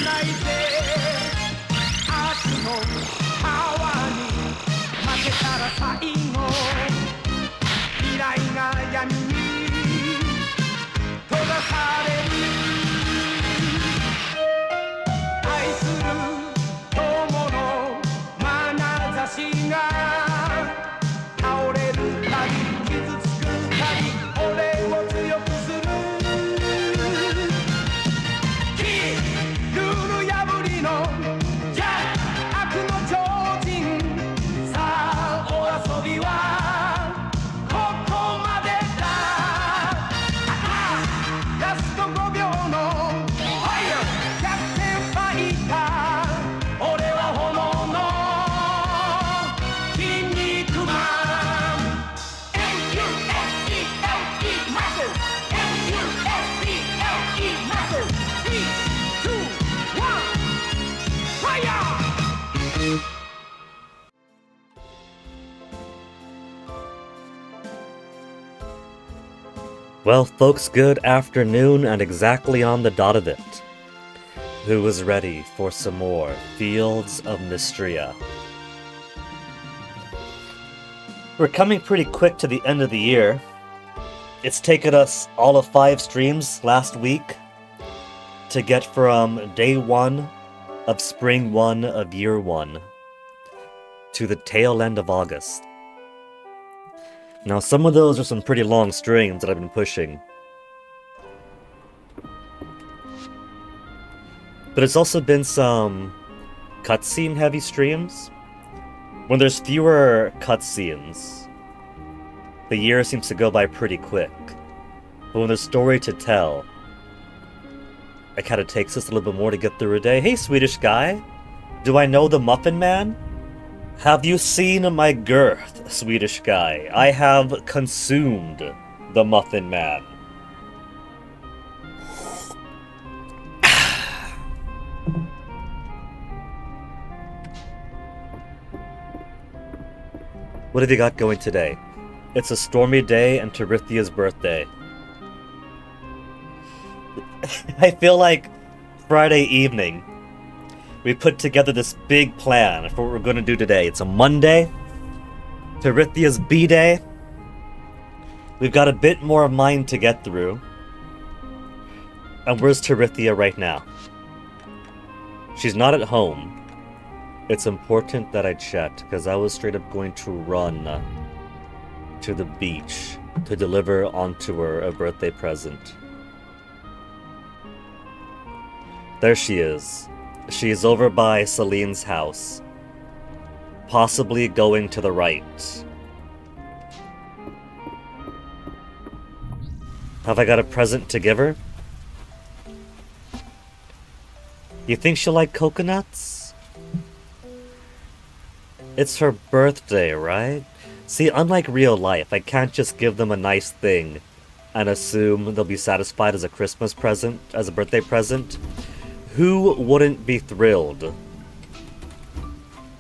ないで悪のパワーに負けたら最後未来が闇に閉ざされる愛する友の眼差しが倒れるたび傷つくたび俺を強くするルール破りのジャッ悪の超人さあお遊びはここまでだラスト5秒のファイヤーキャプテンファイター俺は炎の筋肉マン MUSCLE マッスル MUSCLE マッスル 3、2、1ファイヤーWell, folks, good afternoon, and exactly on the dot of it. Who is ready for some more Fields of Mistria? We're coming pretty quick to the end of the year. It's taken us all of 5 streams last week to get from day 1 of spring 1 of year 1 to the tail end of August. Now, some of those are some pretty long streams that I've been pushing. But it's also been some cutscene heavy streams. When there's fewer cutscenes, the year seems to go by pretty quick. But when there's story to tell, it kind of takes us a little bit more to get through a day. Hey, Swedish guy! Do I know the Muffin Man? Have you seen my girth, Swedish guy? I have consumed the Muffin Man. What have you got going today? It's a stormy day and Terithia's birthday. I feel like Friday evening we put together this big plan for what we're going to do today. It's a Monday, Terithia's B-Day. We've got a bit more of mine to get through. And where's Terithia right now? She's not at home. It's important that I chat, because I was straight up going to run to the beach to deliver onto her a birthday present. There she is. She's over by Celine's house. Possibly going to the right. Have I got a present to give her? You think she'll like coconuts? It's her birthday, right? See, unlike real life, I can't just give them a nice thing and assume they'll be satisfied as a Christmas present, as a birthday present. Who wouldn't be thrilled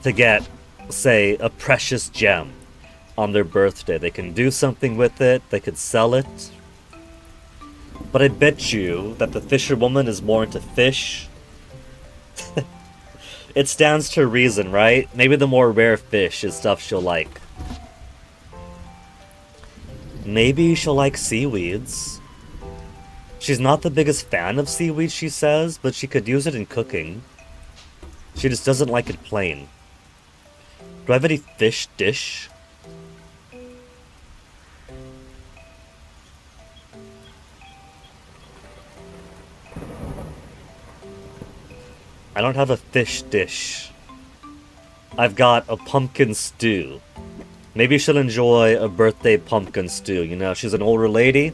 to get, say, a precious gem on their birthday? They can do something with it, they could sell it. But I bet you that the fisherwoman is more into fish. It stands to reason, right? Maybe the more rare fish is stuff she'll like. Maybe she'll like seaweeds. She's not the biggest fan of seaweed, she says, but she could use it in cooking. She just doesn't like it plain. Do I have any fish dish? I don't have a fish dish. I've got a pumpkin stew. Maybe she'll enjoy a birthday pumpkin stew. You know, she's an older lady.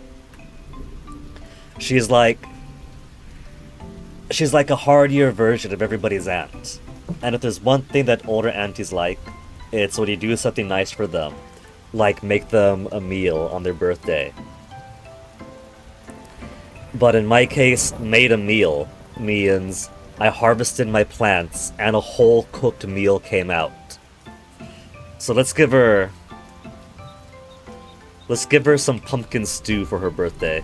She's like a hardier version of everybody's aunt. And if there's one thing that older aunties like, it's when you do something nice for them. Like make them a meal on their birthday. But in my case, made a meal means I harvested my plants and a whole cooked meal came out. So let's give her some pumpkin stew for her birthday.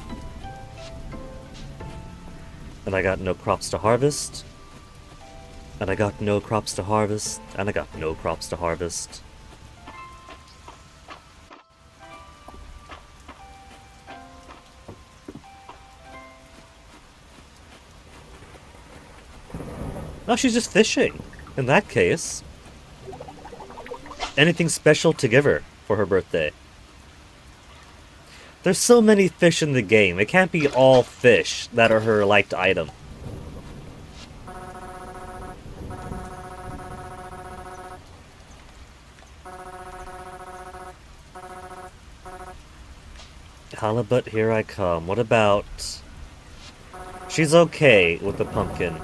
And I got no crops to harvest. And I got no crops to harvest, and I got no crops to harvest. No, she's just fishing. In that case, anything special to give her for her birthday? There's so many fish in the game. It can't be all fish that are her liked item. Halibut, here I come. What about... She's okay with the pumpkin.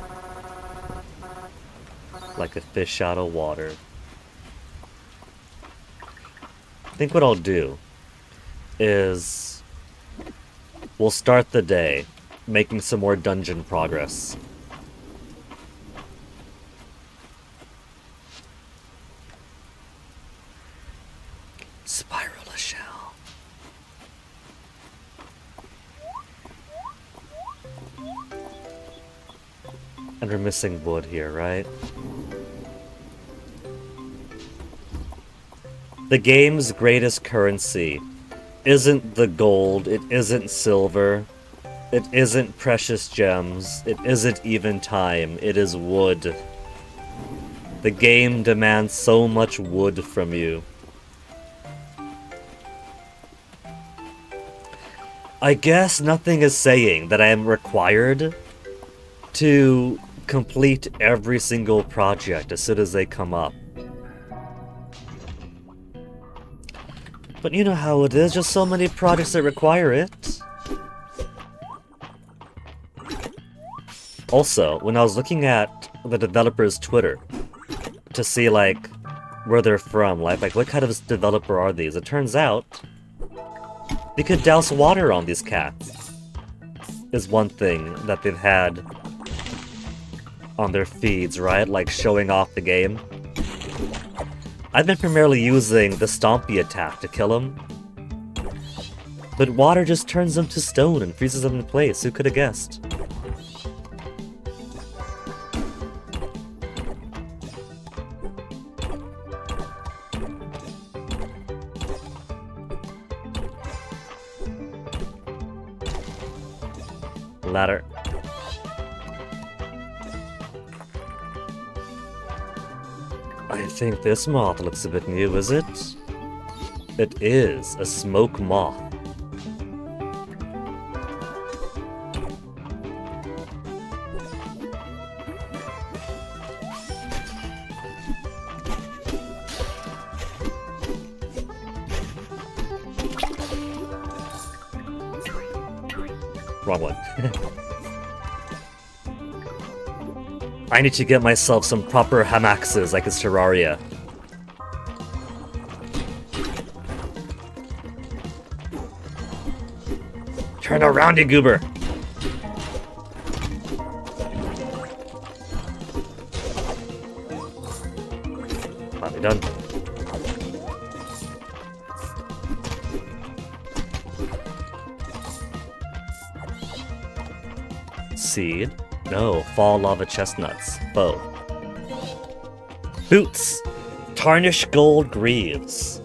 Like a fish out of water. I think what I'll do is... we'll start the day making some more dungeon progress. Spiral a shell. And we're missing wood here, right? The game's greatest currency isn't the gold, it isn't silver, it isn't precious gems, it isn't even time, it is wood. The game demands so much wood from you. I guess nothing is saying that I am required to complete every single project as soon as they come up. But you know how it is, just so many projects that require it. Also, when I was looking at the developer's Twitter to see like where they're from, like what kind of developer are these, it turns out they could douse water on these cats. Is one thing that they've had on their feeds, right? Like showing off the game. I've been primarily using the Stompy attack to kill them. But water just turns them to stone and freezes them in place, who could have guessed? Ladder. I think this moth looks a bit new, is it? It is a smoke moth. Wrong one. I need to get myself some proper hamaxes like it's Terraria. Turn around, you goober! Finally done. Seed. No, fall lava chestnuts. Bow. Boots! Tarnished gold greaves.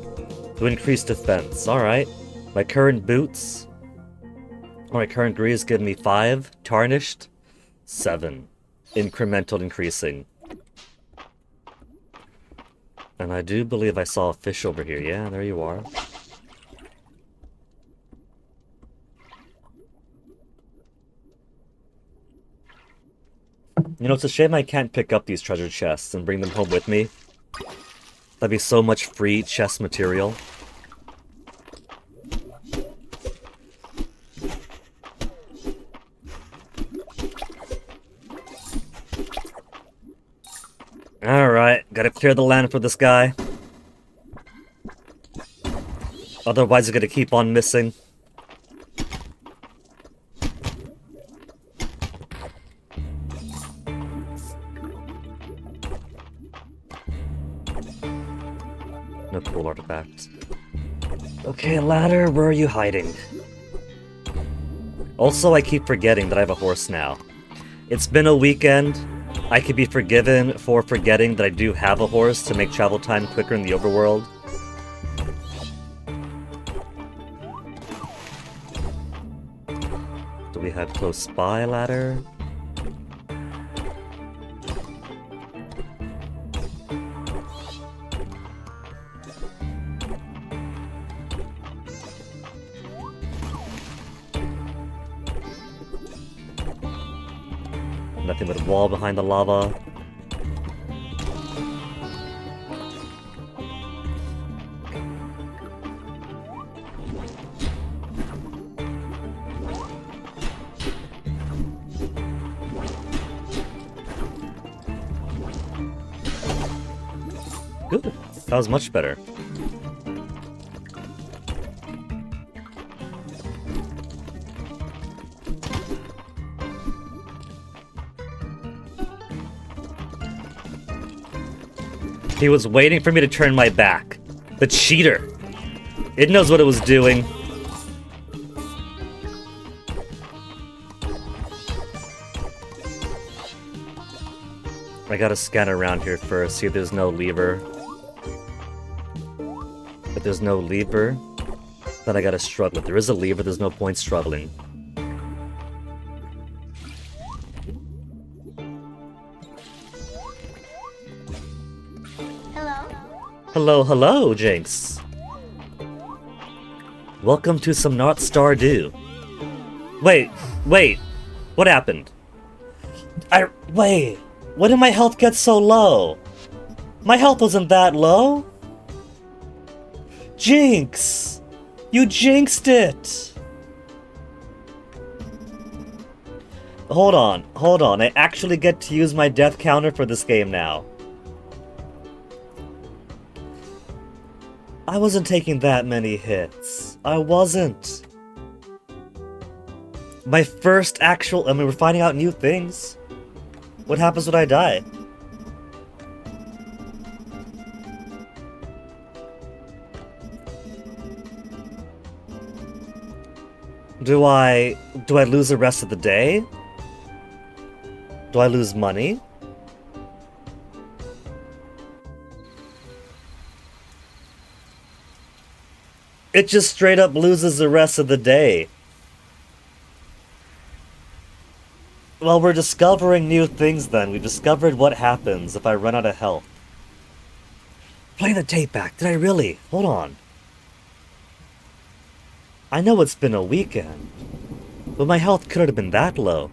To increase defense. Alright. My current boots. My current greaves give me 5. Tarnished. 7. Incremental increasing. And I do believe I saw a fish over here. Yeah, there you are. You know, it's a shame I can't pick up these treasure chests and bring them home with me. That'd be so much free chest material. Alright, gotta clear the land for this guy. Otherwise he's gonna keep on missing. No cool artifacts. Okay, ladder, where are you hiding? Also, I keep forgetting that I have a horse now. It's been a weekend. I could be forgiven for forgetting that I do have a horse to make travel time quicker in the overworld. Do we have close spy ladder? Nothing but a wall behind the lava. Good. That was much better. He was waiting for me to turn my back. The cheater. It knows what it was doing. I gotta scan around here first, see if there's no lever. If there's no lever, then I gotta struggle. If there is a lever, there's no point struggling. Hello, hello, Jinx. Welcome to some Not Stardew. Wait, what happened? Wait, when did my health get so low? My health wasn't that low. Jinx, you jinxed it. Hold on, I actually get to use my death counter for this game now. I wasn't taking that many hits. I wasn't. My first actual... I mean, we're finding out new things. What happens when I die? Do I lose the rest of the day? Do I lose money? It just straight up loses the rest of the day. Well, we're discovering new things then. We discovered what happens if I run out of health. Play the tape back. Did I really? Hold on. I know it's been a weekend, but my health couldn't have been that low.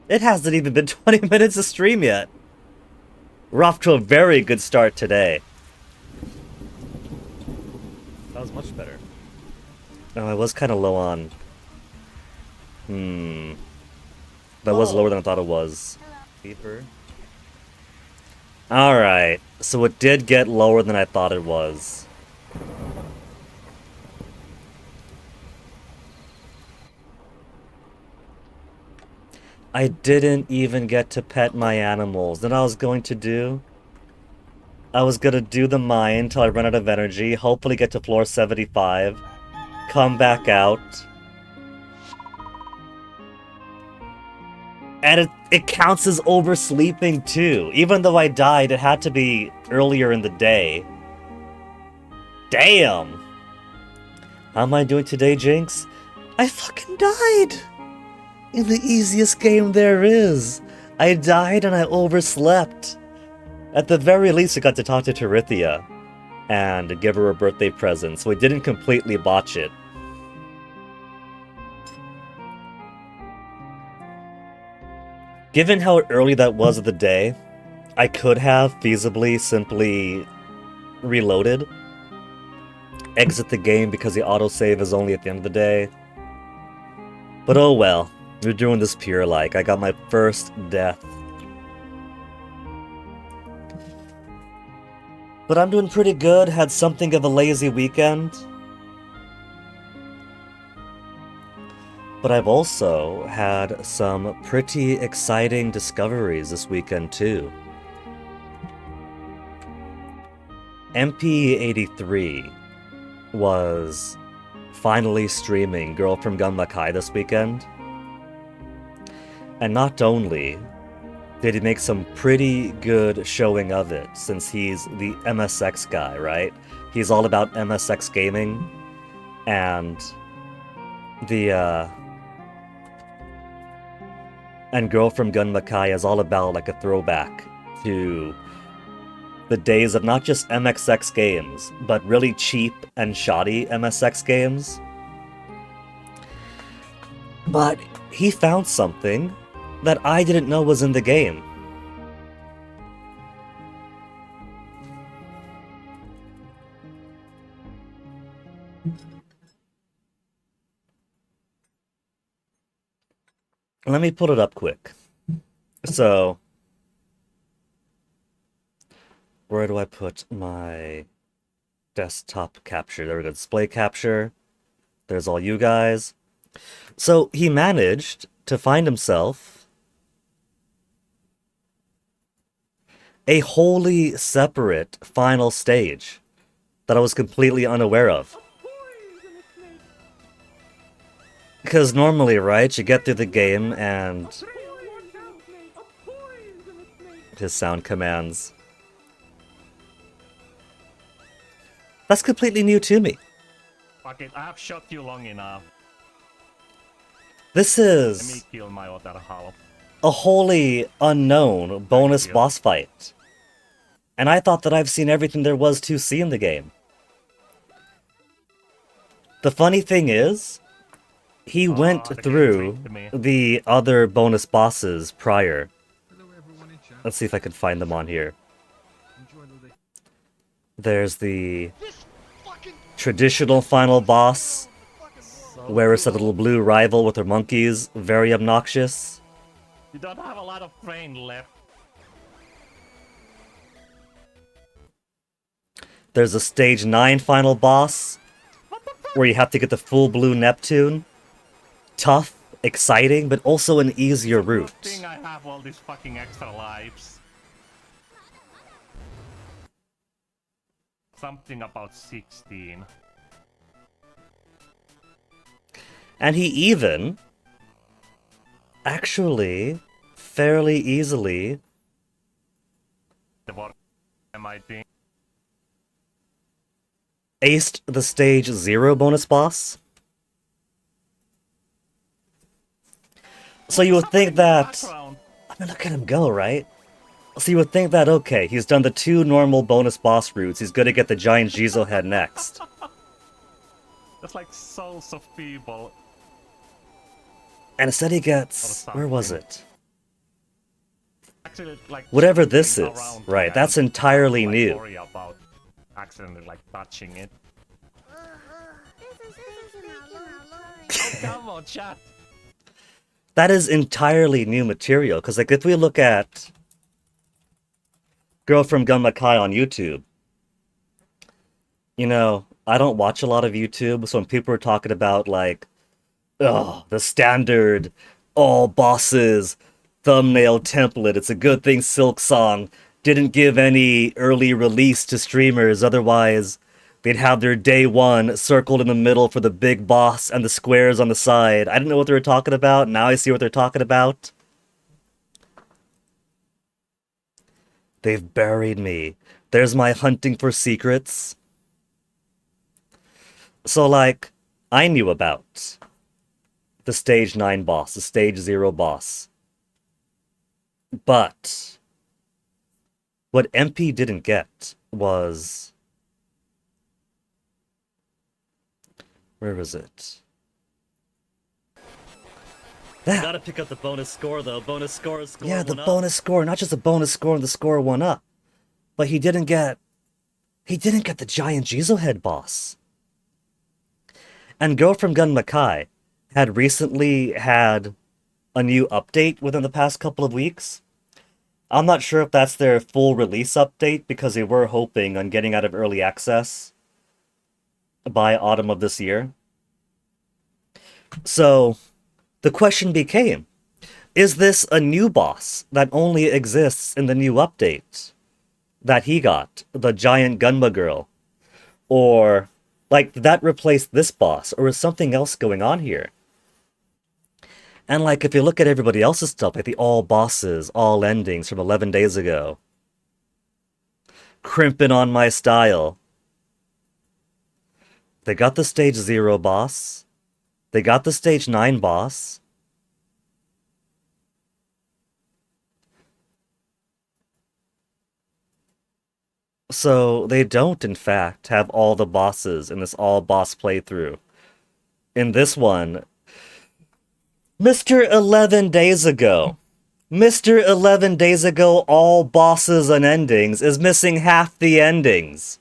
It hasn't even been 20 minutes of stream yet. We're off to a very good start today. That was much better. Oh, I was kind of low on... That was lower than I thought it was. Deeper. Alright, so it did get lower than I thought it was. I didn't even get to pet my animals. Then I was going to do... I was gonna do the mine until I run out of energy, hopefully get to floor 75, come back out. And it counts as oversleeping too. Even though I died, it had to be earlier in the day. Damn! How am I doing today, Jinx? I fucking died! In the easiest game there is. I died and I overslept. At the very least, I got to talk to Terithia and give her a birthday present, so I didn't completely botch it. Given how early that was of the day, I could have feasibly simply reloaded, exit the game because the autosave is only at the end of the day. But oh well, we're doing this pure like. I got my first death. But I'm doing pretty good, had something of a lazy weekend. But I've also had some pretty exciting discoveries this weekend too. MP83 was finally streaming Girl from Gunma Kai this weekend. And not only did he make some pretty good showing of it, since he's the MSX guy, right? He's all about MSX gaming, and and Girl from Gunma Kai is all about like a throwback to the days of not just MSX games, but really cheap and shoddy MSX games. But he found something that I didn't know was in the game. Let me put it up quick. So, where do I put my desktop capture? There we go, display capture. There's all you guys. So, he managed to find himself a wholly separate final stage that I was completely unaware of. Because normally, right, you get through the game and his sound commands. That's completely new to me. Fuck it, I've shot you long enough. This Let me is kill my other half. a wholly unknown bonus boss fight. And I thought that I've seen everything there was to see in the game. The funny thing is, he went the game through tricked me. the other bonus bosses prior. Let's see if I can find them on here. There's the traditional final boss, where it's a little blue rival with her monkeys, very obnoxious. You don't have a lot of brain left. There's a stage 9 final boss, where you have to get the full blue Neptune. Tough, exciting, but also an easier route. Thing I have all these fucking extra lives. Something about 16. And he even, actually, fairly easily, What am I doing? aced the stage 0 bonus boss. So you would think that, I mean, look at him go, right? So you would think that, okay, he's done the 2 normal bonus boss routes, he's gonna get the giant Jizo head next. That's like souls of people. And instead he gets, where was it? Actually, like Whatever this is, around right, and that's entirely like, new. worry about accidentally like touching it. Oh, come on, chat. That is entirely new material, because like if we look at Girl from Gunma Kai on YouTube, you know, I don't watch a lot of YouTube, so when people are talking about like, oh, the standard all bosses thumbnail template, it's a good thing Silk Song didn't give any early release to streamers, otherwise they'd have their day 1 circled in the middle for the big boss and the squares on the side. I didn't know what they were talking about, now I see what they're talking about. They've buried me. There's my hunting for secrets. So, like, I knew about the stage 9 boss, the stage 0 boss. But what MP didn't get was... Where is it? That. Gotta pick up the bonus score though. Bonus score is score. Yeah, the bonus score, not just a bonus score and the score 1 up. But he didn't get the giant Jizo head boss. And Girl from Gunma Kai had recently had a new update within the past couple of weeks. I'm not sure if that's their full release update, because they were hoping on getting out of early access by autumn of this year. So, the question became, is this a new boss that only exists in the new update that he got, the giant Gunma girl? Or Like, did that replace this boss, or is something else going on here? And like, if you look at everybody else's stuff, like the all bosses, all endings from 11 days ago, crimping on my style. They got the stage 0 boss. They got the stage 9 boss. So they don't, in fact, have all the bosses in this all-boss playthrough. In this one, Mr. 11 Days Ago. Mr. 11 Days Ago, all bosses and endings, is missing half the endings.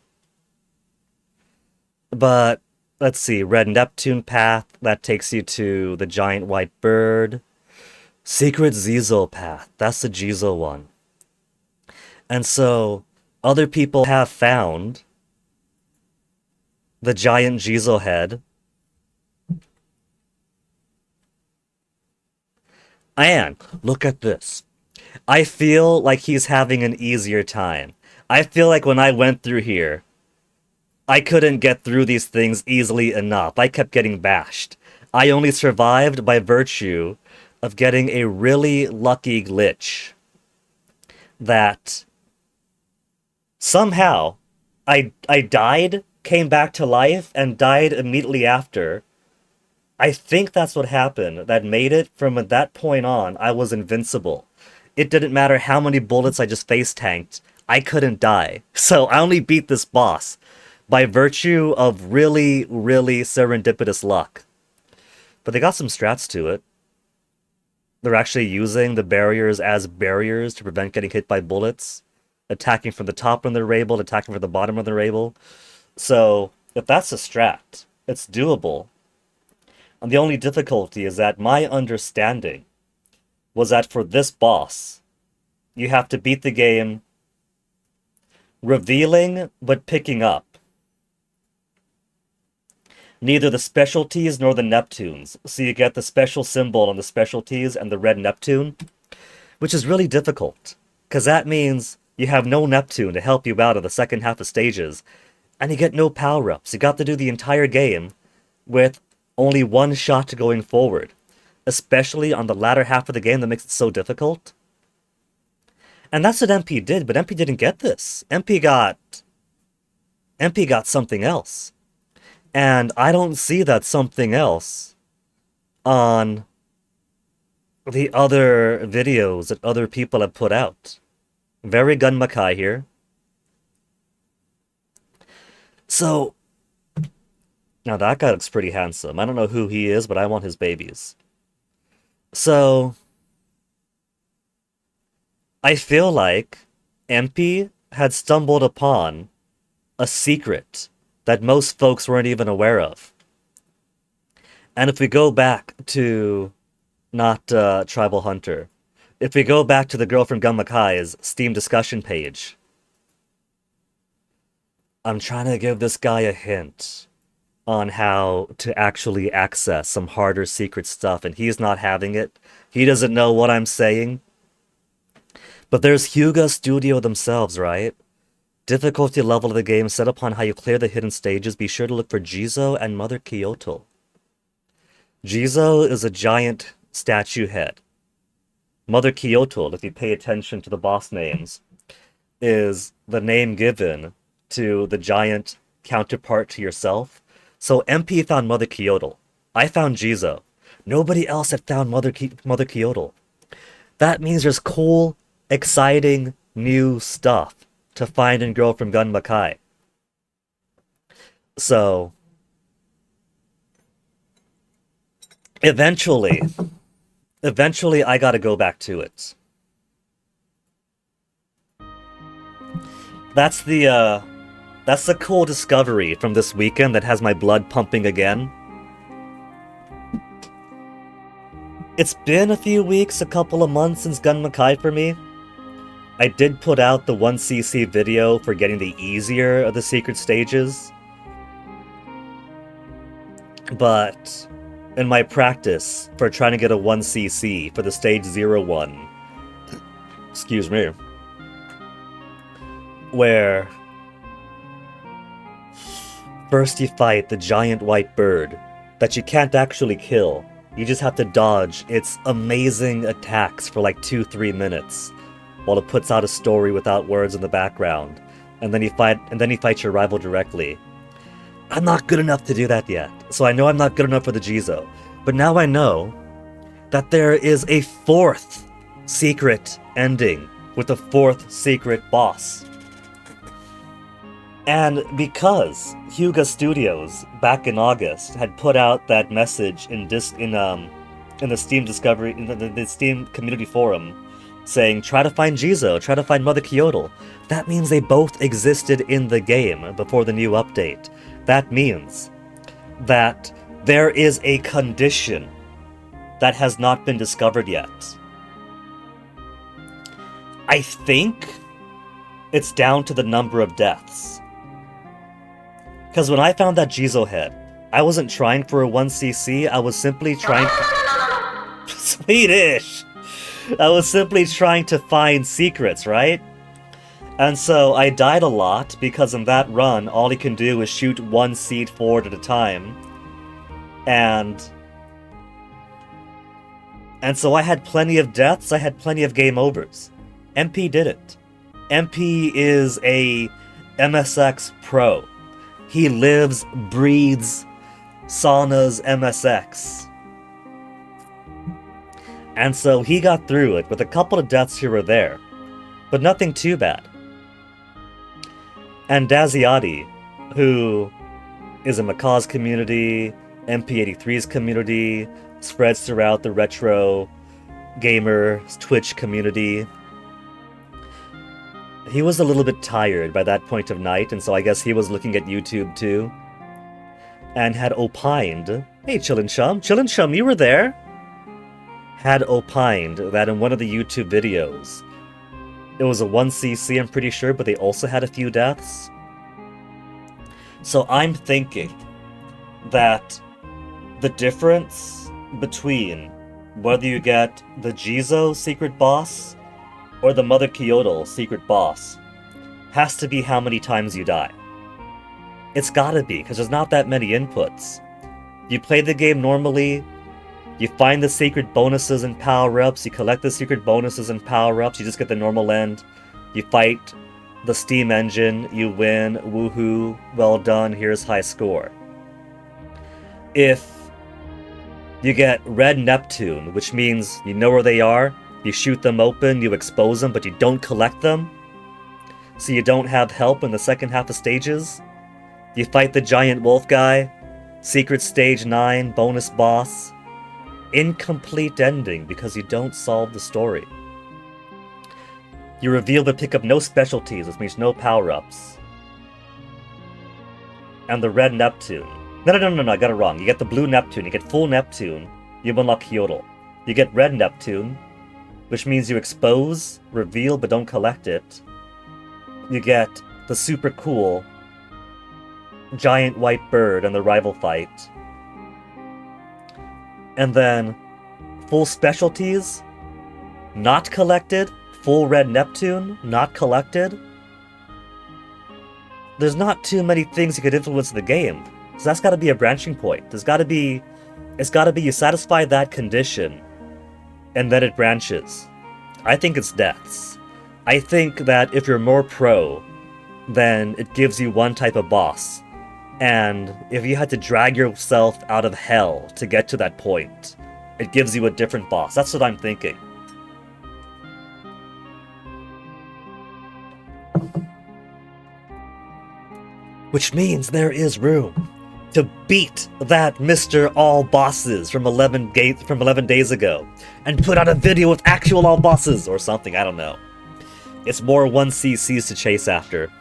But, let's see, Red Neptune Path, that takes you to the Giant White Bird. Secret Zizel Path, that's the Jizo one. And so, other people have found the giant Jizo head. And, look at this. I feel like he's having an easier time. I feel like when I went through here, I couldn't get through these things easily enough. I kept getting bashed. I only survived by virtue of getting a really lucky glitch that somehow I died, came back to life, and died immediately after. I think that's what happened. That made it from that point on, I was invincible. It didn't matter how many bullets I just face tanked. I couldn't die. So I only beat this boss by virtue of really, really serendipitous luck. But they got some strats to it. They're actually using the barriers as barriers to prevent getting hit by bullets. Attacking from the top of the Rabel, attacking from the bottom of the Rabel. So, if that's a strat, it's doable. And the only difficulty is that my understanding was that for this boss, you have to beat the game revealing but picking up neither the specialties nor the Neptunes. So you get the special symbol on the specialties and the red Neptune, which is really difficult, because that means you have no Neptune to help you out of the second half of stages, and you get no power-ups. You got to do the entire game with only one shot going forward, especially on the latter half of the game that makes it so difficult. And that's what MP did, but MP didn't get this. MP got something else. And I don't see that something else on the other videos that other people have put out. Very Gun Makai here. So, now that guy looks pretty handsome. I don't know who he is, but I want his babies. So, I feel like MP had stumbled upon a secret that most folks weren't even aware of. And if we go back to, not Tribal Hunter, if we go back to the girl from Gun Makai's Steam discussion page, I'm trying to give this guy a hint on how to actually access some harder secret stuff, and he's not having it. He doesn't know what I'm saying. But there's Hyuga Studio themselves, right? Difficulty level of the game set upon how you clear the hidden stages. Be sure to look for Jizo and Mother Kyoto. Jizo is a giant statue head. Mother Kyoto, if you pay attention to the boss names, is the name given to the giant counterpart to yourself. So MP found Mother Kyoto. I found Jizo. Nobody else had found Mother Kyoto. That means there's cool, exciting, new stuff to find in Girl from Gun Makai. So, eventually I gotta go back to it. That's the cool discovery from this weekend that has my blood pumping again. It's been a few weeks, a couple of months since Gun Makai for me. I did put out the 1cc video for getting the easier of the secret stages. But in my practice for trying to get a 1cc for the stage 01, excuse me, where First you fight the giant white bird that you can't actually kill. You just have to dodge its amazing attacks for like 2-3 minutes while it puts out a story without words in the background. And then you fight your rival directly. I'm not good enough to do that yet. So I know I'm not good enough for the Jizo. But now I know that there is a 4th secret ending with a 4th secret boss. And because Hyuga Studios back in August had put out that message in the Steam Discovery in the Steam community forum saying try to find Jizo, try to find Mother Kyoto, that means they both existed in the game before the new update. That means that there is a condition that has not been discovered yet. I think it's down to the number of deaths. Because when I found that Jizo head, I wasn't trying for a 1cc, I was simply trying... Swedish! I was simply trying to find secrets, right? And so I died a lot, because in that run, all he can do is shoot one seed forward at a time. And so I had plenty of deaths, I had plenty of game overs. MP didn't. MP is a MSX pro. He lives, breathes, saunas MSX. And so he got through it with a couple of deaths here or there, but nothing too bad. And Daziati, who is in Macaw's community, MP83's community, spreads throughout the retro gamer Twitch community. He was a little bit tired by that point of night, and so I guess he was looking at YouTube too. And had opined, hey Chillin' Chum, you were there? Had opined that in one of the YouTube videos, it was a 1cc, I'm pretty sure, but they also had a few deaths. So I'm thinking that the difference between whether you get the Jizo secret boss or the Mother Kyoto secret boss has to be how many times you die. It's gotta be, because there's not that many inputs. You play the game normally, you find the secret bonuses and power-ups, you collect the secret bonuses and power-ups, you just get the normal end. You fight the Steam engine, you win, woohoo, well done, here's high score. If you get Red Neptune, which means you know where they are, you shoot them open, you expose them, but you don't collect them, so you don't have help in the second half of stages. You fight the giant wolf guy, secret stage 9, bonus boss. Incomplete ending because you don't solve the story. You reveal to pick up no specialties, which means no power-ups. And the red Neptune. No, I got it wrong. You get the blue Neptune, you get full Neptune, you unlock Kyoto. You get red Neptune, which means you expose, reveal, but don't collect it. You get the super cool giant white bird and the rival fight. And then full specialties, not collected. Full red Neptune, not collected. There's not too many things you could influence the game. So that's gotta be a branching point. It's gotta be you satisfy that condition, and then it branches. I think it's deaths. I think that if you're more pro, then it gives you one type of boss. And if you had to drag yourself out of hell to get to that point, it gives you a different boss. That's what I'm thinking. Which means there is room to beat that Mr. All Bosses from 11 days ago, and put out a video with actual all bosses or something, I don't know. It's more 1cc's to chase after.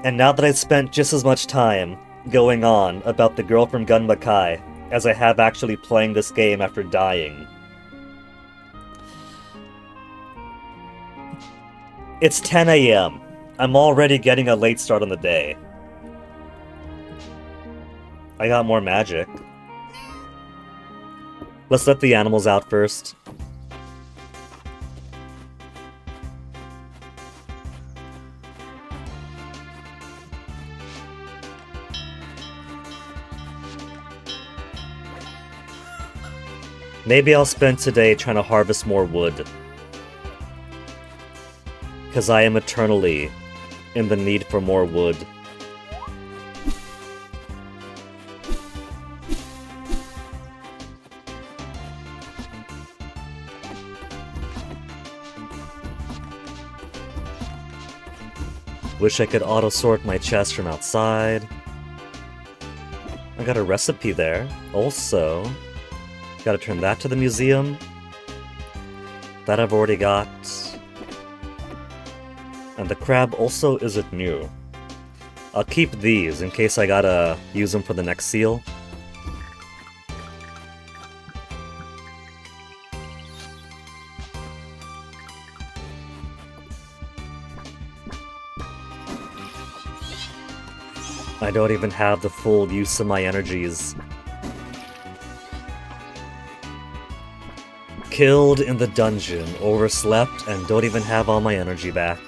And now that I've spent just as much time going on about the girl from Gunma Kai as I have actually playing this game after dying, it's 10 a.m. I'm already getting a late start on the day. I got more magic. Let's let the animals out first. Maybe I'll spend today trying to harvest more wood. Because I am eternally in the need for more wood. Wish I could auto-sort my chest from outside. I got a recipe there. Also, gotta turn that to the museum. That I've already got. And the crab also isn't new. I'll keep these in case I gotta use them for the next seal. I don't even have the full use of my energies. Killed in the dungeon, overslept, and don't even have all my energy back.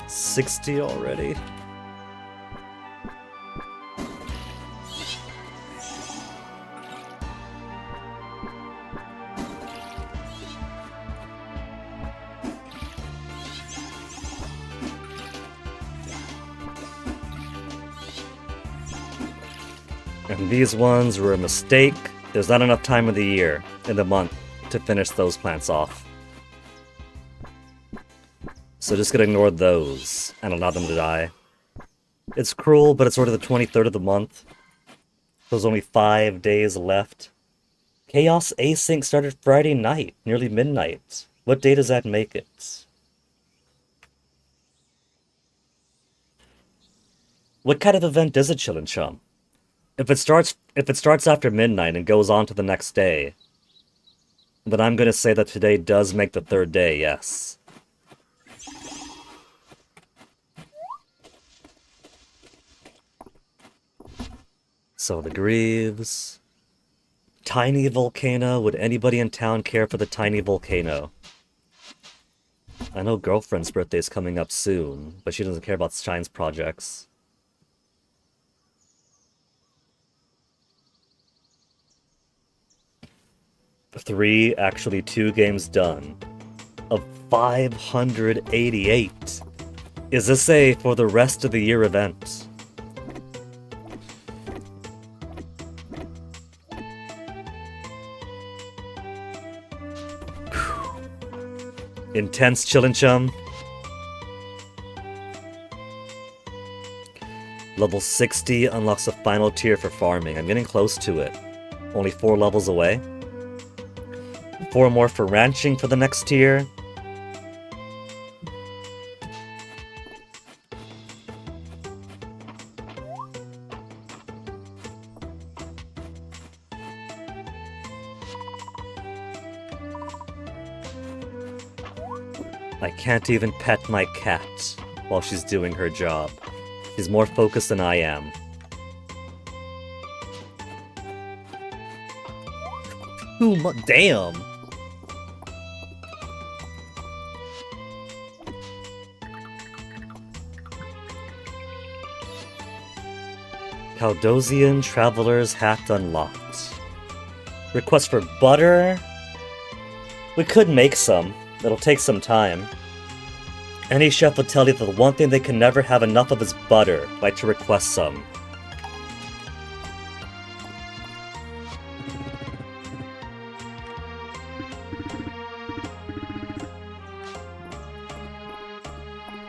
$60 already. And these ones were a mistake. There's not enough time of the year, in the month, to finish those plants off. So just gonna ignore those, and allow them to die. It's cruel, but it's already the 23rd of the month. There's only 5 days left. Chaos Async started Friday night, nearly midnight. What day does that make it? What kind of event is it, Chillin' Chum? If it starts after midnight and goes on to the next day, then I'm gonna say that today does make the 3rd day, yes. So the Greaves. Tiny volcano. Would anybody in town care for the tiny volcano? I know girlfriend's birthday's coming up soon, but she doesn't care about Shine's projects. Actually 2 games done. Of 588. Is this a for the rest of the year event? Intense Chillin' Chum. Level 60 unlocks the final tier for farming. I'm getting close to it. Only 4 levels away. 4 more for ranching for the next tier. I can't even pet my cat while she's doing her job. She's more focused than I am. Damn! Caldosian Traveler's Hat unlocked. Request for butter? We could make some. It'll take some time. Any chef will tell you that the one thing they can never have enough of is butter. Like to request some.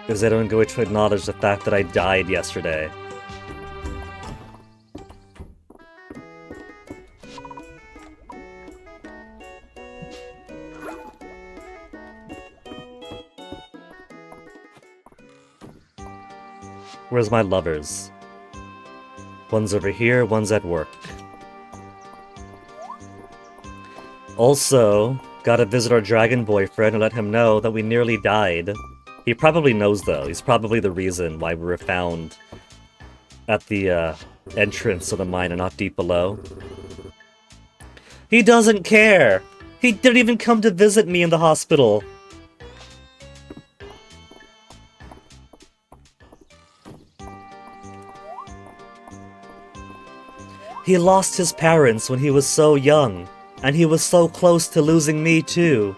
Because they don't go to acknowledge the fact that I died yesterday. Where's my lovers? One's over here, one's at work. Also, gotta visit our dragon boyfriend and let him know that we nearly died. He probably knows though, he's probably the reason why we were found at the entrance of the mine and not deep below. He doesn't care! He didn't even come to visit me in the hospital! He lost his parents when he was so young, and he was so close to losing me too.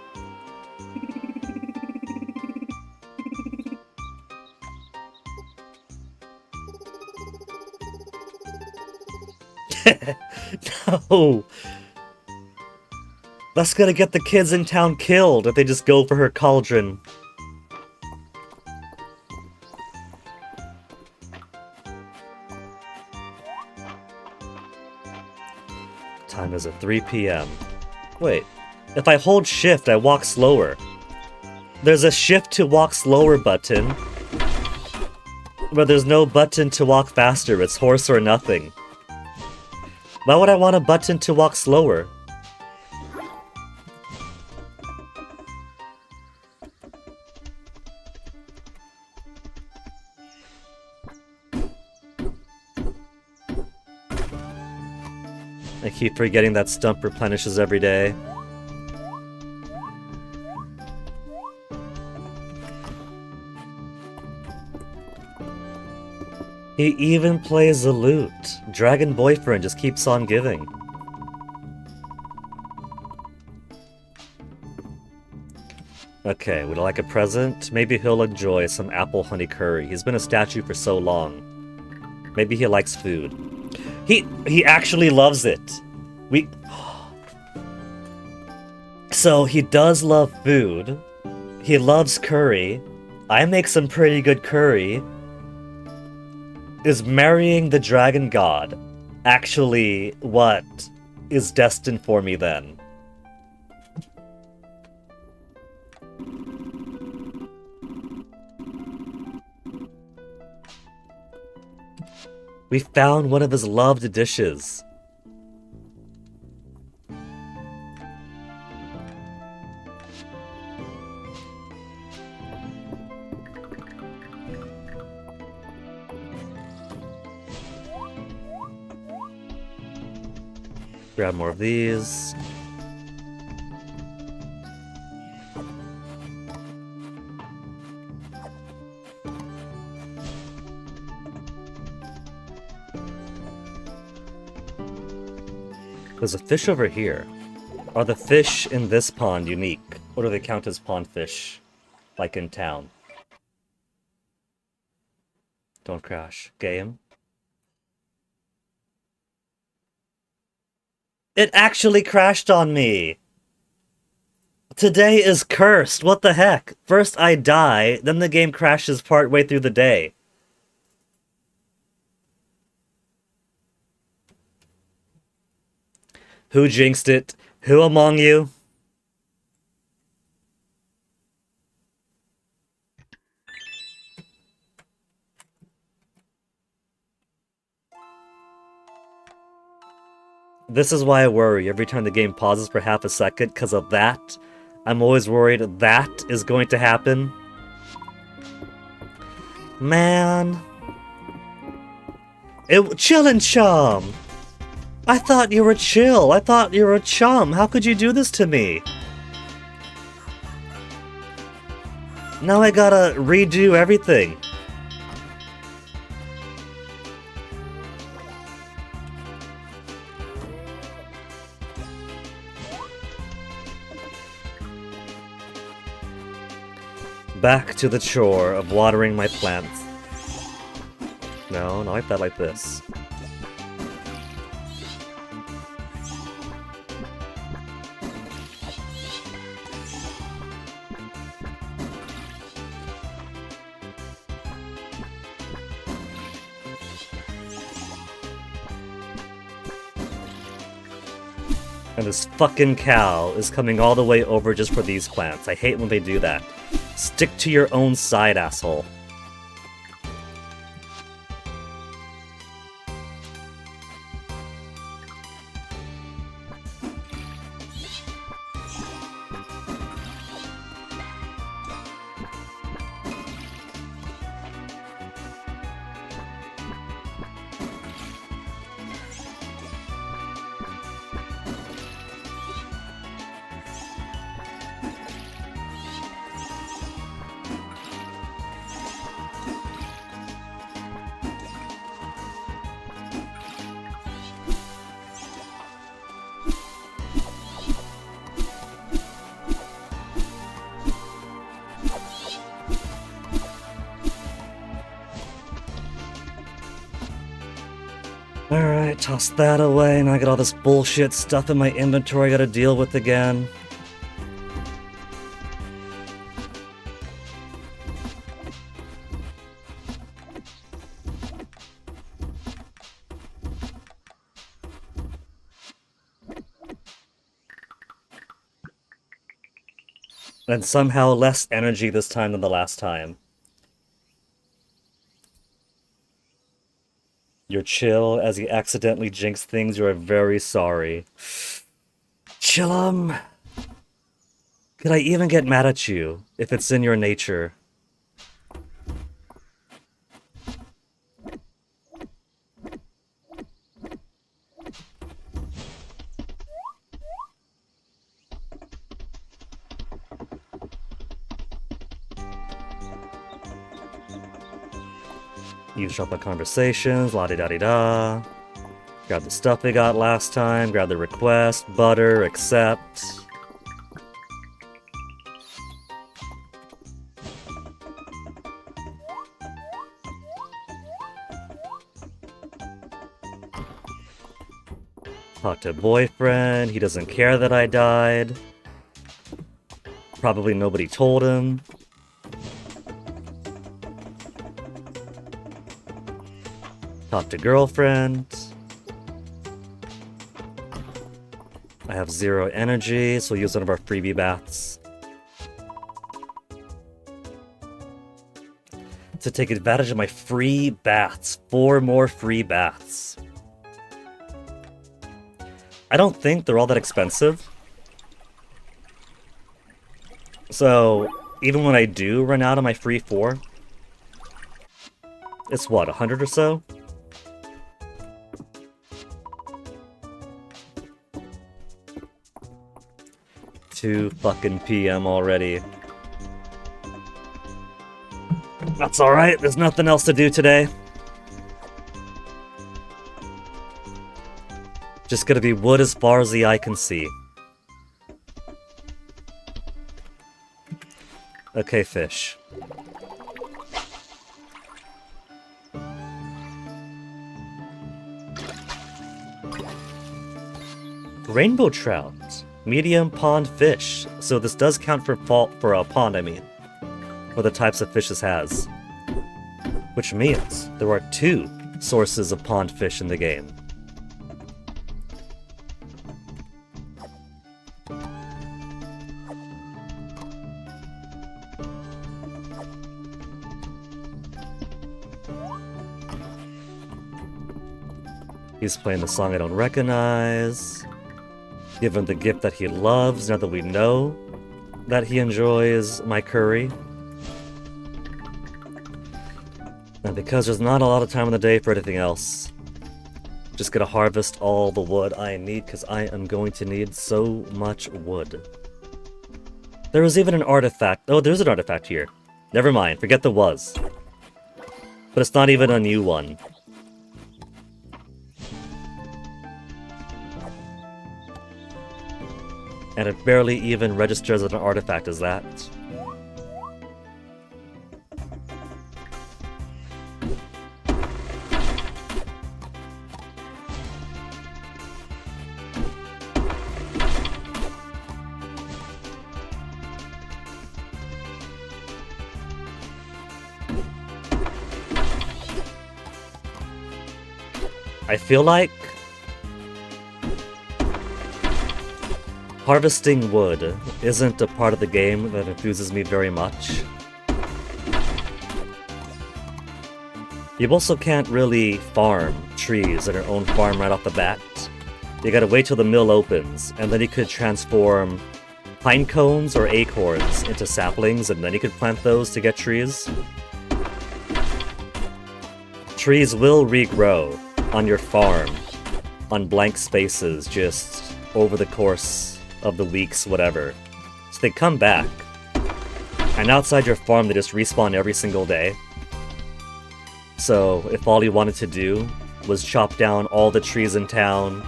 No! That's gonna get the kids in town killed if they just go for her cauldron. Time is at 3 p.m. Wait, if I hold shift, I walk slower. There's a shift to walk slower button, but there's no button to walk faster. It's horse or nothing. Why would I want a button to walk slower? I keep forgetting that stump replenishes every day. He even plays the lute. Dragon Boyfriend just keeps on giving. Okay, would I like a present? Maybe he'll enjoy some apple honey curry. He's been a statue for so long. Maybe he likes food. He actually loves it. So he does love food. He loves curry. I make some pretty good curry. Is marrying the dragon god actually what is destined for me then? We found one of his loved dishes. Grab more of these. There's a fish over here. Are the fish in this pond unique? Or do they count as pond fish? Like in town? Don't crash. Game? It actually crashed on me! Today is cursed! What the heck? First I die, then the game crashes partway through the day. Who jinxed it? Who among you? This is why I worry every time the game pauses for half a second, because of that. I'm always worried that is going to happen. Man. Chill and chum! I thought you were chill. I thought you were a chum. How could you do this to me? Now I gotta redo everything. Back to the chore of watering my plants. No, not like that, like this. And this fucking cow is coming all the way over just for these plants. I hate when they do that. Stick to your own side, asshole. Toss that away, and I got all this bullshit stuff in my inventory I gotta deal with again. And somehow less energy this time than the last time. You're chill as you accidentally jinx things, you are very sorry. Chillum! Could I even get mad at you if it's in your nature? Eavesdrop on conversations, la-di-da-di-da. Grab the stuff we got last time, grab the request, butter, accept. Talk to boyfriend, he doesn't care that I died. Probably nobody told him. Talk to girlfriend. I have 0 energy, so we'll use one of our freebie baths. To take advantage of my free baths. 4 more free baths. I don't think they're all that expensive. So, even when I do run out of my free 4, it's what, 100 or so? 2 fucking PM already. That's alright, there's nothing else to do today. Just gonna be wood as far as the eye can see. Okay, fish. Rainbow trout. Medium pond fish. So this does count for a pond, I mean. For the types of fish this has. Which means there are 2 sources of pond fish in the game. He's playing the song I don't recognize. Give him the gift that he loves, now that we know that he enjoys my curry. And because there's not a lot of time in the day for anything else, just gonna harvest all the wood I need, because I am going to need so much wood. There was even an artifact. Oh, there's an artifact here. Never mind, forget the was. But it's not even a new one. And it barely even registers as an artifact as that. I feel like harvesting wood isn't a part of the game that enthuses me very much. You also can't really farm trees in your own farm right off the bat. You gotta wait till the mill opens, and then you could transform pine cones or acorns into saplings, and then you could plant those to get trees. Trees will regrow on your farm, on blank spaces, just over the course of the weeks, whatever. So they come back, and outside your farm they just respawn every single day. So if all you wanted to do was chop down all the trees in town,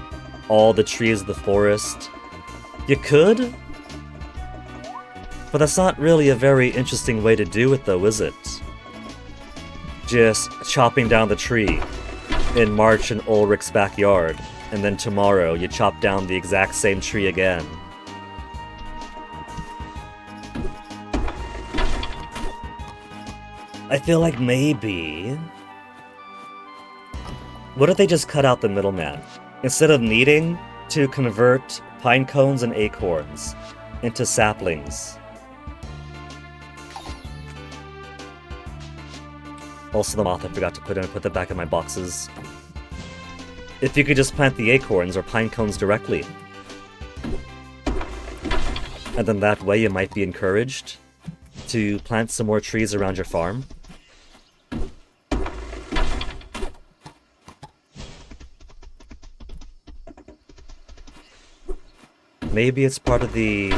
all the trees of the forest, you could, but that's not really a very interesting way to do it though, is it? Just chopping down the tree in March in Ulrich's backyard, and then tomorrow you chop down the exact same tree again. I feel like maybe... What if they just cut out the middleman? Instead of needing to convert pine cones and acorns into saplings. Also the moth I forgot to put that back in my boxes. If you could just plant the acorns or pine cones directly. And then that way you might be encouraged to plant some more trees around your farm. Maybe it's part of the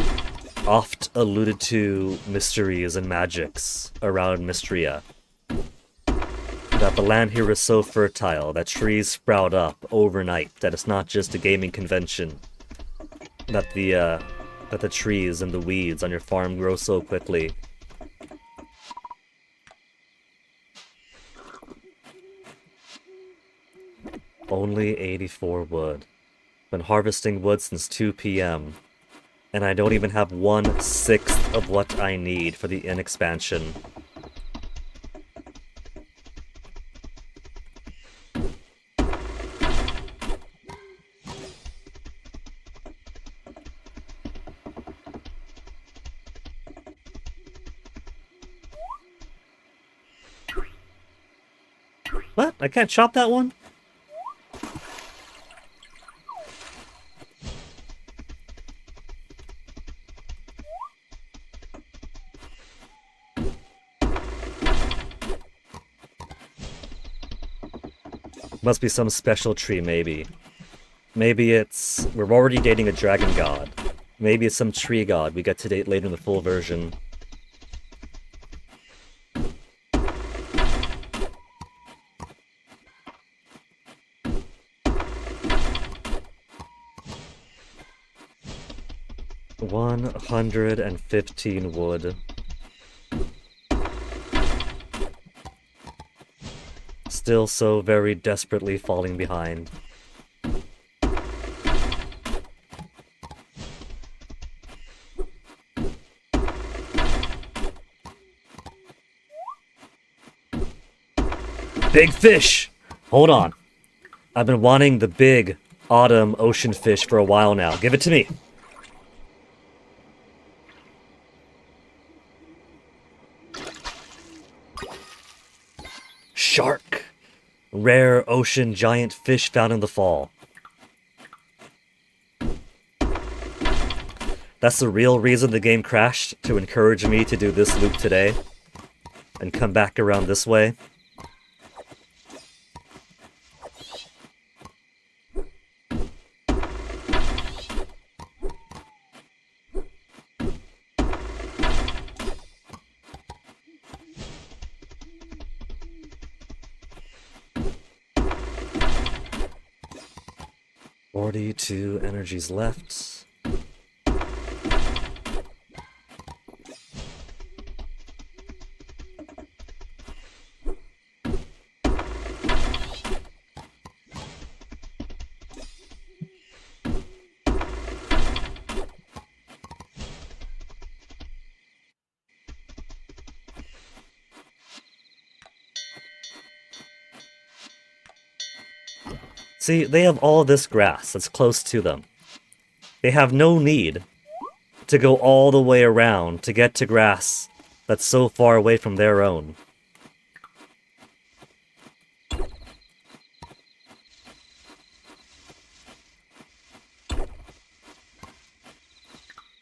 oft alluded to mysteries and magics around Mistria. That the land here is so fertile that trees sprout up overnight, that it's not just a gaming convention. That the trees and the weeds on your farm grow so quickly. Only 84 wood. Been harvesting wood since 2 p.m. And I don't even have 1/6 of what I need for the inn expansion. What? I can't chop that one? Must be some special tree, maybe. Maybe it's... We're already dating a dragon god. Maybe it's some tree god we get to date later in the full version. $115 wood. Still so very desperately falling behind. Big fish! Hold on. I've been wanting the big autumn ocean fish for a while now. Give it to me. Shark. Rare ocean giant fish found in the fall. That's the real reason the game crashed, to encourage me to do this loop today. And come back around this way. Two energies left. See, they have all this grass that's close to them. They have no need to go all the way around to get to grass that's so far away from their own.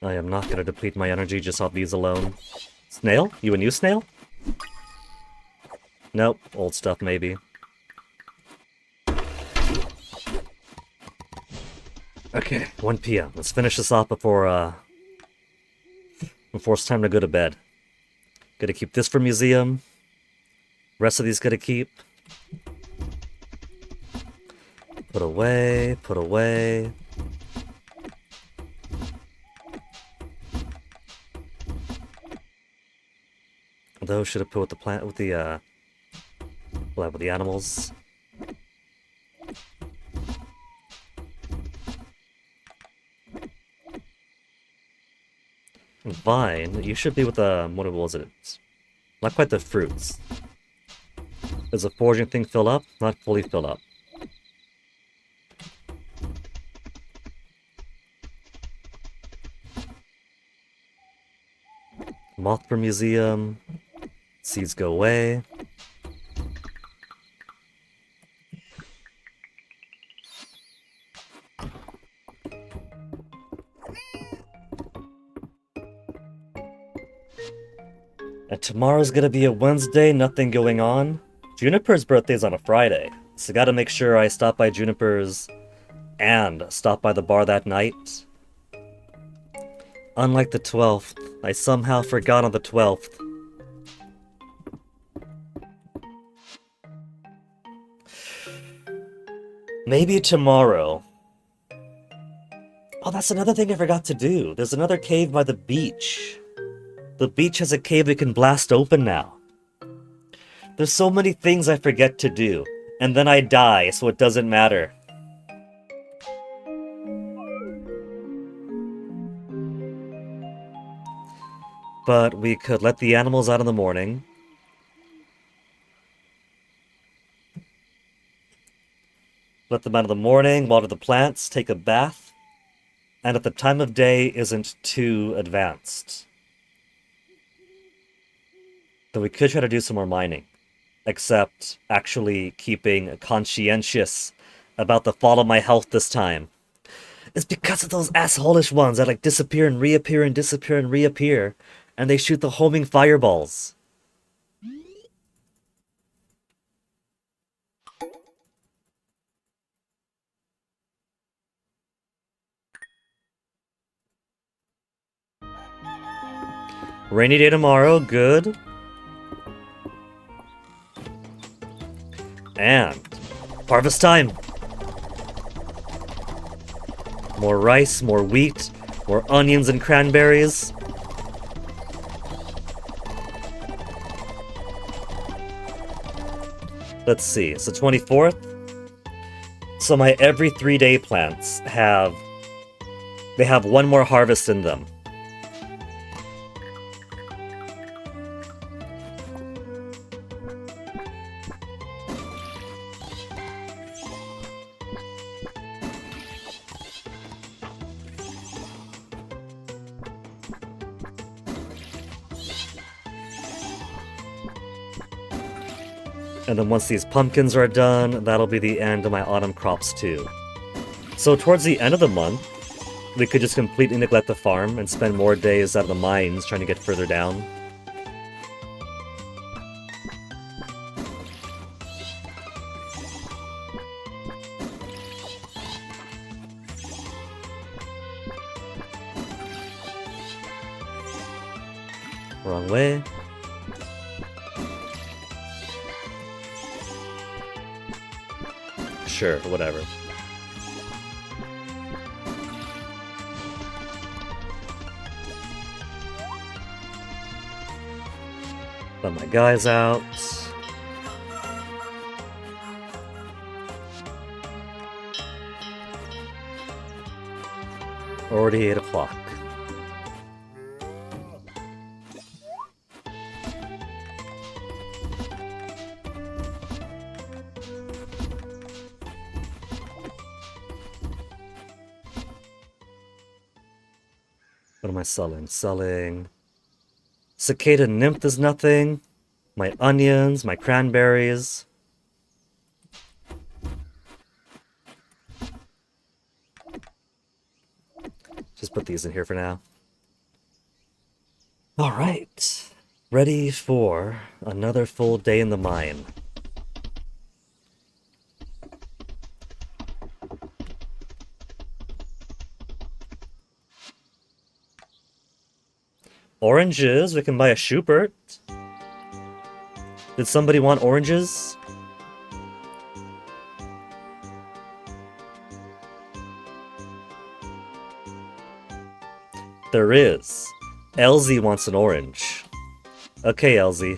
I am not going to deplete my energy just off these alone. Snail? You a new snail? Nope, old stuff maybe. Okay, 1 p.m. Let's finish this off before it's time to go to bed. Gotta keep this for museum. Rest of these gotta keep. Put away, put away. Those should have put with the plant, with the animals. Vine, you should be with the... what was it? Not quite the fruits. Does the foraging thing fill up? Not fully fill up. Moth for museum. Seeds go away. And tomorrow's gonna be a Wednesday, nothing going on. Juniper's birthday's on a Friday, so gotta make sure I stop by Juniper's and stop by the bar that night. Unlike the 12th, I somehow forgot on the 12th. Maybe tomorrow. Oh, that's another thing I forgot to do. There's another cave by the beach. The beach has a cave we can blast open now. There's so many things I forget to do, and then I die, so it doesn't matter. But we could let the animals out in the morning. Let them out in the morning, water the plants, take a bath, and if the time of day isn't too advanced, then we could try to do some more mining. Except actually keeping conscientious about the fall of my health this time. It's because of those assholish ones that like disappear and reappear and disappear and reappear, and they shoot the homing fireballs. Rainy day tomorrow, good. And harvest time! More rice, more wheat, more onions and cranberries. Let's see, it's the 24th. So my every 3-day plants have one more harvest in them. And then once these pumpkins are done, that'll be the end of my autumn crops too. So towards the end of the month, we could just completely neglect the farm and spend more days at the mines trying to get further down. Wrong way. Sure, whatever. Let my guys out. Already 8 o'clock. What am I selling? Selling... Cicada nymph is nothing. My onions, my cranberries. Just put these in here for now. Alright. Ready for another full day in the mine. Oranges, we can buy a Schubert. Did somebody want oranges? There is. Elsie wants an orange. Okay, Elsie.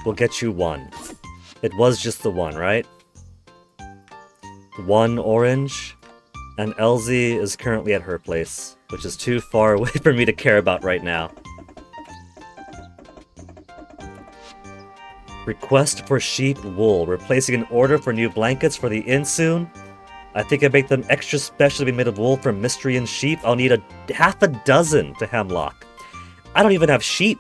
We'll get you one. It was just the one, right? One orange. And Elsie is currently at her place, which is too far away for me to care about right now. Request for sheep wool. Replacing an order for new blankets for the inn soon. I think I make them extra special to be made of wool from Mistrian sheep. I'll need half a dozen to hemlock. I don't even have sheep.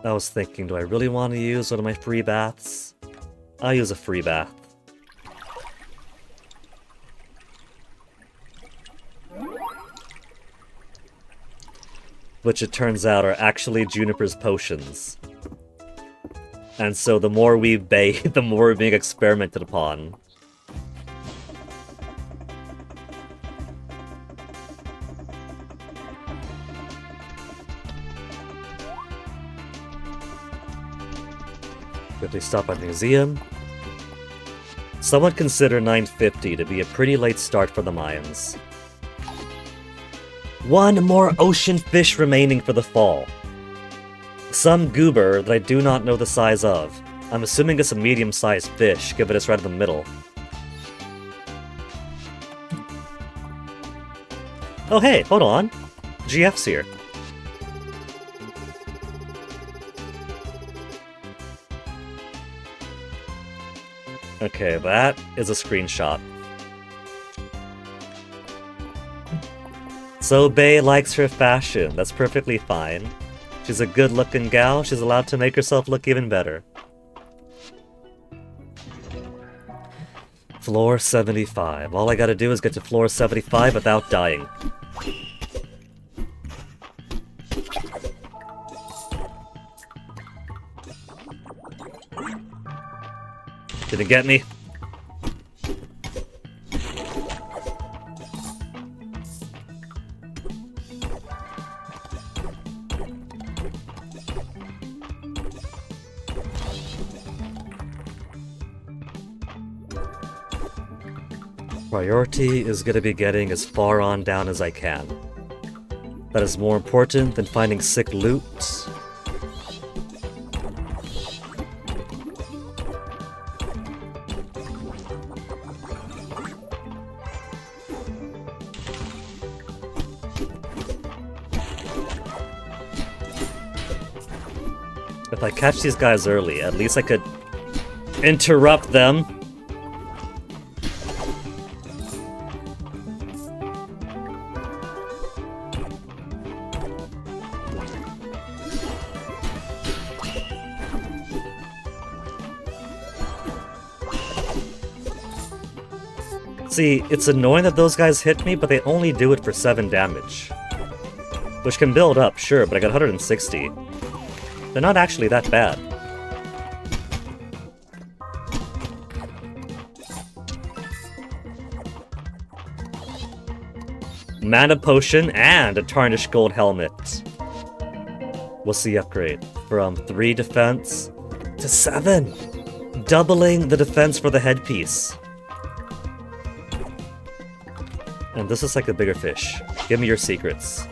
I was thinking, do I really want to use one of my free baths? I'll use a free bath. Which it turns out are actually Juniper's potions. And so the more we bathe, the more we're being experimented upon. Quickly stop at the museum. Someone consider 9:50 to be a pretty late start for the Mayans. One more ocean fish remaining for the fall. Some goober that I do not know the size of. I'm assuming it's a medium-sized fish, given it's right in the middle. Oh hey, hold on. GF's here. Okay, that is a screenshot. So Bae likes her fashion. That's perfectly fine. She's a good-looking gal. She's allowed to make herself look even better. Floor 75. All I gotta do is get to floor 75 without dying. Did it get me? Priority is gonna be getting as far on down as I can. That is more important than finding sick loot. If I catch these guys early, at least I could interrupt them. See, it's annoying that those guys hit me, but they only do it for 7 damage. Which can build up, sure, but I got 160. They're not actually that bad. Mana potion and a tarnished gold helmet. What's the upgrade? From 3 defense to 7! Doubling the defense for the headpiece. And this is like a bigger fish. Give me your secrets.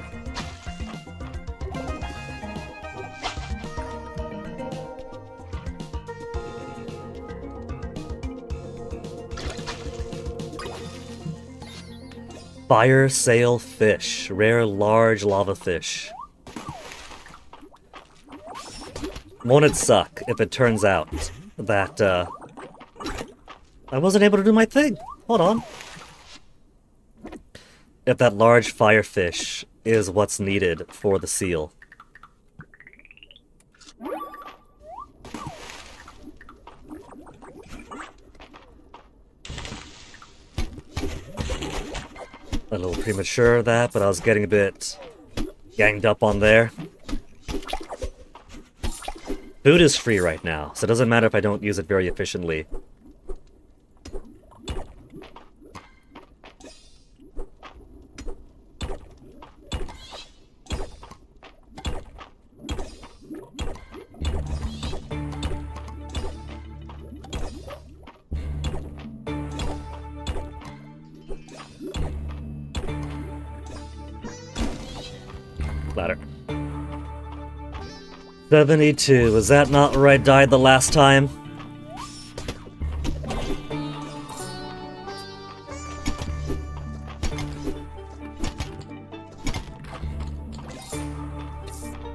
Fire sail fish. Rare large lava fish. Won't it suck if it turns out that, I wasn't able to do my thing? Hold on. If that large firefish is what's needed for the seal. A little premature of that, but I was getting a bit ganged up on there. Food is free right now, so it doesn't matter if I don't use it very efficiently. Ladder. 72. Was that not where I died the last time?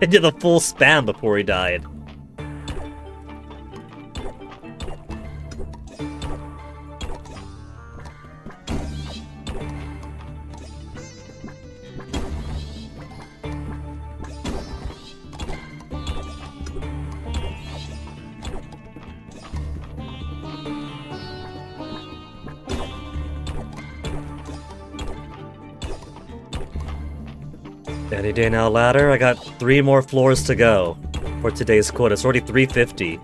I did a full spam before he died. Any day now ladder. I got 3 more floors to go for today's quota. It's already 350.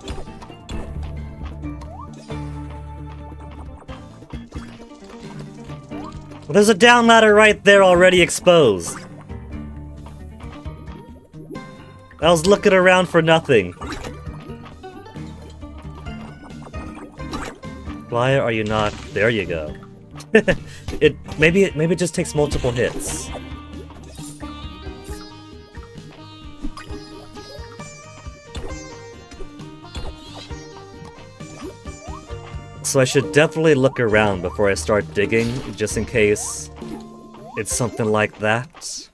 Well, there's a down ladder right there already exposed. I was looking around for nothing. Why are you not? There you go. Maybe it just takes multiple hits. So I should definitely look around before I start digging, just in case it's something like that.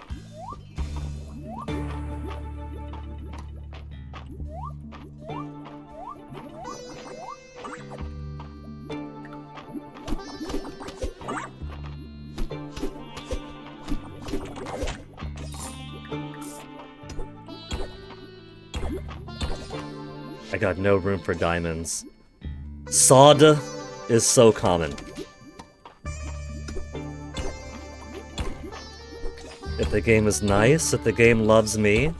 I got no room for diamonds. Sod is so common. If the game is nice, if the game loves me,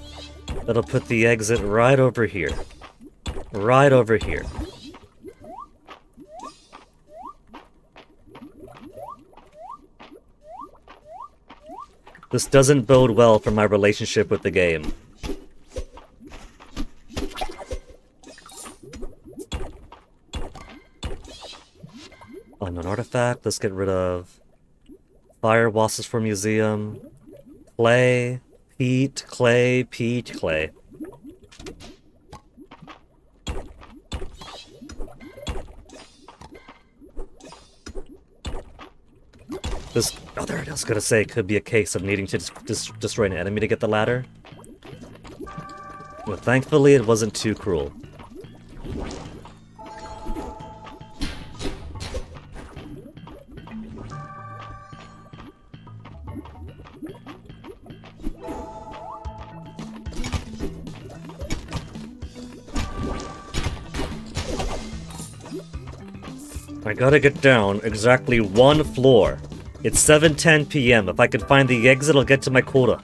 it'll put the exit right over here. Right over here. This doesn't bode well for my relationship with the game. Unknown artifact. Let's get rid of fire wasps for museum. Clay, peat, clay, peat, clay. This, oh, there it is. I was gonna say, it could be a case of needing to destroy an enemy to get the ladder. But thankfully, it wasn't too cruel. I gotta get down exactly 1 floor. It's 7:10 p.m. If I can find the exit, I'll get to my quota.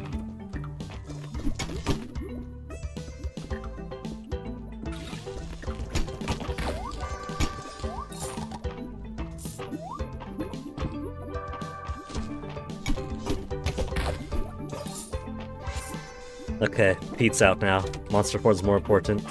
Okay, Pete's out now. Monster Hord's more important.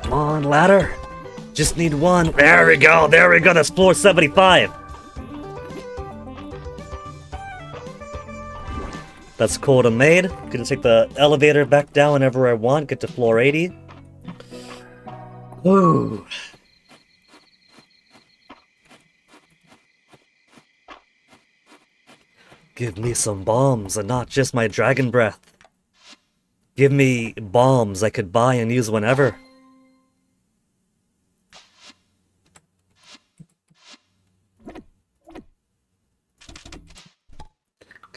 Come on, ladder. Just need one. There we go. There we go. That's floor 75. That's quota made. Gonna take the elevator back down whenever I want. Get to floor 80. Ooh. Give me some bombs and not just my dragon breath. Give me bombs I could buy and use whenever.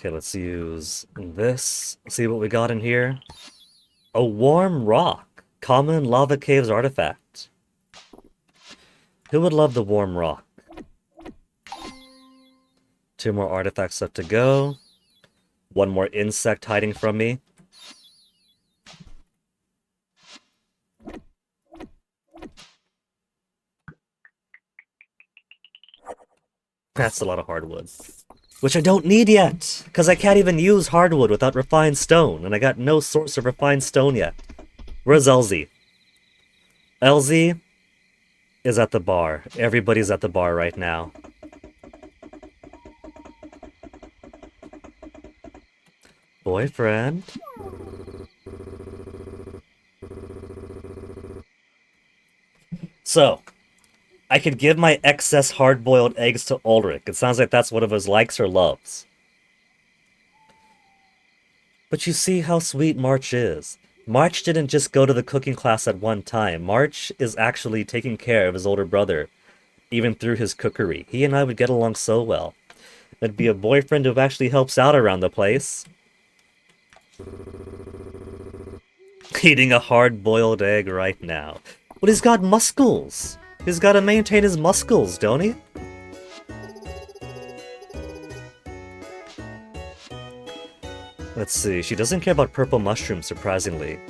Okay, let's use this. See what we got in here. A warm rock. Common lava caves artifact. Who would love the warm rock? 2 more artifacts left to go. 1 more insect hiding from me. That's a lot of hardwood. Which I don't need yet, because I can't even use hardwood without refined stone, and I got no source of refined stone yet. Where's LZ? LZ is at the bar. Everybody's at the bar right now. Boyfriend? So, I could give my excess hard-boiled eggs to Ulrich. It sounds like that's one of his likes or loves. But you see how sweet March is. March didn't just go to the cooking class at one time. March is actually taking care of his older brother, even through his cookery. He and I would get along so well. It'd be a boyfriend who actually helps out around the place. Eating a hard-boiled egg right now. But he's got muscles. He's got to maintain his muscles, don't he? Let's see. She doesn't care about purple mushrooms, surprisingly.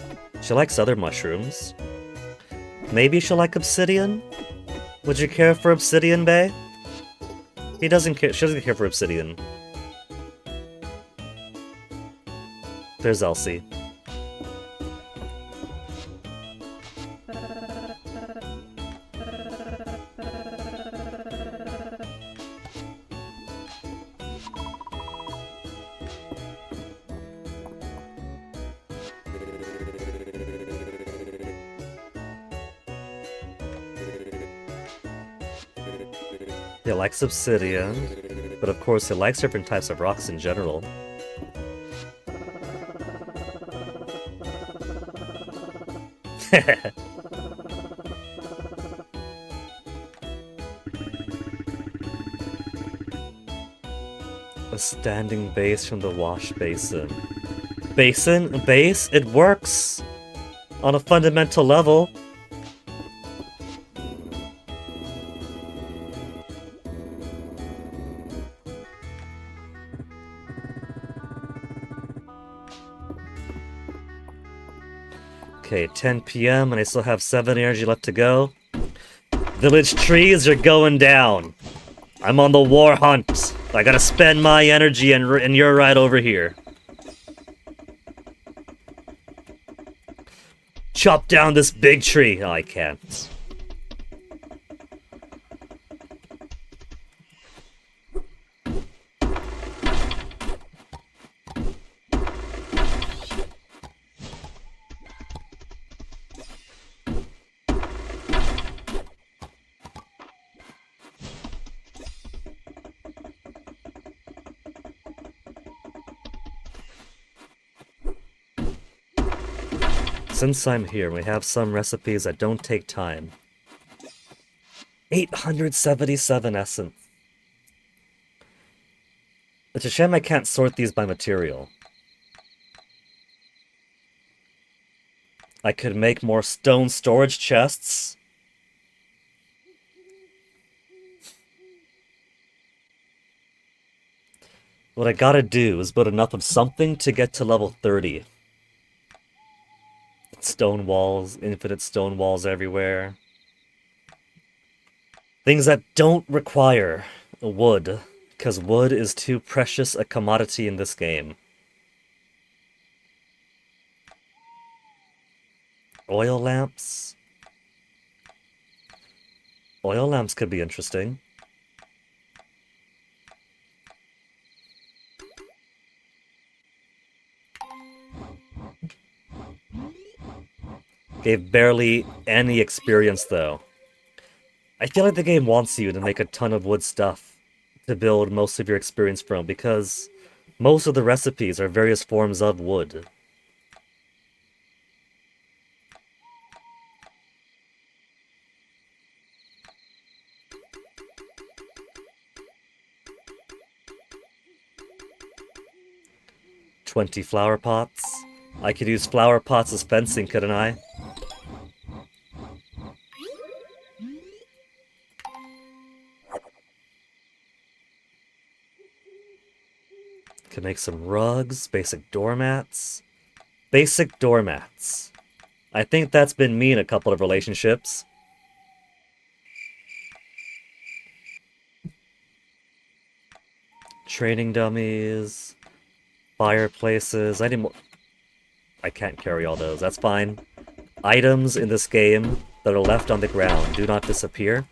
She likes other mushrooms. Maybe she'll like obsidian? Would you care for obsidian, Bae? He doesn't care. She doesn't care for obsidian. There's Elsie. He likes obsidian, but of course he likes different types of rocks in general. A standing base from the wash basin. Base? It works! On a fundamental level. Okay, 10 PM and I still have 7 energy left to go. Village trees are going down. I'm on the war hunt. I gotta spend my energy and you're right over here. Chop down this big tree. Oh, I can't. Since I'm here, we have some recipes that don't take time. 877 essence. It's a shame I can't sort these by material. I could make more stone storage chests. What I gotta do is build enough of something to get to level 30. Stone walls, infinite stone walls everywhere. Things that don't require wood, because wood is too precious a commodity in this game. Oil lamps. Oil lamps could be interesting. Gave barely any experience, though. I feel like the game wants you to make a ton of wood stuff to build most of your experience from, because most of the recipes are various forms of wood. "20 flower pots. I could use flower pots as fencing, couldn't I? Could make some rugs, basic doormats. Basic doormats. I think that's been me in a couple of relationships. Training dummies. Fireplaces. I need more. I can't carry all those. That's fine. Items in this game that are left on the ground do not disappear.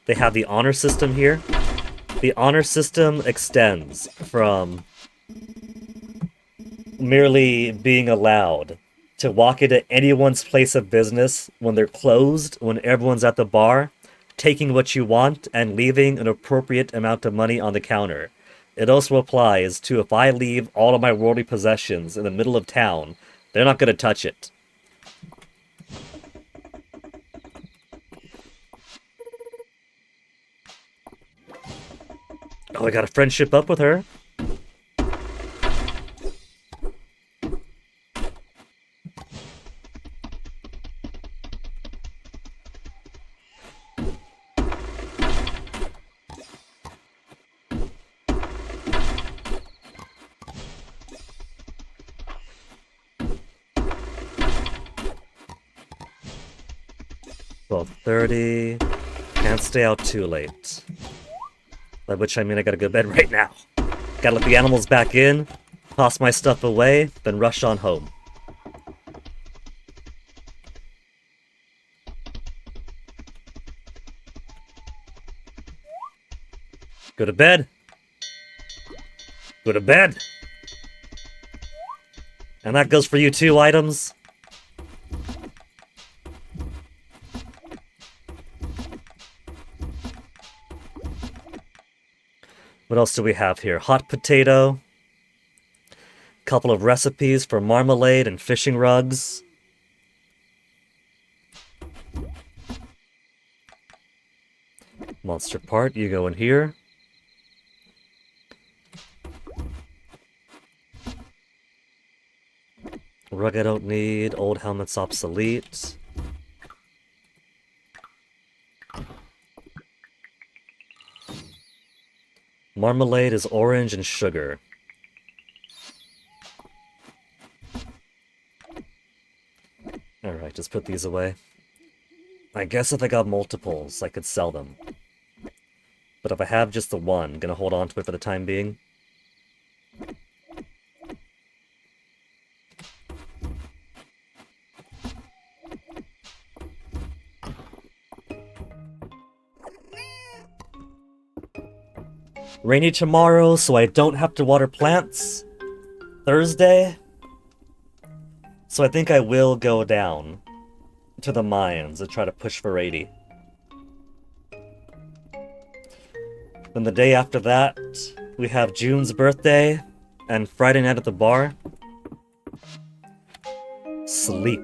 They have the honor system here. The honor system extends from merely being allowed to walk into anyone's place of business when they're closed, when everyone's at the bar, taking what you want and leaving an appropriate amount of money on the counter. It also applies to if I leave all of my worldly possessions in the middle of town, they're not going to touch it. Oh, I got a friendship up with her. $12:30. Can't stay out too late. By which I mean I gotta go to bed right now. Gotta let the animals back in, toss my stuff away, then rush on home. Go to bed. Go to bed. And that goes for you too, items. What else do we have here? Hot potato. Couple of recipes for marmalade and fishing rugs. Monster part, you go in here. Rug I don't need. Old helmet's obsolete. Marmalade is orange and sugar. Alright, just put these away. I guess if I got multiples, I could sell them. But if I have just the one, gonna hold on to it for the time being. Rainy tomorrow, so I don't have to water plants. Thursday. So I think I will go down to the mines and try to push for 80. Then the day after that, we have June's birthday and Friday night at the bar. Sleep.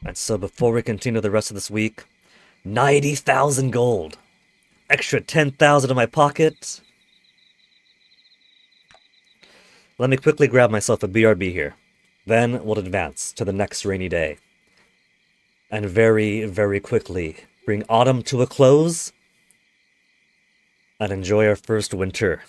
And so before we continue the rest of this week, 90,000 gold. Extra 10,000 in my pocket. Let me quickly grab myself a BRB here. Then we'll advance to the next rainy day. And very, very quickly bring autumn to a close and enjoy our first winter.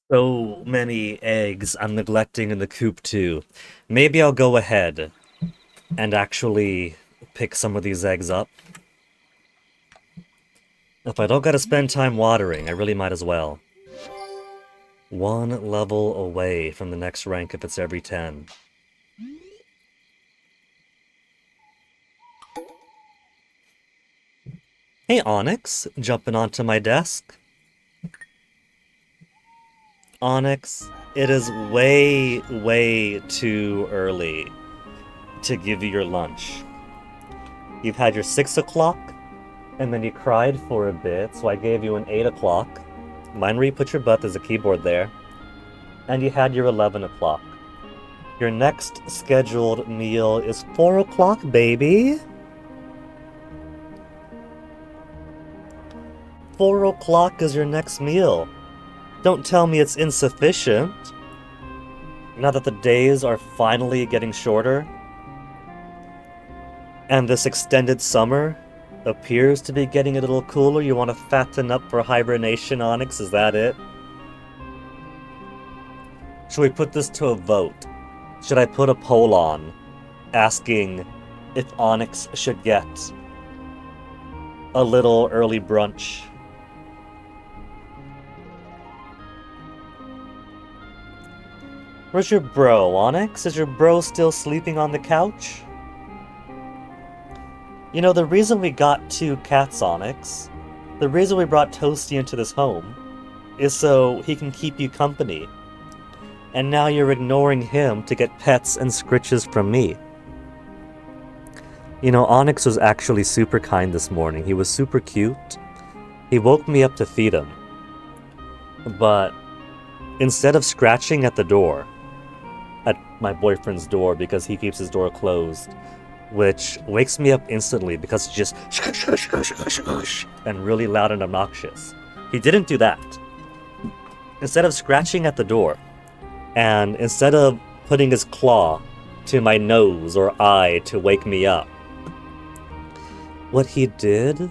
So many eggs I'm neglecting in the coop too. Maybe I'll go ahead and actually pick some of these eggs up. If I don't gotta spend time watering, I really might as well. One level away from the next rank if it's every 10. Hey Onyx, jumping onto my desk. Onyx, it is way, way too early to give you your lunch. You've had your 6 o'clock, and then you cried for a bit, so I gave you an 8 o'clock. Mind where you put your butt, there's a keyboard there. And you had your 11 o'clock. Your next scheduled meal is 4 o'clock, baby. 4 o'clock is your next meal. Don't tell me it's insufficient. Now that the days are finally getting shorter, and this extended summer appears to be getting a little cooler, you want to fatten up for hibernation, Onyx? Is that it? Should we put this to a vote? Should I put a poll on asking if Onyx should get a little early brunch? Where's your bro, Onyx? Is your bro still sleeping on the couch? You know, the reason we got 2 cats, Onyx, the reason we brought Toasty into this home, is so he can keep you company. And now you're ignoring him to get pets and scritches from me. You know, Onyx was actually super kind this morning. He was super cute. He woke me up to feed him. But instead of scratching at the door, at my boyfriend's door because he keeps his door closed, which wakes me up instantly because it's just and really loud and obnoxious. He didn't do that. Instead of scratching at the door, and instead of putting his claw to my nose or eye to wake me up, what he did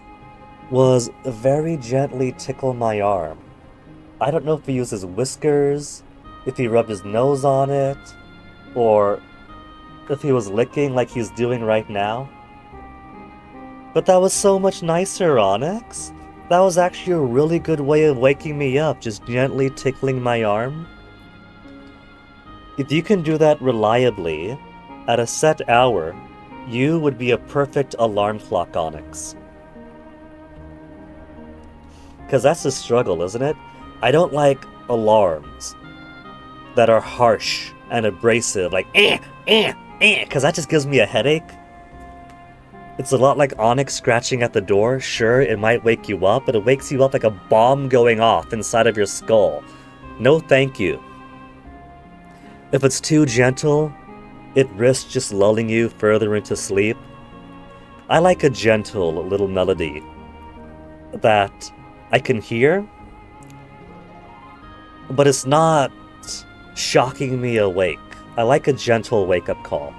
was very gently tickle my arm. I don't know if he used his whiskers, if he rubbed his nose on it, or if he was licking like he's doing right now. But that was so much nicer, Onyx. That was actually a really good way of waking me up, just gently tickling my arm. If you can do that reliably, at a set hour, you would be a perfect alarm clock, Onyx. Because that's the struggle, isn't it? I don't like alarms that are harsh and abrasive, like because that just gives me a headache. It's a lot like Onyx scratching at the door. Sure, it might wake you up, but it wakes you up like a bomb going off inside of your skull. No thank you. If it's too gentle, it risks just lulling you further into sleep. I like a gentle little melody that I can hear, but it's not shocking me awake. I like a gentle wake-up call.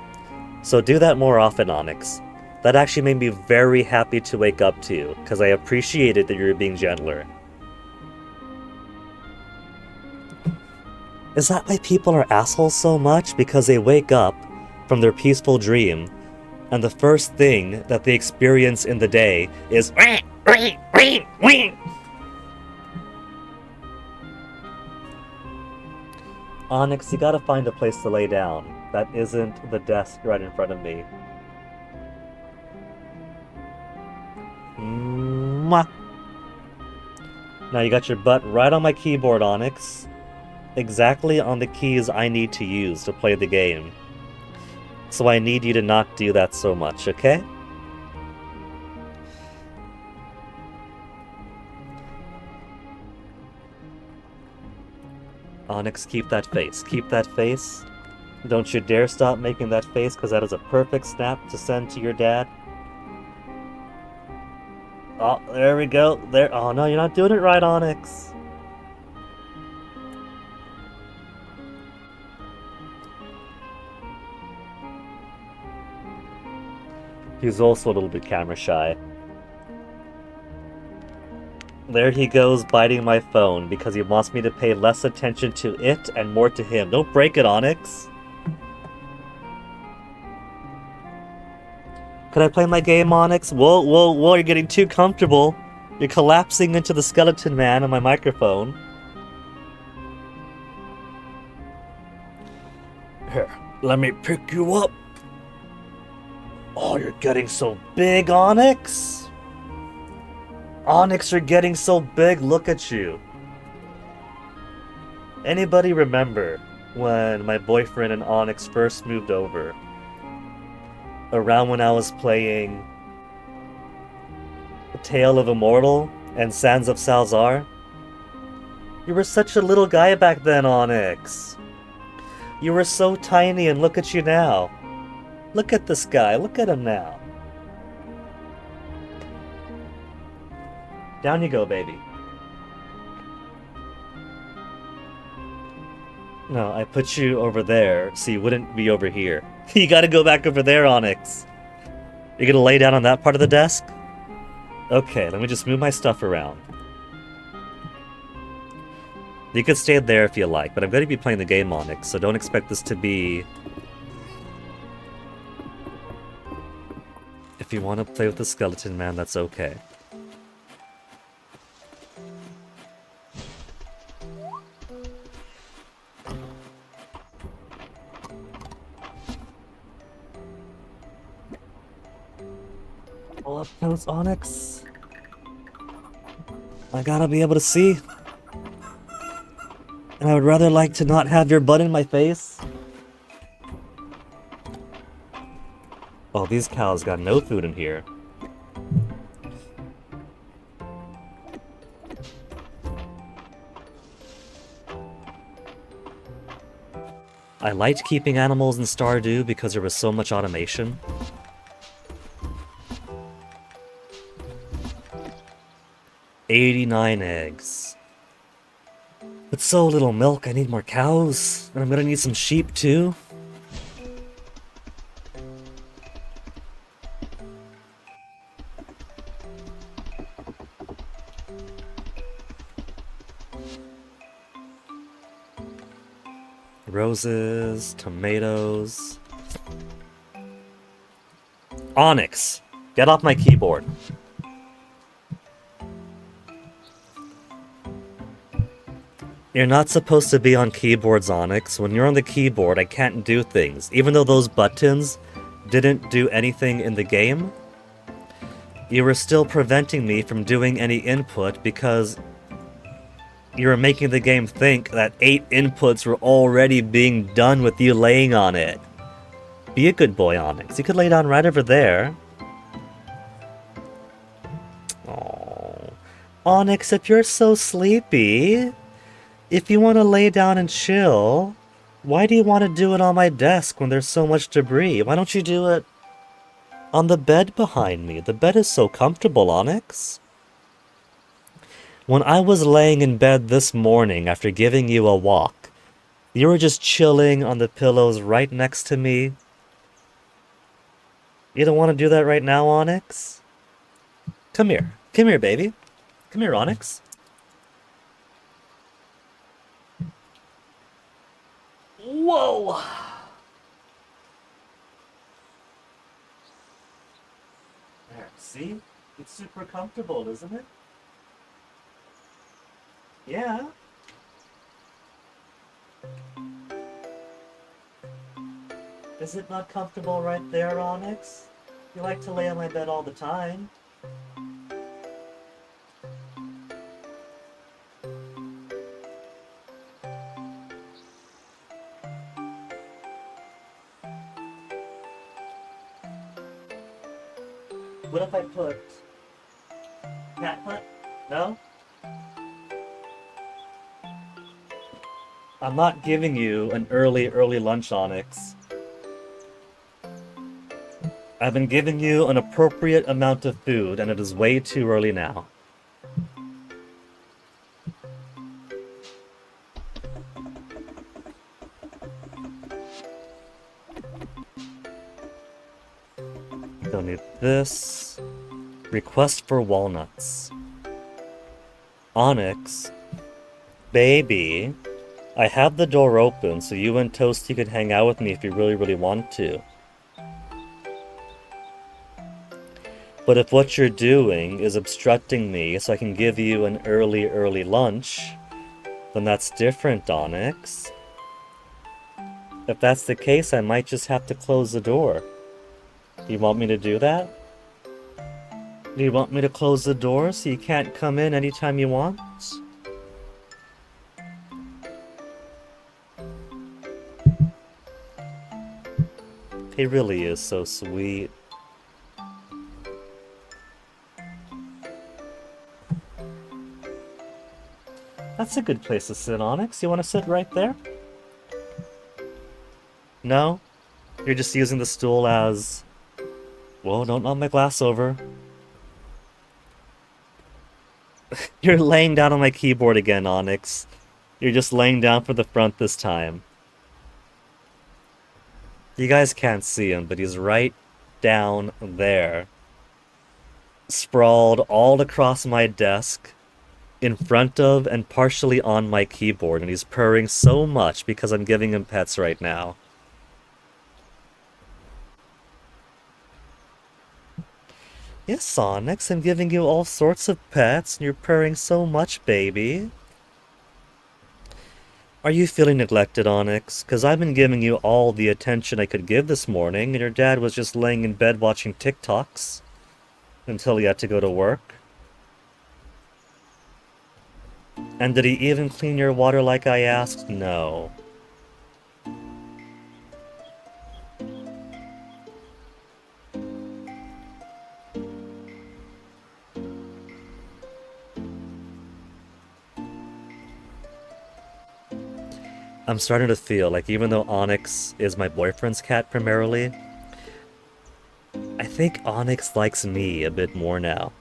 So do that more often, Onyx. That actually made me very happy to wake up to you, because I appreciated that you were being gentler. Is that why people are assholes so much? Because they wake up from their peaceful dream, and the first thing that they experience in the day is Onyx, you gotta find a place to lay down. That isn't the desk right in front of me. Mwah. Now you got your butt right on my keyboard, Onyx. Exactly on the keys I need to use to play the game. So I need you to not do that so much, okay? Onyx, keep that face. Keep that face. Don't you dare stop making that face, because that is a perfect snap to send to your dad. Oh, there we go. There. Oh no, you're not doing it right, Onyx. He's also a little bit camera shy. There he goes biting my phone because he wants me to pay less attention to it and more to him. Don't break it, Onyx. Could I play my game, Onyx? Whoa, whoa, whoa, you're getting too comfortable. You're collapsing into the skeleton man on my microphone. Here, let me pick you up. Oh, you're getting so big, Onyx. Onyx, you're getting so big. Look at you. Anybody remember when my boyfriend and Onyx first moved over? Around when I was playing Tale of Immortal and Sands of Salzar? You were such a little guy back then, Onyx. You were so tiny, and look at you now. Look at this guy. Look at him now. Down you go, baby. No, I put you over there so you wouldn't be over here. You gotta go back over there, Onyx. You're gonna lay down on that part of the desk? Okay, let me just move my stuff around. You could stay there if you like, but I'm going to be playing the game, Onyx, so don't expect this to be... If you want to play with the skeleton man, that's okay. Pull up close, Onyx. I gotta be able to see. And I would rather like to not have your butt in my face. Oh, these cows got no food in here. I liked keeping animals in Stardew because there was so much automation. $89 eggs. But so little milk, I need more cows. And I'm gonna need some sheep too. Roses, tomatoes. Onyx, get off my keyboard. You're not supposed to be on keyboards, Onyx. When you're on the keyboard, I can't do things. Even though those buttons didn't do anything in the game, you were still preventing me from doing any input because you were making the game think that 8 inputs were already being done with you laying on it. Be a good boy, Onyx. You could lay down right over there. Oh, Onyx, if you're so sleepy... If you want to lay down and chill, why do you want to do it on my desk when there's so much debris? Why don't you do it on the bed behind me? The bed is so comfortable, Onyx. When I was laying in bed this morning after giving you a walk, you were just chilling on the pillows right next to me. You don't want to do that right now, Onyx? Come here. Come here, baby. Come here, Onyx. Whoa! There, see? It's super comfortable, isn't it? Yeah. Is it not comfortable right there, Onyx? You like to lay on my bed all the time. What if I put cat foot? No? I'm not giving you an early lunch, Onyx. I've been giving you an appropriate amount of food, and it is way too early now. Don't need this. Request for walnuts. Onyx, baby, I have the door open so you and Toasty could hang out with me if you really, really want to. But if what you're doing is obstructing me so I can give you an early lunch, then that's different, Onyx. If that's the case, I might just have to close the door. Do you want me to do that? Do you want me to close the door so you can't come in anytime you want? He really is so sweet. That's a good place to sit, Onyx. You want to sit right there? No? You're just using the stool as... Well, don't knock my glass over. You're laying down on my keyboard again, Onyx. You're just laying down for the front this time. You guys can't see him, but he's right down there. Sprawled all across my desk, in front of and partially on my keyboard, and he's purring so much because I'm giving him pets right now. Yes, Onyx, I'm giving you all sorts of pets, and you're purring so much, baby. Are you feeling neglected, Onyx? 'Cause I've been giving you all the attention I could give this morning, and your dad was just laying in bed watching TikToks until he had to go to work. And did he even clean your water like I asked? No. I'm starting to feel like even though Onyx is my boyfriend's cat primarily, I think Onyx likes me a bit more now.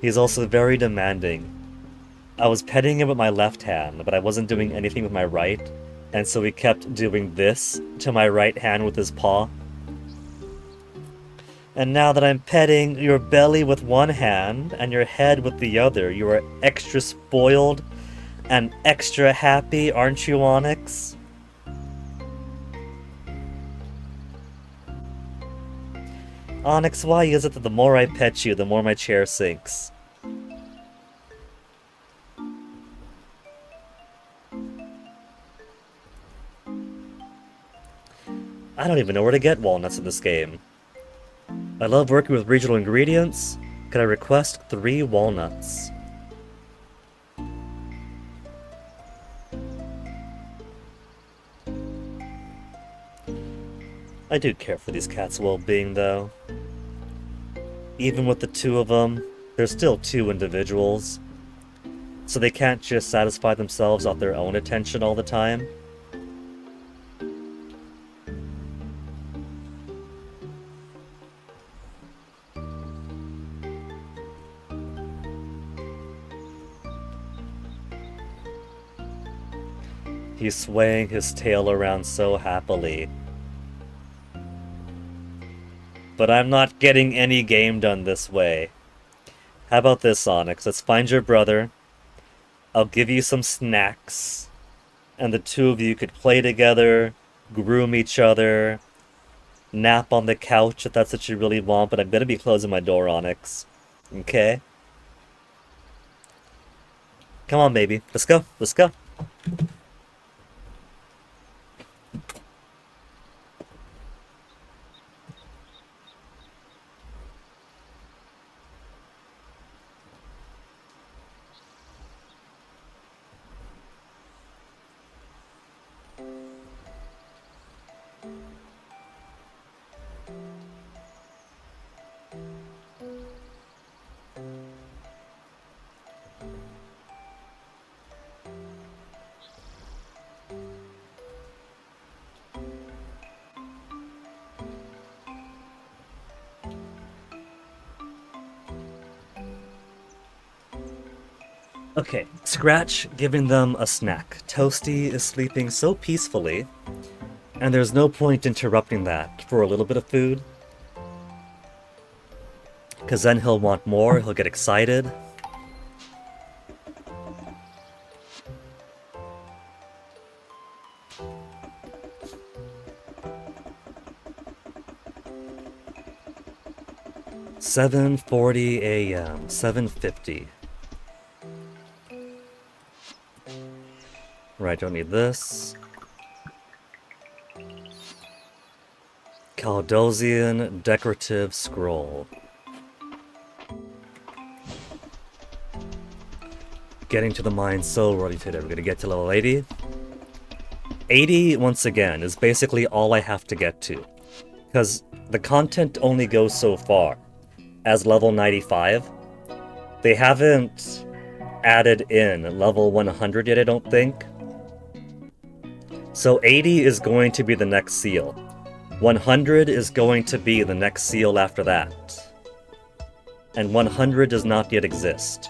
He's also very demanding. I was petting him with my left hand, but I wasn't doing anything with my right, and so he kept doing this to my right hand with his paw. And now that I'm petting your belly with one hand and your head with the other, you are extra spoiled and extra happy, aren't you, Onyx? Onyx, why is it that the more I pet you, the more my chair sinks? I don't even know where to get walnuts in this game. I love working with regional ingredients. Could I request 3 walnuts? I do care for these cats' well-being, though. Even with the 2 of them, there's still 2 individuals. So they can't just satisfy themselves off their own attention all the time. He's swaying his tail around so happily. But I'm not getting any game done this way. How about this, Onyx? Let's find your brother. I'll give you some snacks. And the 2 of you could play together, groom each other, nap on the couch if that's what you really want, but I'm gonna be closing my door, Onyx. Okay? Come on, baby. Let's go. Let's go. Okay, Scratch giving them a snack. Toasty is sleeping so peacefully, and there's no point interrupting that for a little bit of food. Because then he'll want more, he'll get excited. $7:40 a.m. 7:50. Right, don't need this. Caldosian decorative scroll. Getting to the mine so early today. We're gonna get to level 80. 80, once again, is basically all I have to get to. Because the content only goes so far. As level 95. They haven't added in level 100 yet, I don't think. So 80 is going to be the next seal. 100 is going to be the next seal after that. And 100 does not yet exist.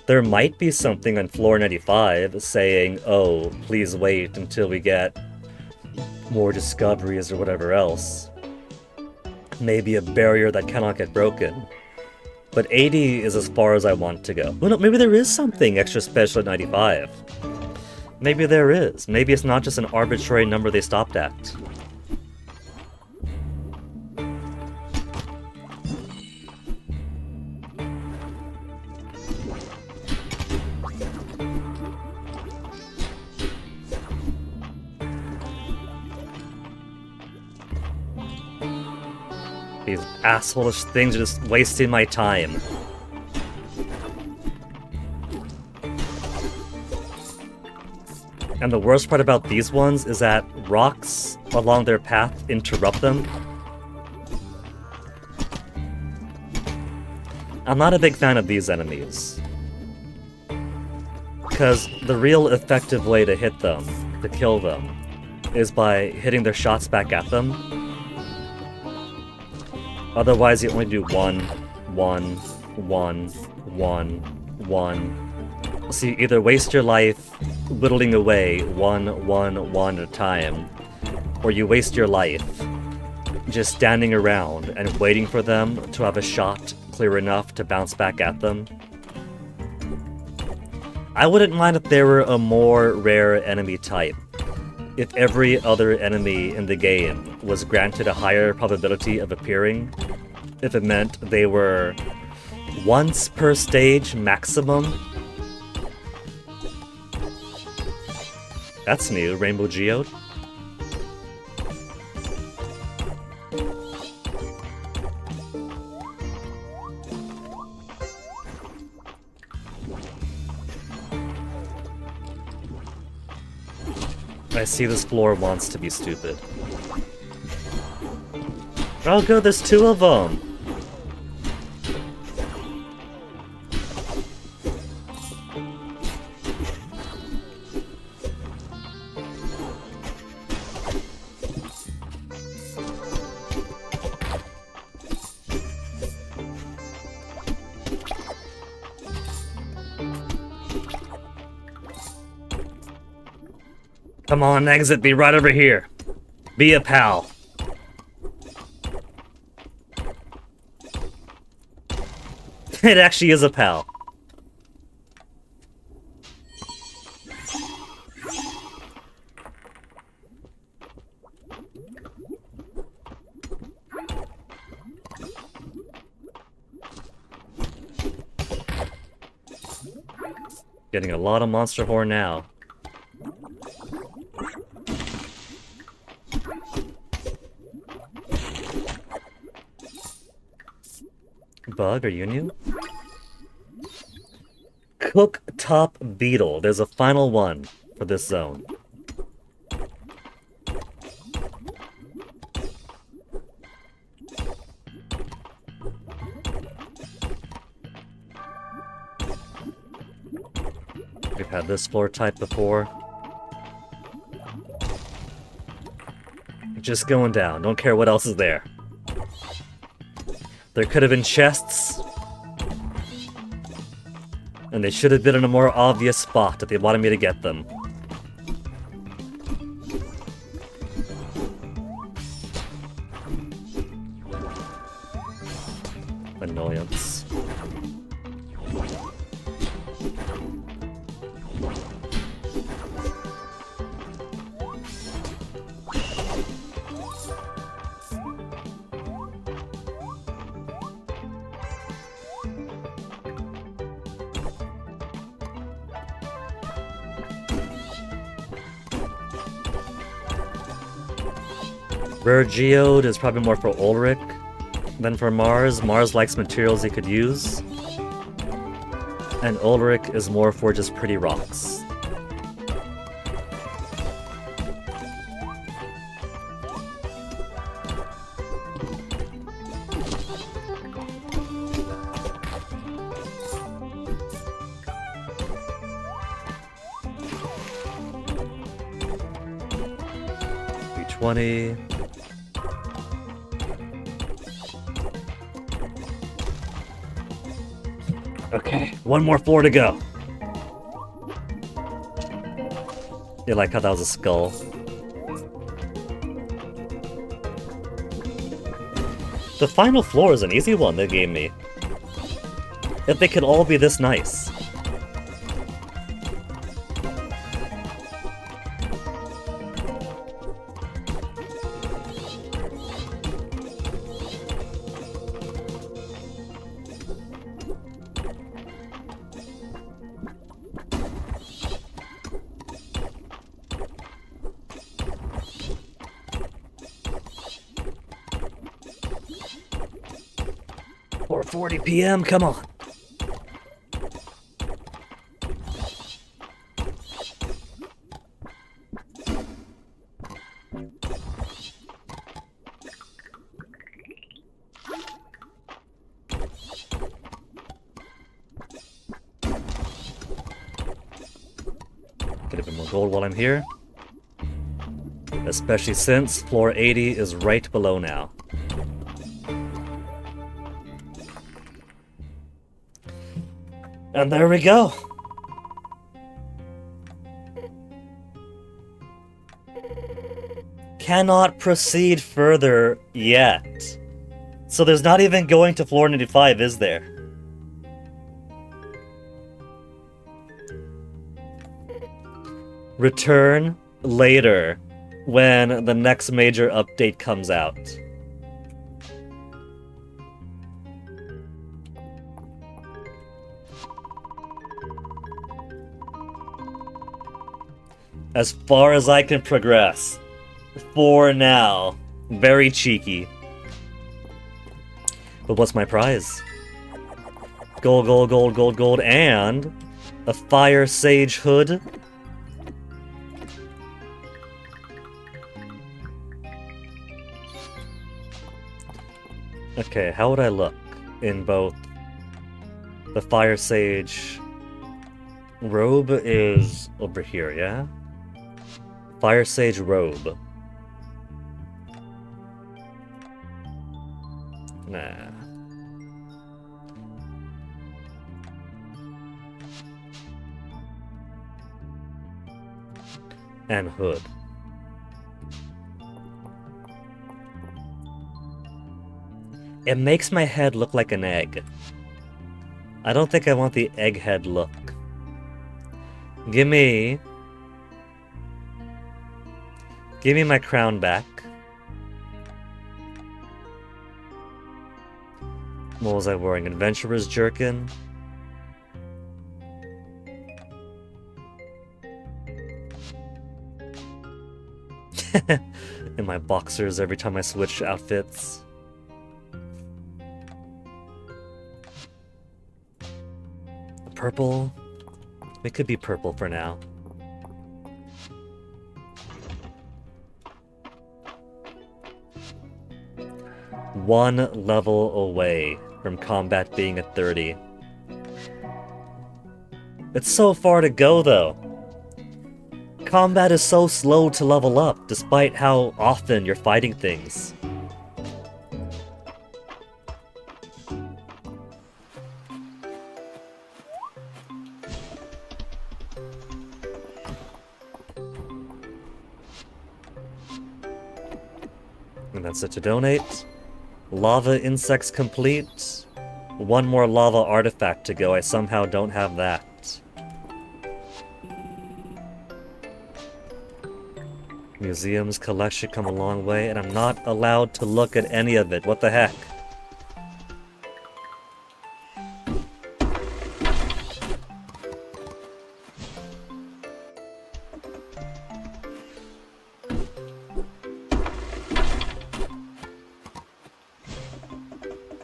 There might be something on floor 95 saying, oh, please wait until we get more discoveries or whatever else. Maybe a barrier that cannot get broken. But 80 is as far as I want to go. Well, no, maybe there is something extra special at 95. Maybe there is. Maybe it's not just an arbitrary number they stopped at. These asshole-ish things are just wasting my time. And the worst part about these ones is that rocks along their path interrupt them. I'm not a big fan of these enemies. Because the real effective way to hit them, to kill them, is by hitting their shots back at them. Otherwise, you only do one. So you either waste your life whittling away one at a time, or you waste your life just standing around and waiting for them to have a shot clear enough to bounce back at them. I wouldn't mind if there were a more rare enemy type. If every other enemy in the game was granted a higher probability of appearing, if it meant they were once per stage maximum. That's new, Rainbow Geode. I see this floor wants to be stupid. Oh good, there's two of them! Come on, exit, be right over here. Be a pal. It actually is a pal. Getting a lot of monster horn now. Bug, are you new? Cooktop Beetle. There's a final one for this zone. We've had this floor type before. Just going down. Don't care what else is there. There could have been chests. And they should have been in a more obvious spot if they wanted me to get them. annoyance. Rare Geode is probably more for Ulrich than for Mars. Mars likes materials he could use. And Ulrich is more for just pretty rocks. B20. Okay, one more floor to go. You like how that was a skull? The final floor is an easy one they gave me. If they could all be this nice. Or 4:40 p.m., come on. Get a bit more gold while I'm here. Especially since floor 80 is right below now. And there we go. Cannot proceed further yet. So there's not even going to floor 95, is there? Return later when the next major update comes out. As far as I can progress. For now. Very cheeky. But what's my prize? Gold, gold, gold, gold, gold, and a Fire Sage hood. Okay, how would I look in both? The Fire Sage robe is over here, yeah? Fire Sage robe. Nah. And hood. It makes my head look like an egg. I don't think I want the egghead look. Give me my crown back. What was I wearing? Adventurer's jerkin? In my boxers every time I switch outfits. Purple? It could be purple for now. One level away from combat being at 30. It's so far to go, though. Combat is so slow to level up, despite how often you're fighting things. And that's it to donate. Lava insects complete. One more lava artifact to go. I somehow don't have that. Museum's collection come a long way, and I'm not allowed to look at any of it. What the heck?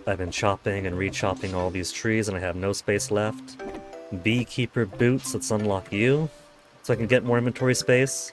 I've been chopping and re-chopping all these trees, and I have no space left. Beekeeper boots, let's unlock you, so I can get more inventory space.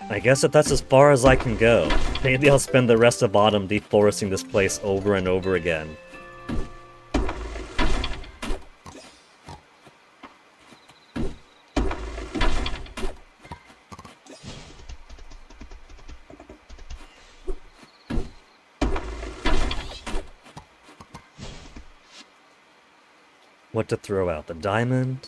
I guess if that's as far as I can go, maybe I'll spend the rest of autumn deforesting this place over and over again. What to throw out? The diamond?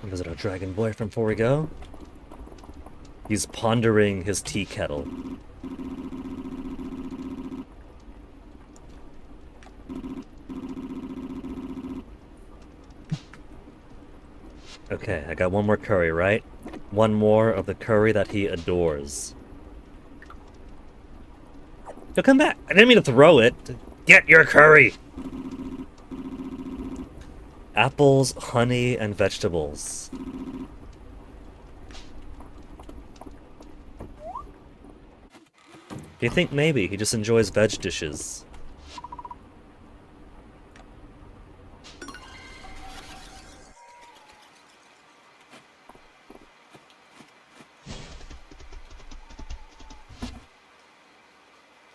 Visit our dragon boyfriend before we go. He's pondering his tea kettle. Okay, I got one more curry, right? One more of the curry that he adores. He'll come back. I didn't mean to throw it. Get your curry! Apples, honey, and vegetables. Do you think maybe he just enjoys veg dishes?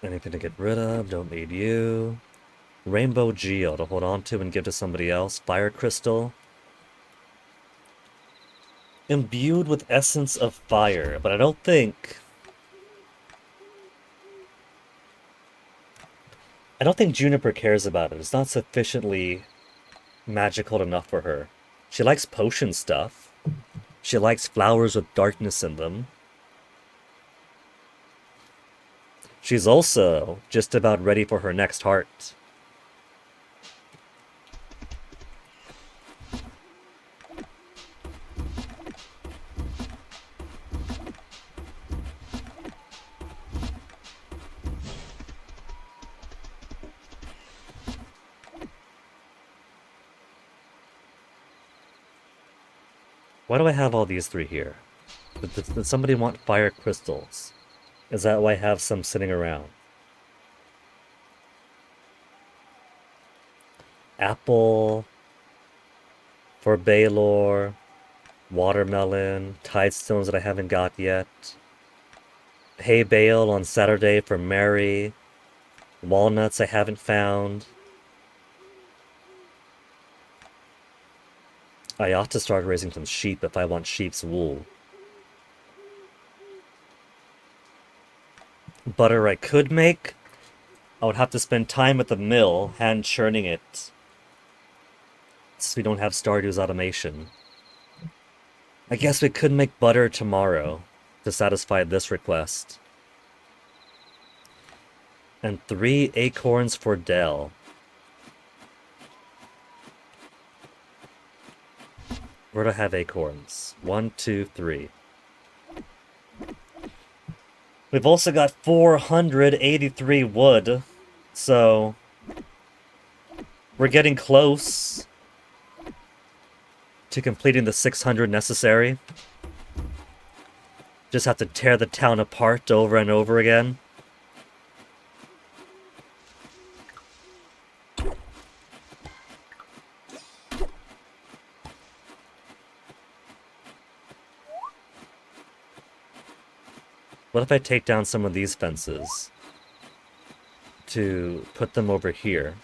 Anything to get rid of, don't need you. Rainbow Geo to hold on to and give to somebody else. Fire Crystal. Imbued with essence of fire, but I don't think Juniper cares about it. It's not sufficiently magical enough for her. She likes potion stuff. She likes flowers with darkness in them. She's also just about ready for her next heart. Why do I have all these three here? Did somebody want fire crystals? Is that why I have some sitting around? Apple for Baylor, watermelon, tide stones that I haven't got yet, hay bale on Saturday for Mary, walnuts I haven't found. I ought to start raising some sheep if I want sheep's wool. Butter I could make. I would have to spend time at the mill, hand churning it. Since we don't have Stardew's automation. I guess we could make butter tomorrow to satisfy this request. And 3 acorns for Dell. Where do I have acorns? 1, 2, 3. We've also got 483 wood, so we're getting close to completing the 600 necessary. Just have to tear the town apart over and over again. What if I take down some of these fences to put them over here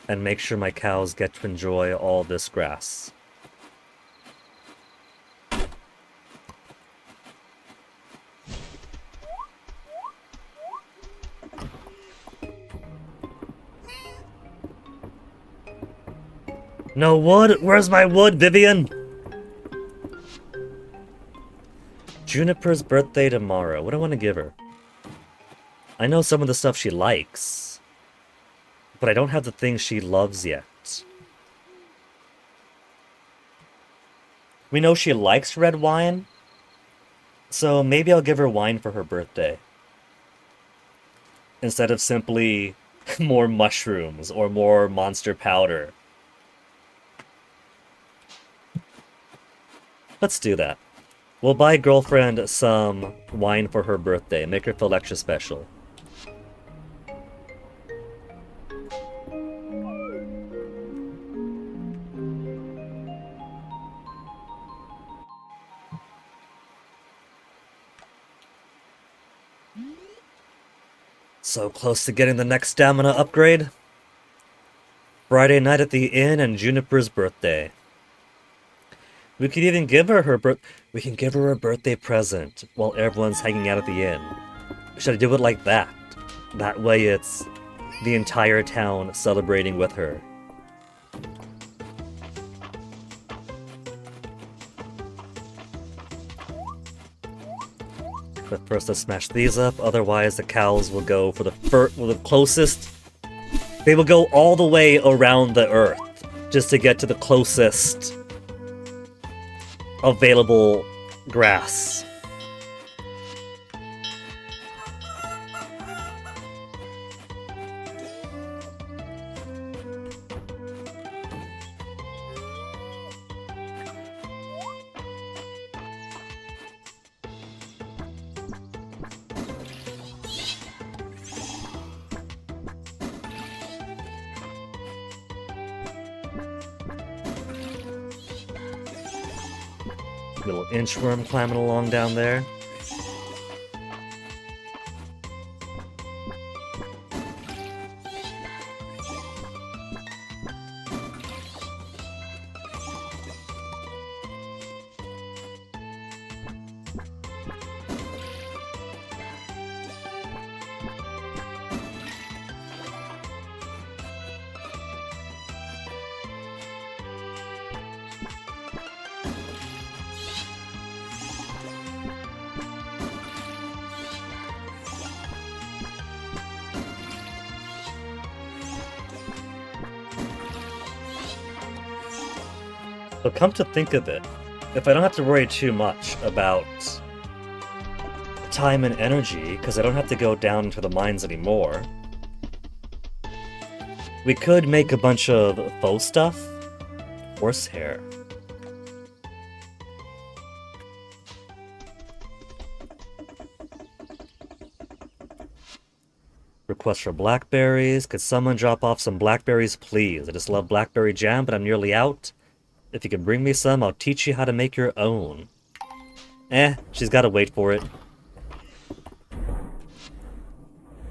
and make sure my cows get to enjoy all this grass? No wood? Where's my wood, Vivian? Juniper's birthday tomorrow. What do I want to give her? I know some of the stuff she likes, but I don't have the things she loves yet. We know she likes red wine, so maybe I'll give her wine for her birthday. Instead of simply more mushrooms or more monster powder. Let's do that. We'll buy girlfriend some wine for her birthday, make her feel extra special. So close to getting the next stamina upgrade. Friday night at the inn and Juniper's birthday. We could even give her we can give her a birthday present while everyone's hanging out at the inn. Should I do it like that? That way it's the entire town celebrating with her. But first let's smash these up, otherwise the cows will go for the closest. They will go all the way around the earth just to get to the closest available grass. Little inchworm climbing along down there. But come to think of it, if I don't have to worry too much about time and energy, because I don't have to go down into the mines anymore, we could make a bunch of faux stuff. Horsehair. Request for blackberries. Could someone drop off some blackberries, please? I just love blackberry jam, but I'm nearly out. If you can bring me some, I'll teach you how to make your own. She's gotta wait for it.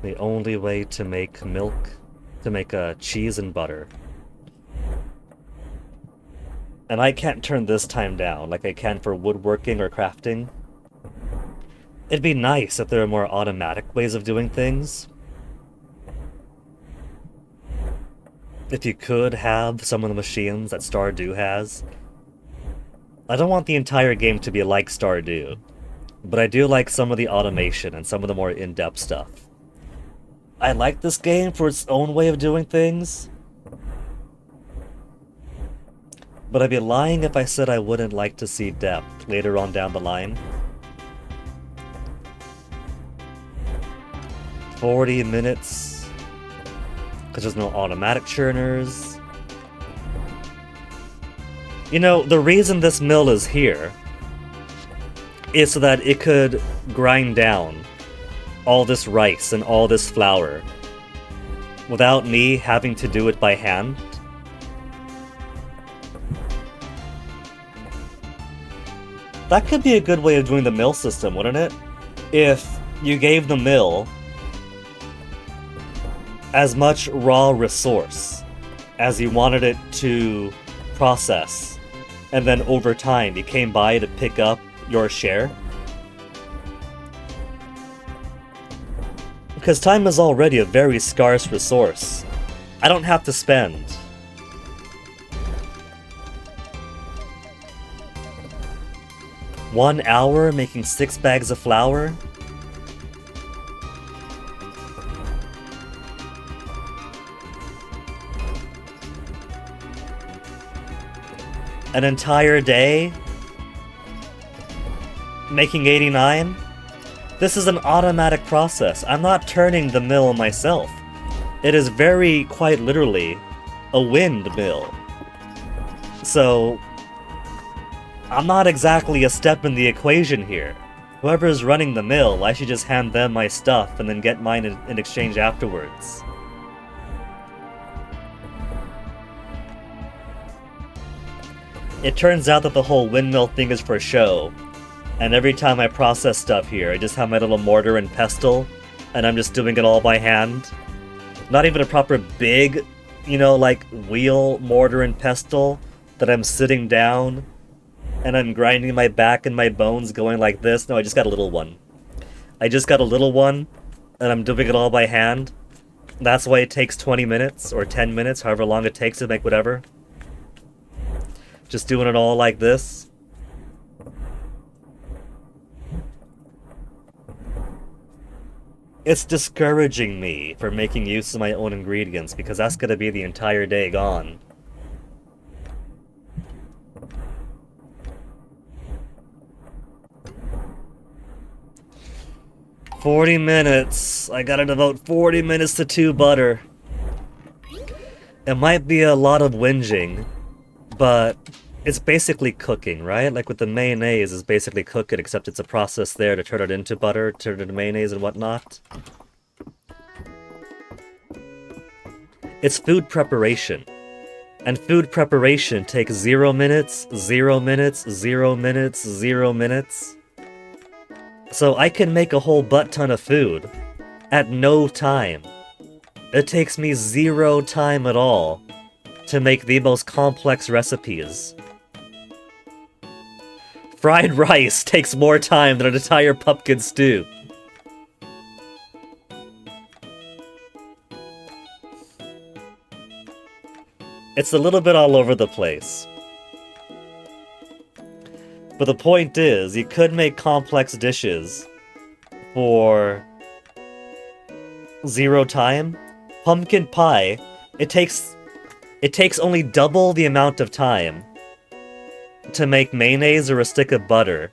The only way to make milk, to make cheese and butter. And I can't turn this time down like I can for woodworking or crafting. It'd be nice if there were more automatic ways of doing things. If you could have some of the machines that Stardew has. I don't want the entire game to be like Stardew, but I do like some of the automation and some of the more in-depth stuff. I like this game for its own way of doing things, but I'd be lying if I said I wouldn't like to see depth later on down the line. 40 minutes... because there's no automatic churners. You know, the reason this mill is here is so that it could grind down all this rice and all this flour without me having to do it by hand. That could be a good way of doing the mill system, wouldn't it? If you gave the mill as much raw resource as you wanted it to process, and then over time you came by to pick up your share. Because time is already a very scarce resource. I don't have to spend 1 hour making 6 bags of flour? An entire day making 89? This is an automatic process. I'm not turning the mill myself. It is very, quite literally, a windmill. So, I'm not exactly a step in the equation here. Whoever is running the mill, I should just hand them my stuff and then get mine in exchange afterwards. It turns out that the whole windmill thing is for show. And every time I process stuff here, I just have my little mortar and pestle, and I'm just doing it all by hand. Not even a proper big, you know, like, wheel mortar and pestle that I'm sitting down, and I'm grinding my back and my bones going like this. No, I just got a little one. I just got a little one, and I'm doing it all by hand. That's why it takes 20 minutes, or 10 minutes, however long it takes to make whatever. Just doing it all like this. It's discouraging me from making use of my own ingredients, because that's gonna be the entire day gone. "40 minutes. I gotta devote 40 minutes to 2 butter." It might be a lot of whinging, but it's basically cooking, right? Like with the mayonnaise, it's basically cooking, except it's a process there to turn it into butter, turn it into mayonnaise and whatnot. It's food preparation. And food preparation takes 0 minutes, 0 minutes, 0 minutes, 0 minutes. So I can make a whole butt-ton of food at no time. It takes me 0 time at all to make the most complex recipes. Fried rice takes more time than an entire pumpkin stew. It's a little bit all over the place. But the point is, you could make complex dishes for 0 time. Pumpkin pie, it takes only double the amount of time to make mayonnaise or a stick of butter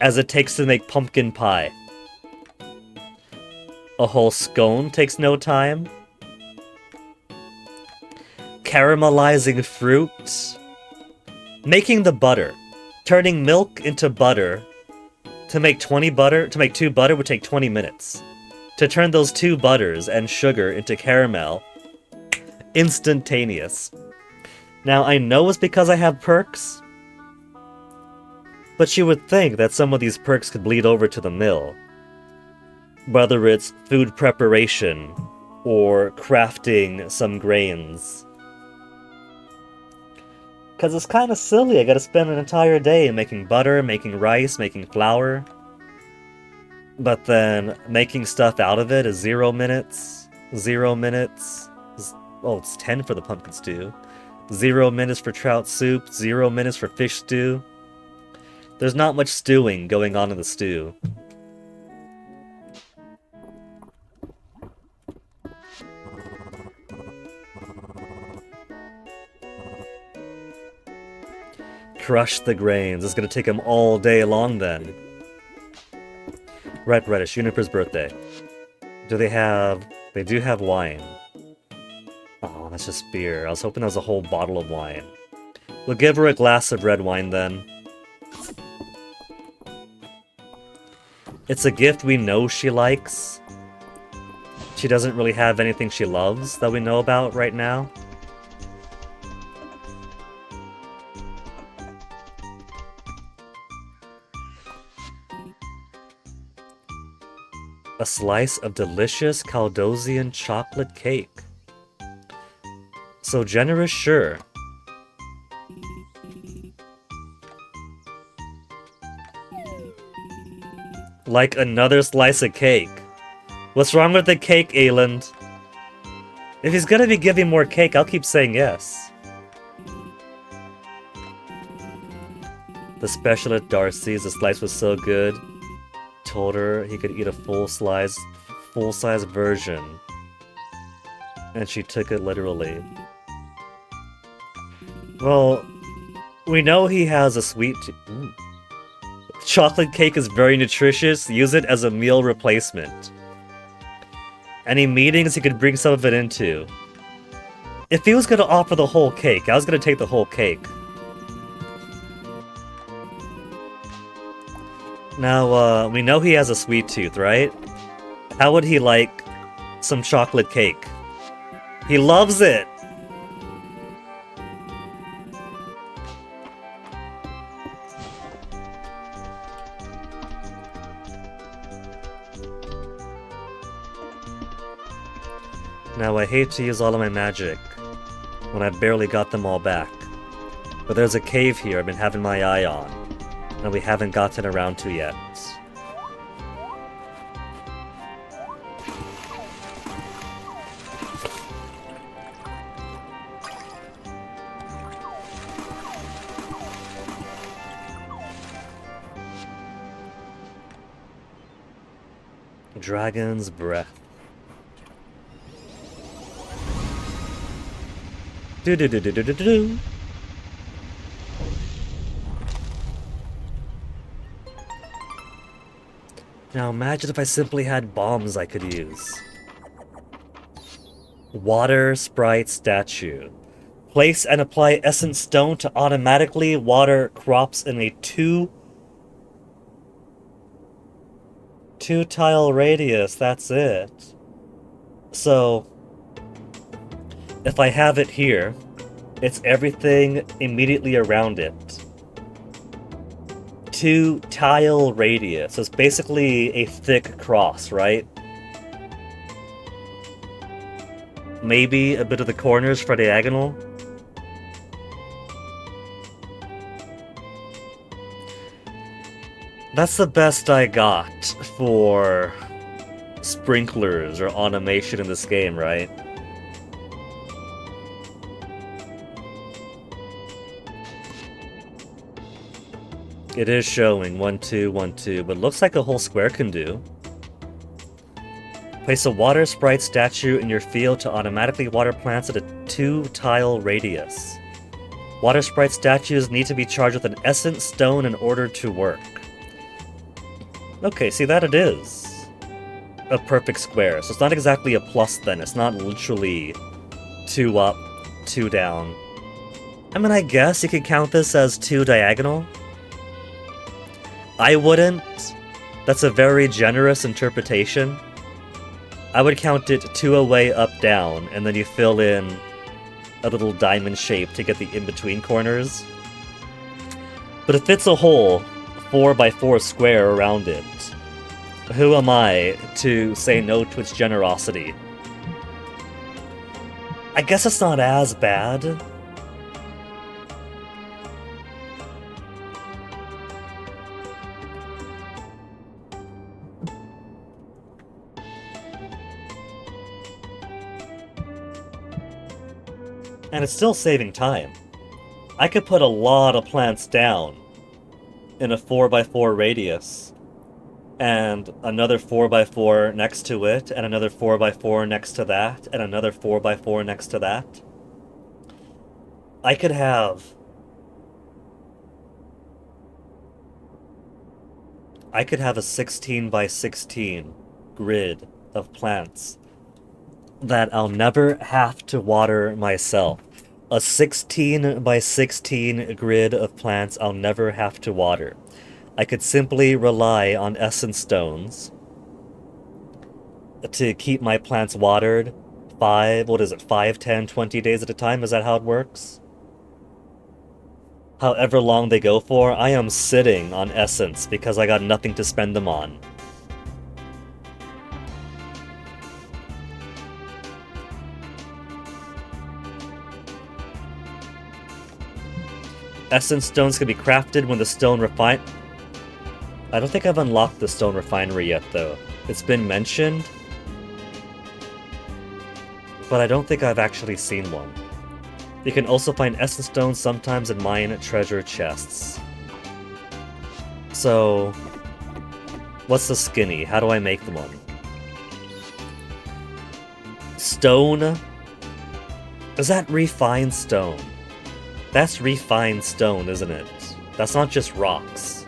as it takes to make pumpkin pie. A whole scone takes no time. Caramelizing fruit. Making the butter. Turning milk into butter to make 2 butter would take 20 minutes. To turn those 2 butters and sugar into caramel, instantaneous. Now, I know it's because I have perks, but you would think that some of these perks could bleed over to the mill. Whether it's food preparation or crafting some grains. Because it's kind of silly, I gotta spend an entire day making butter, making rice, making flour. But then making stuff out of it is 0 minutes, 0 minutes. Oh, it's 10 for the pumpkin stew. 0 minutes for trout soup, 0 minutes for fish stew. There's not much stewing going on in the stew. Crush the grains. It's gonna take him all day long then. Red Reddish, Juniper's birthday. Do they have... They do have wine. Oh, that's just beer. I was hoping that was a whole bottle of wine. We'll give her a glass of red wine then. It's a gift we know she likes. She doesn't really have anything she loves that we know about right now. A slice of delicious Caldosian chocolate cake. So generous, sure. Like another slice of cake. What's wrong with the cake, Ayland? If he's gonna be giving more cake, I'll keep saying yes. The special at Darcy's, the slice was so good. Told her he could eat a full-size version. And she took it literally. Well, we know he has a sweet... Chocolate cake is very nutritious. Use it as a meal replacement. Any meetings he could bring some of it into. If he was gonna offer the whole cake, I was gonna take the whole cake. Now, we know he has a sweet tooth, right? How would he like some chocolate cake? He loves it! Now, I hate to use all of my magic when I barely got them all back. But there's a cave here I've been having my eye on, and we haven't gotten around to yet. Dragon's Breath. Do-do-do-do-do-do-do. Now imagine if I simply had bombs I could use. Water Sprite Statue. Place and apply Essence Stone to automatically water crops in a two-tile radius, that's it. So, if I have it here, it's everything immediately around it. Two-tile radius. So it's basically a thick cross, right? Maybe a bit of the corners for diagonal. That's the best I got for sprinklers or automation in this game, right? It is showing 1, 2, 1, 2, but looks like a whole square can do. Place a water sprite statue in your field to automatically water plants at a two-tile radius. Water sprite statues need to be charged with an essence stone in order to work. Okay, see that it is a perfect square. So it's not exactly a plus then. It's not literally 2 up, 2 down. I mean, I guess you could count this as 2 diagonal. I wouldn't. That's a very generous interpretation. I would count it 2 away, up, down, and then you fill in a little diamond shape to get the in-between corners. But if it's a whole 4x4 square around it, who am I to say no to its generosity? I guess it's not as bad. And it's still saving time. I could put a lot of plants down in a 4x4 radius, and another 4x4 next to it, and another 4x4 next to that, and another 4x4 next to that. I could have a 16x16 grid of plants that I'll never have to water myself. A 16x16 grid of plants I'll never have to water. I could simply rely on essence stones to keep my plants watered 5, 10, 20 days at a time? Is that how it works? However long they go for, I am sitting on essence because I got nothing to spend them on. Essence stones can be crafted when the stone refined. I don't think I've unlocked the stone refinery yet, though. It's been mentioned, but I don't think I've actually seen one. You can also find essence stones sometimes in mine treasure chests. So, what's the skinny? How do I make them one? Stone? Is that refined stone? That's refined stone, isn't it? That's not just rocks.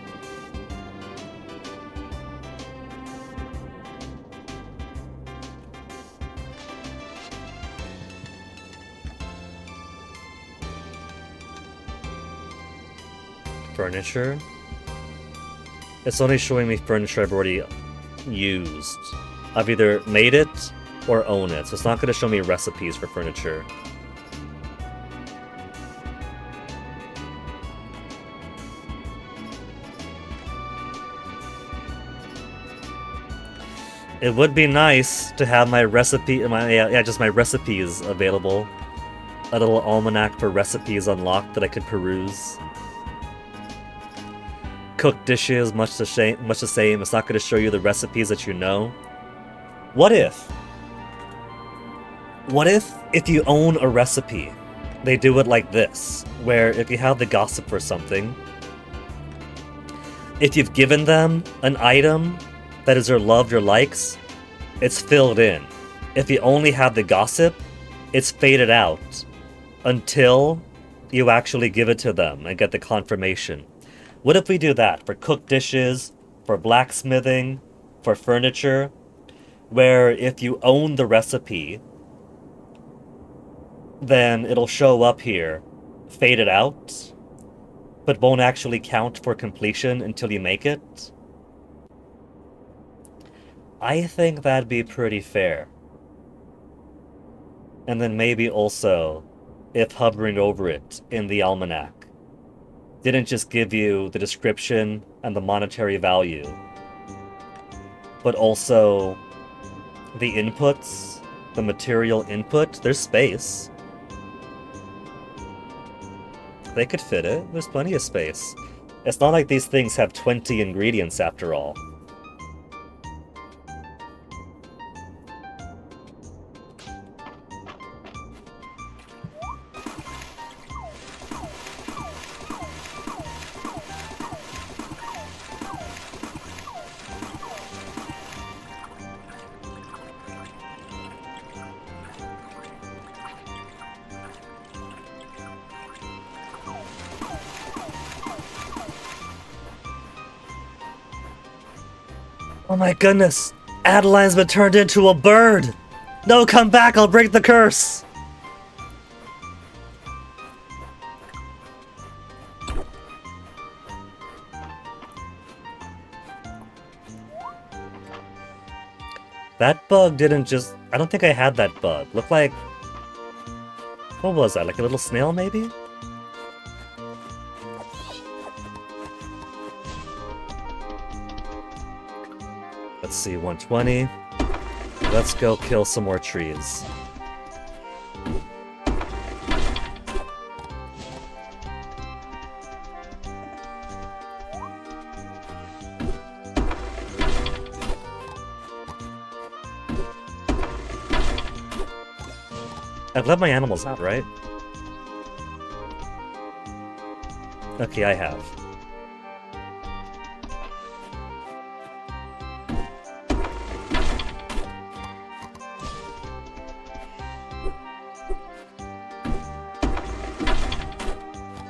Furniture? It's only showing me furniture I've already used. I've either made it or own it, so it's not going to show me recipes for furniture. It would be nice to have my recipe, just my recipes available. A little almanac for recipes unlocked that I could peruse. Cooked dishes, much the same. It's not going to show you the recipes that you know. What if you own a recipe, they do it like this, where if you have the gossip for something, if you've given them an item that is their love, your likes, it's filled in. If you only have the gossip, it's faded out until you actually give it to them and get the confirmation. What if we do that for cooked dishes, for blacksmithing, for furniture, where if you own the recipe, then it'll show up here, faded out, but won't actually count for completion until you make it? I think that'd be pretty fair. And then maybe also, if hovering over it in the almanac didn't just give you the description and the monetary value, but also the inputs, the material input, there's space. They could fit it, there's plenty of space. It's not like these things have 20 ingredients after all. Oh my goodness! Adeline's been turned into a bird! No, come back, I'll break the curse! That bug didn't just... I don't think I had that bug. Looked like... What was that? Like a little snail, maybe? Let's see, 120. Let's go kill some more trees. I've let my animals out, right? Okay, I have.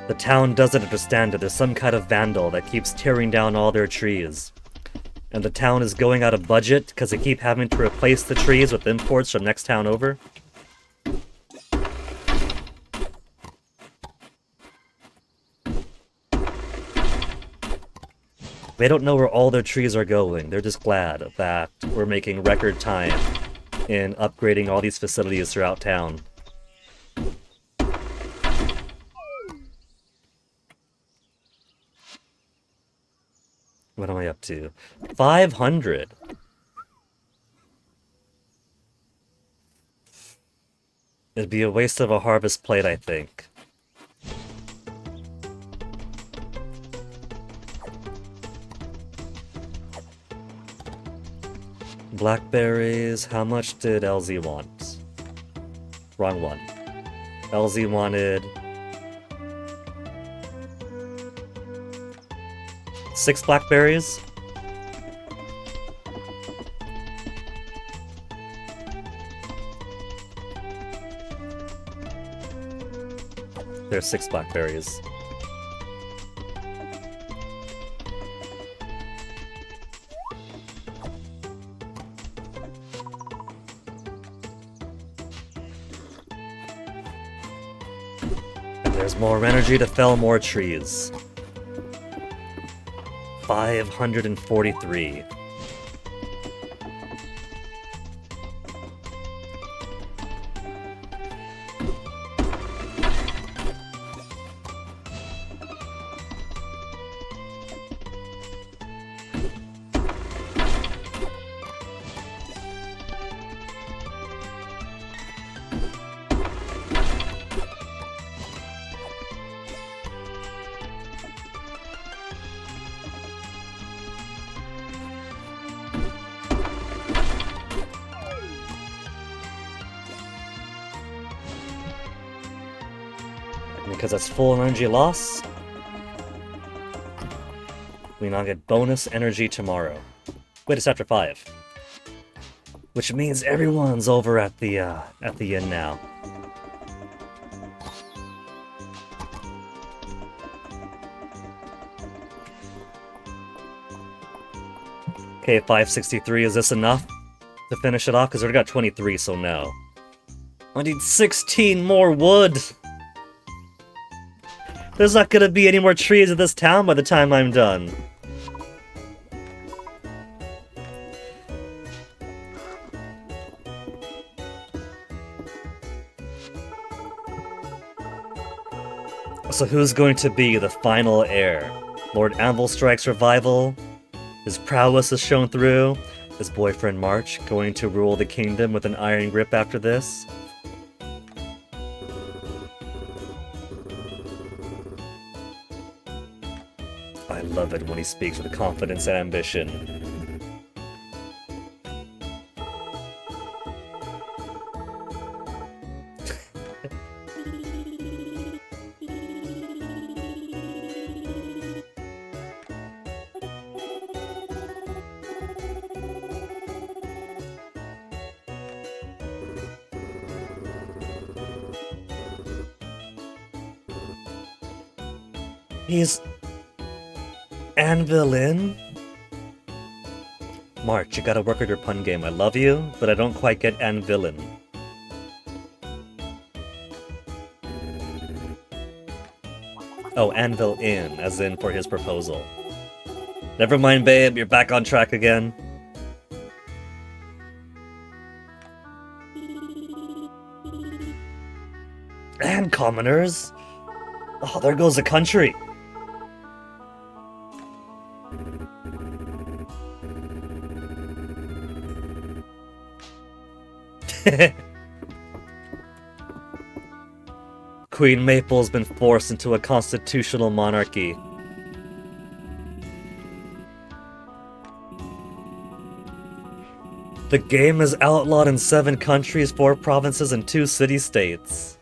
The town doesn't understand it. There's some kind of vandal that keeps tearing down all their trees. And the town is going out of budget because they keep having to replace the trees with imports from next town over. They don't know where all their trees are going. They're just glad that we're making record time in upgrading all these facilities throughout town. What am I up to? 500! It'd be a waste of a harvest plate, I think. Blackberries. How much did LZ want? Wrong one. LZ wanted 6 blackberries. There's 6 blackberries. And there's more energy to fell more trees. 543. Because that's full energy loss, we now get bonus energy tomorrow. Wait, it's after 5. Which means everyone's over at the inn now. Okay, 563, is this enough to finish it off? Because we already got 23, so no. I need 16 more wood! There's not gonna be any more trees in this town by the time I'm done. So who's going to be the final heir? Lord Anvil Strike's revival? His prowess is shown through? His boyfriend March going to rule the kingdom with an iron grip after this? I love it when he speaks with confidence and ambition. He's Anvil in? March, you gotta work with your pun game. I love you, but I don't quite get Anvilin. Oh, Anvil in, as in for his proposal. Never mind, babe, you're back on track again. And commoners! Oh, there goes the country! Queen Maple's been forced into a constitutional monarchy. The game is outlawed in 7 countries, 4 provinces, and 2 city-states.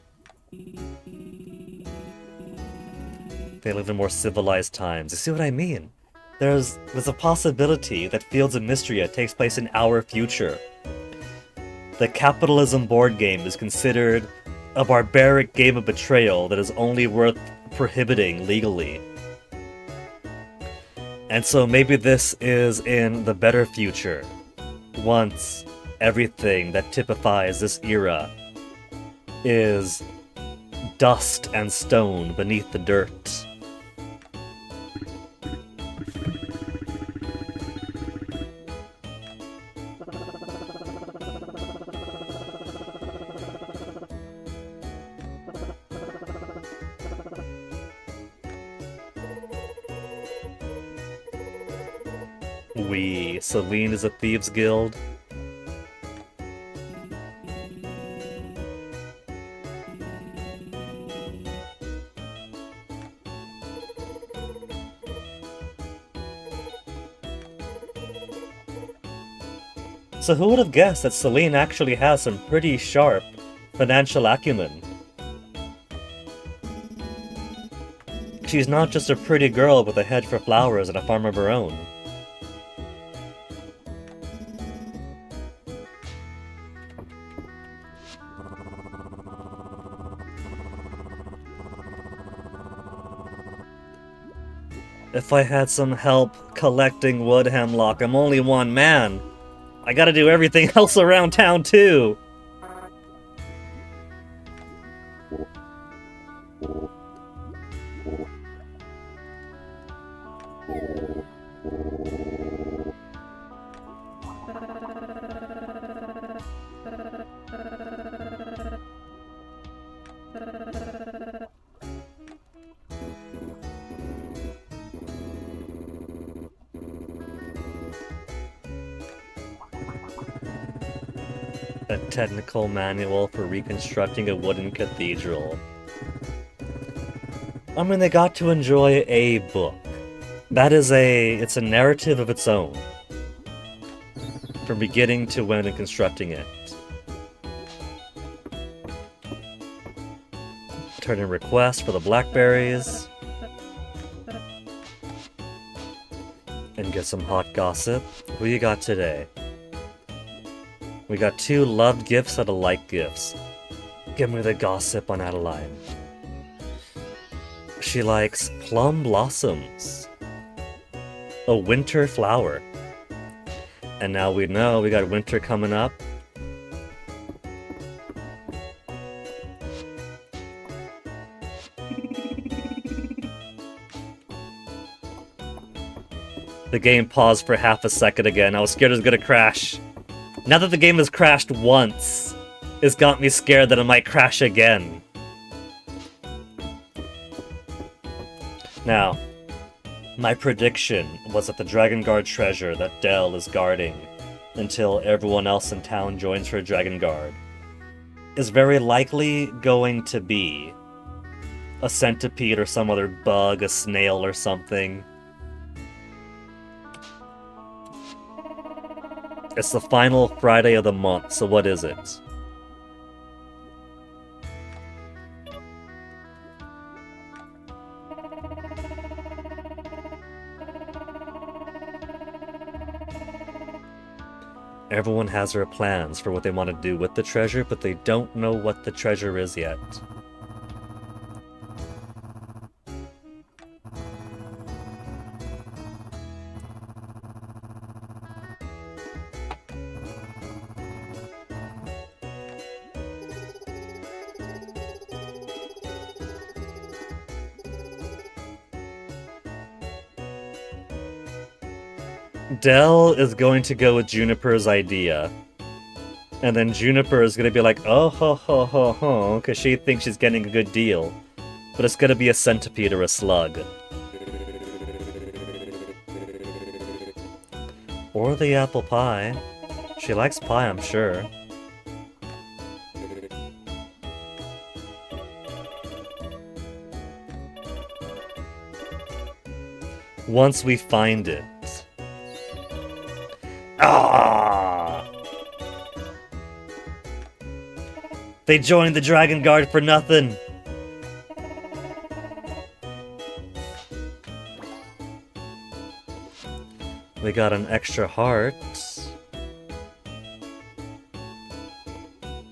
They live in more civilized times. You see what I mean? There's a possibility that Fields of Mistria takes place in our future. The capitalism board game is considered a barbaric game of betrayal that is only worth prohibiting legally. And so maybe this is in the better future, once everything that typifies this era is dust and stone beneath the dirt. Celine is a thieves guild. So who would have guessed that Celine actually has some pretty sharp financial acumen? She's not just a pretty girl with a head for flowers and a farm of her own. If I had some help collecting wood hemlock, I'm only one man. I gotta do everything else around town too. A technical manual for reconstructing a wooden cathedral. I mean, they got to enjoy a book. It's a narrative of its own. From beginning to when and constructing it. Turn in requests for the blackberries. And get some hot gossip. Who you got today? We got 2 loved gifts out of like gifts. Give me the gossip on Adeline. She likes plum blossoms. A winter flower. And now we know we got winter coming up. The game paused for half a second again. I was scared it was gonna crash. Now that the game has crashed once, it's got me scared that it might crash again. Now, my prediction was that the Dragon Guard treasure that Dell is guarding until everyone else in town joins her Dragon Guard is very likely going to be a centipede or some other bug, a snail or something. It's the final Friday of the month, so what is it? Everyone has their plans for what they want to do with the treasure, but they don't know what the treasure is yet. Dell is going to go with Juniper's idea. And then Juniper is going to be like, oh ho ho ho ho, because she thinks she's getting a good deal. But it's going to be a centipede or a slug. Or the apple pie. She likes pie, I'm sure. Once we find it. Ah! They joined the Dragon Guard for nothing. We got an extra heart.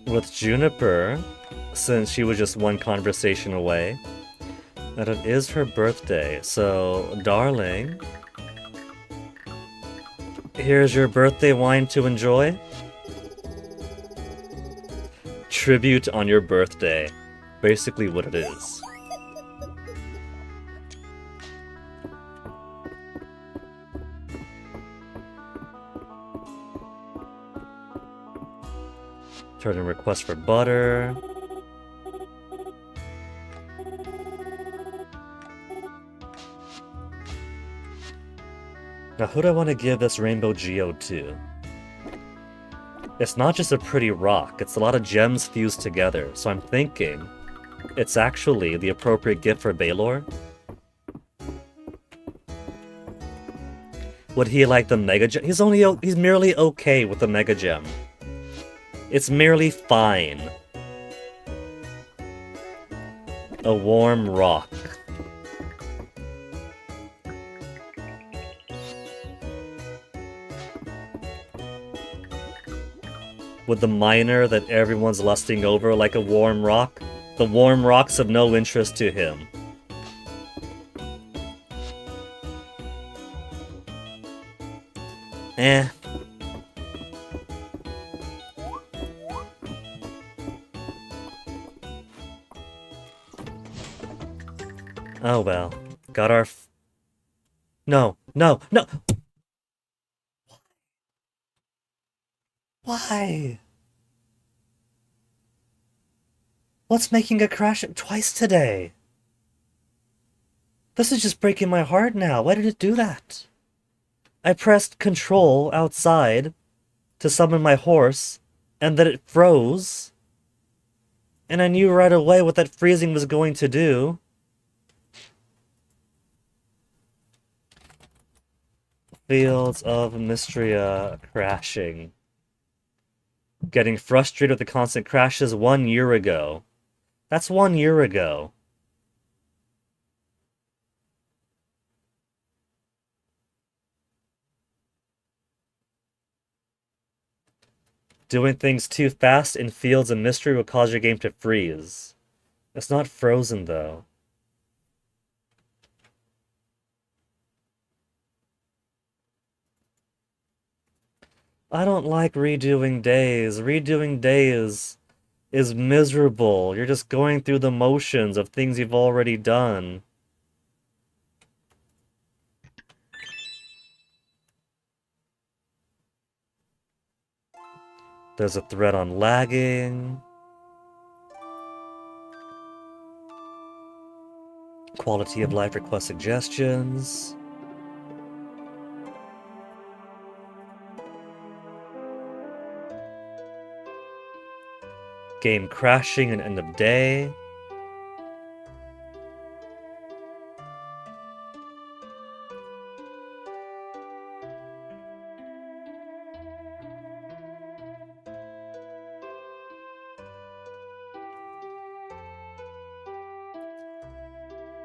With Juniper, since she was just one conversation away. And it is her birthday, so darling, here's your birthday wine to enjoy. Tribute on your birthday. Basically what it is. Turn in request for butter. Now, who do I want to give this rainbow geode to? It's not just a pretty rock, it's a lot of gems fused together, so I'm thinking it's actually the appropriate gift for Baylor. Would he like the Mega Gem? He's merely okay with the Mega Gem. It's merely fine. A warm rock. With the miner that everyone's lusting over like a warm rock? The warm rock's of no interest to him. Eh. Oh well. Got our No, no, no! Why? What's making it crash twice today? This is just breaking my heart now. Why did it do that? I pressed Control outside to summon my horse, and then it froze. And I knew right away what that freezing was going to do. Fields of Mistria crashing. Getting frustrated with the constant crashes 1 year ago. That's 1 year ago. Doing things too fast in Fields of Mystery will cause your game to freeze. It's not frozen, though. I don't like redoing days. Redoing days is miserable. You're just going through the motions of things you've already done. There's a thread on lagging. Quality of life request suggestions. Game crashing and end of day.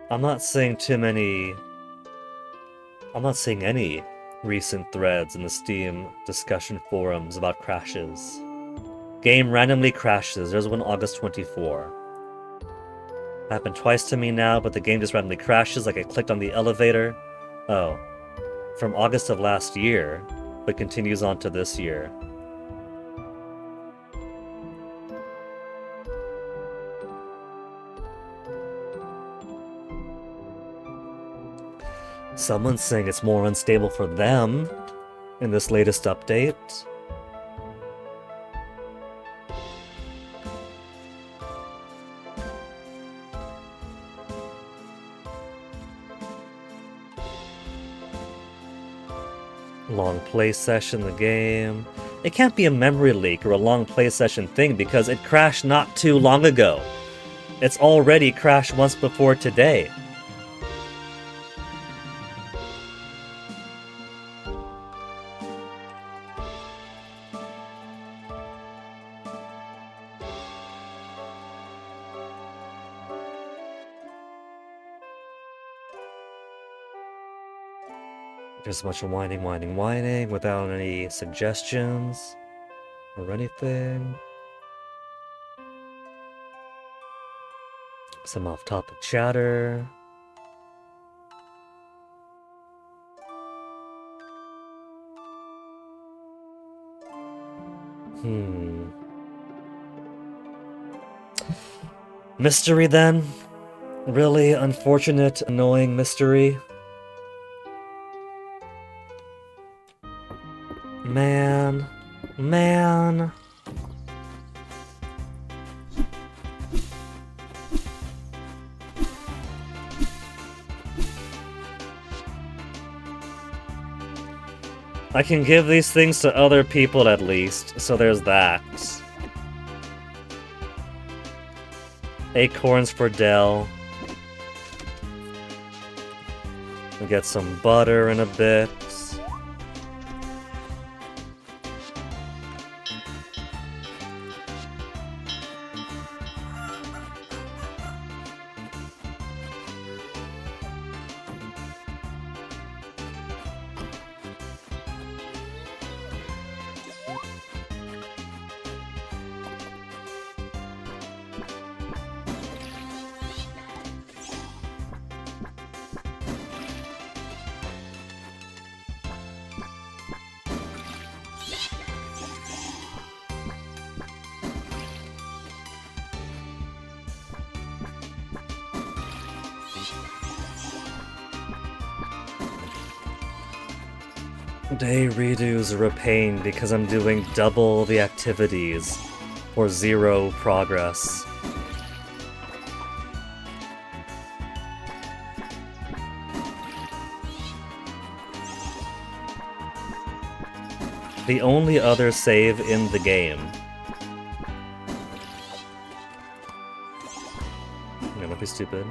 I'm not seeing any recent threads in the Steam discussion forums about crashes. Game randomly crashes. There's one August 24. Happened twice to me now, but the game just randomly crashes like I clicked on the elevator. Oh. From August of last year, but continues on to this year. Someone's saying it's more unstable for them in this latest update. Long play session, the game. It can't be a memory leak or a long play session thing because it crashed not too long ago. It's already crashed once before today. Just a bunch of whining without any suggestions or anything. Some off-topic chatter. Mystery then? Really unfortunate, annoying mystery. Man. I can give these things to other people at least, so there's that. Acorns for Dell. We'll get some butter in a bit. Day redos are a pain because I'm doing double the activities for 0 progress. The only other save in the game. No, don't be stupid.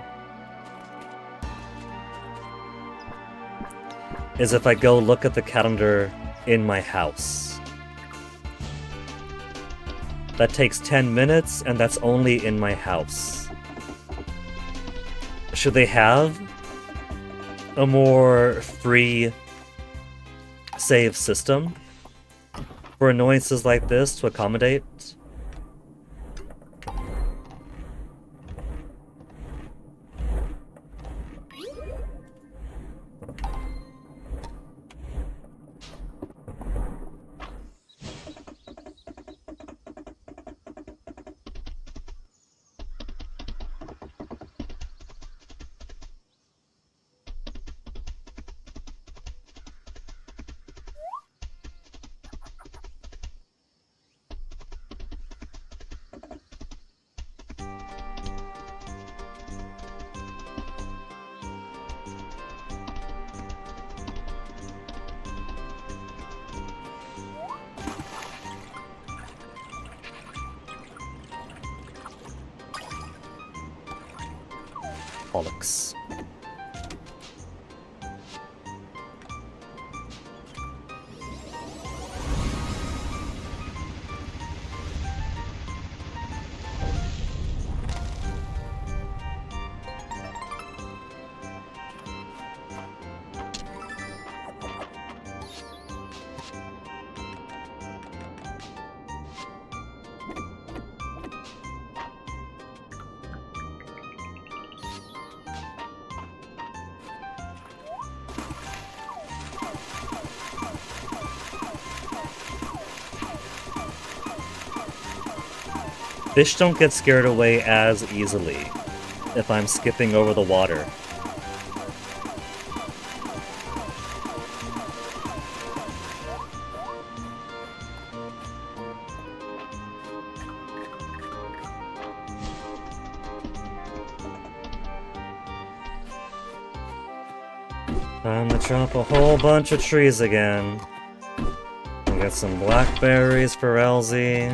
Is if I go look at the calendar in my house. That takes 10 minutes, and that's only in my house. Should they have a more free save system for annoyances like this to accommodate? Bollocks. Fish don't get scared away as easily if I'm skipping over the water. Time to chop a whole bunch of trees again. We got some blackberries for Elsie.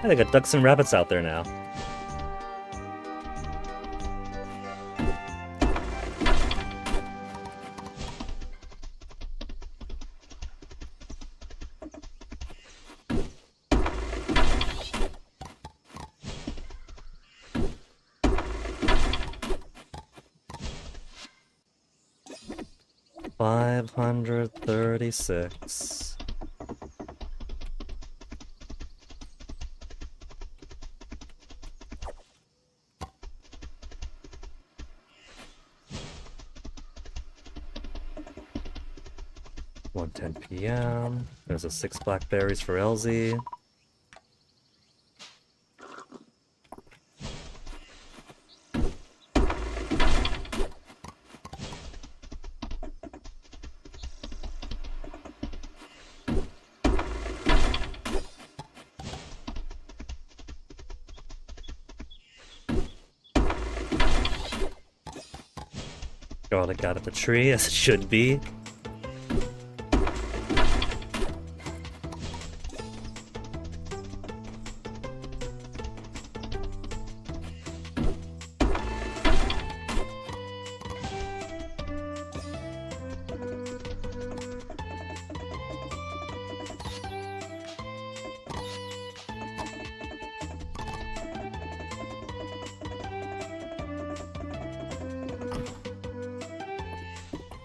They got ducks and rabbits out there now. $536. PM. There's a 6 blackberries for Elsie. Garlic out of the tree, as it should be.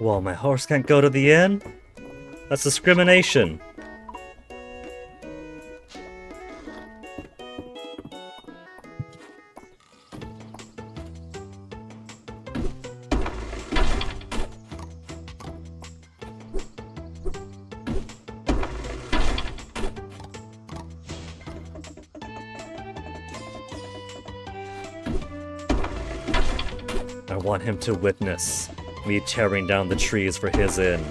Well, my horse can't go to the inn? That's discrimination. I want him to witness me tearing down the trees for his inn.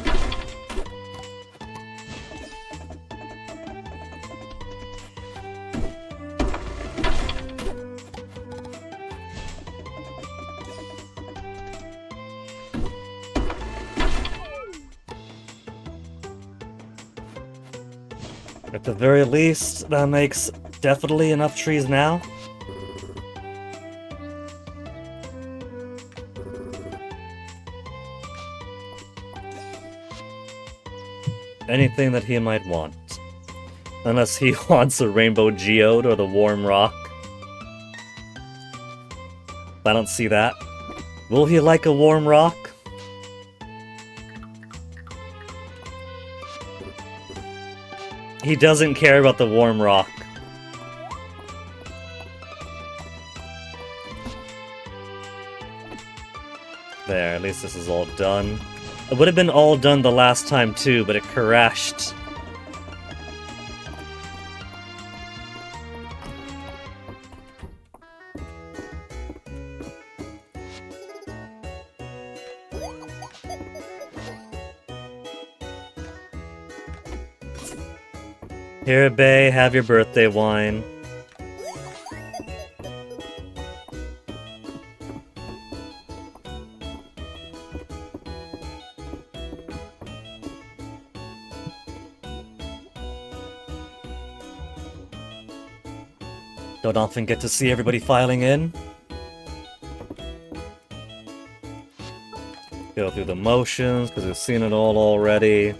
At the very least, that makes definitely enough trees now. Anything that he might want. Unless he wants a rainbow geode or the warm rock. I don't see that. Will he like a warm rock? He doesn't care about the warm rock. There, at least this is all done. It would have been all done the last time too, but it crashed. Here, Bay, have your birthday wine. Don't often get to see everybody filing in. Go through the motions, because we've seen it all already.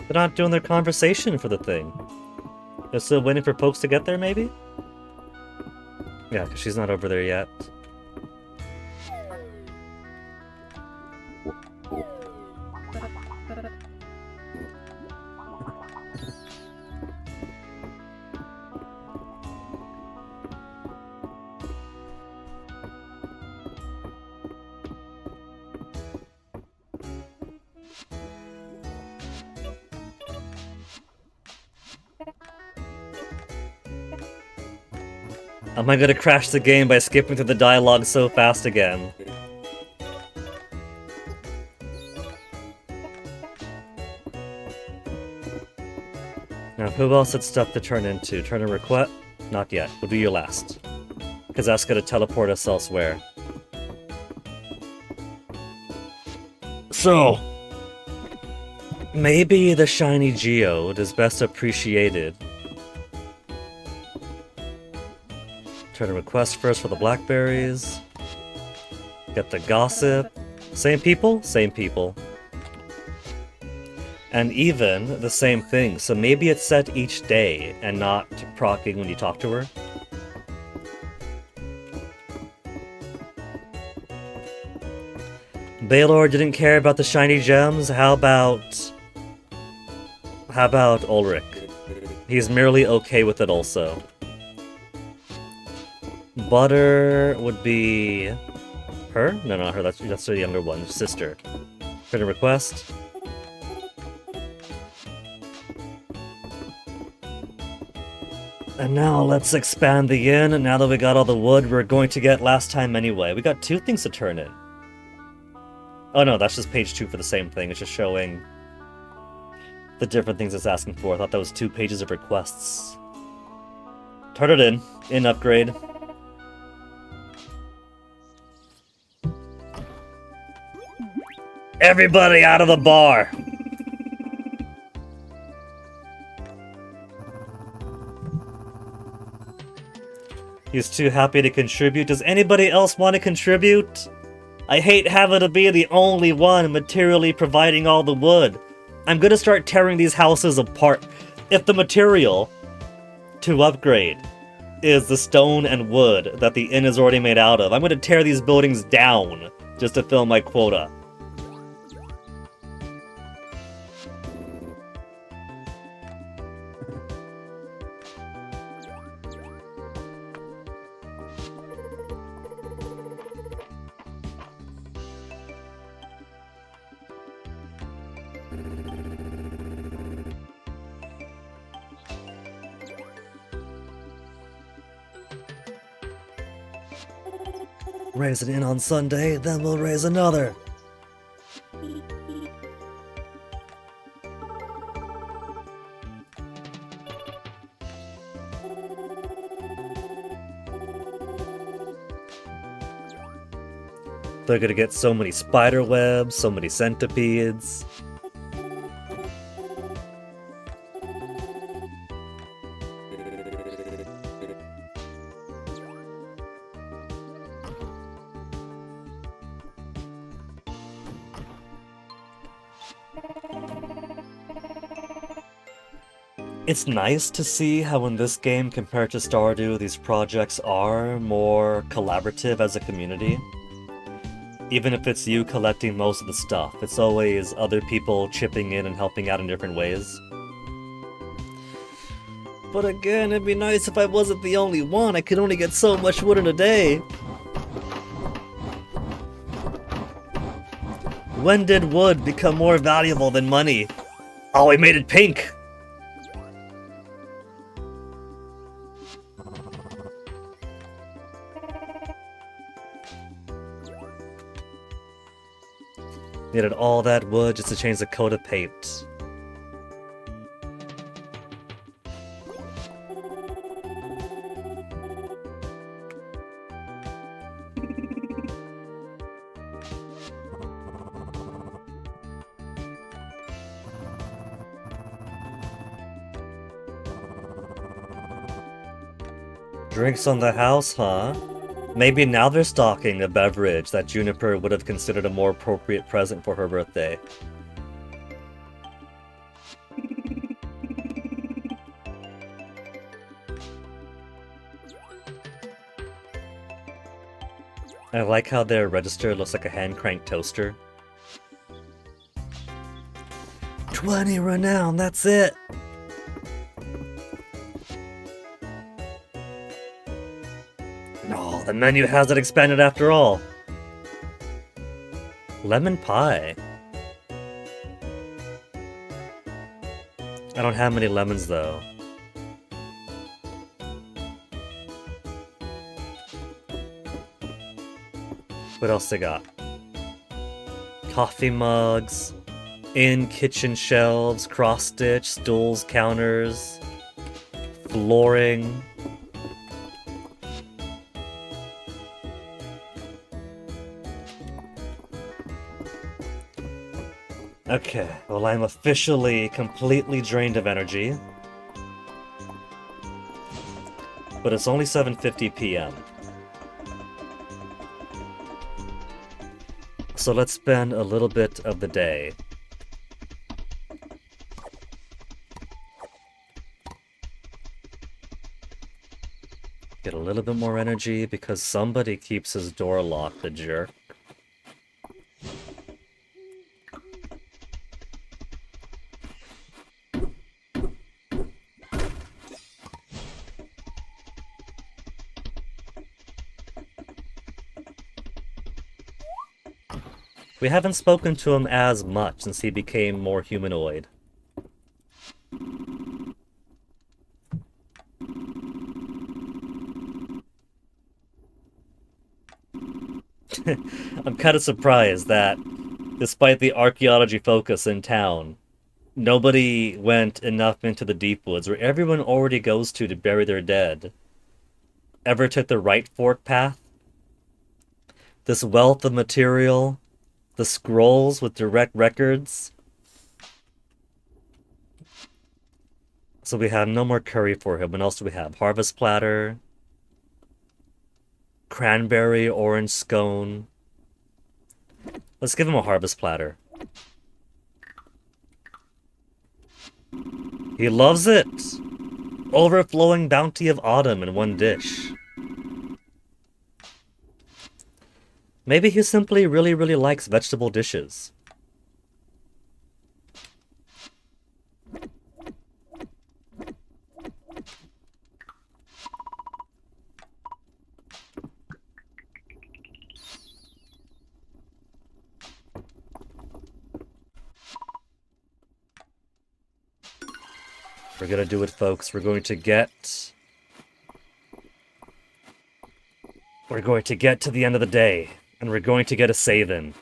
They're not doing their conversation for the thing. They're still waiting for Pokes to get there, maybe? Yeah, because she's not over there yet. Am I gonna crash the game by skipping through the dialogue so fast again? Now, who else had stuff to turn into? Turn a request? Not yet. We'll do your last. Because that's gonna teleport us elsewhere. So, maybe the shiny geode is best appreciated. Turn a request first for the blackberries. Get the gossip. Same people? Same people. And even the same thing, so maybe it's set each day and not proccing when you talk to her. Baylor didn't care about the shiny gems. How about Ulrich? He's merely okay with it also. Butter would be her? No, not her. That's the younger one, sister. Print a request. And now let's expand the inn. And now that we got all the wood, we're going to get last time anyway. We got 2 things to turn in. Oh no, that's just page 2 for the same thing. It's just showing the different things it's asking for. I thought that was 2 pages of requests. Turn it in upgrade. Everybody out of the bar! He's too happy to contribute. Does anybody else want to contribute? I hate having to be the only one materially providing all the wood. I'm gonna start tearing these houses apart. If the material to upgrade is the stone and wood that the inn is already made out of, I'm gonna tear these buildings down just to fill my quota. Raise an inn on Sunday, then we'll raise another. They're gonna get so many spider webs, so many centipedes. It's nice to see how in this game, compared to Stardew, these projects are more collaborative as a community. Even if it's you collecting most of the stuff, it's always other people chipping in and helping out in different ways. But again, it'd be nice if I wasn't the only one. I could only get so much wood in a day. When did wood become more valuable than money? Oh, we made it pink! Needed all that wood just to change the coat of paint. Drinks on the house, huh? Maybe now they're stocking a beverage that Juniper would have considered a more appropriate present for her birthday. I like how their register looks like a hand-cranked toaster. 20 renown, that's it! Oh, the menu has it expanded after all. Lemon pie. I don't have many lemons though. What else they got? Coffee mugs, in-kitchen shelves, cross-stitch, stools, counters, flooring. Okay, well I'm officially completely drained of energy. But it's only 7:50 p.m. So let's spend a little bit of the day get a little bit more energy because somebody keeps his door locked, the jerk. We haven't spoken to him as much since he became more humanoid. I'm kind of surprised that, despite the archaeology focus in town, nobody went enough into the deep woods, where everyone already goes to bury their dead, ever took the right fork path. This wealth of material, the scrolls with direct records. So we have no more curry for him. What else do we have? Harvest platter. cranberry orange scone. Let's give him a harvest platter. He loves it! Overflowing bounty of autumn in one dish. Maybe he simply really likes vegetable dishes. We're gonna do it, folks. We're going to get to the end of the day, and we're going to get a save in.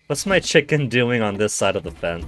What's my chicken doing on this side of the fence?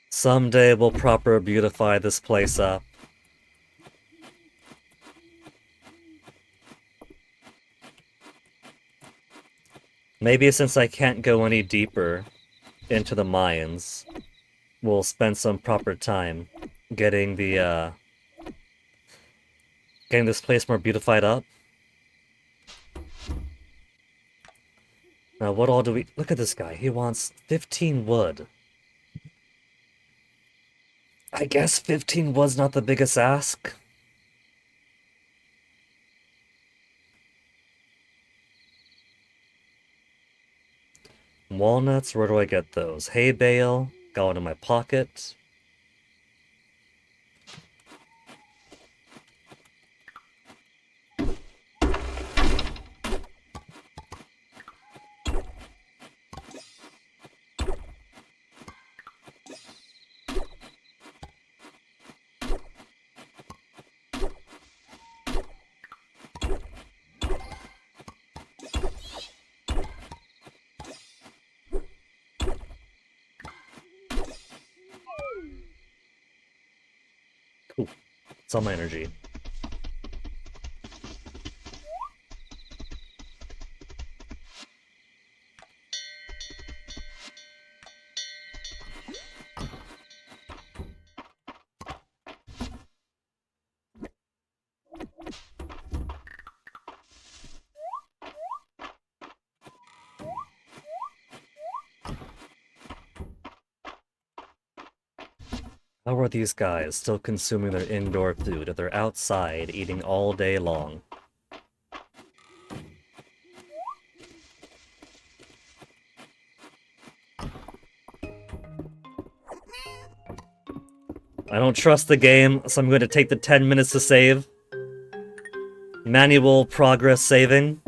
Someday we'll proper beautify this place up. Maybe since I can't go any deeper into the mines, we'll spend some proper time getting the, getting this place more beautified up. Now, what all do we... Look at this guy. He wants 15 wood. I guess 15 wood's not the biggest ask. Walnuts, where do I get those? Hay bale, got one in my pocket. Cool. It's all my energy. How are these guys still consuming their indoor food if they're outside eating all day long? I don't trust the game, so I'm going to take the 10 minutes to save. Manual progress saving.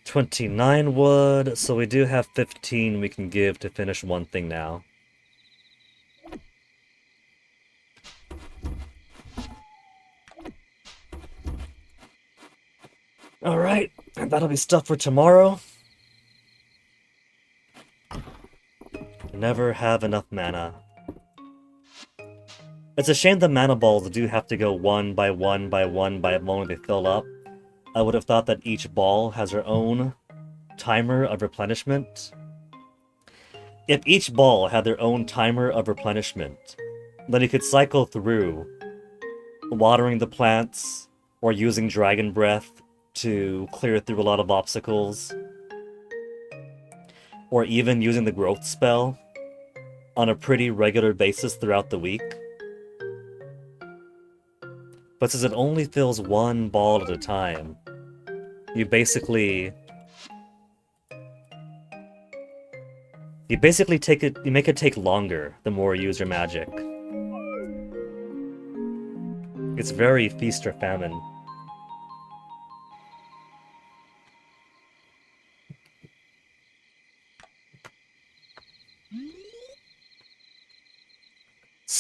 $29 wood, so we do have 15 we can give to finish one thing now. Alright, and that'll be stuff for tomorrow. Never have enough mana. It's a shame the mana balls do have to go one by one when they fill up. I would have thought that each ball has their own timer of replenishment. If each ball had their own timer of replenishment, then you could cycle through watering the plants or using Dragon Breath to clear through a lot of obstacles, or even using the growth spell on a pretty regular basis throughout the week. But since it only fills one ball at a time, you basically make it take longer the more you use your magic. It's very feast or famine.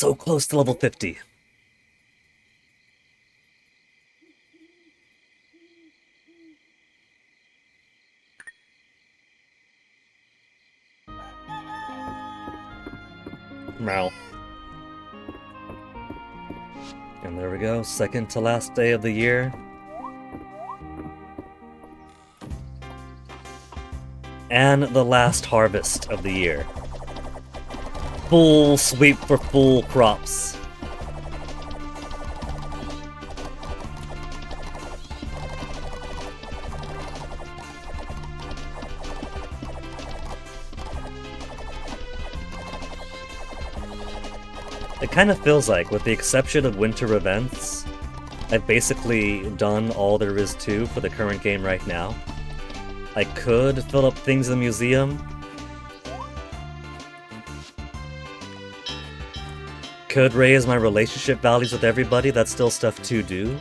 So close to level 50. Meow. And there we go, second to last day of the year. And the last harvest of the year. Full sweep for full crops. It kind of feels like, with the exception of winter events, I've basically done all there is to for the current game right now. I could fill up things in the museum. Could raise my relationship values with everybody, that's still stuff to do.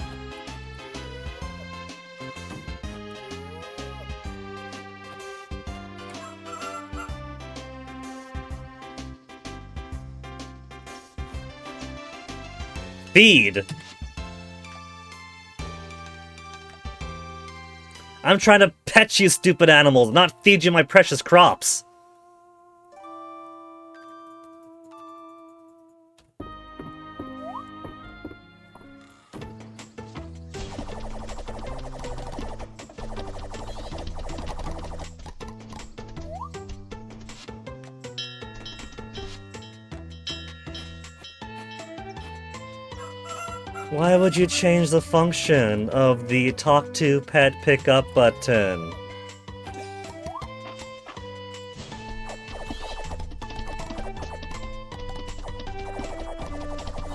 Feed! I'm trying to pet you, stupid animals, not feed you my precious crops. Why would you change the function of the Talk to Pet Pickup button?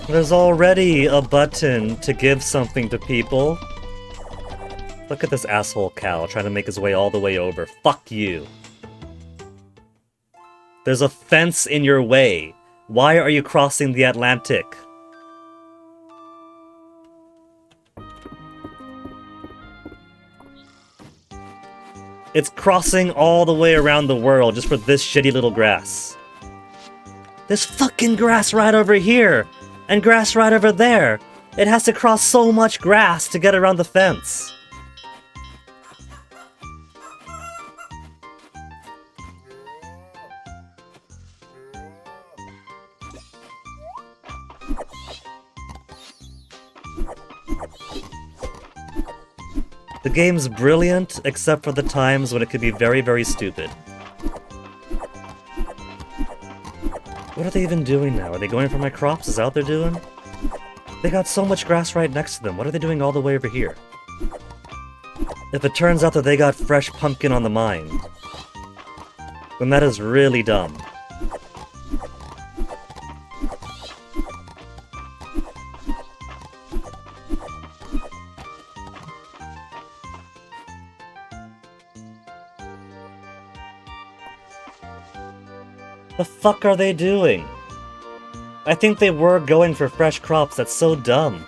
There's already a button to give something to people. Look at this asshole cow trying to make his way all the way over. Fuck you. There's a fence in your way. Why are you crossing the Atlantic? It's crossing all the way around the world just for this shitty little grass. There's fucking grass right over here, and grass right over there. It has to cross so much grass to get around the fence. The game's brilliant, except for the times when it could be very, very stupid. What are they even doing now? Are they going for my crops? Is that what they're doing? They got so much grass right next to them. What are they doing all the way over here? If it turns out that they got fresh pumpkin on the mind, then that is really dumb. The fuck are they doing? I think they were going for fresh crops. That's so dumb.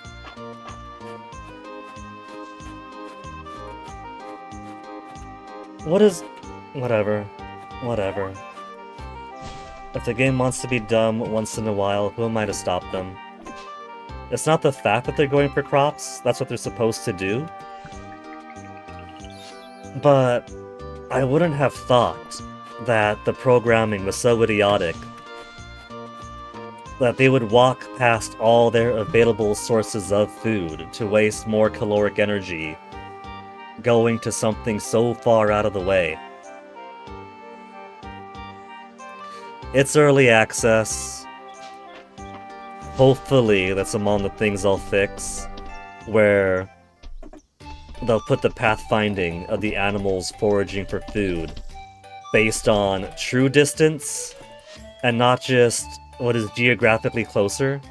What is... Whatever. Whatever. If the game wants to be dumb once in a while, who am I to stop them? It's not the fact that they're going for crops. That's what they're supposed to do. But I wouldn't have thought that the programming was so idiotic that they would walk past all their available sources of food to waste more caloric energy going to something so far out of the way. It's early access. Hopefully that's among the things I'll fix, where they'll put the pathfinding of the animals foraging for food based on true distance, and not just what is geographically closer.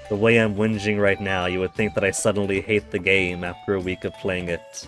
The way I'm whinging right now, you would think that I suddenly hate the game after a week of playing it.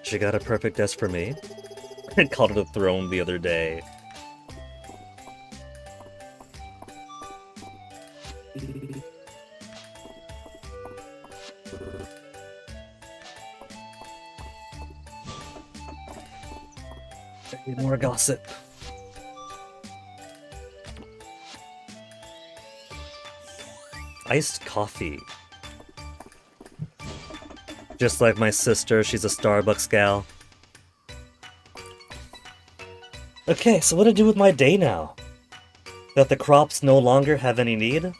She got a perfect desk for me. I called it a throne the other day. More gossip. Iced coffee. Just like my sister, she's a Starbucks gal. Okay, so what to do with my day now? That the crops no longer have any need?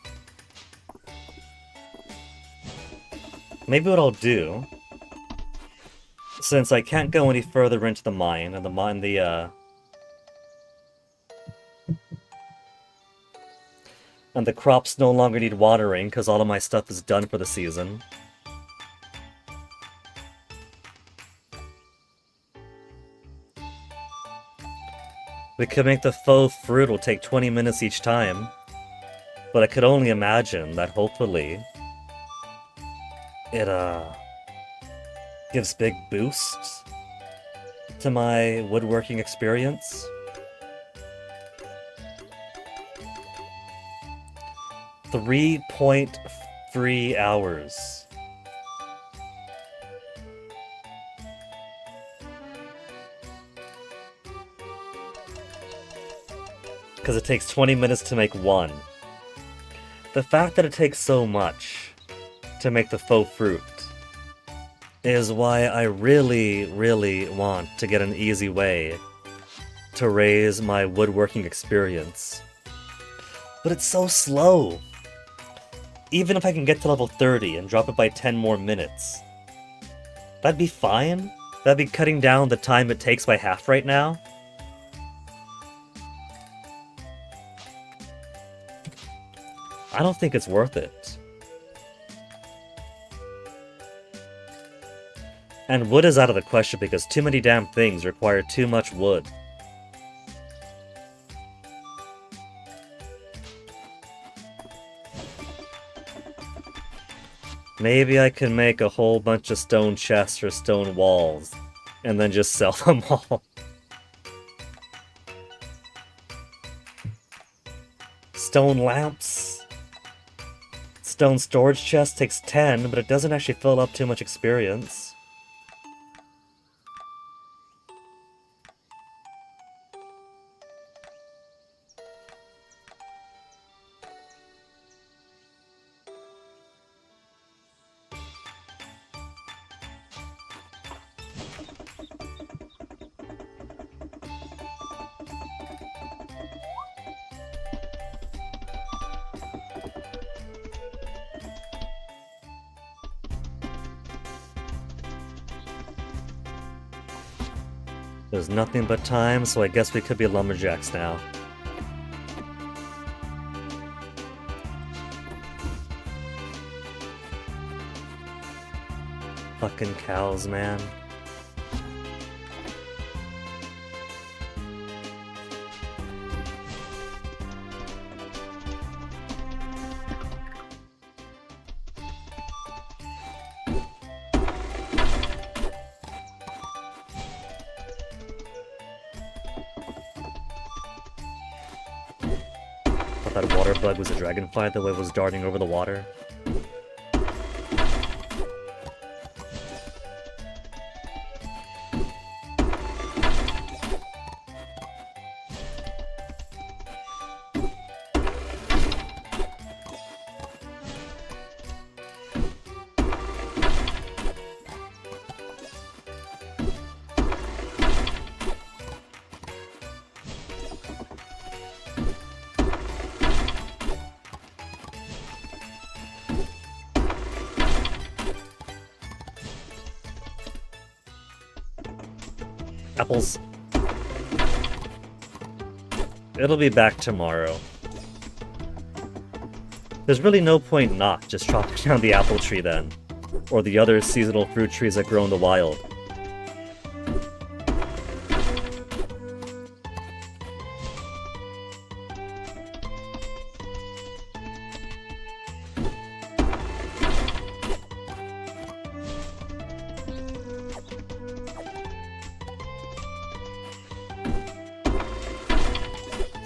Maybe what I'll do, since I can't go any further into the mine, and the crops no longer need watering because all of my stuff is done for the season. We could make the faux fruit, will take 20 minutes each time, but I could only imagine that hopefully it gives big boosts to my woodworking experience. 3.3 hours. Because it takes 20 minutes to make one. The fact that it takes so much to make the faux fruit is why I really, really want to get an easy way to raise my woodworking experience. But it's so slow. Even if I can get to level 30 and drop it by 10 more minutes, that'd be fine. That'd be cutting down the time it takes by half right now. I don't think it's worth it. And wood is out of the question because too many damn things require too much wood. Maybe I can make a whole bunch of stone chests or stone walls, and then just sell them all. Stone lamps. Stone storage chest takes 10, but it doesn't actually fill up too much experience. There's nothing but time, so I guess we could be lumberjacks now. Fucking cows, man. That water bug was a dragonfly the way it was darting over the water. Apples. It'll be back tomorrow. There's really no point not just chopping down the apple tree then, or the other seasonal fruit trees that grow in the wild.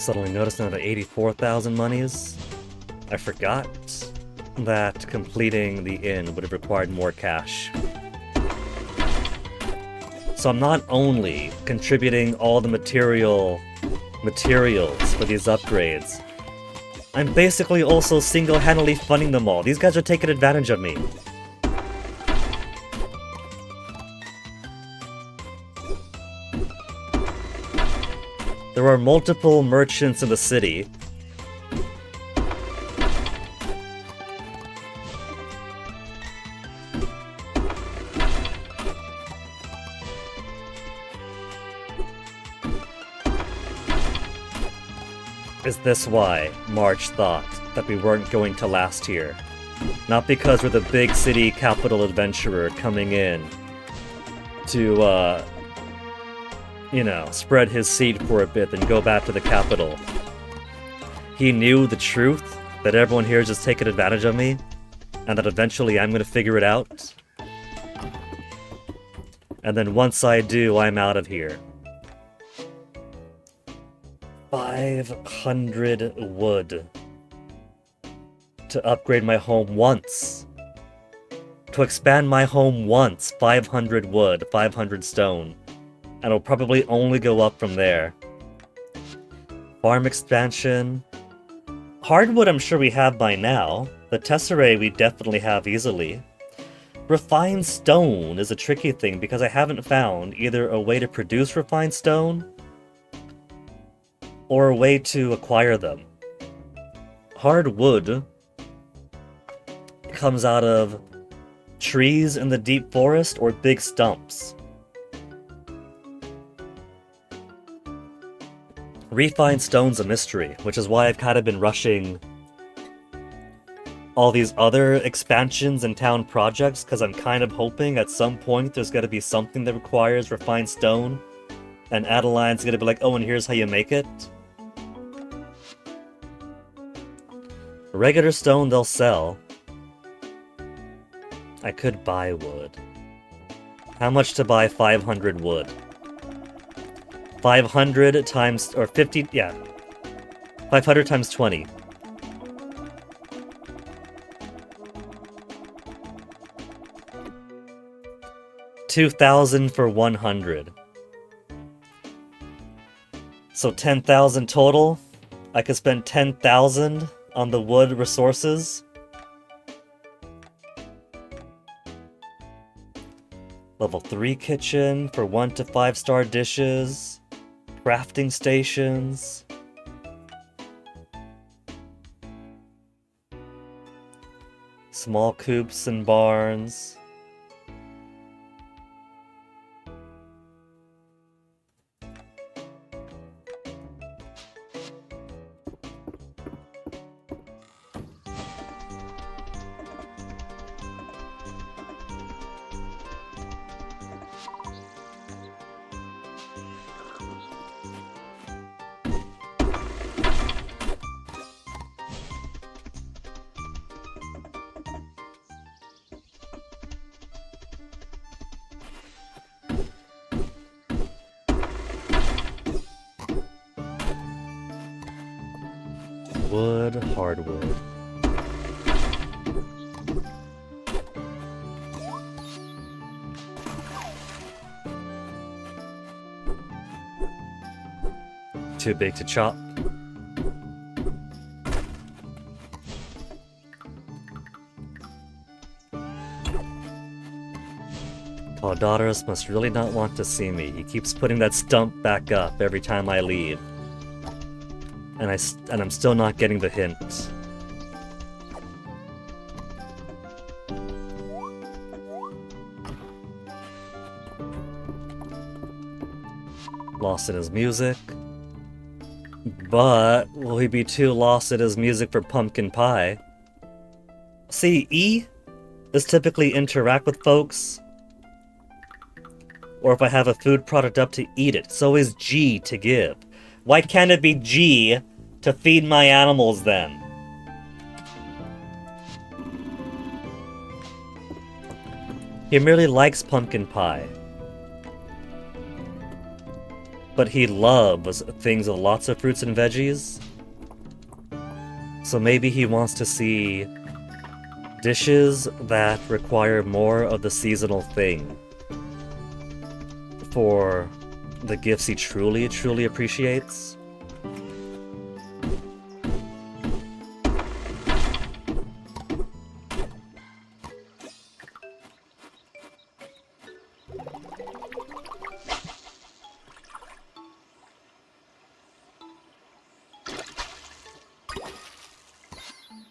Suddenly noticed another 84,000 monies. I forgot that completing the inn would have required more cash. So I'm not only contributing all the materials for these upgrades, I'm basically also single-handedly funding them all. These guys are taking advantage of me. There are multiple merchants in the city. Is this why March thought that we weren't going to last here? Not because we're the big city capital adventurer coming in to, you know, spread his seed for a bit, then go back to the capital. He knew the truth, that everyone here is just taking advantage of me, and that eventually I'm gonna figure it out. And then once I do, I'm out of here. 500 wood to upgrade my home once. To expand my home once, 500 wood, 500 stone. And it'll probably only go up from there. Farm expansion. Hardwood I'm sure we have by now. The tesserae we definitely have easily. Refined stone is a tricky thing because I haven't found either a way to produce refined stone or a way to acquire them. Hardwood comes out of trees in the deep forest or big stumps. Refined stone's a mystery, which is why I've kind of been rushing all these other expansions and town projects, because I'm kind of hoping at some point there's going to be something that requires refined stone, and Adeline's going to be like, oh, and here's how you make it. Regular stone they'll sell. I could buy wood. How much to buy 500 wood? 500 times, or 50, yeah. 500 times 20. $2,000 for 100. So 10,000 total. I could spend 10,000 on the wood resources. Level 3 kitchen for 1 to 5-star dishes. Crafting stations. Small coops and barns. Wood, hardwood. Too big to chop. Claudaurus must really not want to see me. He keeps putting that stump back up every time I leave. And I'm still not getting the hint. Lost in his music. But will he be too lost in his music for pumpkin pie? See, E is typically interact with folks. Or if I have a food product up to eat it. So is G to give. Why can't it be G to feed my animals then? He merely likes pumpkin pie. but he loves things with lots of fruits and veggies. So maybe he wants to see dishes that require more of the seasonal thing for the gifts he truly, truly appreciates.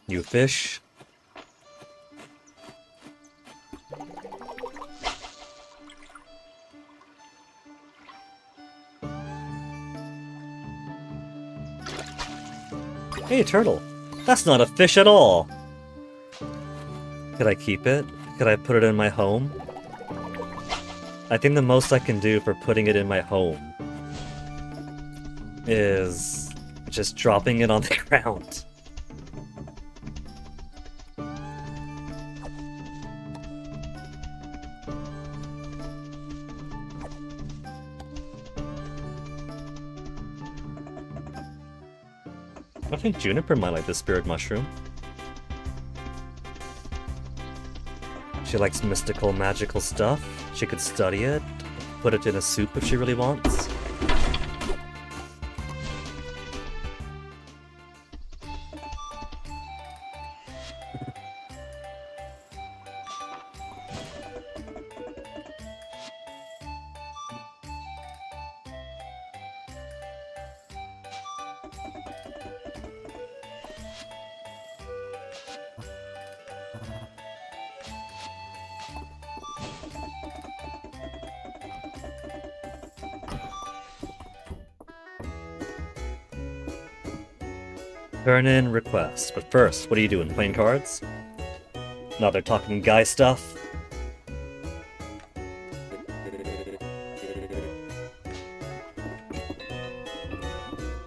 You fish. Hey, turtle. That's not a fish at all. Could I keep it? Could I put it in my home? I think the most I can do for putting it in my home is just dropping it on the ground. I think Juniper might like the spirit mushroom. She likes mystical, magical stuff. She could study it, put it in a soup if she really wants. Turn in request. But first, what are you doing? Playing cards? No, they're talking guy stuff.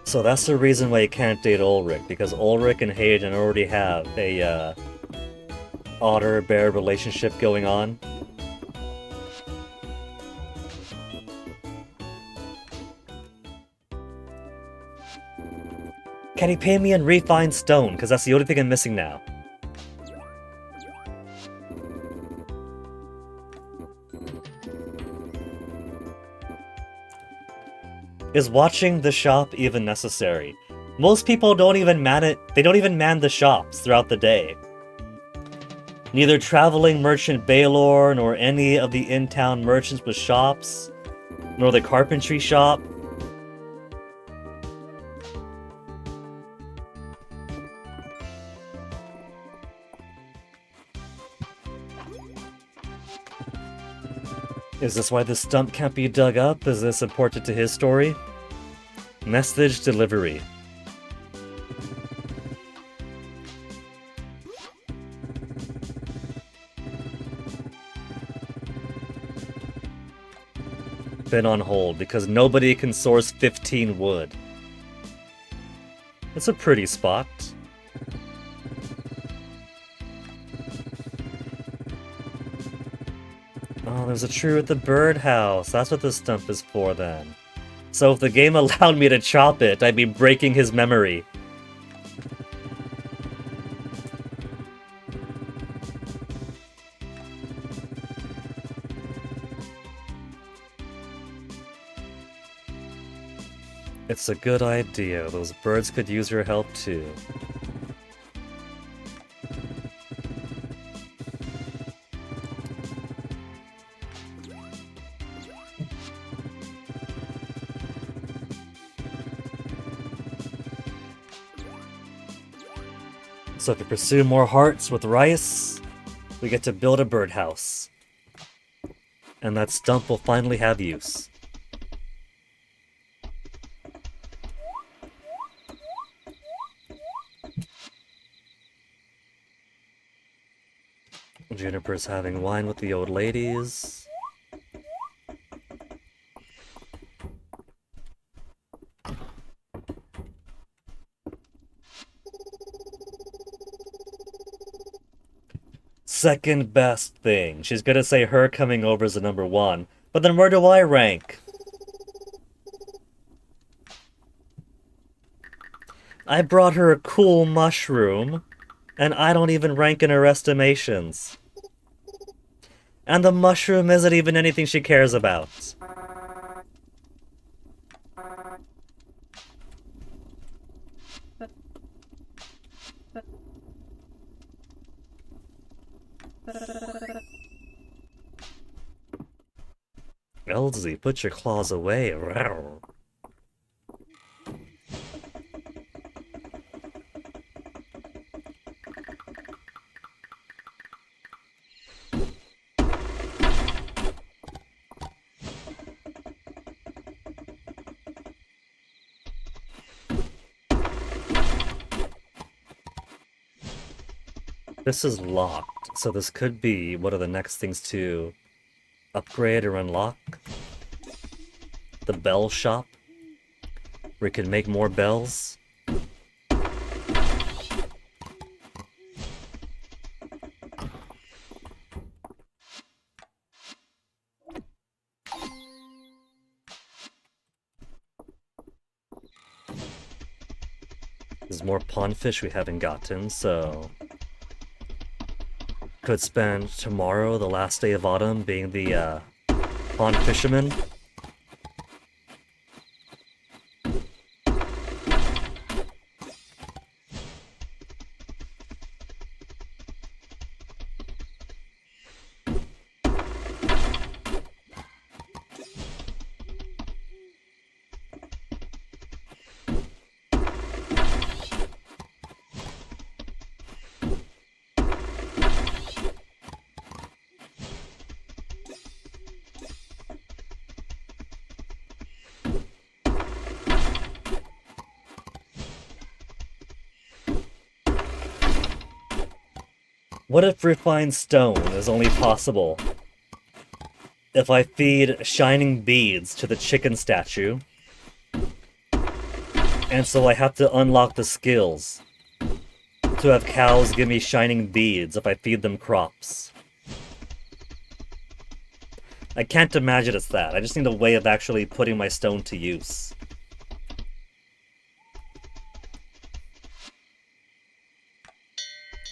So that's the reason why you can't date Ulrich, because Ulrich and Hayden already have a otter-bear relationship going on. Can he pay me in refined stone? Because that's the only thing I'm missing now. Is watching the shop even necessary? Most people don't even man it. They don't even man the shops throughout the day. Neither traveling merchant Baylor, nor any of the in-town merchants with shops, nor the carpentry shop. Is this why this stump can't be dug up? Is this important to his story? Message delivery. Been on hold because nobody can source 15 wood. It's a pretty spot. Oh, there's a tree at the birdhouse. That's what the stump is for then. So if the game allowed me to chop it, I'd be breaking his memory. It's a good idea. Those birds could use your help too. So if you pursue more hearts with rice, we get to build a birdhouse. And that stump will finally have use. Juniper's having wine with the old ladies. Second best thing. She's gonna say her coming over is the number one. But then where do I rank? I brought her a cool mushroom, and I don't even rank in her estimations. And the mushroom isn't even anything she cares about. Elsie, put your claws away. Rawr. This is locked, so this could be one of the next things to upgrade or unlock. The bell shop, where you can make more bells. There's more pondfish we haven't gotten, so could spend tomorrow, the last day of autumn, being the pond fisherman. What if refined stone is only possible if I feed shining beads to the chicken statue? And so I have to unlock the skills to have cows give me shining beads if I feed them crops. I can't imagine it's that. I just need a way of actually putting my stone to use.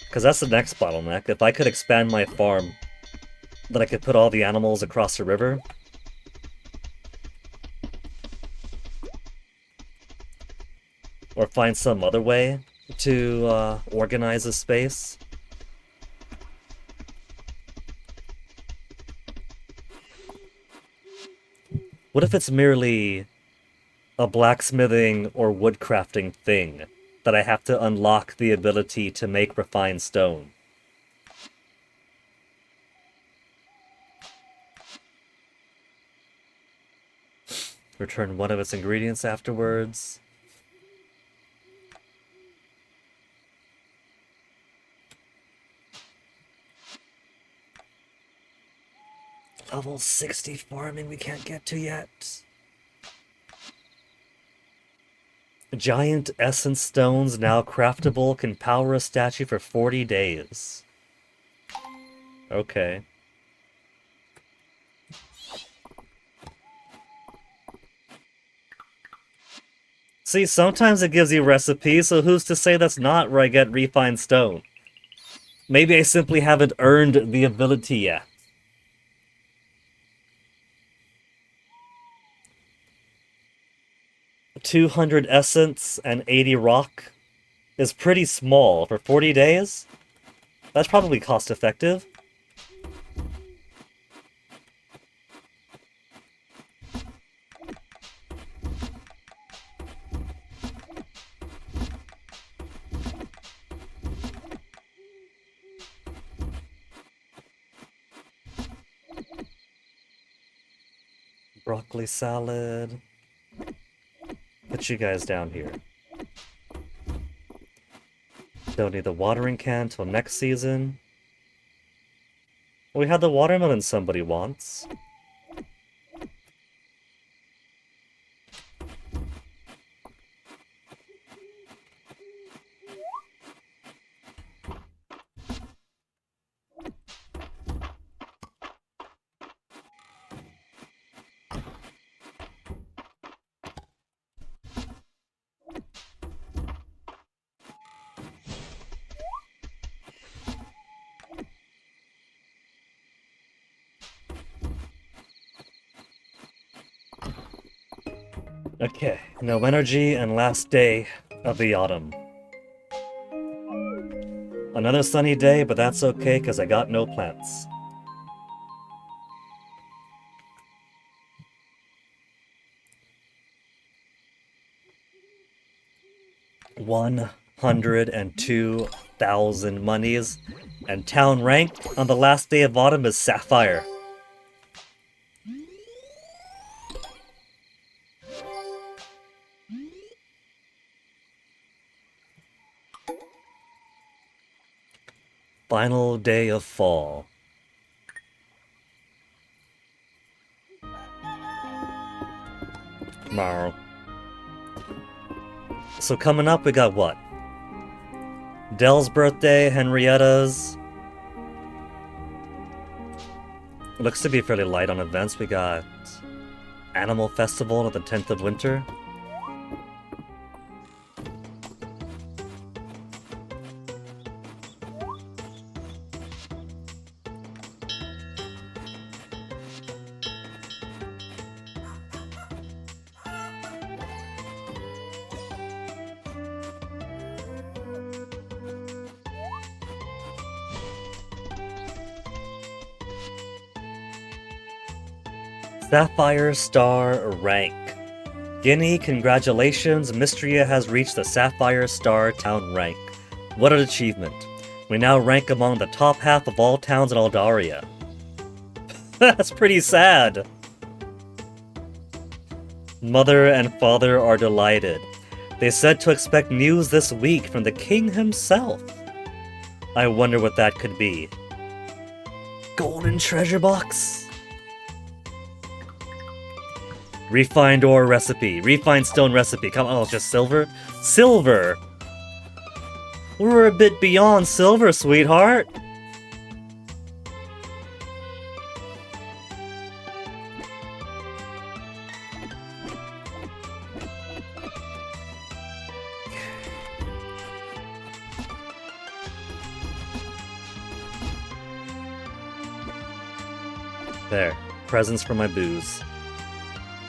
Because that's the next bottleneck. If I could expand my farm, that I could put all the animals across the river. Or find some other way to organize a space. What if it's merely a blacksmithing or woodcrafting thing that I have to unlock the ability to make refined stone? Return one of its ingredients afterwards. Level 60 farming we can't get to yet. Giant essence stones now craftable can power a statue for 40 days. Okay. See, sometimes it gives you recipes, so who's to say that's not where I get refined stone? Maybe I simply haven't earned the ability yet. $200 essence and 80 rock is pretty small for 40 days. That's probably cost effective. Broccoli salad. Put you guys down here. Don't need the watering can till next season. We had the watermelon somebody wants. Okay, no energy and last day of the autumn. Another sunny day, but that's okay because I got no plants. $102,000 monies, and town rank on the last day of autumn is Sapphire. Final day of fall. Tomorrow. So coming up, we got what? Dell's birthday, Henrietta's. Looks to be fairly light on events. We got Animal Festival on the 10th of winter. Sapphire Star rank. Guinea, congratulations, Mistria has reached the Sapphire Star town rank. What an achievement. We now rank among the top half of all towns in Aldaria. That's pretty sad. Mother and father are delighted. They said to expect news this week from the king himself. I wonder what that could be. Golden treasure box? Refined ore recipe. Refined stone recipe. Come on, oh, just silver? Silver! We're a bit beyond silver, sweetheart. There. Presents for my booze.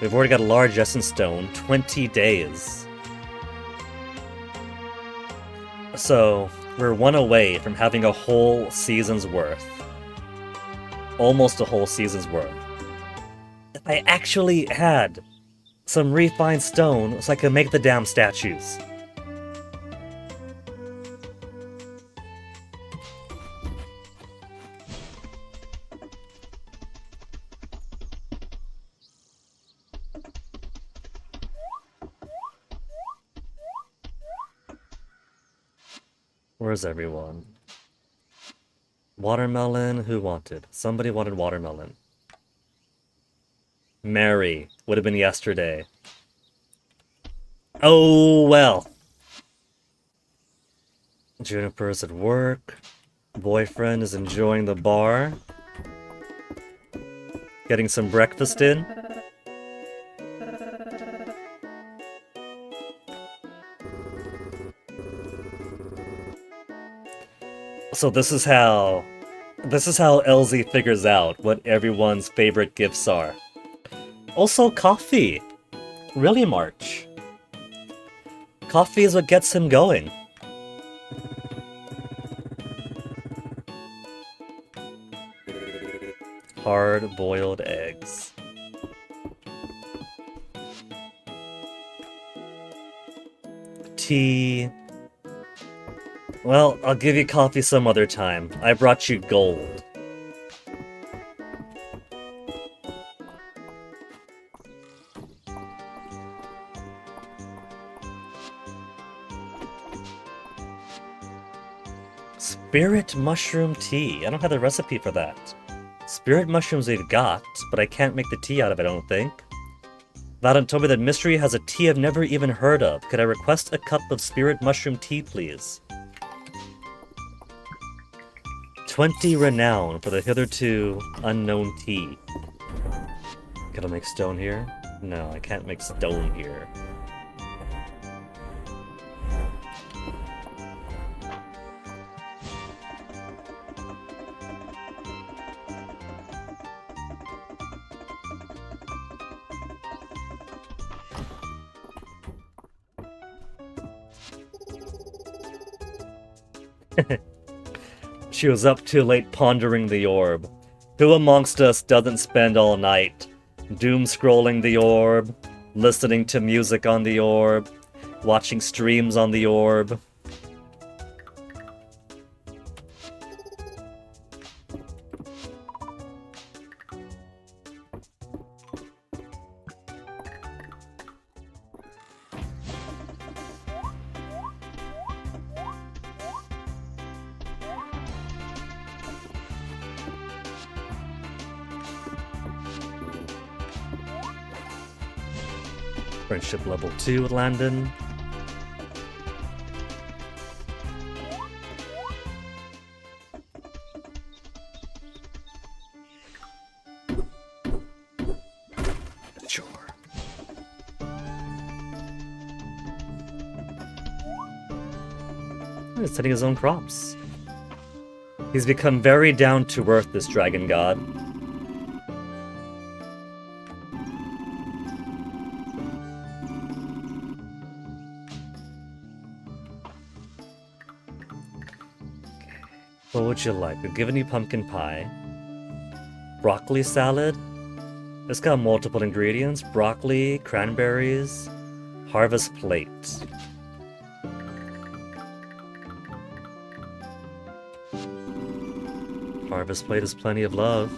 We've already got a large essence stone. 20 days. So, we're one away from having a whole season's worth. Almost a whole season's worth. If I actually had some refined stone so I could make the damn statues. Where's everyone? Watermelon, who wanted? Somebody wanted watermelon. Mary, would have been yesterday. Oh, well. Juniper's at work. Boyfriend is enjoying the bar. Getting some breakfast in. So this is how LZ figures out what everyone's favorite gifts are. Also coffee. Really, March. Coffee is what gets him going. Hard-boiled eggs. Tea. Well, I'll give you coffee some other time. I brought you gold. Spirit mushroom tea. I don't have the recipe for that. Spirit mushrooms we've got, but I can't make the tea out of it, I don't think. Vadan told me that Mistria has a tea I've never even heard of. Could I request a cup of spirit mushroom tea, please? 20 renown for the hitherto unknown tea. Can I make stone here? No, I can't make stone here. She was up too late pondering the orb. Who amongst us doesn't spend all night doom scrolling the orb, listening to music on the orb, watching streams on the orb? Friendship level 2 with Landon. Sure. He's setting his own crops. He's become very down to earth, this dragon god. What would you like? We've given you pumpkin pie. Broccoli salad? It's got multiple ingredients. Broccoli, cranberries, harvest plate. Harvest plate is plenty of love.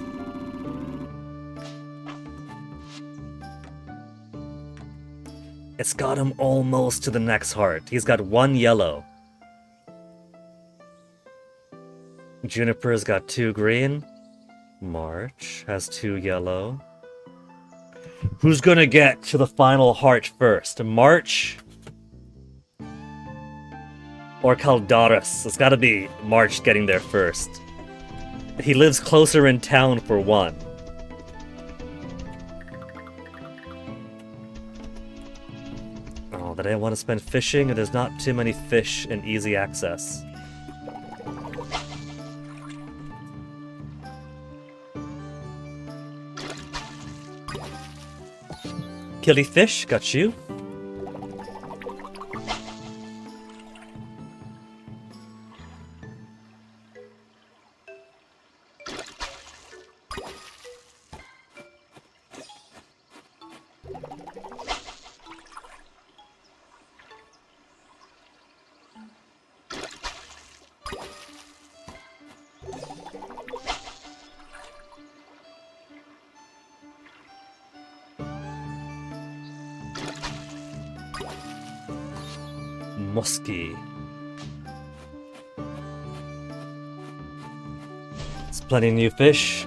It's got him almost to the next heart. He's got one yellow. Juniper's got 2 green. March has 2 yellow. Who's gonna get to the final heart first? March or Caldaris? It's gotta be March getting there first. He lives closer in town for one. Oh, that I want to spend fishing, and there's not too many fish in easy access. Killifish, got you. Musky. It's plenty of new fish.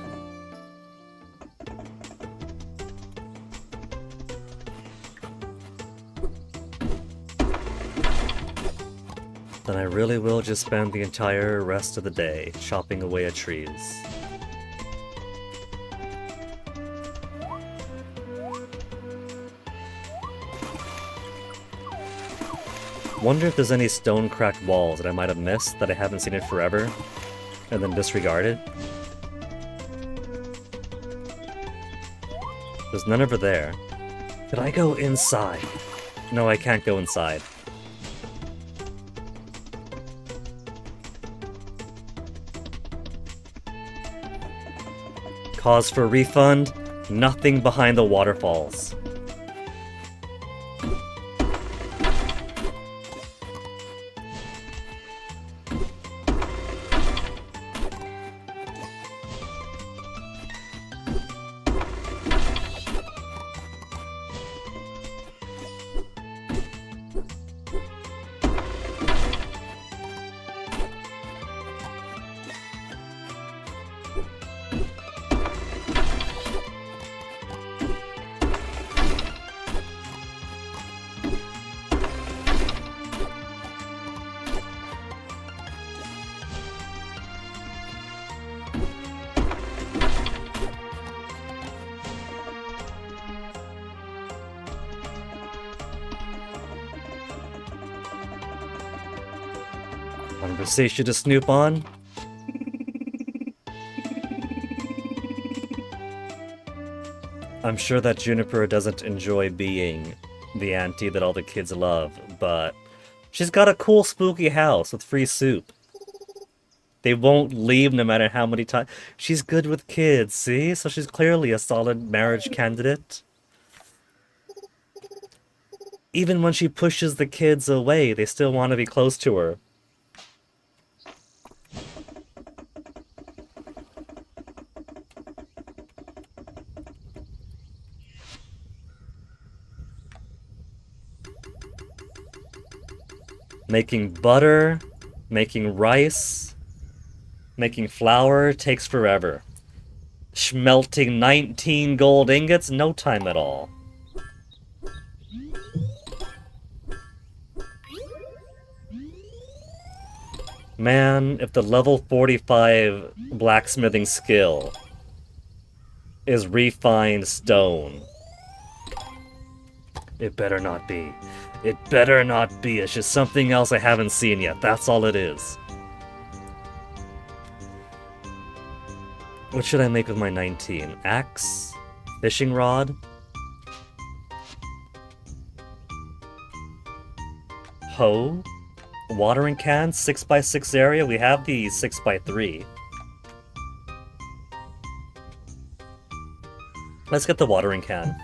Then I really will just spend the entire rest of the day chopping away at trees. Wonder if there's any stone-cracked walls that I might have missed that I haven't seen in forever, and then disregarded. There's none over there. Could I go inside? No, I can't go inside. Cause for refund? Nothing behind the waterfalls. Conversation to snoop on. I'm sure that Juniper doesn't enjoy being the auntie that all the kids love, but she's got a cool spooky house with free soup. They won't leave no matter how many times. She's good with kids, see? So she's clearly a solid marriage candidate. Even when she pushes the kids away, they still want to be close to her. Making butter, making rice, making flour takes forever. Smelting 19 gold ingots, no time at all. Man, if the level 45 blacksmithing skill is refined stone, it better not be. It better not be. It's just something else I haven't seen yet. That's all it is. What should I make with my 19? Axe? Fishing rod? Hoe? Watering can? 6x6 area? We have the 6x3. Let's get the watering can.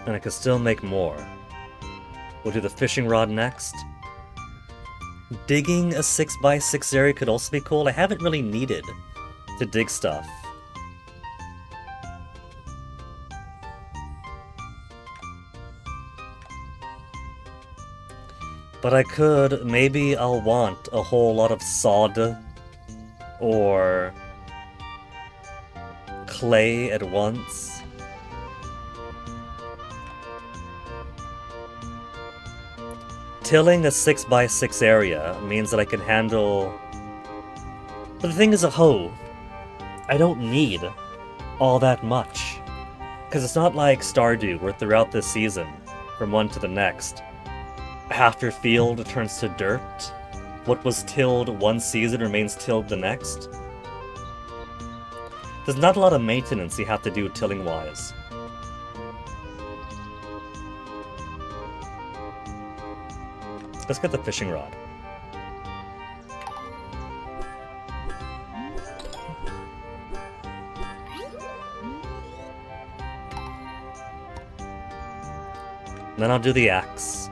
And I could still make more. We'll do the fishing rod next. Digging a 6x6 area could also be cool. I haven't really needed to dig stuff. But I could, maybe I'll want a whole lot of sod or clay at once. Tilling a 6x6 area means that I can handle... But the thing is a hoe. I don't need all that much. Because it's not like Stardew, where throughout this season, from one to the next, half your field turns to dirt. What was tilled one season remains tilled the next. There's not a lot of maintenance you have to do tilling-wise. Let's get the fishing rod. Then I'll do the axe.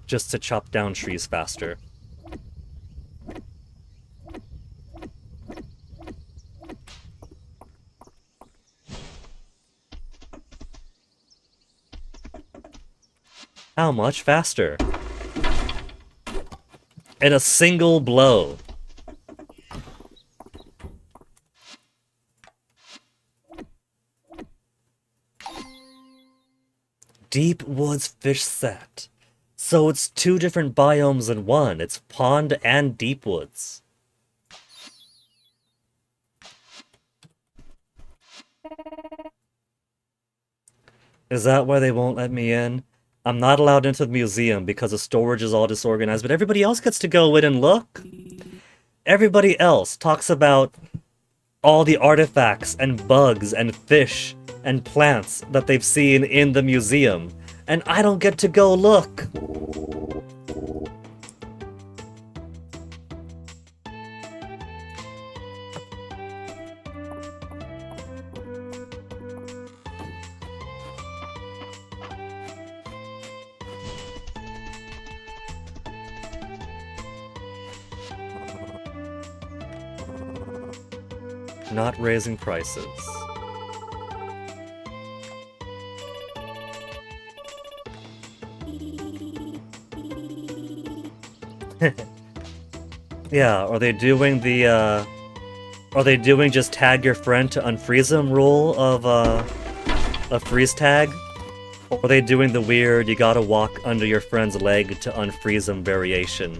Just to chop down trees faster. How much faster? In a single blow. Deep Woods fish set. So it's two different biomes in one. It's pond and deep woods. Is that why they won't let me in? I'm not allowed into the museum because the storage is all disorganized, but everybody else gets to go in and look. Everybody else talks about all the artifacts and bugs and fish and plants that they've seen in the museum, and I don't get to go look. Not raising prices. Yeah, are they doing the, are they doing just tag your friend to unfreeze them rule of, a freeze tag? Or are they doing the weird, you gotta walk under your friend's leg to unfreeze them variation?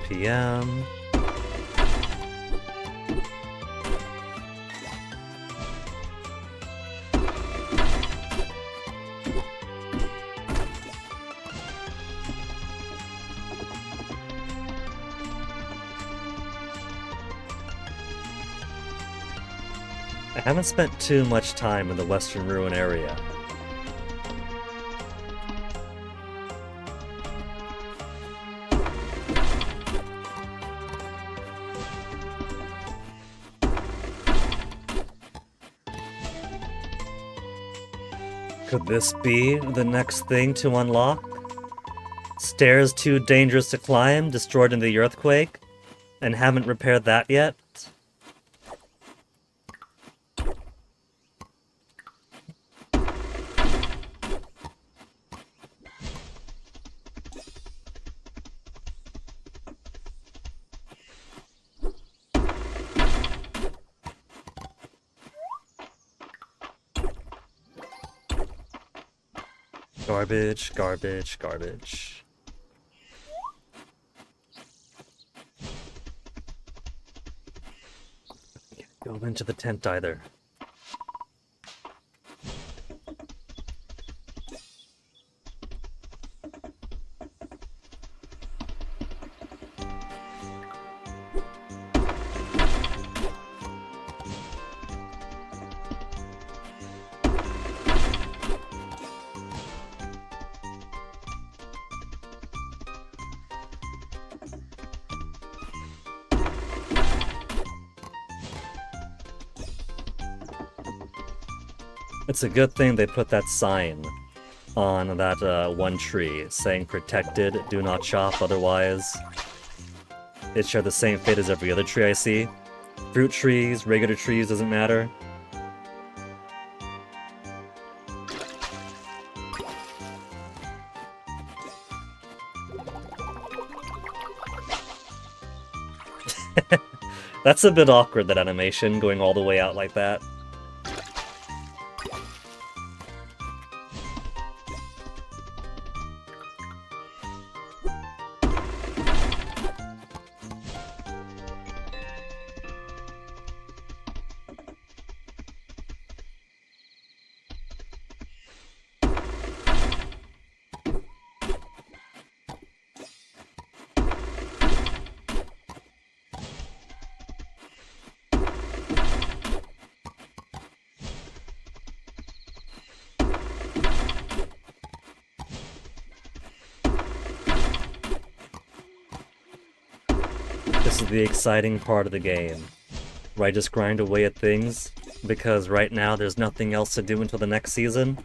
PM. I haven't spent too much time in the Western Ruin area. Could this be the next thing to unlock? Stairs too dangerous to climb, destroyed in the earthquake, and haven't repaired that yet? Garbage, garbage, garbage. Can't go into the tent either. It's a good thing they put that sign on that one tree saying protected, do not chop, otherwise it share the same fate as every other tree I see. Fruit trees, regular trees, doesn't matter. That's a bit awkward, that animation, going all the way out like that. This is the exciting part of the game, where I just grind away at things, because right now there's nothing else to do until the next season.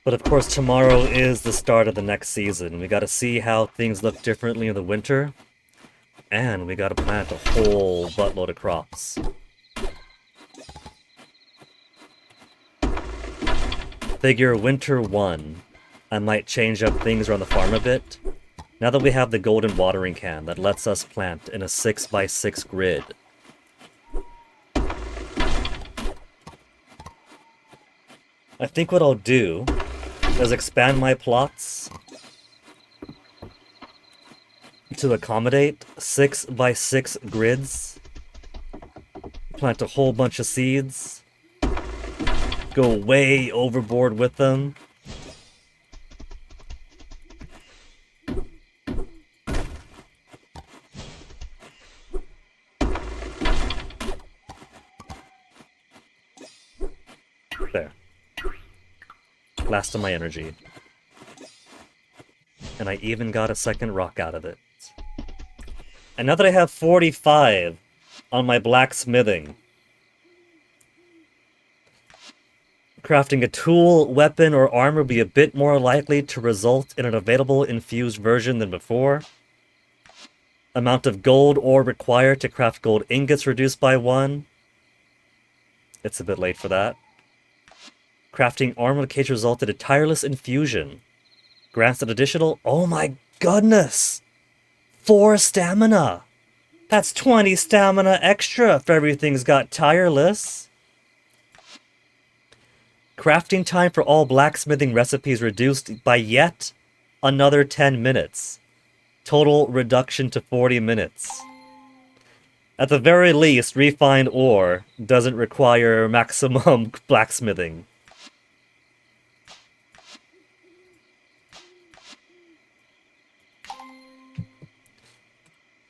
But of course tomorrow is the start of the next season. We gotta see how things look differently in the winter, and we gotta plant a whole buttload of crops. Figure winter 1, I might change up things around the farm a bit. Now that we have the golden watering can that lets us plant in a 6x6 grid. I think what I'll do is expand my plots to accommodate 6x6 grids. Plant a whole bunch of seeds. Go way overboard with them. There. Last of my energy. And I even got a second rock out of it. And now that I have 45 on my blacksmithing, crafting a tool, weapon, or armor will be a bit more likely to result in an available infused version than before. Amount of gold ore required to craft gold ingots reduced by 1. It's a bit late for that. Crafting armor cage resulted in tireless infusion. Grants an additional... Oh my goodness! 4 stamina! That's 20 stamina extra if everything's got tireless. Crafting time for all blacksmithing recipes reduced by yet another 10 minutes. Total reduction to 40 minutes. At the very least, refined ore doesn't require maximum blacksmithing.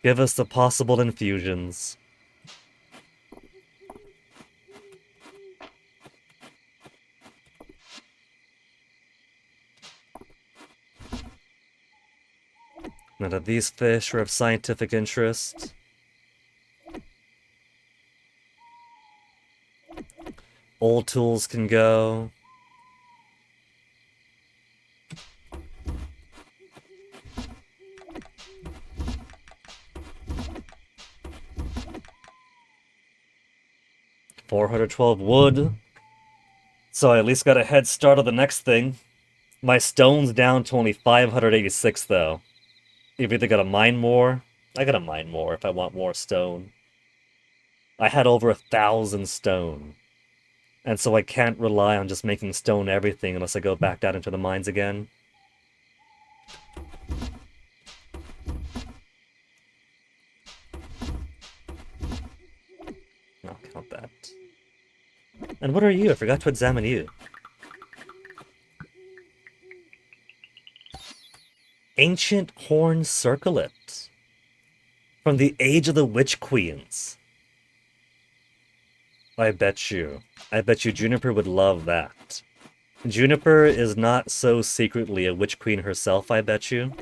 Give us the possible infusions. None of these fish are of scientific interest. Old tools can go. $412 wood. So I at least got a head start on the next thing. My stone's down to only 586 though. You've either gotta mine more. I gotta mine more if I want more stone. I had over 1,000 stone. And so I can't rely on just making stone everything unless I go back down into the mines again. I'll count that. And what are you? I forgot to examine you. Ancient horn circlet. From the age of the witch queens. I bet you Juniper would love that. Juniper is not so secretly a witch queen herself, I bet you.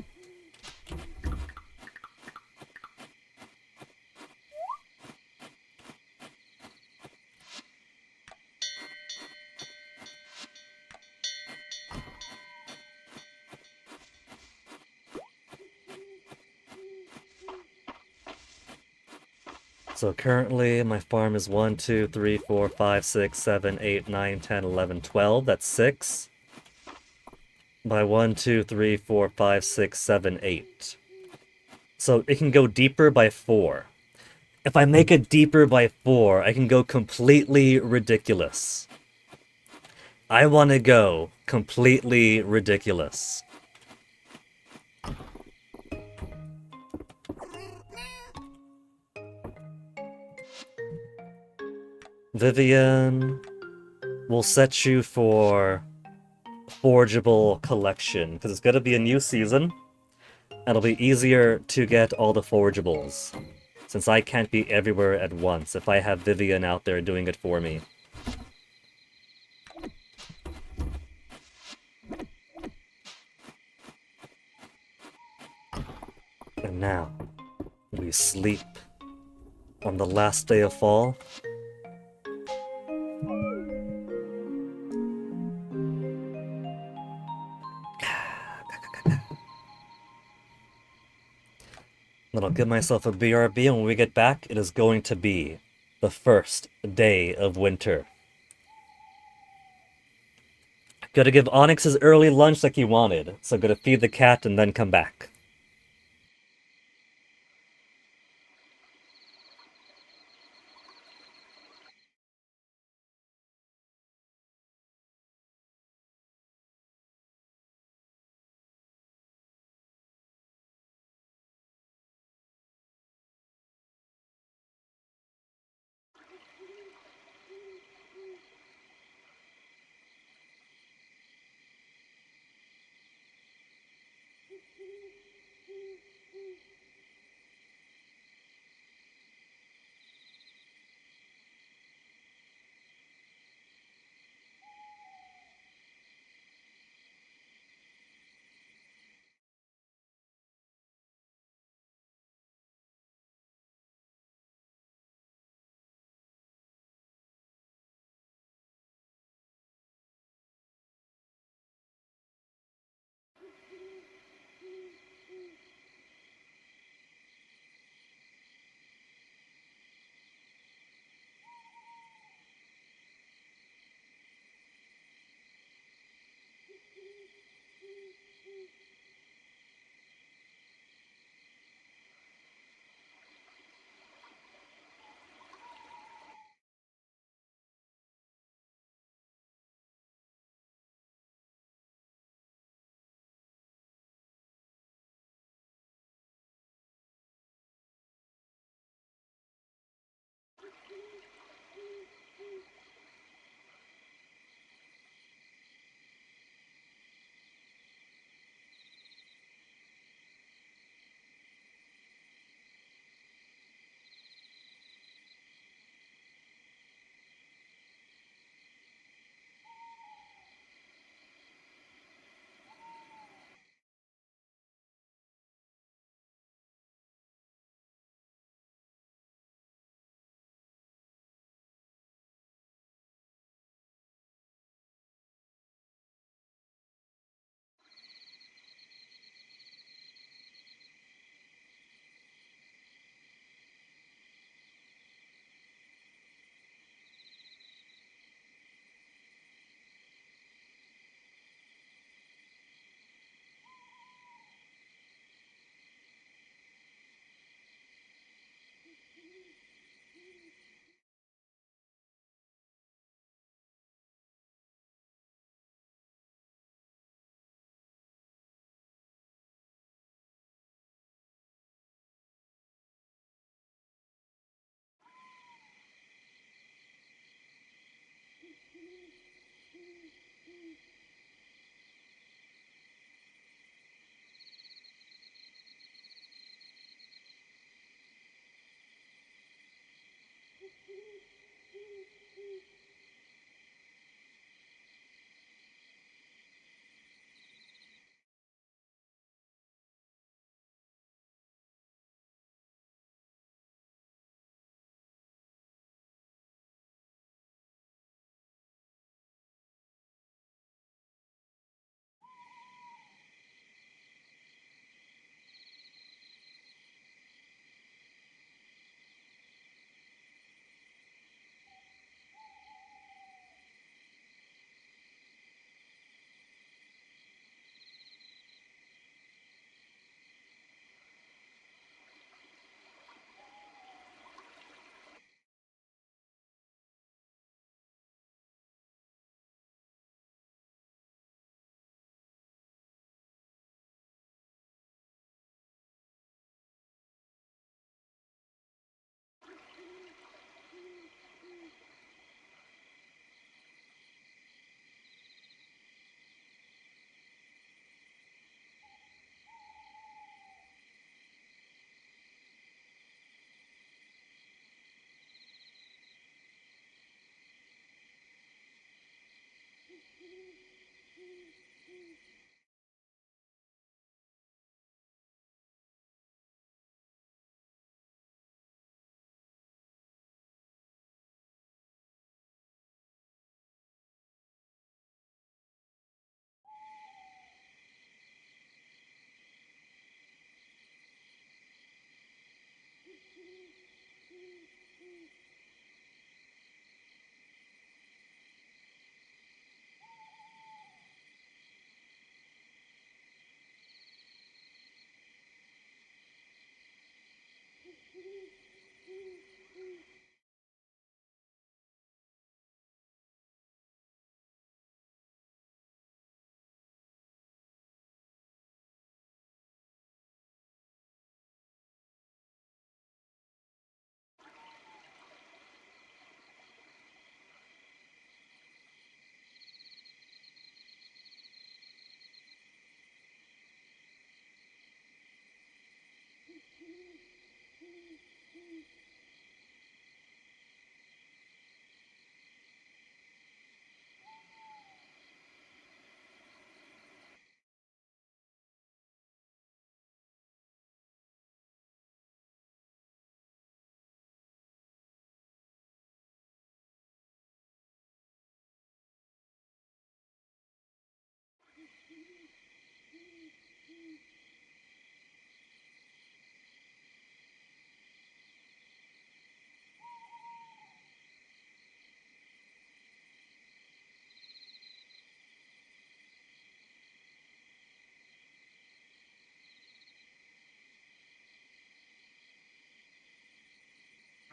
So currently my farm is 1, 2, 3, 4, 5, 6, 7, 8, 9, 10, 11, 12. That's 6. By 1, 2, 3, 4, 5, 6, 7, 8. So it can go deeper by 4. If I make it deeper by 4, I can go completely ridiculous. I want to go completely ridiculous. Vivian, we'll set you for forgeable collection, because it's going to be a new season, and it'll be easier to get all the forgeables, since I can't be everywhere at once if I have Vivian out there doing it for me. And now, we sleep on the last day of fall. Then I'll give myself a BRB, and when we get back, it is going to be the first day of winter. Gotta give Onyx his early lunch like he wanted, so gotta feed the cat and then come back.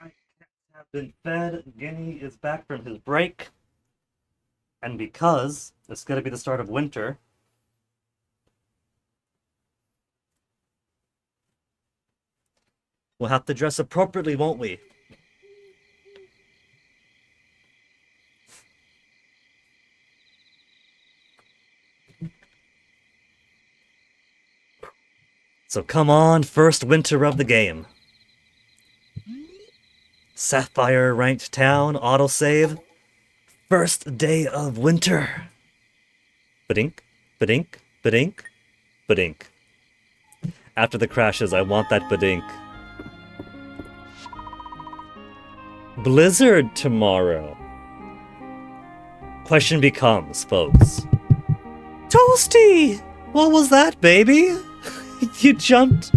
Right, cats have been fed. Guinea is back from his break. And because it's going to be the start of winter, we'll have to dress appropriately, won't we? So come on, first winter of the game. Sapphire ranked town, autosave. First day of winter. Badink, badink, badink, badink. After the crashes, I want that badink. Blizzard tomorrow. Question becomes, folks. Toasty! What was that, baby? You jumped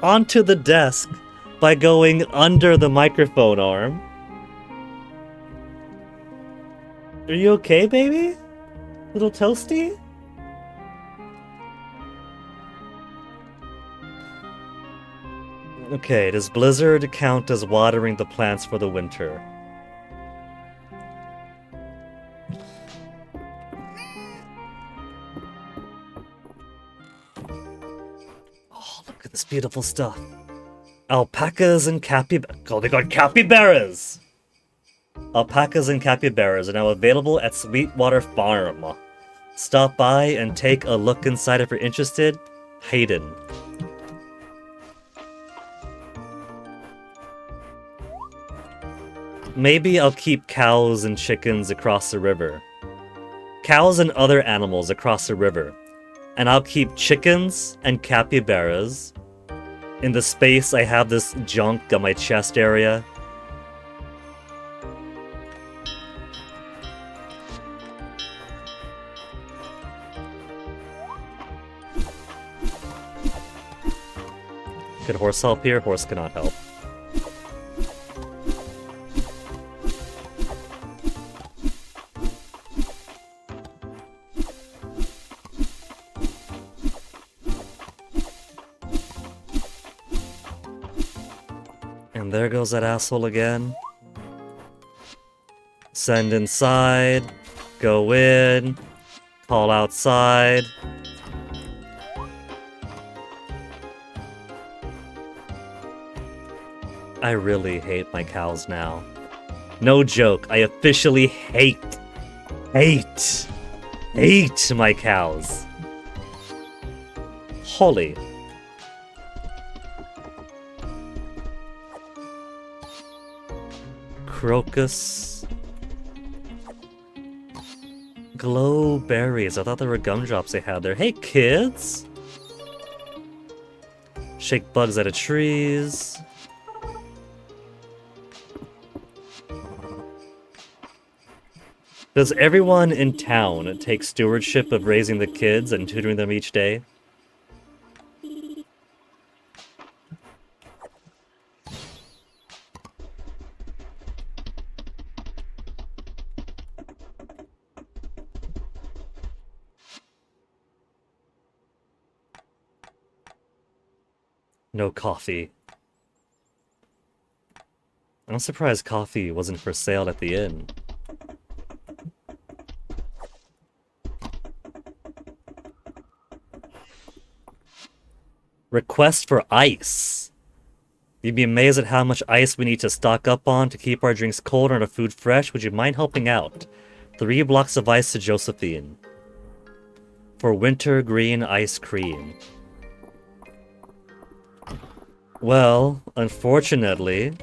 onto the desk by going under the microphone arm. Are you okay, baby? Little Toasty? Okay, does blizzard count as watering the plants for the winter? Oh, look at this beautiful stuff. Alpacas and capybaras. Oh, they got capybaras! Alpacas and capybaras are now available at Sweetwater Farm. Stop by and take a look inside if you're interested. Hayden. Maybe I'll keep cows and chickens across the river. Cows and other animals across the river. And I'll keep chickens and capybaras in the space I have this junk on my chest area. Could horse help here? Horse cannot help. And there goes that asshole again. Send inside. Go in. Call outside. I really hate my cows now. No joke, I officially hate my cows. Holy. Crocus. Glow berries. I thought there were gumdrops they had there. Hey, kids! Shake bugs out of trees. Does everyone in town take stewardship of raising the kids and tutoring them each day? No coffee. I'm surprised coffee wasn't for sale at the inn. Request for ice. You'd be amazed at how much ice we need to stock up on to keep our drinks cold and our food fresh. Would you mind helping out? 3 blocks of ice to Josephine. For wintergreen ice cream. Well, unfortunately,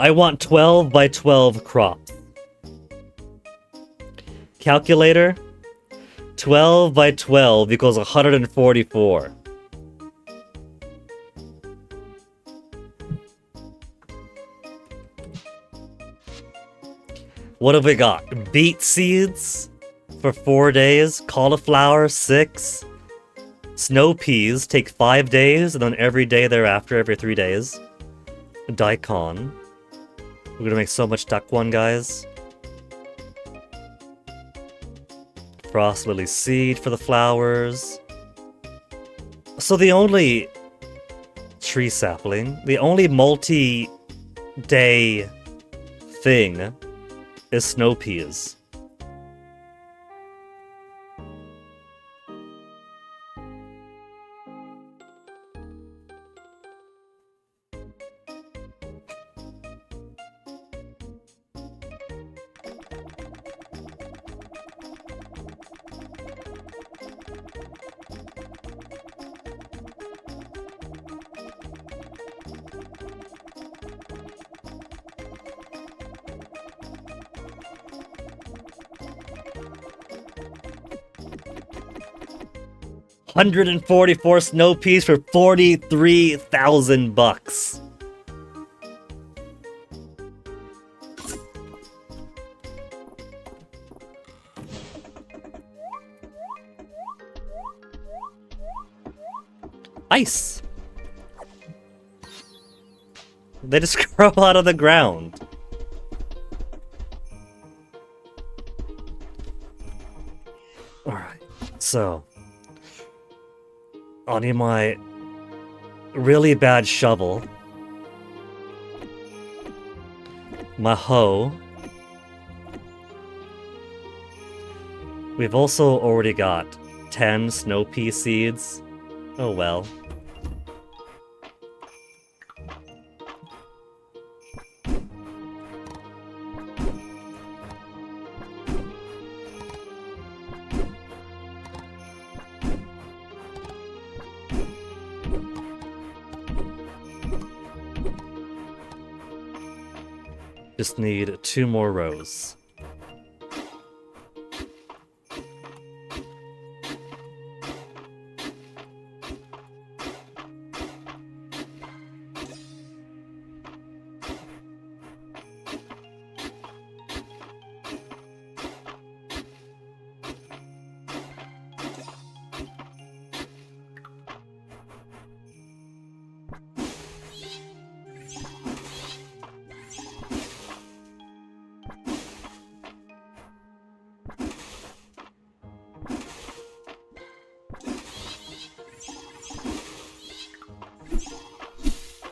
I want 12 by 12 crop. Calculator? 12 by 12 equals 144. What have we got? Beet seeds for 4 days. Cauliflower, 6. Snow peas take 5 days, and then every day thereafter, every 3 days. Daikon. We're gonna make so much dakwan, guys. Frost lily seed for the flowers. So the only tree sapling, the only multi-day thing is snow peas. $144 snow peas for 43,000 bucks. Ice. They just grow out of the ground. Alright, so I'll need my really bad shovel, my hoe. We've also already got 10 snow pea seeds. Oh well. Just need 2 more rows.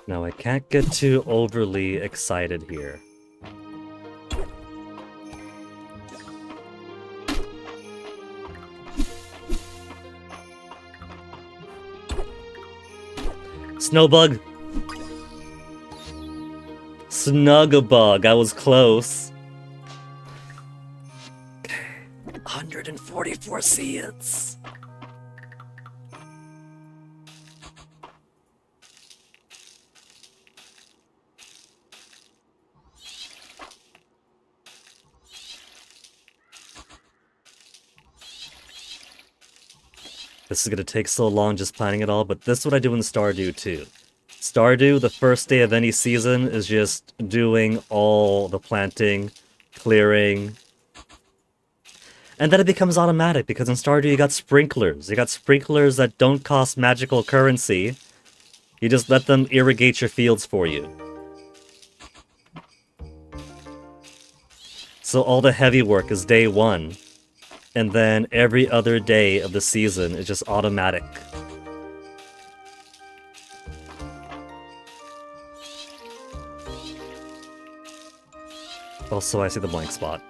Now I can't get too overly excited here. Snowbug! Snuggabug, I was close. Okay, 144 seeds. This is gonna take so long just planning it all, but this is what I do in Stardew too. Stardew, the first day of any season, is just doing all the planting, clearing, and then it becomes automatic, because in Stardew you got sprinklers. You got sprinklers that don't cost magical currency. You just let them irrigate your fields for you. So all the heavy work is day 1. And then every other day of the season is just automatic. Also, I see the blank spot.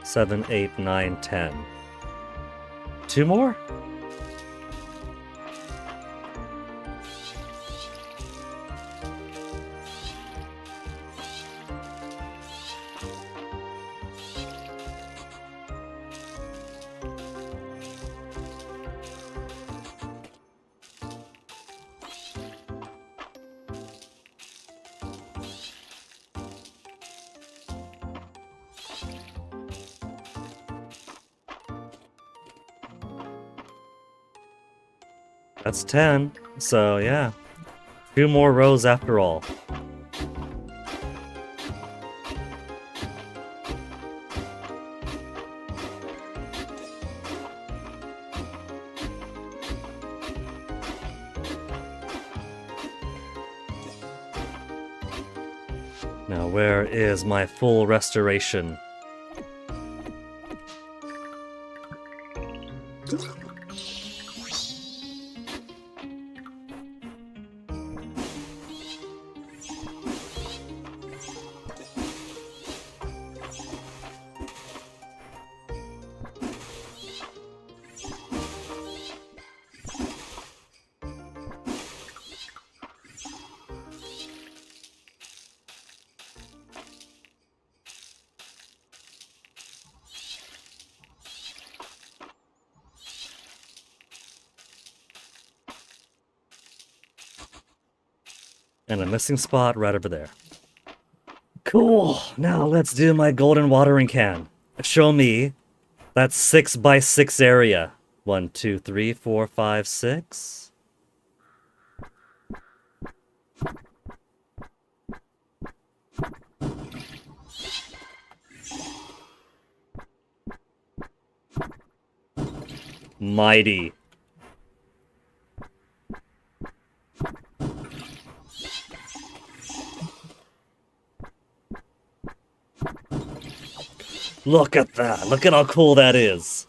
Seven, 8, 9, 10. 2 more? That's 10, so yeah. 2 more rows after all. Now where is my full restoration? And a missing spot right over there. Cool. Now let's do my golden watering can. Show me that 6x6 area. 1, 2, 3, 4, 5, 6. Mighty. Look at that. Look at how cool that is.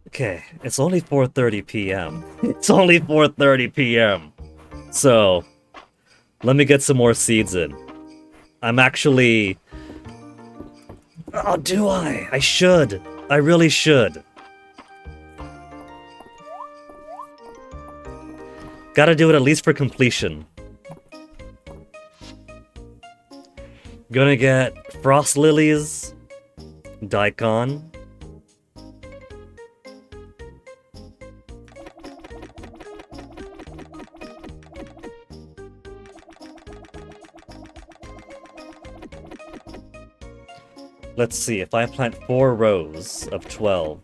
Okay, it's only 4:30 p.m. It's only 4:30 p.m. So, let me get some more seeds in. I'm actually... Oh, do I? I should. I really should. Gotta do it at least for completion. Gonna get frost lilies, daikon. Let's see, if I plant 4 rows of 12.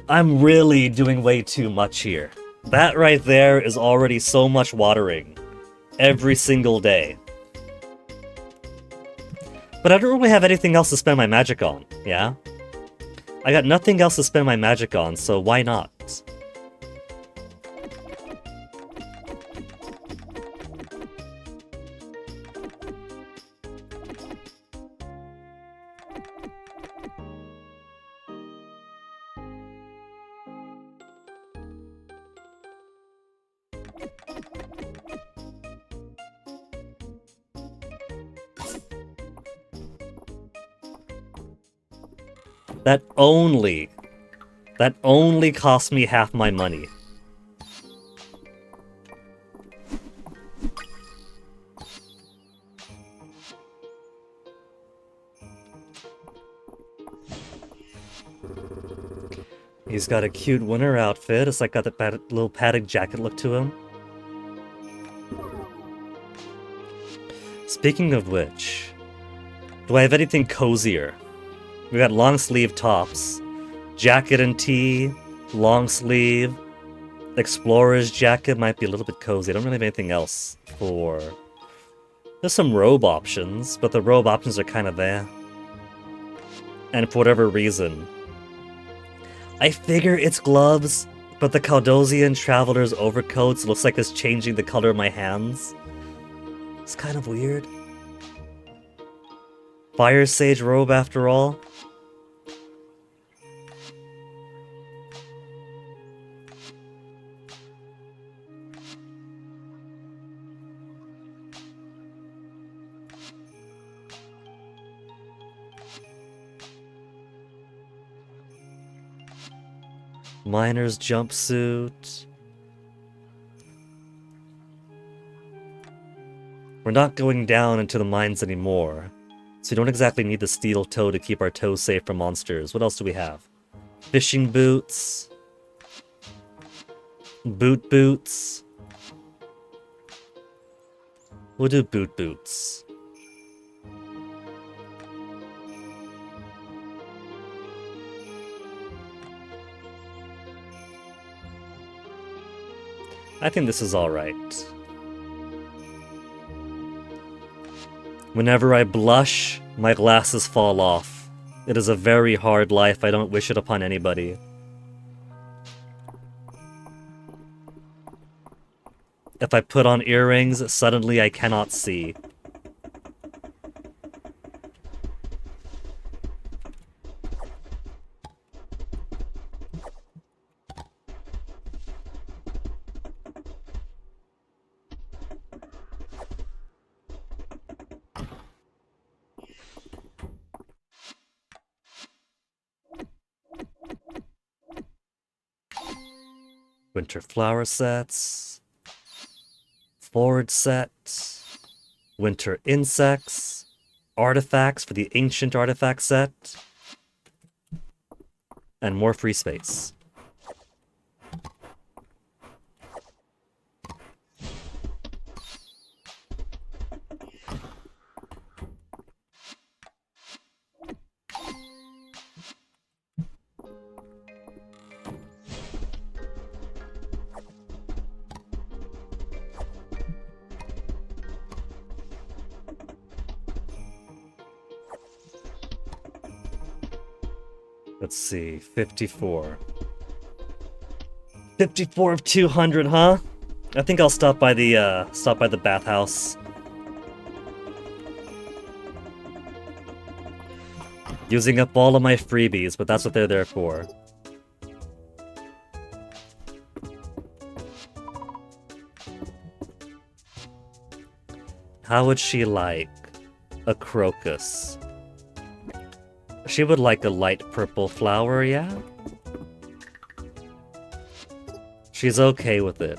I'm really doing way too much here. That right there is already so much watering. Every single day. But I don't really have anything else to spend my magic on, yeah? I got nothing else to spend my magic on, so why not? That only cost me half my money. He's got a cute winter outfit. It's like got that little padded jacket look to him. Speaking of which, do I have anything cozier? We got long sleeve tops, jacket and tee, long sleeve, explorer's jacket might be a little bit cozy. I don't really have anything else for... There's some robe options, but the robe options are kind of there. And for whatever reason, I figure it's gloves, but the Caldosian Traveler's overcoats looks like it's changing the color of my hands. It's kind of weird. Fire Sage robe after all. Miner's jumpsuit. We're not going down into the mines anymore, so we don't exactly need the steel toe to keep our toes safe from monsters. What else do we have? Fishing boots. Boots. We'll do boots. I think this is alright. Whenever I blush, my glasses fall off. It is a very hard life. I don't wish it upon anybody. If I put on earrings, suddenly I cannot see. Winter flower sets, forward set, winter insects, artifacts for the ancient artifact set, and more free space. Let's see, 54. 54 of 200, huh? I think I'll stop by the bathhouse. Using up all of my freebies, but that's what they're there for. How would she like a crocus? She would like a light purple flower, yeah? She's okay with it.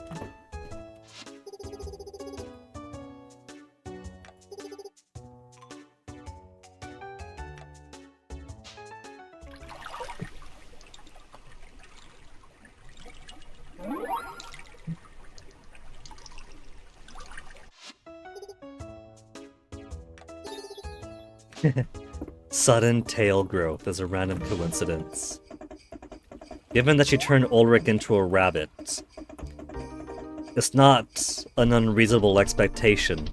Sudden tail growth is a random coincidence. Given that she turned Ulrich into a rabbit, it's not an unreasonable expectation.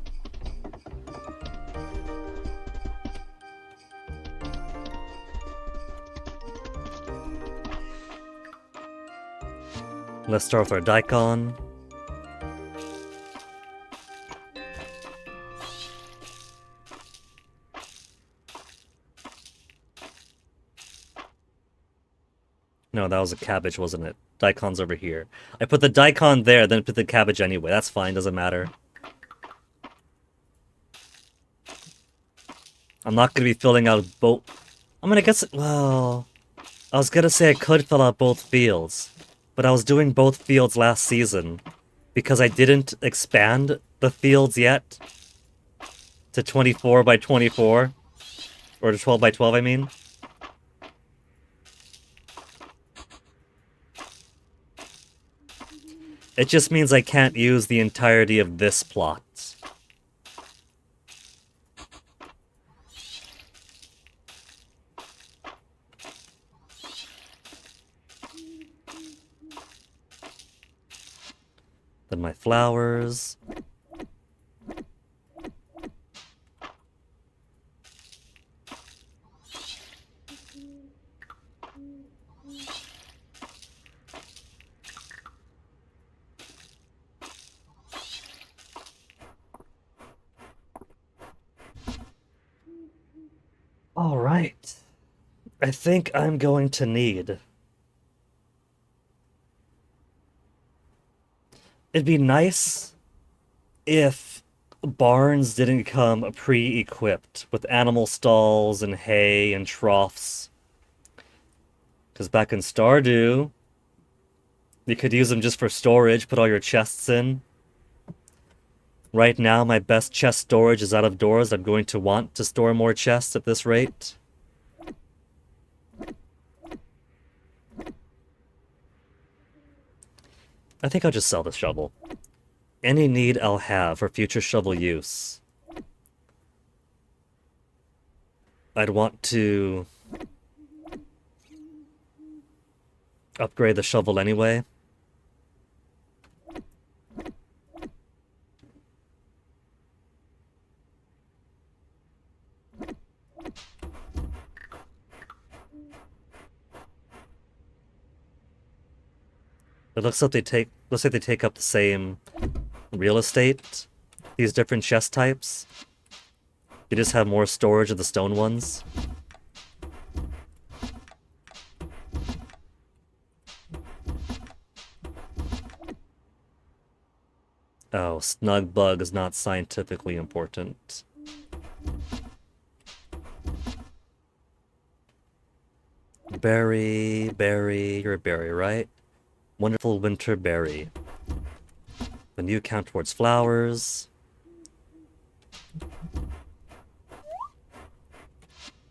Let's start with our daikon. No, that was a cabbage, wasn't it? Daikon's over here. I put the daikon there, then put the cabbage anyway. That's fine, doesn't matter. I'm not gonna be filling out both... I'm gonna guess... Well... I was gonna say I could fill out both fields. But I was doing both fields last season. Because I didn't expand the fields yet. To 24 by 24. Or to 12 by 12, I mean. It just means I can't use the entirety of this plot. Then my flowers. All right. I think I'm going to need... It'd be nice if barns didn't come pre-equipped with animal stalls and hay and troughs. Because back in Stardew, you could use them just for storage, put all your chests in. Right now, my best chest storage is out of doors. I'm going to want to store more chests at this rate. I think I'll just sell this shovel. Any need I'll have for future shovel use. I'd want to upgrade the shovel anyway. It looks like they take up the same real estate. These different chest types. You just have more storage of the stone ones. Oh, snug bug is not scientifically important. Berry, you're a berry, right? Wonderful winter berry. When you count towards flowers.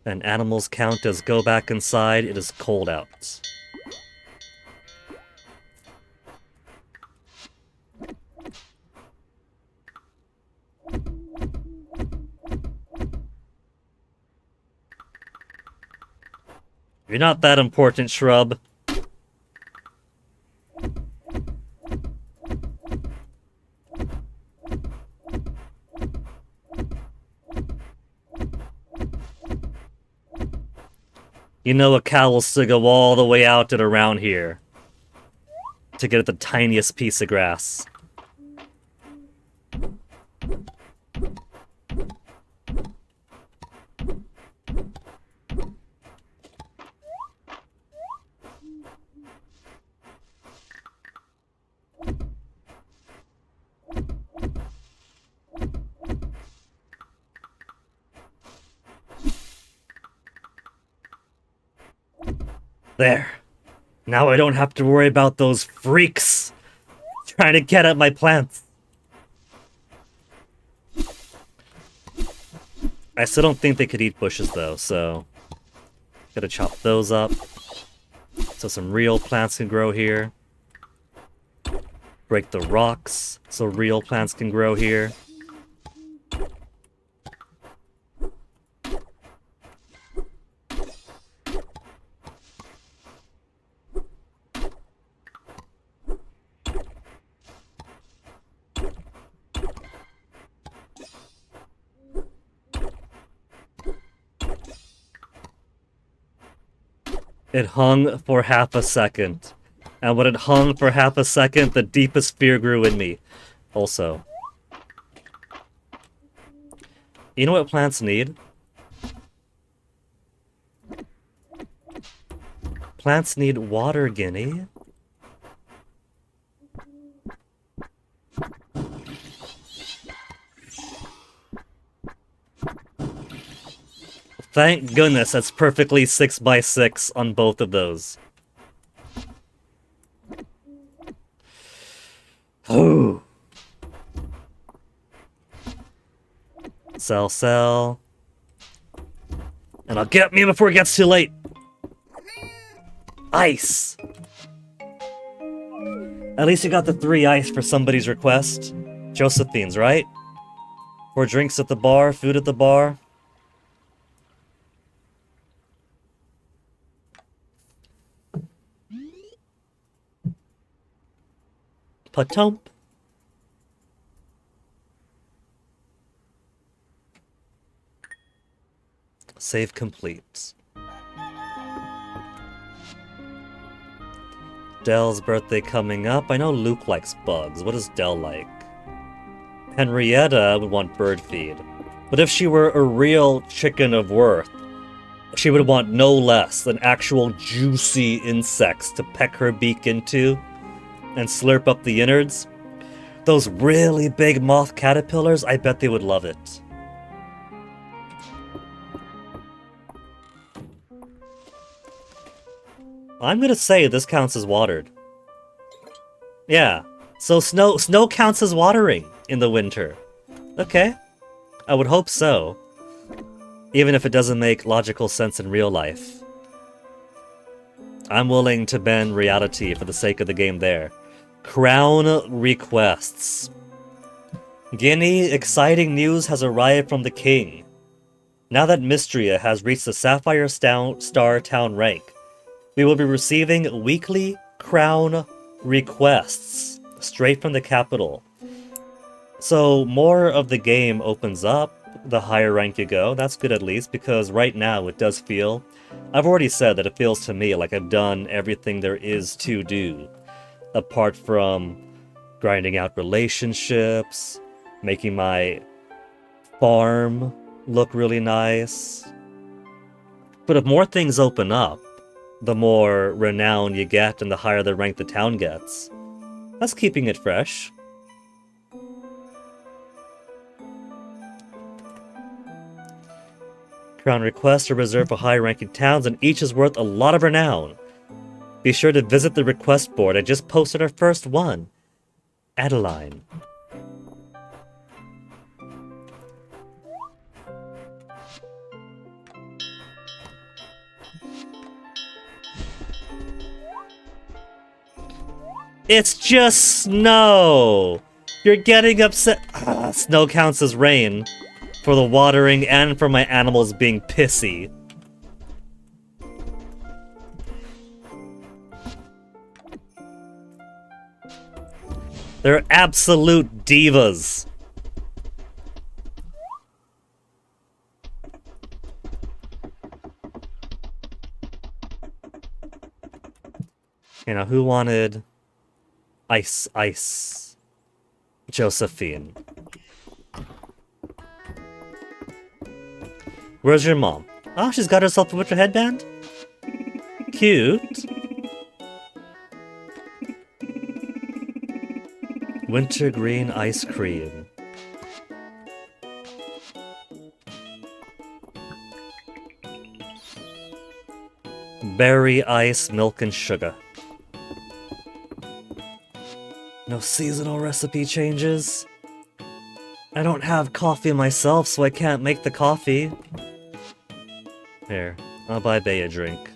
And animals count as go back inside, it is cold out. You're not that important, shrub. You know a cow will still go all the way out and around here to get at the tiniest piece of grass. There. Now I don't have to worry about those freaks trying to get at my plants. I still don't think they could eat bushes though, so gotta chop those up so some real plants can grow here. Break the rocks so real plants can grow here. It hung for half a second. And when it hung for half a second, the deepest fear grew in me. Also. You know what plants need? Plants need water, Guinea. Thank goodness that's perfectly 6x6 on both of those. Oh. Sell. And I'll get me before it gets too late. Ice. At least you got the 3 ice for somebody's request. Josephine's, right? 4 drinks at the bar, food at the bar. Patump. Save complete. Dell's birthday coming up. I know Luke likes bugs. What does Dell like? Henrietta would want bird feed. But if she were a real chicken of worth, she would want no less than actual juicy insects to peck her beak into and slurp up the innards. Those really big moth caterpillars, I bet they would love it. I'm gonna say this counts as watered. Yeah, so snow counts as watering in the winter. Okay, I would hope so. Even if it doesn't make logical sense in real life. I'm willing to bend reality for the sake of the game there. Crown requests. Guinea, exciting news has arrived from the king. Now that Mistria has reached the Sapphire Star Town rank, we will be receiving weekly crown requests straight from the capital. So more of the game opens up the higher rank you go. That's good at least, because right now it does feel... I've already said that it feels to me like I've done everything there is to do. Apart from grinding out relationships, making my farm look really nice. But if more things open up, the more renown you get and the higher the rank the town gets. That's keeping it fresh. Crown requests are reserved for high-ranking towns, and each is worth a lot of renown. Be sure to visit the request board. I just posted our first one. Adeline. It's just snow! You're getting upset. Snow counts as rain. For the watering and for my animals being pissy. They're absolute divas. You know, who wanted ice? Josephine. Where's your mom? Oh, she's got herself a winter headband? Cute. Wintergreen ice cream. Berry ice, milk, and sugar. No seasonal recipe changes. I don't have coffee myself, so I can't make the coffee. Here, I'll buy Bay a drink.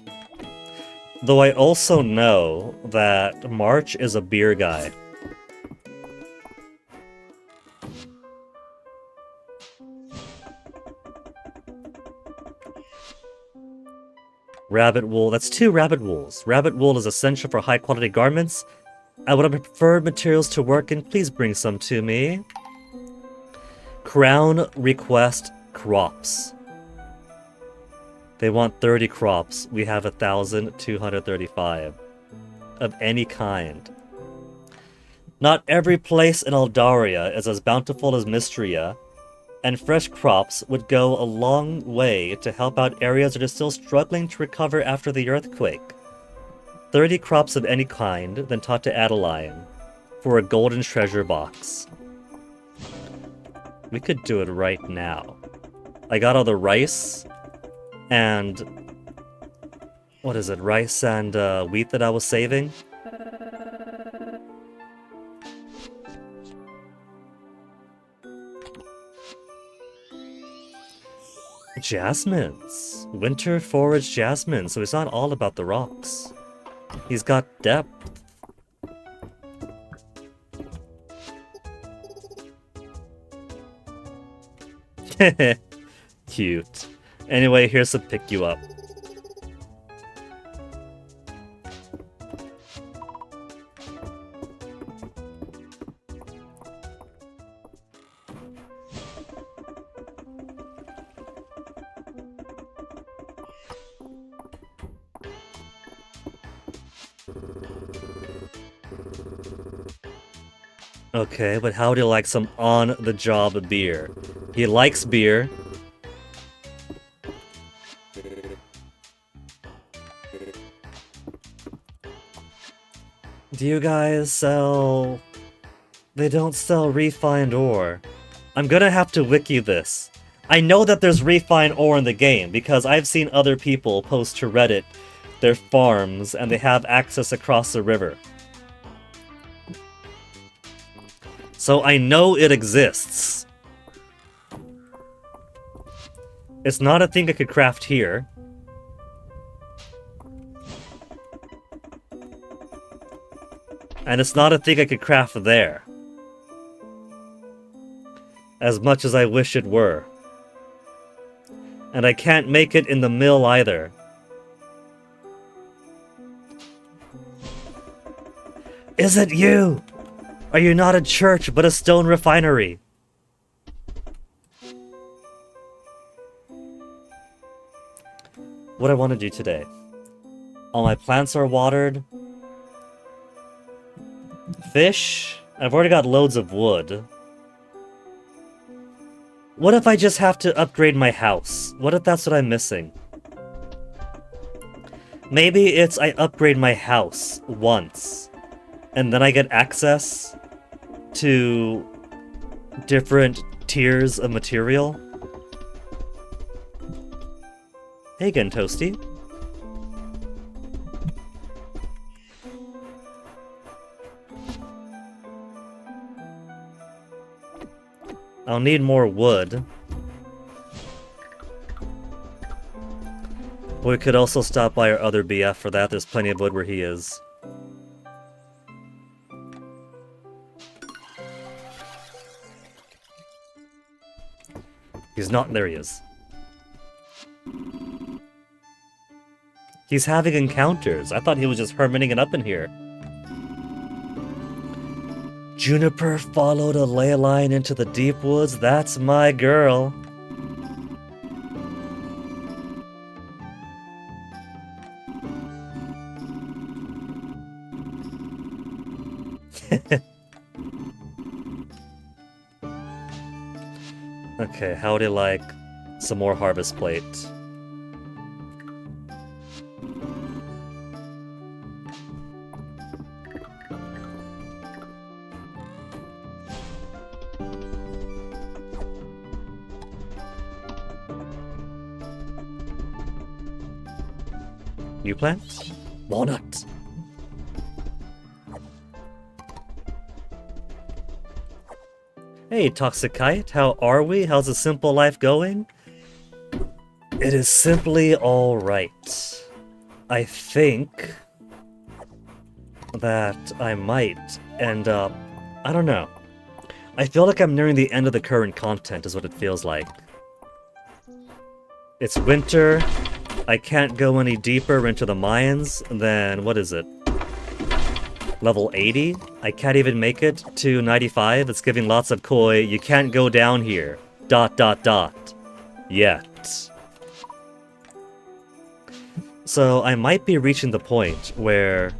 Though I also know that March is a beer guy. Rabbit wool, that's 2 rabbit wools. Rabbit wool is essential for high quality garments. I would have preferred materials to work in. Please bring some to me. Crown request crops. They want 30 crops. We have 1,235. Of any kind. Not every place in Eldaria is as bountiful as Mistria, and fresh crops would go a long way to help out areas that are still struggling to recover after the earthquake. 30 crops of any kind, then taught to Adeline, for a golden treasure box. We could do it right now. I got all the rice, and... what is it? Rice and wheat that I was saving? Jasmines. Winter forage jasmine, so it's not all about the rocks. He's got depth. Cute. Anyway, here's to pick you up. Okay, but how do you like some on-the-job beer? He likes beer. Do you guys sell... They don't sell refined ore. I'm gonna have to wiki this. I know that there's refined ore in the game, because I've seen other people post to Reddit their farms, and they have access across the river. So I know it exists. It's not a thing I could craft here. And it's not a thing I could craft there. As much as I wish it were. And I can't make it in the mill either. Is it you? Are you not a church, but a stone refinery? What I want to do today. All my plants are watered. Fish? I've already got loads of wood. What if I just have to upgrade my house? What if that's what I'm missing? Maybe it's I upgrade my house once. And then I get access to different tiers of material. Hey again, Toasty. I'll need more wood. We could also stop by our other BF for that. There's plenty of wood where he is. He's not. There he is. He's having encounters. I thought he was just hermiting it up in here. Juniper followed a ley line into the deep woods. That's my girl. Okay, how do you like some more harvest plate? New plant? Walnut. Hey, Toxicite, how are we? How's the simple life going? It is simply alright. I think that I might end up... I don't know. I feel like I'm nearing the end of the current content is what it feels like. It's winter. I can't go any deeper into the mines than... what is it? Level 80? I can't even make it to 95. It's giving lots of koi. You can't go down here. ... Yet. So I might be reaching the point where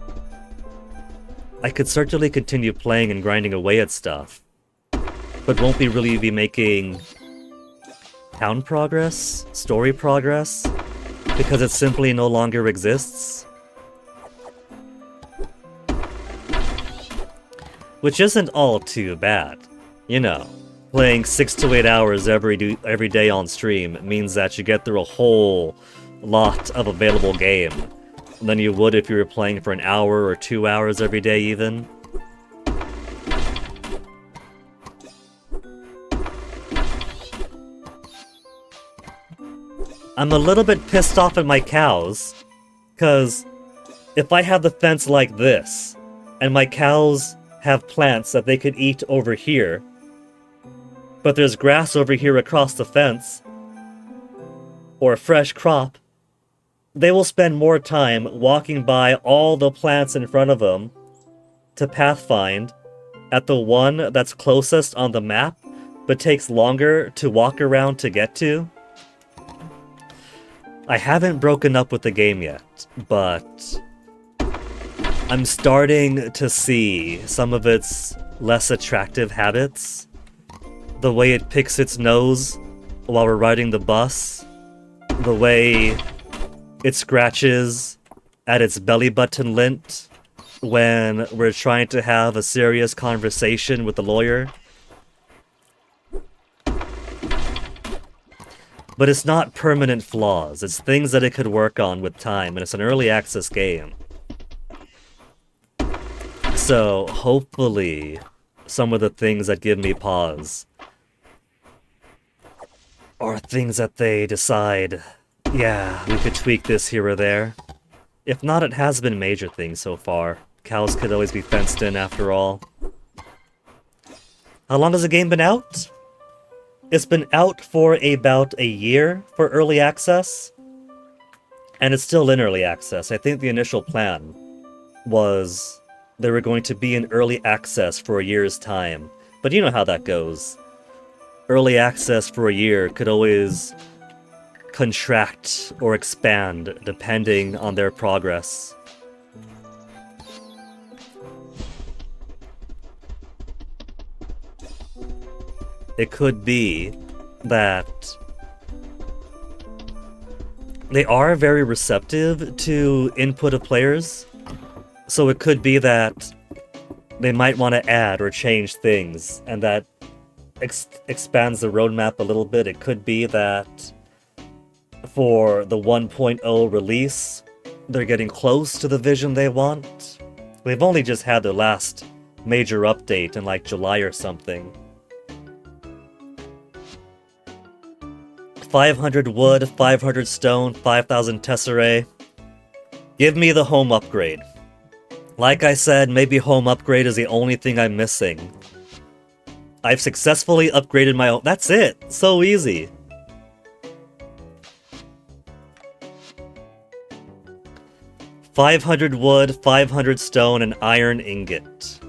I could certainly continue playing and grinding away at stuff, but won't be really be making town progress, story progress, because it simply no longer exists. Which isn't all too bad. You know, playing 6 to 8 hours every day on stream means that you get through a whole lot of available game than you would if you were playing for an hour or 2 hours every day even. I'm a little bit pissed off at my cows, because if I have the fence like this, and my cows have plants that they could eat over here, but there's grass over here across the fence, or a fresh crop, they will spend more time walking by all the plants in front of them to pathfind at the one that's closest on the map, but takes longer to walk around to get to. I haven't broken up with the game yet, but I'm starting to see some of its less attractive habits. The way it picks its nose while we're riding the bus. The way it scratches at its belly button lint when we're trying to have a serious conversation with the lawyer. But it's not permanent flaws, it's things that it could work on with time, and it's an early access game. So, hopefully, some of the things that give me pause are things that they decide, yeah, we could tweak this here or there. If not, it has been major things so far. Cows could always be fenced in after all. How long has the game been out? It's been out for about a year for early access, and it's still in early access. I think the initial plan was they were going to be in early access for a year's time, but you know how that goes. Early access for a year could always contract or expand depending on their progress. It could be that they are very receptive to input of players, so it could be that they might want to add or change things, and that expands the roadmap a little bit. It could be that for the 1.0 release, they're getting close to the vision they want. They've only just had their last major update in like July or something. 500 wood, 500 stone, 5,000 tesserae. Give me the home upgrade. Like I said, maybe home upgrade is the only thing I'm missing. I've successfully upgraded my own. That's it! So easy. $500 wood, 500 stone, and iron ingot.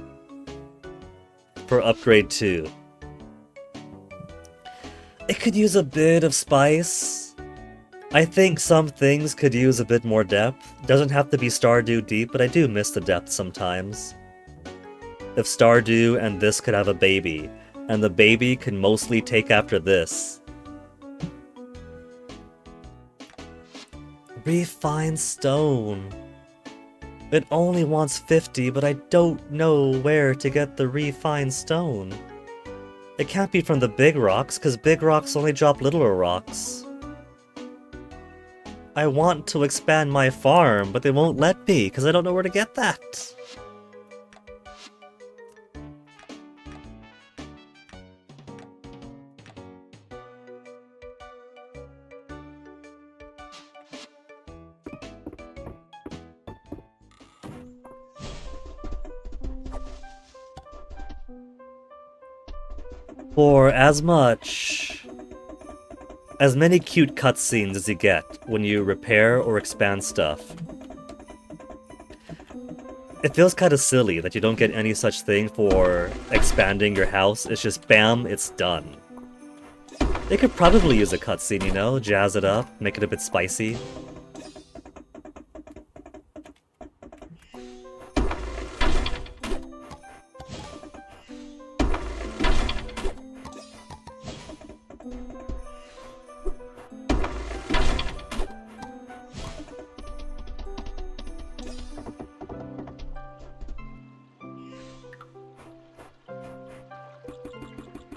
For upgrade 2. It could use a bit of spice. I think some things could use a bit more depth. Doesn't have to be Stardew deep, but I do miss the depth sometimes. If Stardew and this could have a baby, and the baby can mostly take after this. Refined stone. It only wants 50, but I don't know where to get the refined stone. It can't be from the big rocks, because big rocks only drop littler rocks. I want to expand my farm, but they won't let me, because I don't know where to get that. For as many cute cutscenes as you get when you repair or expand stuff. It feels kind of silly that you don't get any such thing for expanding your house. It's just bam, it's done. They could probably use a cutscene, you know, jazz it up, make it a bit spicy.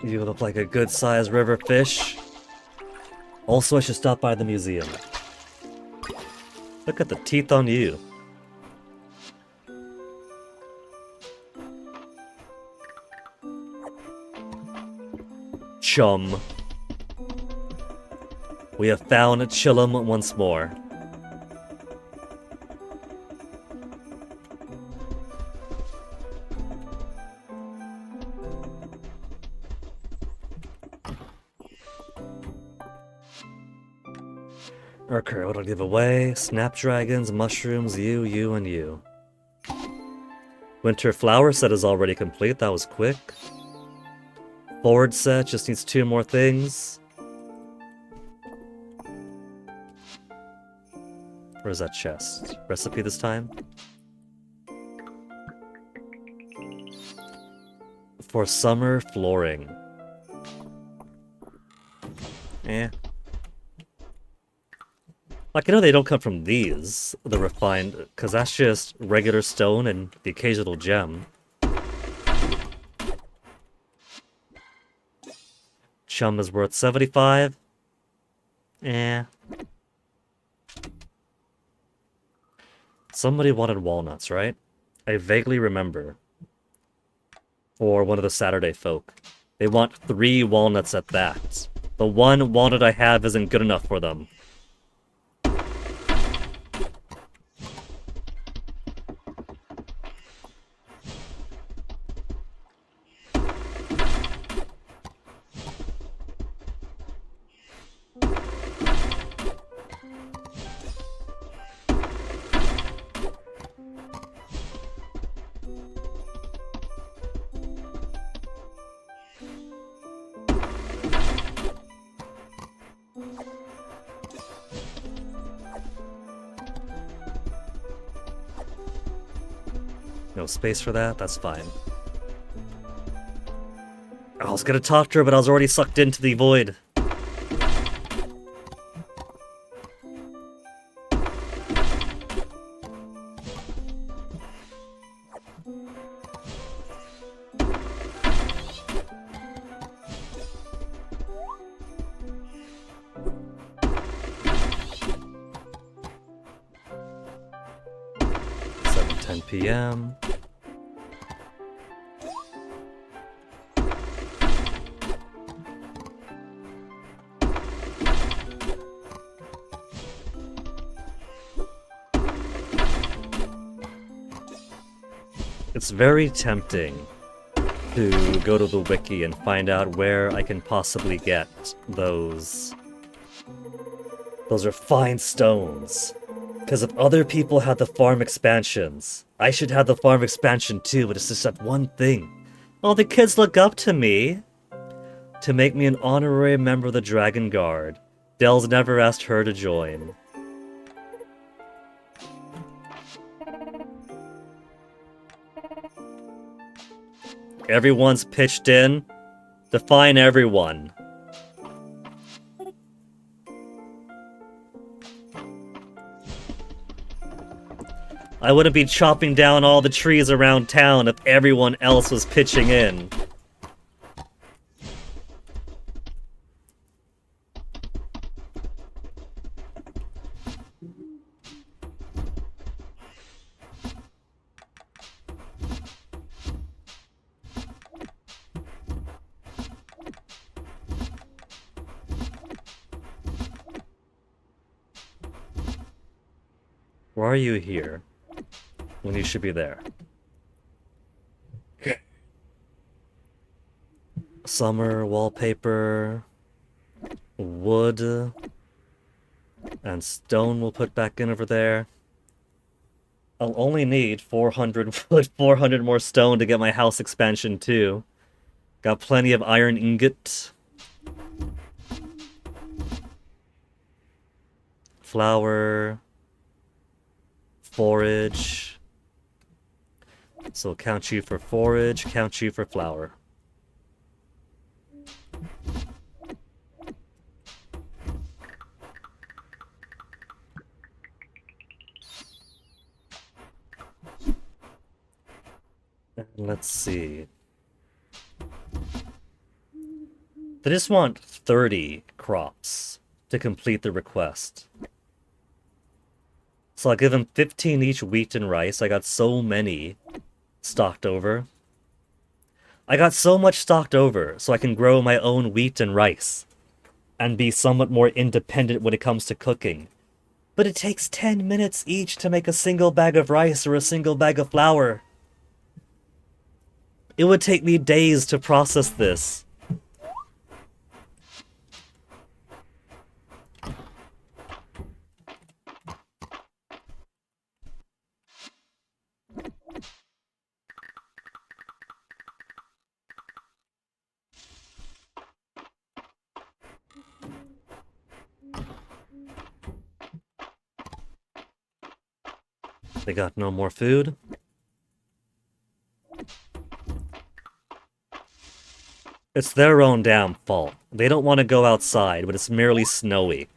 You look like a good-sized river fish. Also, I should stop by the museum. Look at the teeth on you. Chum. We have found Chillum once more. Okay, what'll I give away? Snapdragons, mushrooms, you, and you. Winter flower set is already complete, that was quick. Forward set just needs 2 more things. Where's that chest? Recipe this time? For summer flooring. Eh. Like, I know they don't come from these, the refined, because that's just regular stone and the occasional gem. Chum is worth 75. Eh. Somebody wanted walnuts, right? I vaguely remember. Or one of the Saturday folk. They want 3 walnuts at that. The 1 walnut I have isn't good enough for them. No space for that? That's fine. I was gonna talk to her, but I was already sucked into the void. PM. It's very tempting to go to the wiki and find out where I can possibly get those refined stones. Because if other people had the farm expansions, I should have the farm expansion too, but it's just that one thing. All the kids look up to me to make me an honorary member of the Dragon Guard. Dell's never asked her to join. Everyone's pitched in. Define everyone. I wouldn't be chopping down all the trees around town if everyone else was pitching in. Why are you here when you should be there? Summer wallpaper, wood, and stone we'll put back in over there. I'll only need 400 wood, 400 more stone to get my house expansion too. Got plenty of iron ingot. Flour. Forage. So count you for forage, count you for flour. And let's see. They just want 30 crops to complete the request. So I'll give them 15 each wheat and rice. I got so many stocked over. I got so much stocked over so I can grow my own wheat and rice and be somewhat more independent when it comes to cooking. But it takes 10 minutes each to make a single bag of rice or a single bag of flour. It would take me days to process this. They got no more food. It's their own damn fault. They don't want to go outside, but it's merely snowy.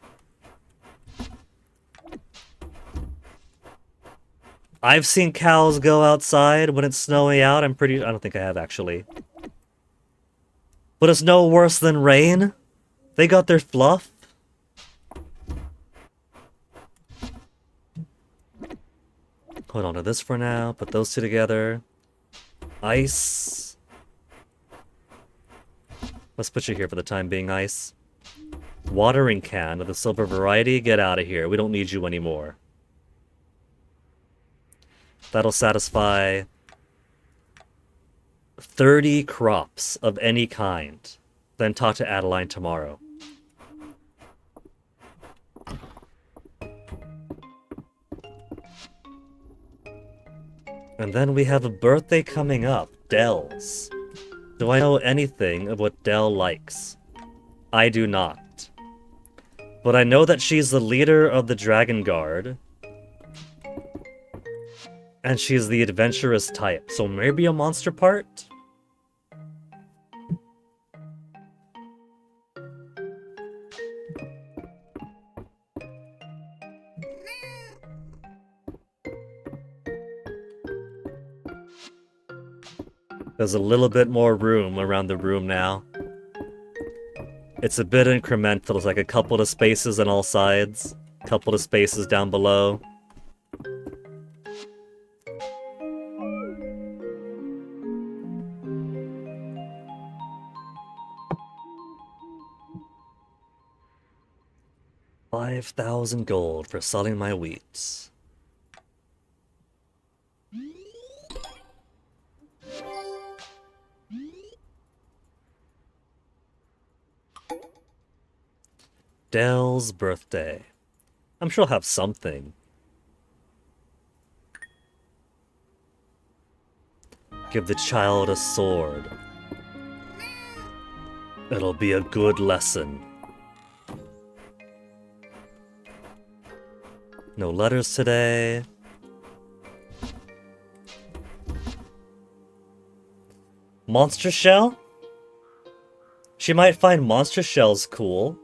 I've seen cows go outside when it's snowy out. I don't think I have, actually. But it's no worse than rain. They got their fluff. Hold on to this for now. Put those two together. Ice. Let's put you here for the time being, Ice. Watering can of the silver variety. Get out of here. We don't need you anymore. That'll satisfy 30 crops of any kind. Then talk to Adeline tomorrow. And then we have a birthday coming up, Dell's. Do I know anything of what Dell likes? I do not. But I know that she's the leader of the Dragon Guard. And she's the adventurous type, so maybe a monster part? There's a little bit more room around the room now. It's a bit incremental. It's like a couple of spaces on all sides. A couple of spaces down below. $5,000 gold for selling my wheat. Dell's birthday. I'm sure I'll have something. Give the child a sword. It'll be a good lesson. No letters today. Monster shell? She might find monster shells cool.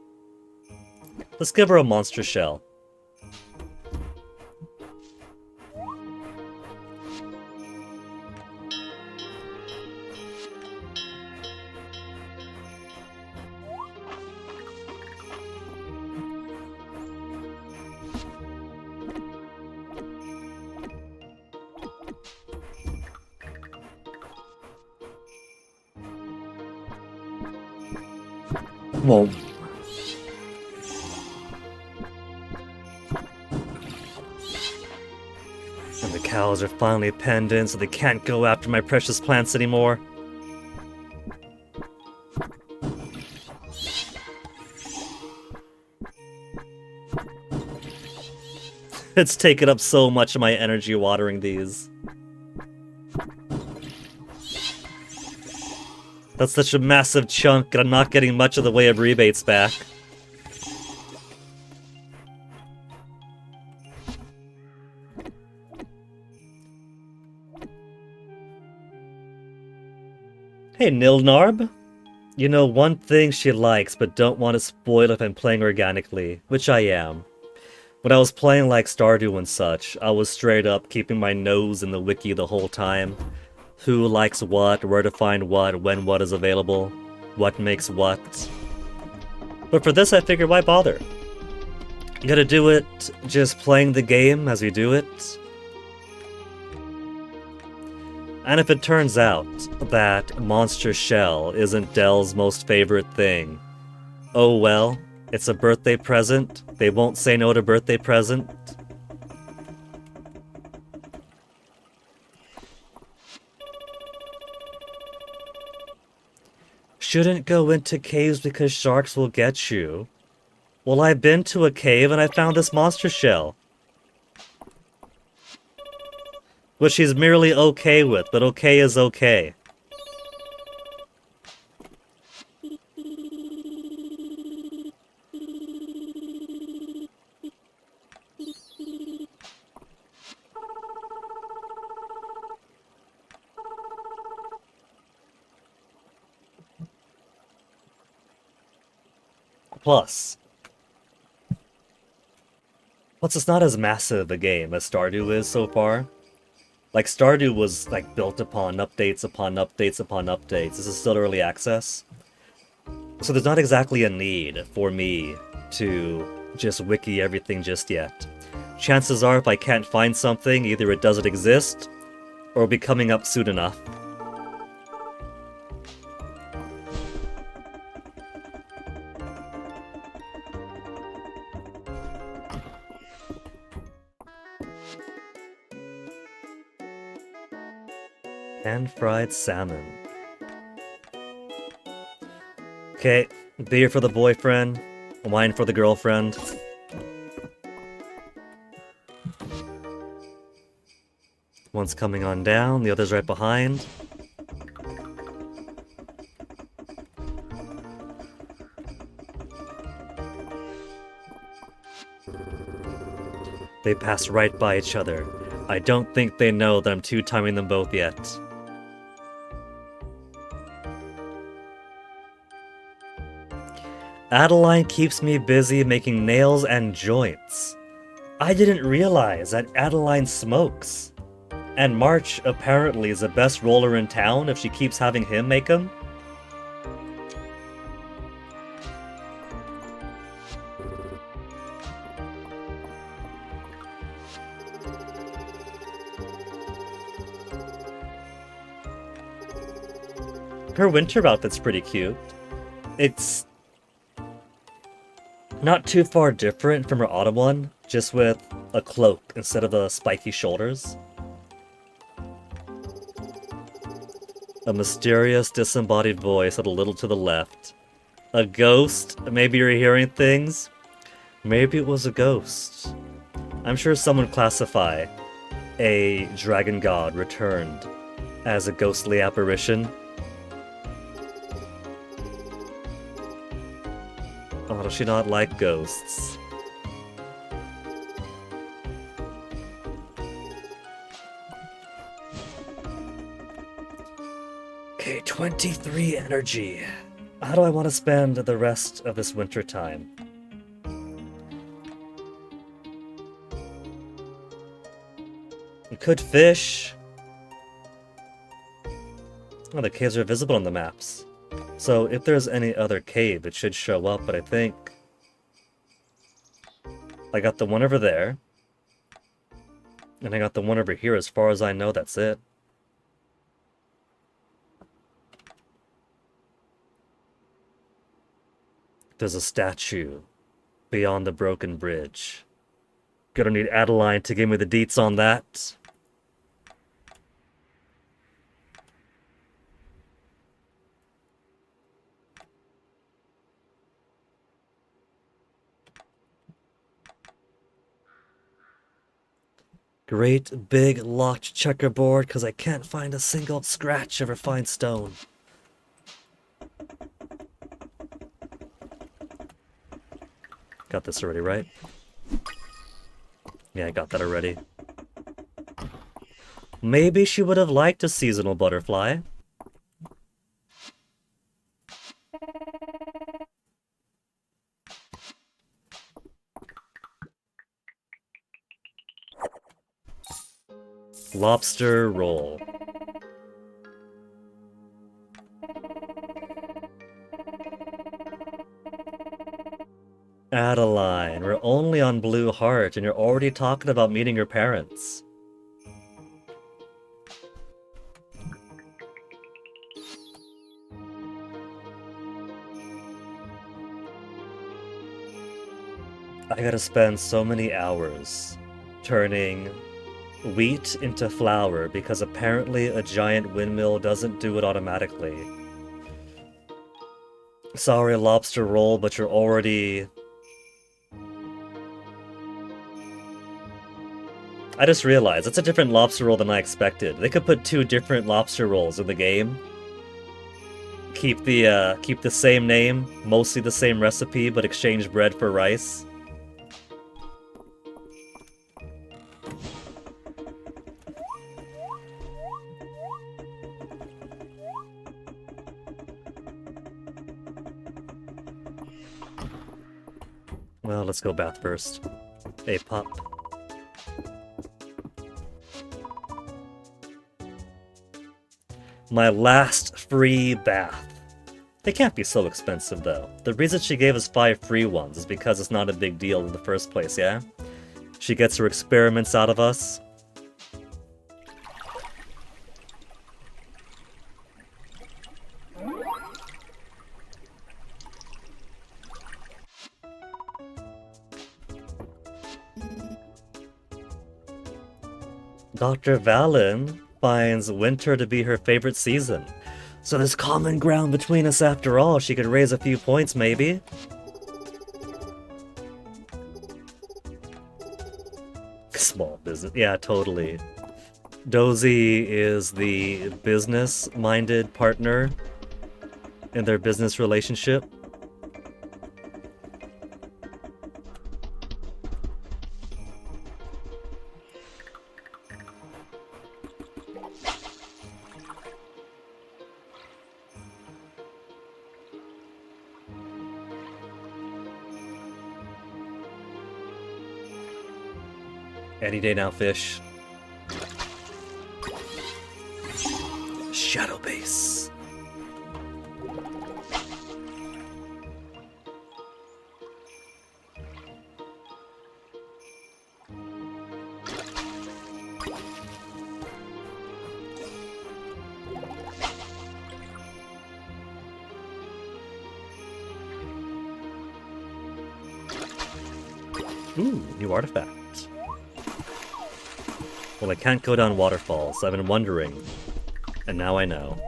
Let's give her a monster shell. Whoa. And the cows are finally penned in, so they can't go after my precious plants anymore. It's taken up so much of my energy watering these. That's such a massive chunk, and I'm not getting much of the way of rebates back. Hey, Nilnarb. You know, one thing she likes, but don't want to spoil if I'm playing organically, which I am. When I was playing like Stardew and such, I was straight up keeping my nose in the wiki the whole time. Who likes what, where to find what, when what is available. what makes what. But for this, I figured, why bother? You gotta do it just playing the game as we do it. And if it turns out that Monster Shell isn't Dell's most favorite thing, oh well, it's a birthday present. They won't say no to birthday present. Shouldn't go into caves because sharks will get you. Well, I've been to a cave and I found this monster shell. Which she's merely okay with, but okay is okay. Plus, it's not as massive a game as Stardew is so far. Like, Stardew was, like, built upon updates upon updates upon updates. This is still early access. So there's not exactly a need for me to just wiki everything just yet. Chances are, if I can't find something, either it doesn't exist, or it'll be coming up soon enough. Pan-fried salmon. Okay, beer for the boyfriend, wine for the girlfriend. One's coming on down, the other's right behind. They pass right by each other. I don't think they know that I'm two-timing them both yet. Adeline keeps me busy making nails and joints. I didn't realize that Adeline smokes. And March apparently is the best roller in town if she keeps having him make them. Her winter outfit's pretty cute. It's not too far different from her autumn one, just with a cloak instead of the spiky shoulders. A mysterious, disembodied voice at a little to the left. A ghost? Maybe you're hearing things? Maybe it was a ghost. I'm sure someone would classify a dragon god returned as a ghostly apparition. Oh, does she not like ghosts? Okay, 23 energy. How do I want to spend the rest of this winter time? We could fish. Oh, the caves are visible on the maps. So if there's any other cave, it should show up, but I think I got the one over there. And I got the one over here. As far as I know, that's it. There's a statue beyond the broken bridge. Gonna need Adeline to give me the deets on that. Great big locked checkerboard because I can't find a single scratch of refined stone. Got this already, right? Yeah, I got that already. Maybe she would have liked a seasonal butterfly. Lobster roll. Adeline, we're only on Blue Heart, and you're already talking about meeting your parents. I gotta spend so many hours turning wheat into flour because apparently a giant windmill doesn't do it automatically. Sorry, lobster roll, but you're already... I just realized, it's a different lobster roll than I expected. They could put 2 different lobster rolls in the game. Keep the same name, mostly the same recipe, but exchange bread for rice. Well, let's go bath first. Hey, Pop. My last free bath. They can't be so expensive, though. The reason she gave us 5 free ones is because it's not a big deal in the first place, yeah? She gets her experiments out of us. Dr. Valen finds winter to be her favorite season. So there's common ground between us after all. She could raise a few points, maybe. Small business. Yeah, totally. Dozy is the business-minded partner in their business relationship. Any day now, fish. Shadow base. Ooh, new artifact. Well, I can't go down waterfalls. I've been wondering. And now I know.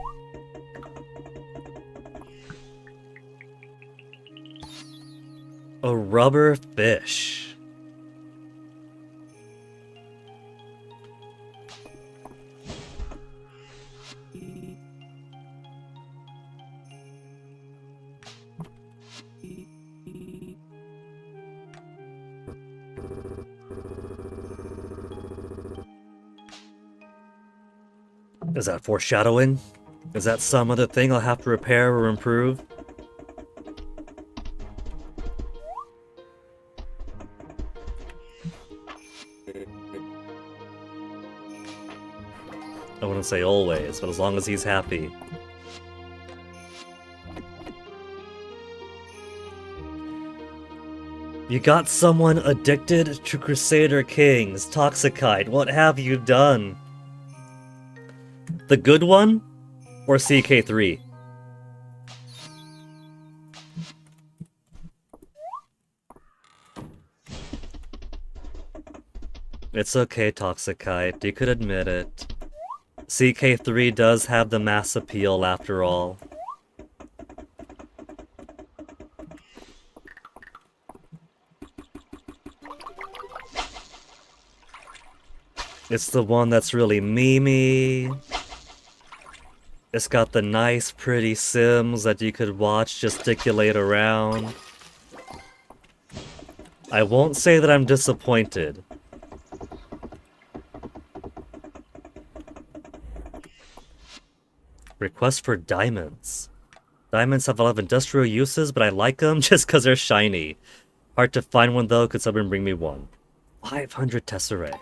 A rubber fish. Is that foreshadowing? Is that some other thing I'll have to repair or improve? I wouldn't say always, but as long as he's happy. You got someone addicted to Crusader Kings, Toxicite. What have you done? The good one? Or CK3? It's okay, Toxicite. You could admit it. CK3 does have the mass appeal after all. It's the one that's really memey. It's got the nice, pretty Sims that you could watch gesticulate around. I won't say that I'm disappointed. Request for diamonds. Diamonds have a lot of industrial uses, but I like them just because they're shiny. Hard to find one though, could someone bring me one? 500 tesserae.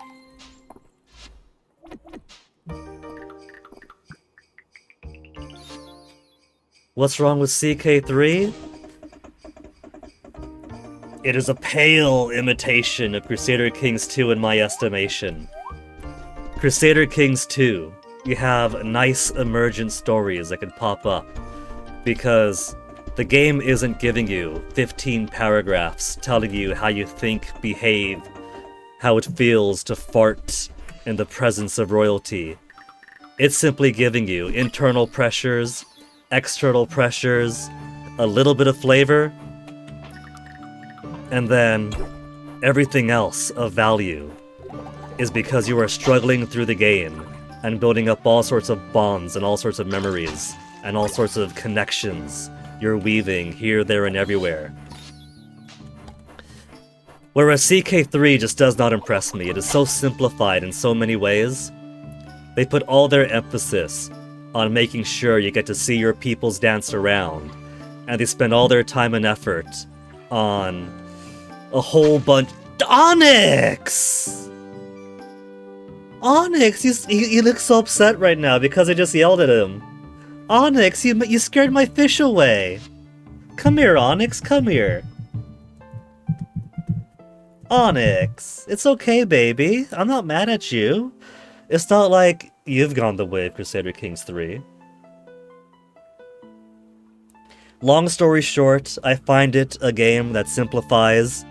What's wrong with CK3? It is a pale imitation of Crusader Kings 2 in my estimation. Crusader Kings 2, you have nice emergent stories that can pop up, because the game isn't giving you 15 paragraphs telling you how you think, behave, how it feels to fart in the presence of royalty. It's simply giving you internal pressures, external pressures, a little bit of flavor, and then everything else of value is because you are struggling through the game and building up all sorts of bonds and all sorts of memories and all sorts of connections you're weaving here, there, and everywhere. Whereas CK3 just does not impress me. It is so simplified in so many ways. They put all their emphasis on making sure you get to see your peoples dance around, and they spend all their time and effort on a whole bunch... Onyx! Onyx, he looks so upset right now because I just yelled at him. Onyx, you scared my fish away. Come here, Onyx, come here. Onyx, it's okay, baby. I'm not mad at you. It's not like you've gone the way of Crusader Kings 3. Long story short, I find it a game that simplifies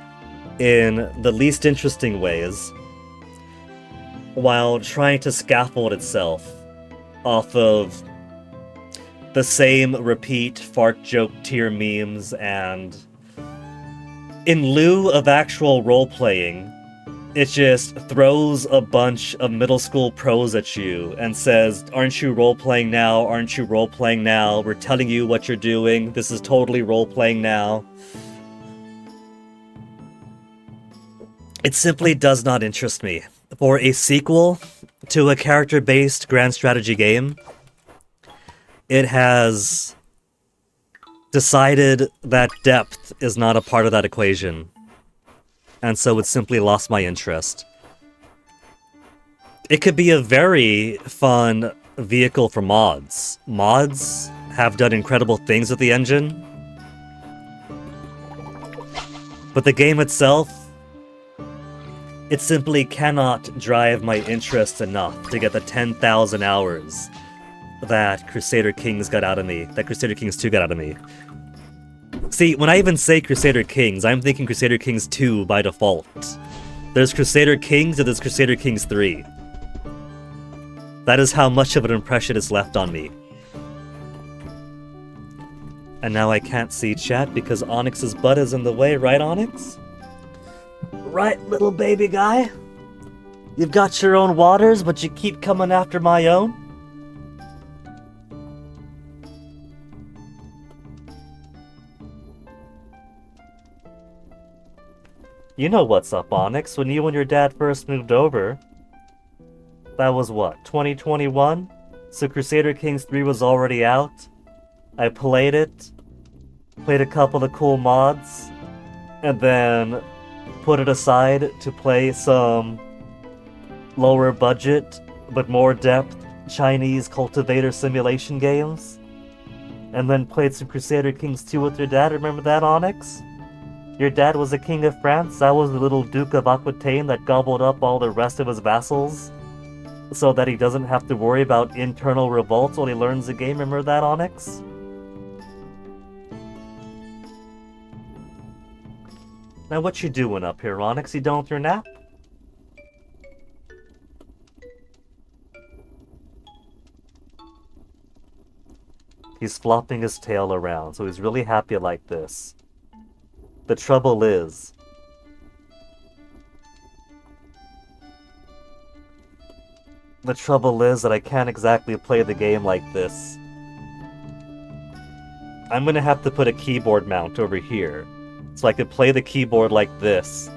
in the least interesting ways, while trying to scaffold itself off of the same repeat fart joke tier memes, and in lieu of actual role-playing, it just throws a bunch of middle school pros at you and says, aren't you role-playing now? Aren't you role-playing now? We're telling you what you're doing. This is totally role-playing now. It simply does not interest me. For a sequel to a character-based grand strategy game, it has decided that depth is not a part of that equation. And so it simply lost my interest. It could be a very fun vehicle for mods. Mods have done incredible things with the engine. But the game itself, it simply cannot drive my interest enough to get the 10,000 hours that Crusader Kings got out of me, that Crusader Kings 2 got out of me. See, when I even say Crusader Kings, I'm thinking Crusader Kings 2 by default. There's Crusader Kings and there's Crusader Kings 3. That is how much of an impression is left on me. And now I can't see chat because Onyx's butt is in the way, right, Onyx? Right, little baby guy? You've got your own waters, but you keep coming after my own? You know what's up, Onyx. When you and your dad first moved over, that was what, 2021? So Crusader Kings 3 was already out. I played it, played a couple of cool mods, and then put it aside to play some lower budget, but more depth Chinese cultivator simulation games. And then played some Crusader Kings 2 with your dad, remember that, Onyx? Your dad was the King of France, I was the little Duke of Aquitaine that gobbled up all the rest of his vassals, so that he doesn't have to worry about internal revolts when he learns the game, remember that, Onyx? Now what you doing up here, Onyx? You done with your nap? He's flopping his tail around, so he's really happy like this. The trouble is... that I can't exactly play the game like this. I'm gonna have to put a keyboard mount over here, so I could play the keyboard like this,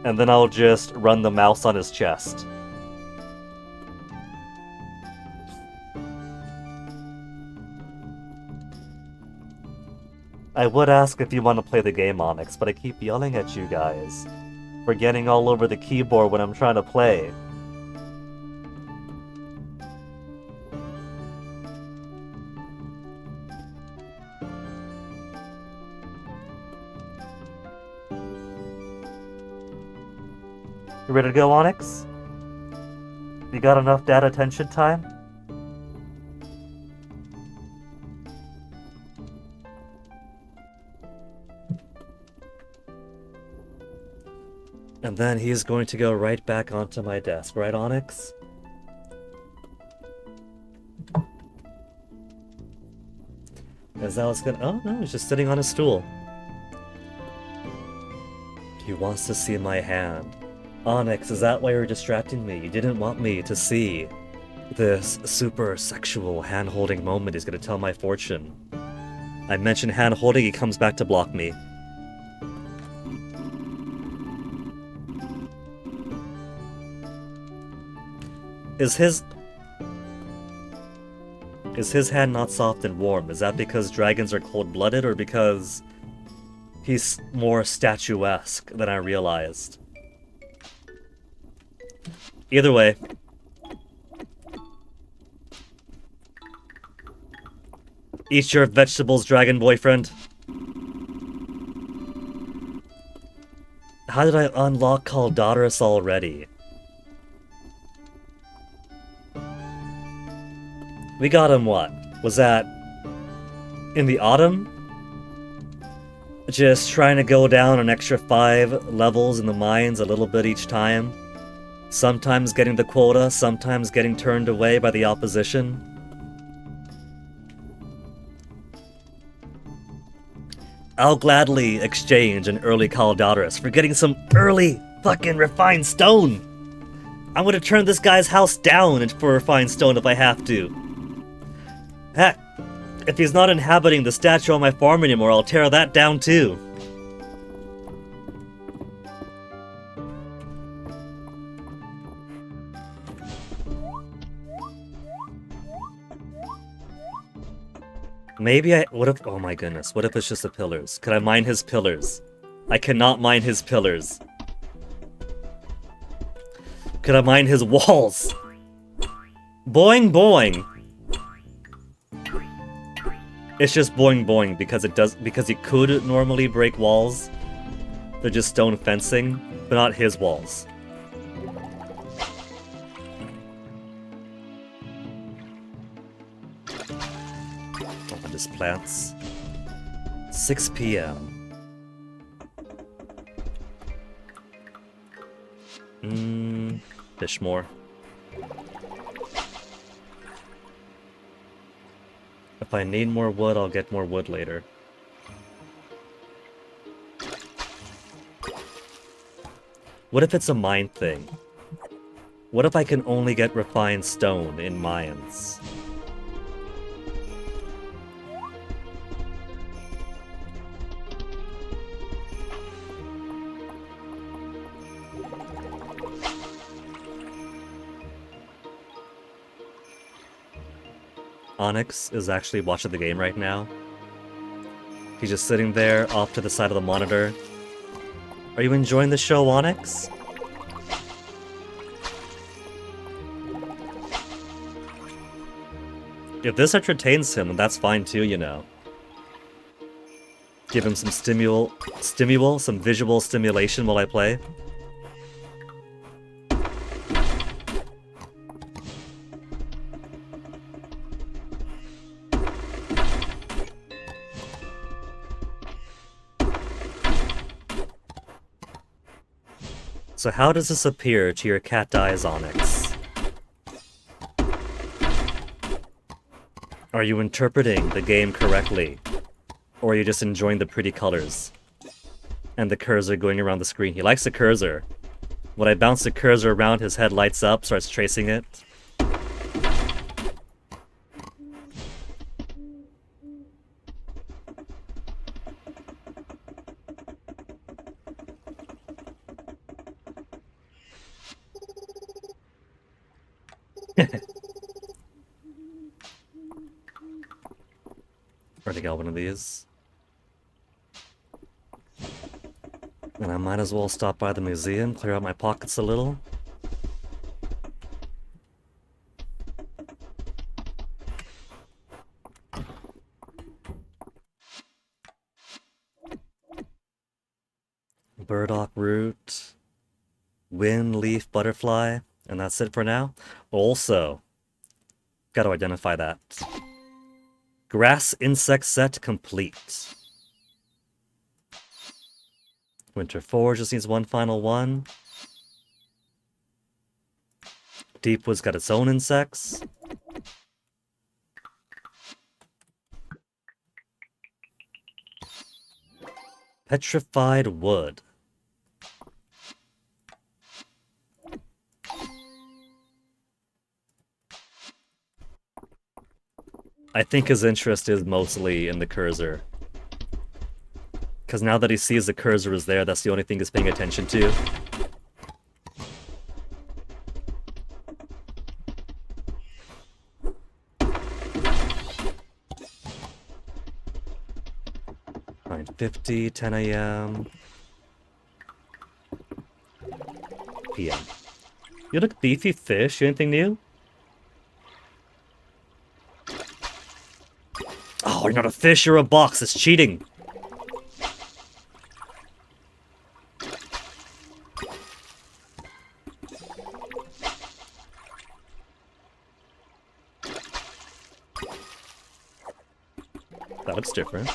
and then I'll just run the mouse on his chest. I would ask if you want to play the game, Onyx, but I keep yelling at you guys for getting all over the keyboard when I'm trying to play. You ready to go, Onyx? You got enough data attention time? And then he's going to go right back onto my desk, right, Onyx? Is that what's gonna... Oh, no, he's just sitting on a stool. He wants to see my hand. Onyx, is that why you're distracting me? You didn't want me to see this super sexual hand-holding moment. He's gonna tell my fortune. I mention hand-holding, he comes back to block me. Is his hand not soft and warm? Is that because dragons are cold-blooded, or because he's more statuesque than I realized? Either way. Eat your vegetables, dragon boyfriend. How did I unlock Caldaris already? We got him what? Was that in the autumn? Just trying to go down an extra 5 levels in the mines a little bit each time. Sometimes getting the quota, sometimes getting turned away by the opposition. I'll gladly exchange an early Caldaris for getting some early fucking refined stone. I'm gonna turn this guy's house down for refined stone if I have to. Heck, if he's not inhabiting the statue on my farm anymore, I'll tear that down too. Maybe what if... Oh my goodness, what if it's just the pillars? Could I mine his pillars? I cannot mine his pillars. Could I mine his walls? Boing boing! It's just boing boing because he could normally break walls. They're just stone fencing, but not his walls. Oh, just plants. 6 p.m. Fish more. If I need more wood, I'll get more wood later. What if it's a mine thing? What if I can only get refined stone in mines? Onyx is actually watching the game right now. He's just sitting there off to the side of the monitor. Are you enjoying the show, Onyx? If this entertains him, then that's fine too, you know. Give him some some visual stimulation while I play. So how does this appear to your cat eyes, Onyx? Are you interpreting the game correctly? Or are you just enjoying the pretty colors? And the cursor going around the screen. He likes the cursor. When I bounce the cursor around, his head lights up, starts tracing it. Already got one of these. And I might as well stop by the museum, clear out my pockets a little. Burdock root. Wind, leaf, butterfly, and that's it for now. Also, gotta identify that. Grass insect set complete. Winter Forge just needs one final one. Deepwood's got its own insects. Petrified wood. I think his interest is mostly in the cursor. Because now that he sees the cursor is there, that's the only thing he's paying attention to. $9:50, 10 a.m. p.m. You look beefy fish. You anything new? Oh, you're not a fish, you're a box. It's cheating. That looks different.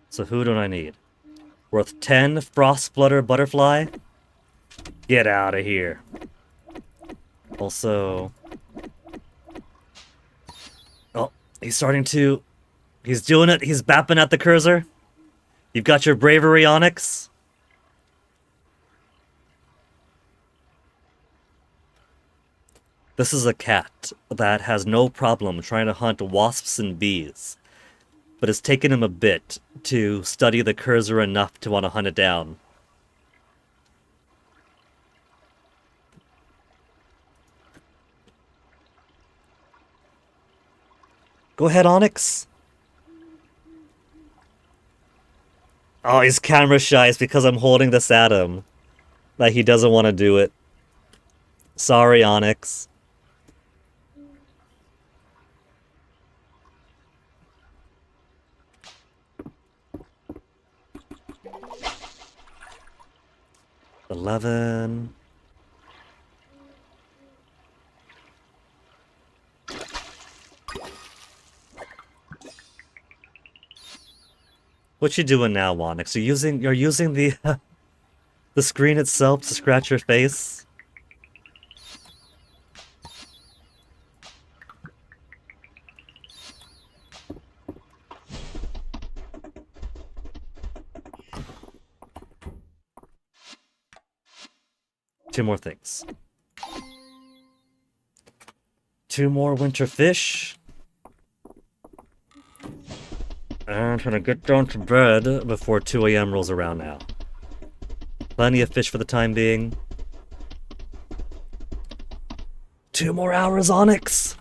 So who do I need? Worth 10 Frostblutter Butterfly? Get out of here. Also... Oh, he's starting to... He's doing it. He's bapping at the cursor. You've got your bravery, Onyx. This is a cat that has no problem trying to hunt wasps and bees. But it's taken him a bit to study the cursor enough to want to hunt it down. Go ahead, Onyx. Oh, he's camera shy. It's because I'm holding this at him. Like he doesn't want to do it. Sorry, Onyx. $11. What you doing now, Onyx? You're using the the screen itself to scratch your face? Two more things. Two more winter fish. And I'm gonna get down to bed before 2 a.m. rolls around now. Plenty of fish for the time being. 2 more hours, Onyx!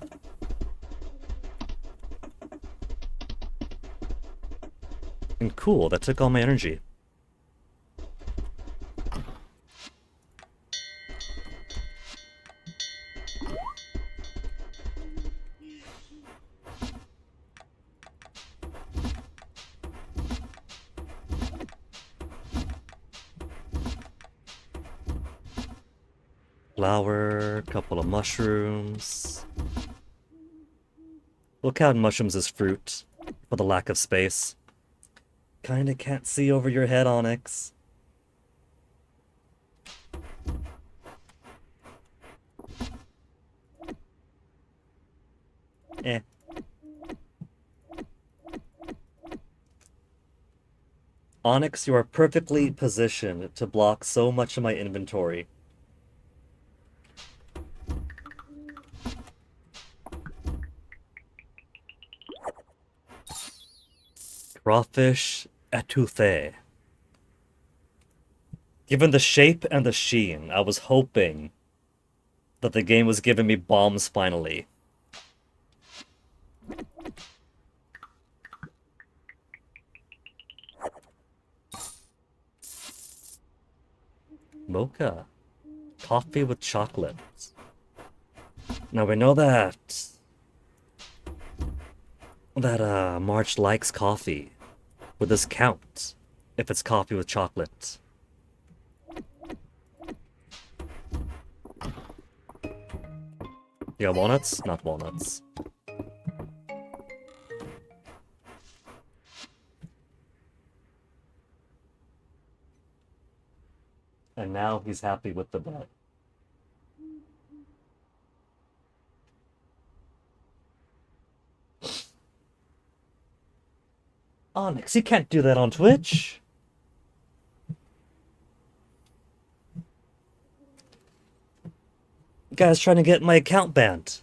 And cool, that took all my energy. Flour, couple of mushrooms. We'll count mushrooms as fruit for the lack of space. Kinda can't see over your head, Onyx. Eh. Onyx, you are perfectly positioned to block so much of my inventory. Crawfish etouffee. Given the shape and the sheen, I was hoping that the game was giving me bombs finally. Mocha. Coffee with chocolate. Now we know that March likes coffee. Would this count if it's coffee with chocolate? You got walnuts? Not walnuts. And now he's happy with the bet. Onyx, you can't do that on Twitch. Guy's trying to get my account banned.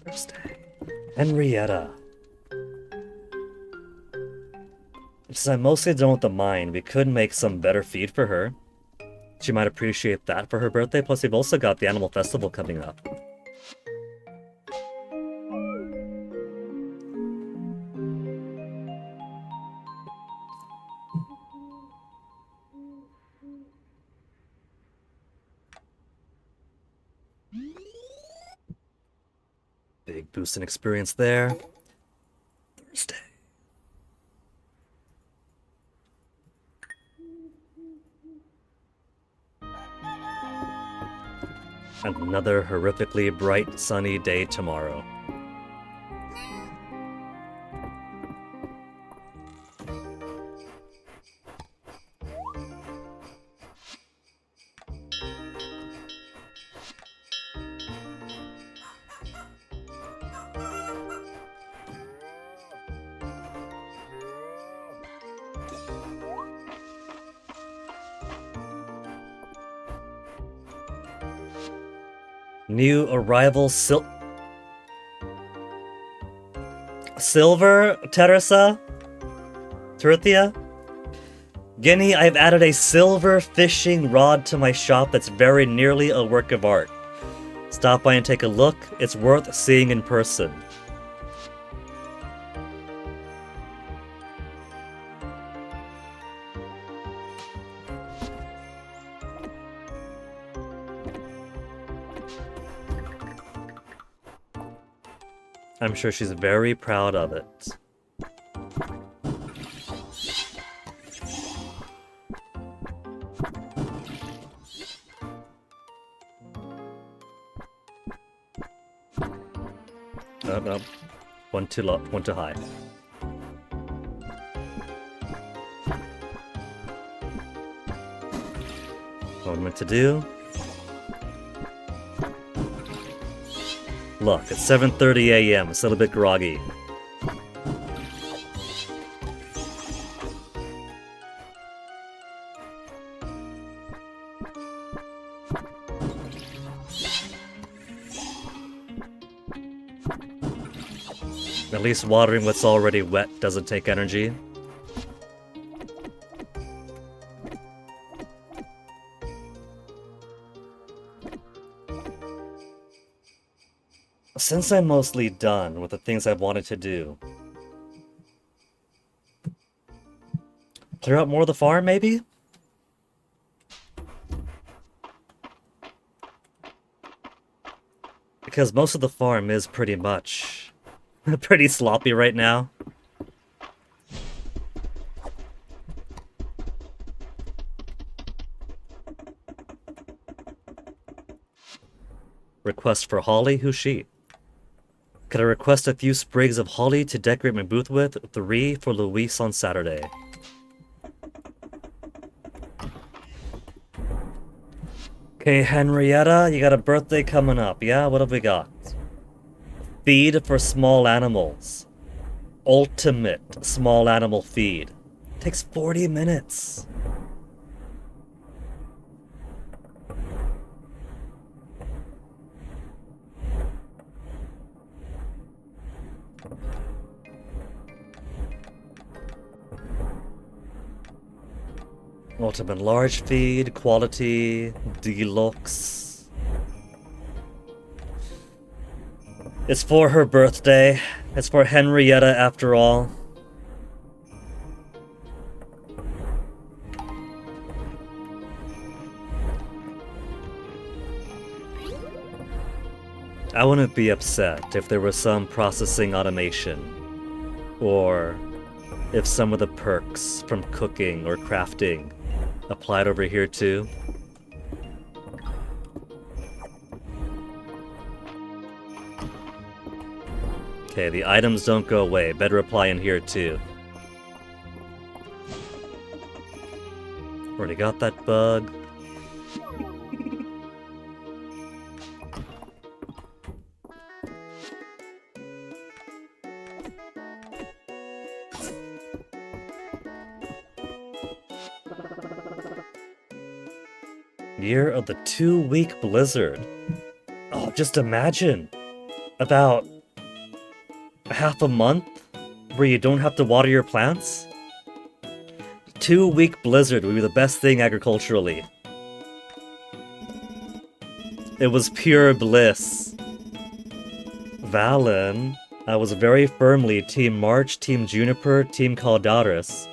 Thursday. Henrietta. Since I'm mostly done with the mine, we could make some better feed for her. She might appreciate that for her birthday, plus we've also got the Animal Festival coming up. Big boost in experience there. Thursday. And another horrifically bright, sunny day tomorrow. New arrival Silver Teresa? Terithia? Guinea, I've added a silver fishing rod to my shop that's very nearly a work of art. Stop by and take a look. It's worth seeing in person. I'm sure she's very proud of it. No. One too low, one too high. What I'm meant to do? Look, it's 7:30 a.m. It's a little bit groggy. At least watering what's already wet doesn't take energy. Since I'm mostly done with the things I've wanted to do, clear out more of the farm, maybe? Because most of the farm is pretty much pretty sloppy right now. Request for Holly? Who's she? Could I request a few sprigs of holly to decorate my booth with? 3 for Luis on Saturday. Okay, Henrietta, you got a birthday coming up, yeah? What have we got? Feed for small animals. Ultimate small animal feed. Takes 40 minutes. Ultimate large feed, quality, deluxe. It's for her birthday. It's for Henrietta after all. I wouldn't be upset if there was some processing automation, or if some of the perks from cooking or crafting applied over here too. Okay, the items don't go away. Better apply in here too. Already got that bug. Year of the 2-week blizzard. Oh, just imagine. About half a month where you don't have to water your plants? 2-week blizzard would be the best thing agriculturally. It was pure bliss. Valen, I was very firmly Team March, Team Juniper, Team Caldaris.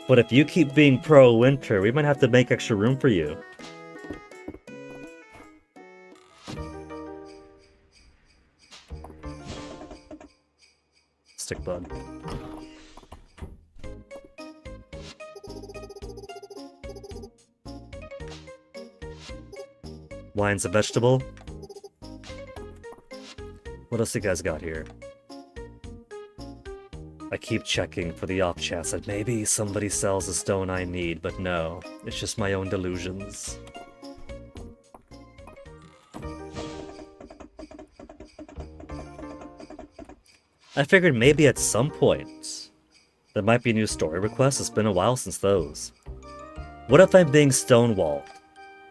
But if you keep being pro-winter, we might have to make extra room for you. Stick bug. Wine's a vegetable. What else you guys got here? I keep checking for the off chance that maybe somebody sells the stone I need, but no, it's just my own delusions. I figured maybe at some point there might be new story requests. It's been a while since those. What if I'm being stonewalled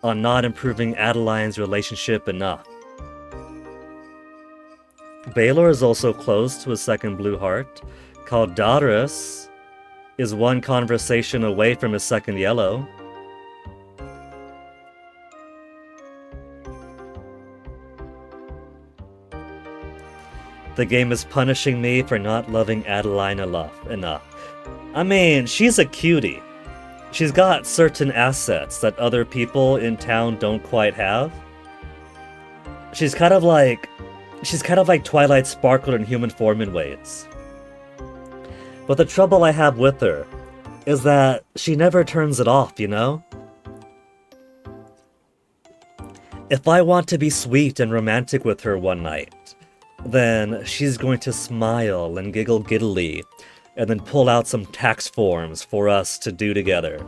on not improving Adeline's relationship enough? Baylor is also close to his second blue heart. Caldaris is one conversation away from his second yellow. The game is punishing me for not loving Adeline enough. I mean, she's a cutie. She's got certain assets that other people in town don't quite have. She's kind of like Twilight Sparkle in human form in ways. But the trouble I have with her is that she never turns it off, you know? If I want to be sweet and romantic with her one night, then she's going to smile and giggle giddily, and then pull out some tax forms for us to do together.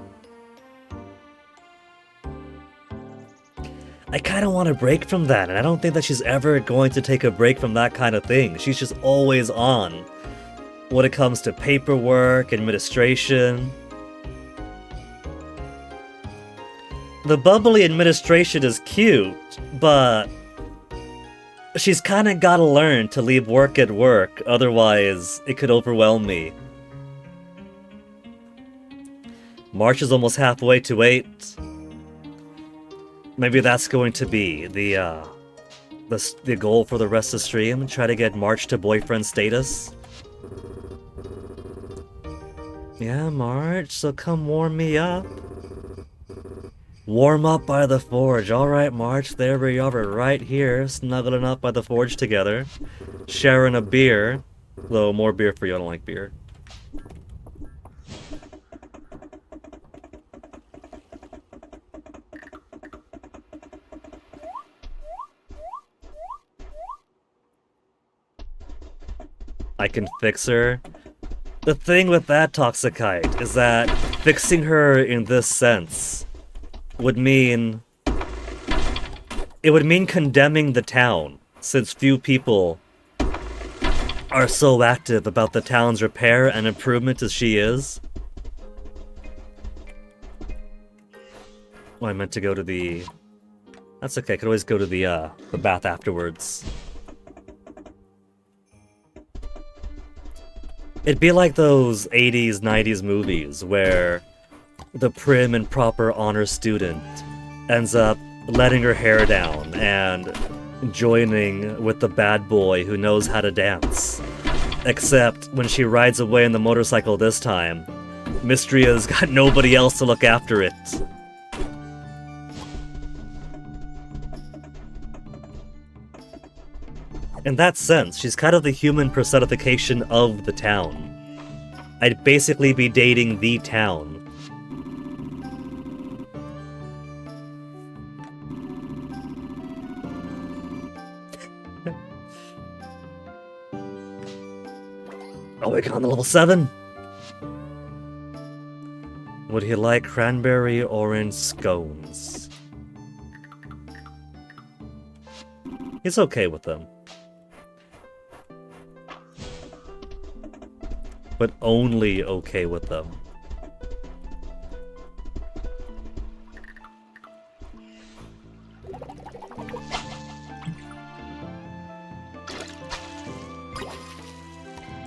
I kind of want to break from that, and I don't think that she's ever going to take a break from that kind of thing. She's just always on when it comes to paperwork, administration. The bubbly administration is cute, but she's kind of got to learn to leave work at work, otherwise it could overwhelm me. March is almost halfway to 8. Maybe that's going to be the goal for the rest of the stream. Try to get March to boyfriend status. Yeah, March, so come warm me up. Warm up by the forge. Alright, March, there we are, right here, snuggling up by the forge together. Sharing a beer. Though, more beer for you, I don't like beer. I can fix her. The thing with that Toxicite is that fixing her in this sense would mean... it would mean condemning the town, since few people are so active about the town's repair and improvement as she is. Oh, I meant to go to the... That's okay, I could always go to the bath afterwards. It'd be like those 80s, 90s movies where the prim and proper honor student ends up letting her hair down and joining with the bad boy who knows how to dance. Except when she rides away on the motorcycle this time, Mistria's got nobody else to look after it. In that sense, she's kind of the human personification of the town. I'd basically be dating the town. Oh, we got on the level 7? Would he like cranberry orange scones? He's okay with them. But only okay with them.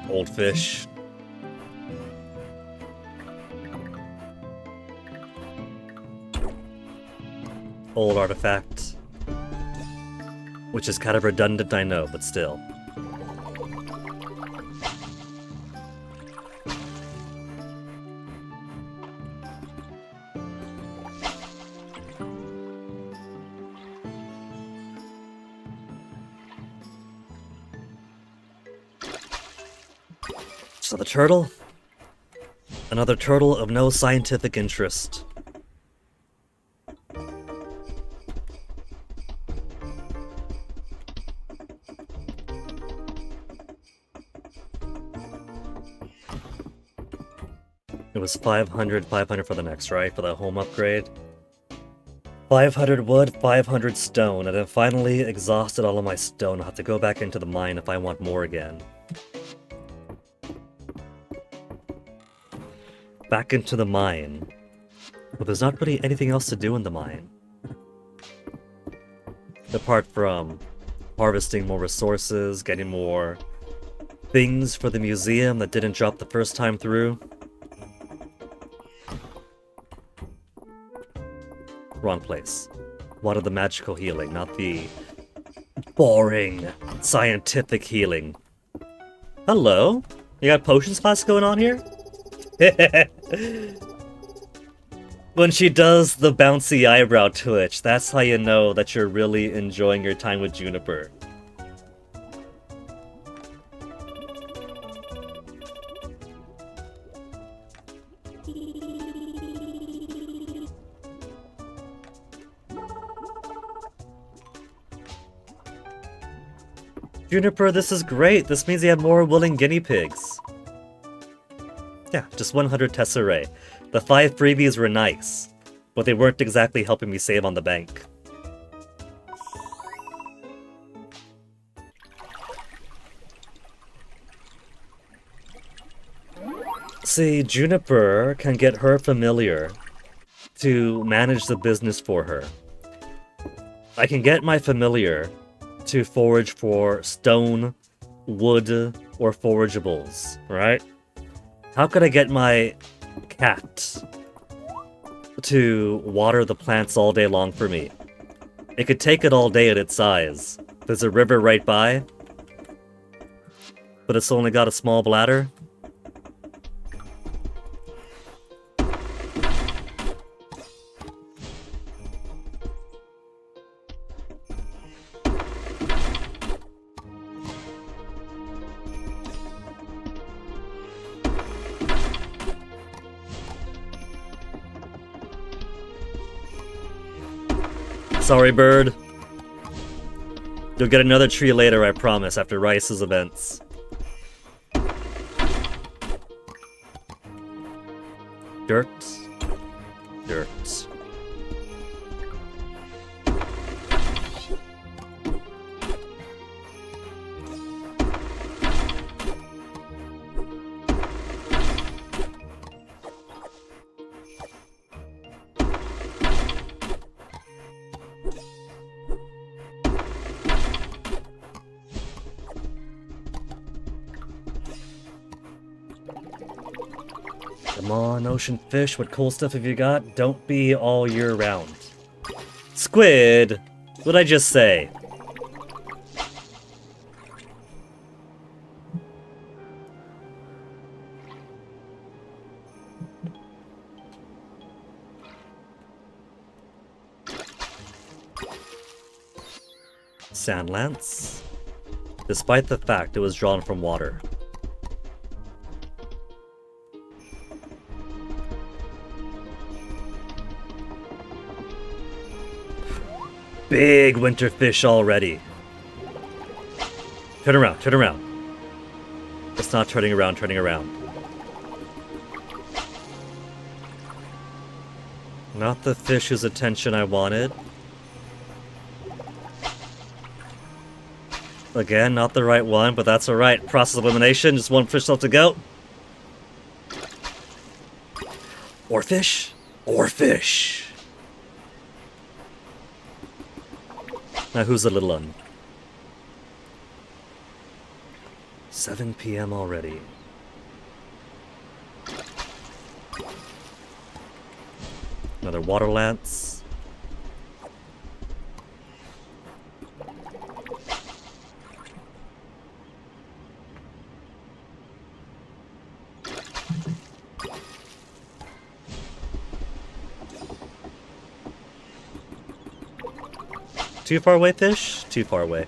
Old fish. Old artifact. Which is kind of redundant, I know, but still. So the turtle? Another turtle of no scientific interest. It was 500 for the next, right? For the home upgrade. 500 wood, 500 stone, and then finally exhausted all of my stone. I'll have to go back into the mine if I want more again. Back into the mine. But there's not really anything else to do in the mine. Apart from harvesting more resources, getting more things for the museum that didn't drop the first time through. Wrong place. Wanted the magical healing, not the boring scientific healing. Hello? You got potions class going on here? When she does the bouncy eyebrow twitch, that's how you know that you're really enjoying your time with Juniper. Juniper, this is great. This means you have more willing guinea pigs. Yeah, just 100 tesserae. The 5 freebies were nice, but they weren't exactly helping me save on the bank. See, Juniper can get her familiar to manage the business for her. I can get my familiar to forage for stone, wood, or forageables, right? How could I get my cat to water the plants all day long for me? It could take it all day at its size. There's a river right by, but it's only got a small bladder. Sorry, bird. You'll get another tree later, I promise, after Rice's events. Dirt. Dirt. Come on, ocean fish, what cool stuff have you got? Don't be all year round. Squid! What'd I just say? Sand lance. Despite the fact it was drawn from water. Big winter fish already. Turn around, turn around. It's not turning around, turning around. Not the fish whose attention I wanted. Again, not the right one, but that's alright. Process of elimination, just one fish left to go. Or fish. Or fish. Now who's the little one? 7 p.m. already. Another water lance. Too far away, fish? Too far away.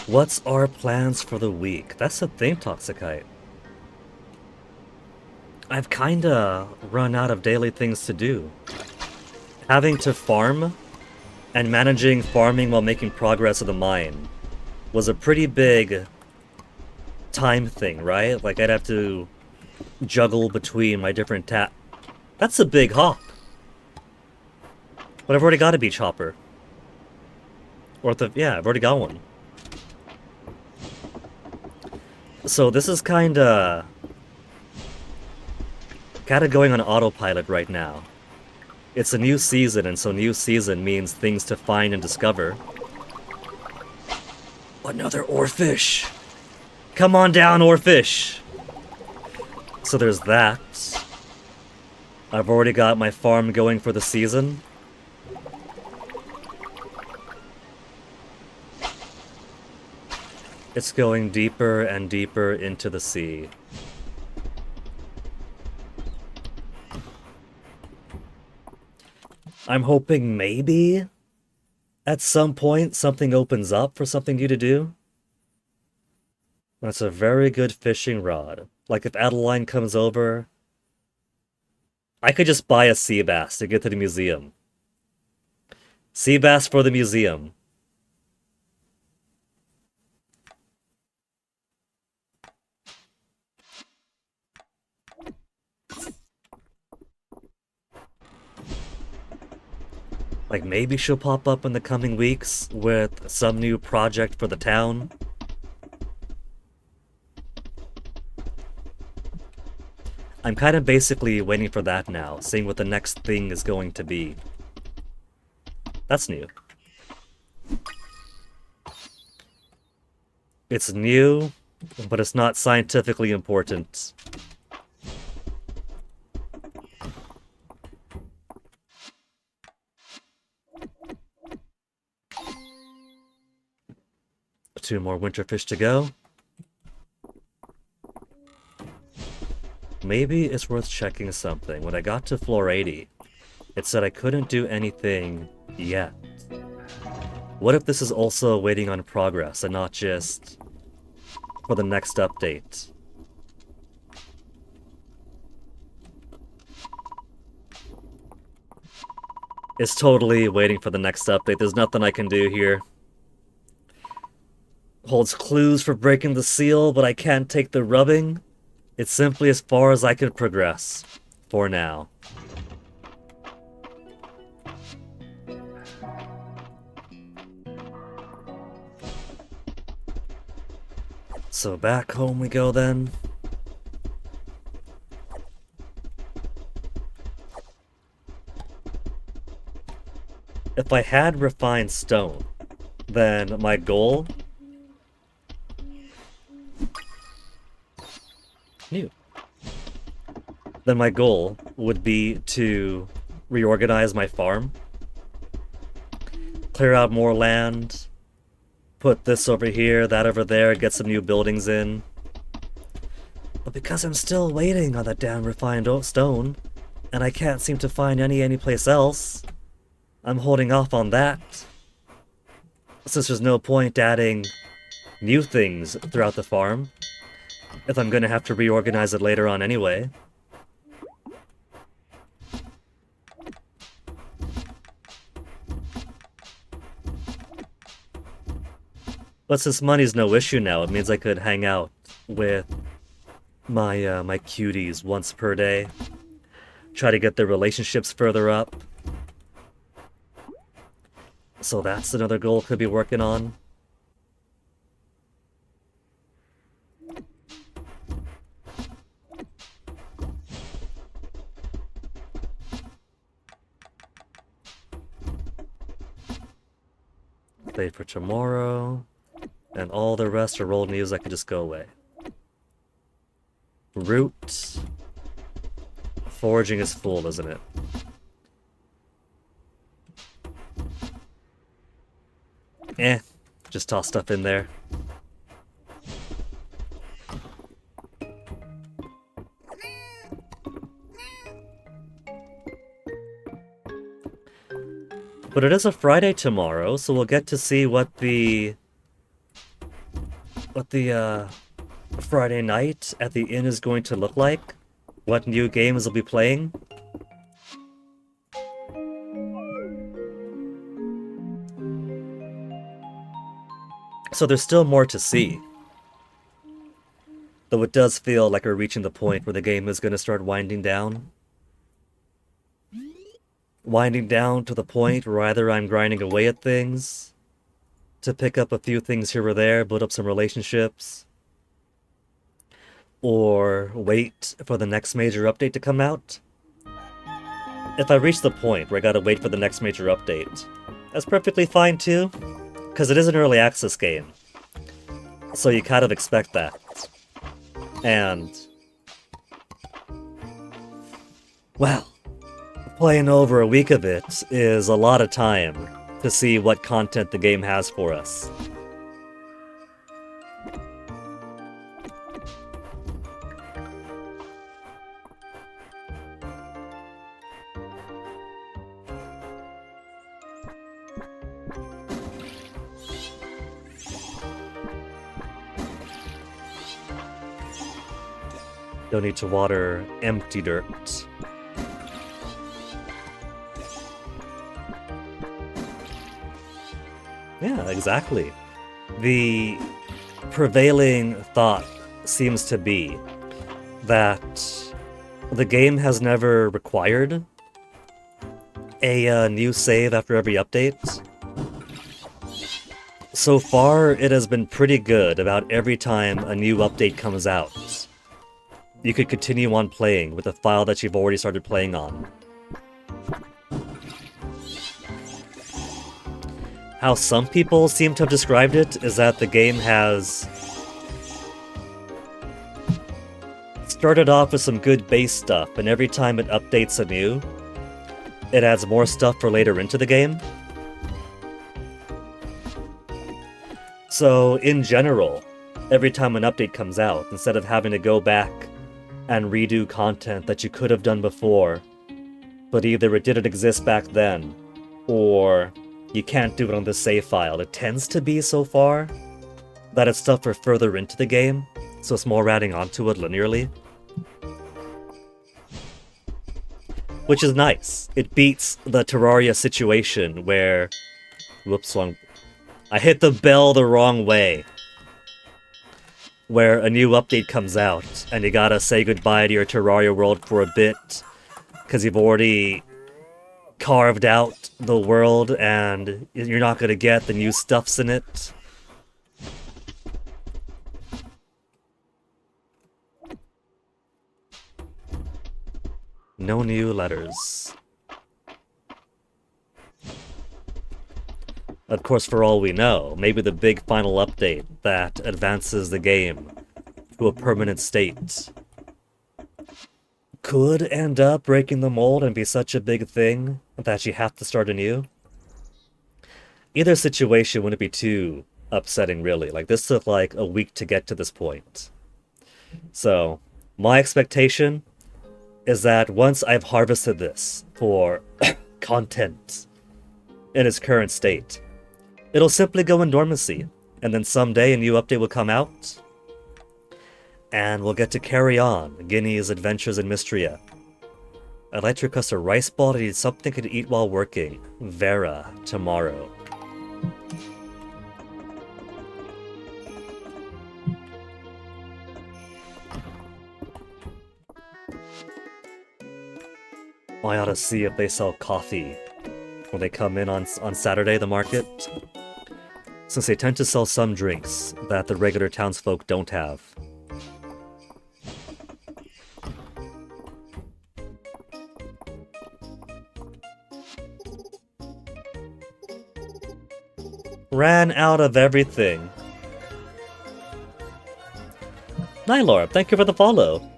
What's our plans for the week? That's the thing, Toxicite. I've kinda run out of daily things to do. Having to farm and managing farming while making progress of the mine was a pretty big time thing, right? Like I'd have to juggle between my different That's a big hop. But I've already got a beach hopper. Yeah, I've already got one. So this is kinda going on autopilot right now. It's a new season, and so new season means things to find and discover. Another oarfish! Come on down, oarfish! So there's that. I've already got my farm going for the season. It's going deeper and deeper into the sea. I'm hoping maybe at some point something opens up for something new to do. That's a very good fishing rod. Like if Adeline comes over, I could just buy a sea bass to get to the museum. Sea bass for the museum. Like maybe she'll pop up in the coming weeks with some new project for the town. I'm kind of basically waiting for that now, seeing what the next thing is going to be. That's new. It's new, but it's not scientifically important. Two more winterfish to go. Maybe it's worth checking something. When I got to floor 80, it said I couldn't do anything yet. What if this is also waiting on progress and not just for the next update? It's totally waiting for the next update. There's nothing I can do here. Holds clues for breaking the seal, but I can't take the rubbing. It's simply as far as I can progress. For now. So back home we go then. If I had refined stone, then my goal... New. Then my goal would be to reorganize my farm, clear out more land, put this over here, that over there, get some new buildings in. But because I'm still waiting on that damn refined stone, and I can't seem to find any place else, I'm holding off on that. since there's no point adding new things throughout the farm, if I'm gonna have to reorganize it later on anyway. But since money's no issue now, it means I could hang out with my cuties once per day. Try to get their relationships further up. So that's another goal I could be working on. Save for tomorrow. And all the rest are old news that could just go away. Root. Foraging is full, isn't it? Just toss stuff in there. But it is a Friday tomorrow, so we'll get to see what the Friday night at the inn is going to look like. What new games we'll be playing. So there's still more to see. Though it does feel like we're reaching the point where the game is going to start winding down. Winding down to the point where either I'm grinding away at things to pick up a few things here or there, build up some relationships, or wait for the next major update to come out. If I reach the point where I gotta wait for the next major update, that's perfectly fine too, because it is an early access game. So you kind of expect that. And, well, playing over a week of it is a lot of time to see what content the game has for us. Don't need to water empty dirt. Yeah, exactly. The prevailing thought seems to be that the game has never required a new save after every update. So far, it has been pretty good about every time a new update comes out. You could continue on playing with a file that you've already started playing on. How some people seem to have described it is that the game has started off with some good base stuff, and every time it updates anew, it adds more stuff for later into the game. So, in general, every time an update comes out, instead of having to go back and redo content that you could have done before, but either it didn't exist back then, or you can't do it on the save file. It tends to be, so far, that it's stuff for further into the game, so it's more adding onto it linearly. Which is nice. It beats the Terraria situation where... Whoops, I hit the bell the wrong way. Where a new update comes out, and you gotta say goodbye to your Terraria world for a bit, because you've already carved out the world, and you're not gonna get the new stuffs in it. No new letters. Of course, for all we know, maybe the big final update that advances the game to a permanent state could end up breaking the mold and be such a big thing that you have to start anew. Either situation wouldn't be too upsetting, really. Like, this took like a week to get to this point. So, my expectation is that once I've harvested this for content in its current state, It'll simply go in dormancy, and then someday a new update will come out, and we'll get to carry on Guinea's adventures in Mistria. I'd like to request a rice ball to eat something to eat while working. Vera, tomorrow. I ought to see if they sell coffee when they come in on Saturday, the market, since they tend to sell some drinks that the regular townsfolk don't have. Ran out of everything. Nylorb, thank you for the follow.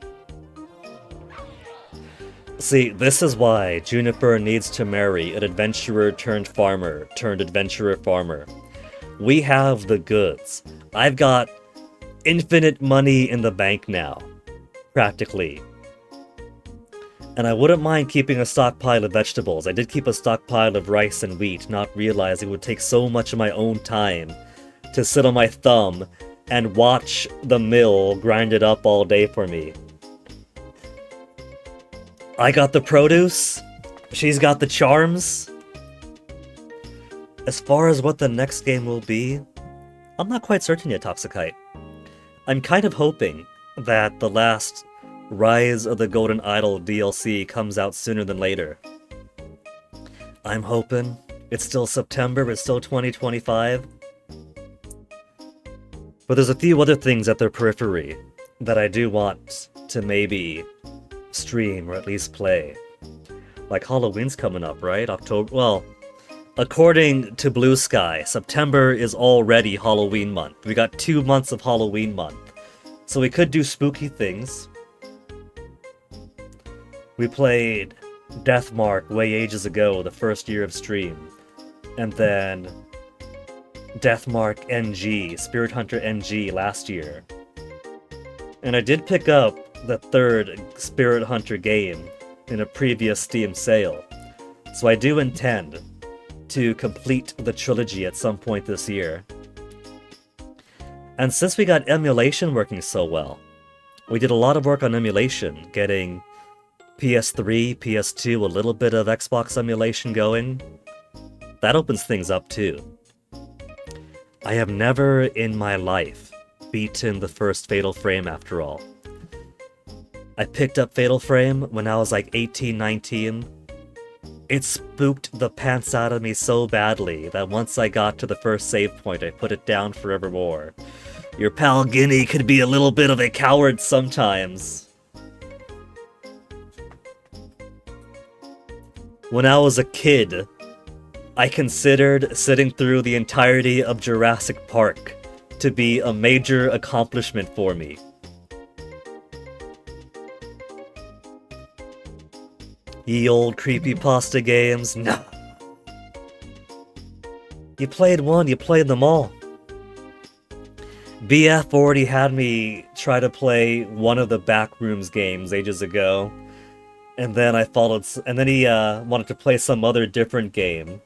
See, this is why Juniper needs to marry an adventurer turned farmer turned adventurer farmer. We have the goods. I've got infinite money in the bank now, practically. And I wouldn't mind keeping a stockpile of vegetables. I did keep a stockpile of rice and wheat, not realizing it would take so much of my own time to sit on my thumb and watch the mill grind it up all day for me. I got the produce, she's got the charms. As far as what the next game will be, I'm not quite certain yet, Toxicite. I'm kind of hoping that the last Rise of the Golden Idol DLC comes out sooner than later. I'm hoping it's still September, it's still 2025. But there's a few other things at their periphery that I do want to maybe stream or at least play. Like Halloween's coming up, right? October. Well, according to Blue Sky, September is already Halloween month. We got 2 months of Halloween month. So we could do spooky things. We played Deathmark way ages ago, the first year of stream. And then Deathmark NG, Spirit Hunter NG last year. And I did pick up the third Spirit Hunter game in a previous Steam sale. So I do intend to complete the trilogy at some point this year. And since we got emulation working so well, we did a lot of work on emulation, getting PS3, PS2, a little bit of Xbox emulation going. That opens things up too. I have never in my life beaten the first Fatal Frame after all. I picked up Fatal Frame when I was like 18, 19. It spooked the pants out of me so badly that once I got to the first save point, I put it down forevermore. Your pal Guinea could be a little bit of a coward sometimes. When I was a kid, I considered sitting through the entirety of Jurassic Park to be a major accomplishment for me. Ye old creepypasta games, no. You played one, you played them all. BF already had me try to play one of the Backrooms games ages ago. And then I followed, and then he wanted to play some other different game.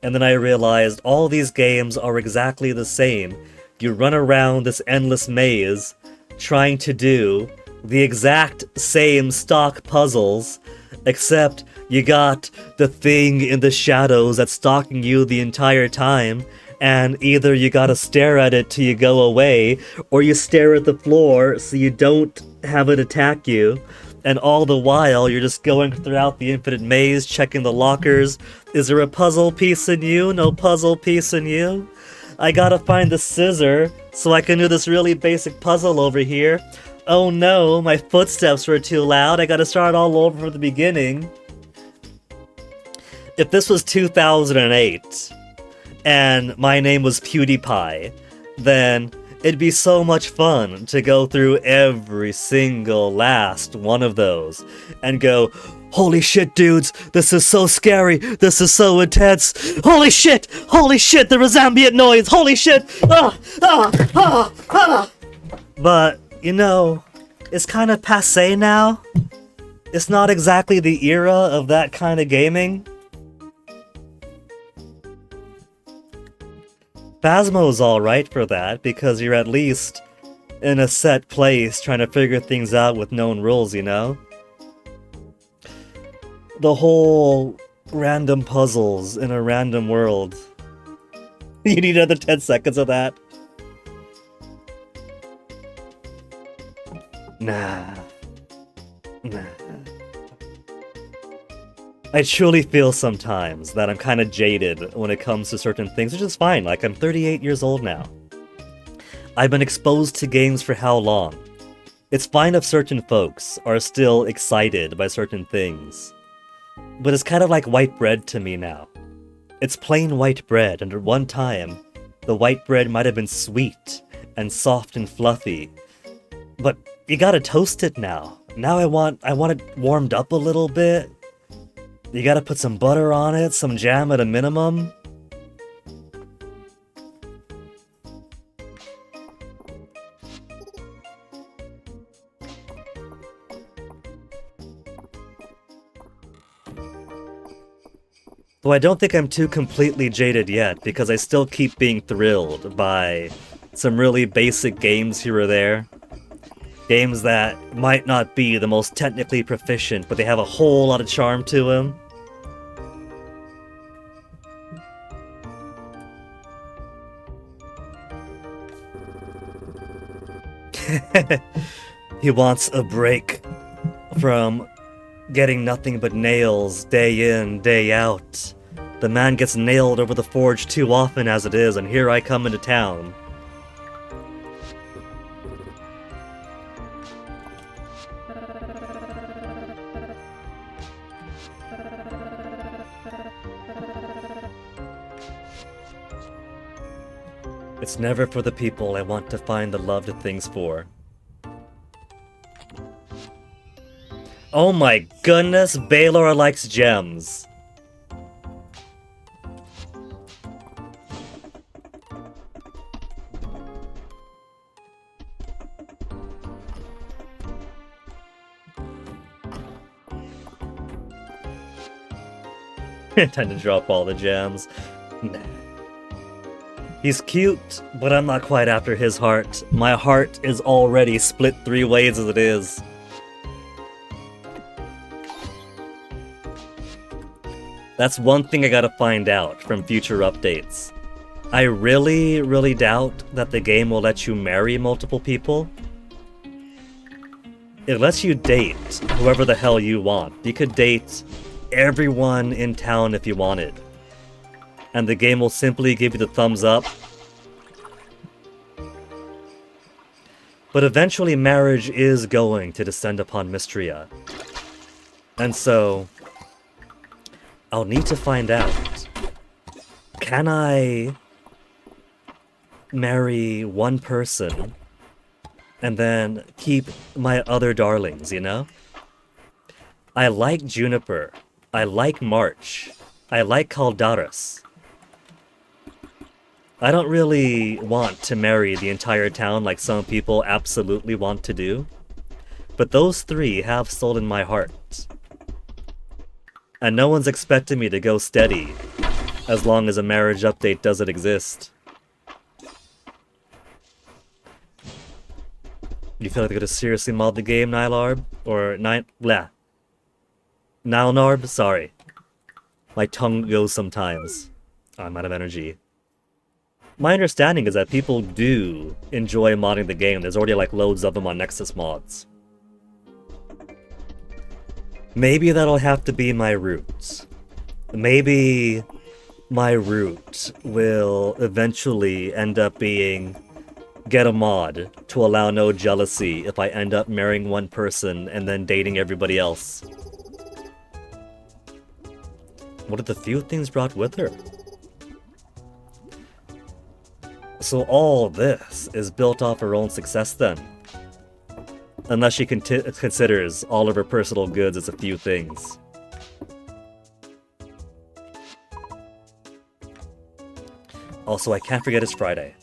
And then I realized all these games are exactly the same. You run around this endless maze, trying to do the exact same stock puzzles, except you got the thing in the shadows that's stalking you the entire time, and either you gotta stare at it till you go away, or you stare at the floor so you don't have it attack you. And all the while, you're just going throughout the infinite maze, checking the lockers. Is there a puzzle piece in you? No puzzle piece in you? I gotta find the scissor so I can do this really basic puzzle over here. Oh no, my footsteps were too loud. I gotta start all over from the beginning. If this was 2008, and my name was PewDiePie, then it'd be so much fun to go through every single last one of those and go, holy shit, dudes, this is so scary, this is so intense, holy shit, there was ambient noise, holy shit, But, you know, it's kind of passé now. It's not exactly the era of that kind of gaming. Phasmo's alright for that, because you're at least in a set place trying to figure things out with known rules, you know? The whole random puzzles in a random world. You need another 10 seconds of that? Nah. I truly feel sometimes that I'm kind of jaded when it comes to certain things, which is fine. Like, I'm 38 years old now. I've been exposed to games for how long? It's fine if certain folks are still excited by certain things. But it's kind of like white bread to me now. It's plain white bread, and at one time, the white bread might have been sweet and soft and fluffy. But you gotta toast it now. Now I want it warmed up a little bit. You gotta put some butter on it, some jam at a minimum. Though I don't think I'm too completely jaded yet, because I still keep being thrilled by some really basic games here or there. Games that might not be the most technically proficient, but they have a whole lot of charm to them. He wants a break from getting nothing but nails day in, day out. The man gets nailed over the forge too often as it is, and here I come into town. It's never for the people I want to find the loved things for. Oh my goodness, Baylor likes gems. Time to drop all the gems. Nah. He's cute, but I'm not quite after his heart. My heart is already split 3 ways as it is. That's one thing I gotta find out from future updates. I really, really doubt that the game will let you marry multiple people. It lets you date whoever the hell you want. You could date everyone in town if you wanted. And the game will simply give you the thumbs up. But eventually marriage is going to descend upon Mistria. And so, I'll need to find out. Can I marry one person and then keep my other darlings, you know? I like Juniper. I like March. I like Caldaris. I don't really want to marry the entire town like some people absolutely want to do. But those 3 have stolen my heart. And no one's expecting me to go steady, as long as a marriage update doesn't exist. You feel like they're gonna seriously mod the game, Nylarb? Or Nilnarb? Sorry. My tongue goes sometimes. Oh, I'm out of energy. My understanding is that people do enjoy modding the game. There's already like loads of them on Nexus mods. Maybe that'll have to be my route. Maybe my route will eventually end up being get a mod to allow no jealousy if I end up marrying one person and then dating everybody else. What are the few things brought with her? So all this is built off her own success then. Unless she considers all of her personal goods as a few things. Also, I can't forget it's Friday.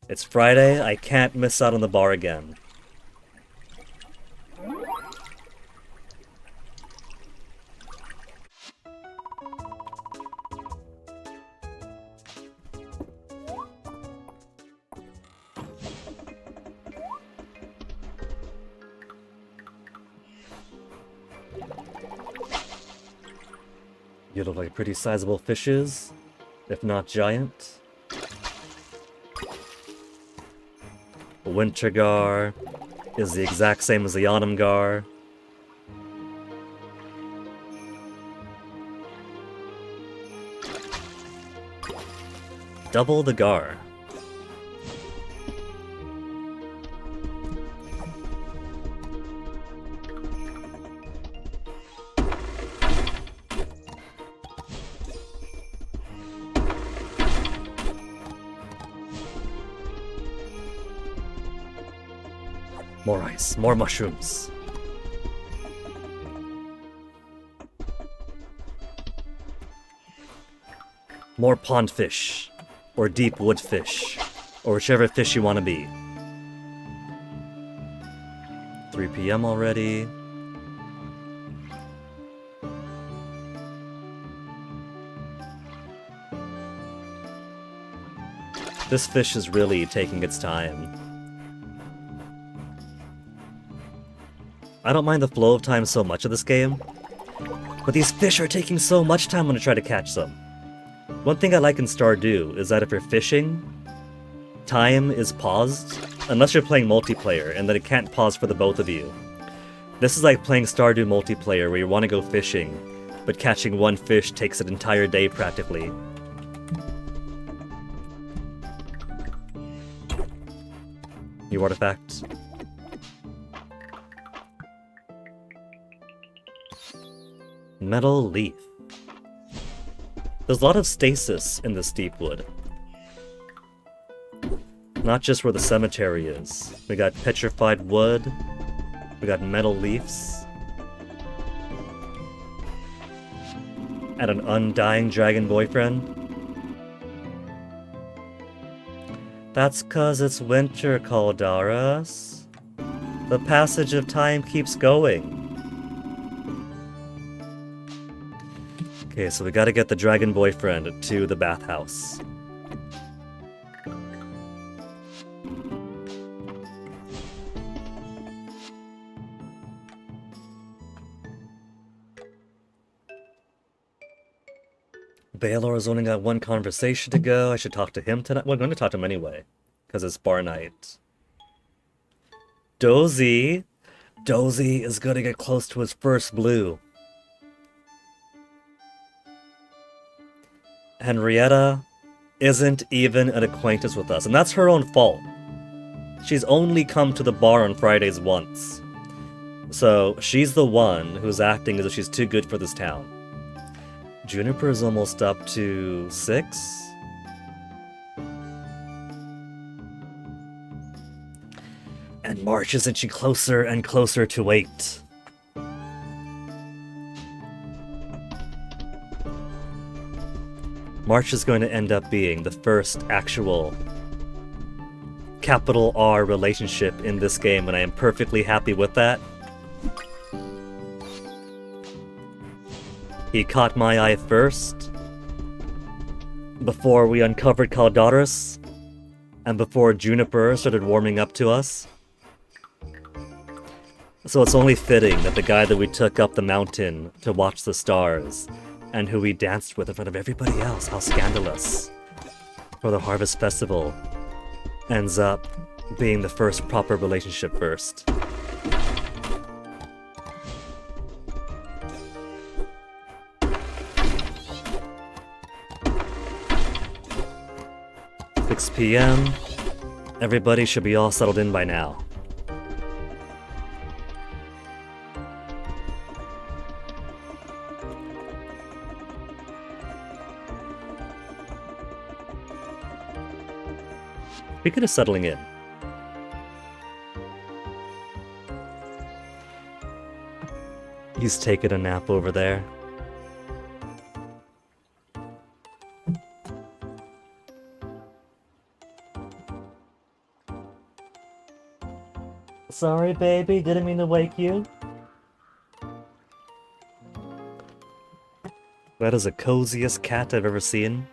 It's Friday, I can't miss out on the bar again. You look like pretty sizable fishes, if not giant. Winter Gar is the exact same as the Autumn Gar. Double the Gar. More ice, more mushrooms. More pond fish, or deep wood fish, or whichever fish you want to be. 3 p.m. already. This fish is really taking its time. I don't mind the flow of time so much of this game, but these fish are taking so much time when I try to catch them. One thing I like in Stardew is that if you're fishing, time is paused, unless you're playing multiplayer, and then it can't pause for the both of you. This is like playing Stardew multiplayer where you want to go fishing, but catching one fish takes an entire day practically. New artifact. Metal leaf. There's a lot of stasis in this deep wood. Not just where the cemetery is. We got petrified wood. We got metal leaves. And an undying dragon boyfriend. That's 'cause it's winter, Caldaras. The passage of time keeps going. Okay, so we gotta get the dragon boyfriend to the bathhouse. Baylor's only got one conversation to go. I should talk to him tonight. Well, I'm going to talk to him anyway, because it's bar night. Dozy! Dozy is gonna get close to his first blue. Henrietta isn't even an acquaintance with us, and that's her own fault. She's only come to the bar on Fridays once. So, she's the one who's acting as if she's too good for this town. Juniper is almost up to 6. And March is inching closer and closer to 8. March is going to end up being the first actual capital R relationship in this game, and I am perfectly happy with that. He caught my eye first, before we uncovered Caldaris, and before Juniper started warming up to us. So it's only fitting that the guy that we took up the mountain to watch the stars, and who we danced with in front of everybody else, how scandalous, for the Harvest Festival, ends up being the first proper relationship first. "6 p.m. Everybody should be all settled in by now." Speaking of settling in, he's taking a nap over there. Sorry, baby, didn't mean to wake you. That is the coziest cat I've ever seen.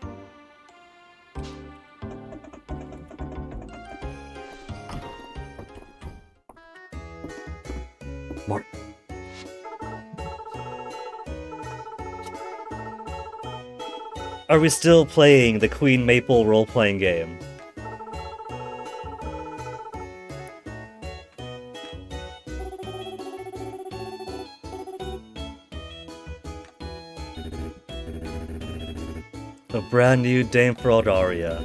Are we still playing the Queen Maple role-playing game? A brand new Dame for Eldaria.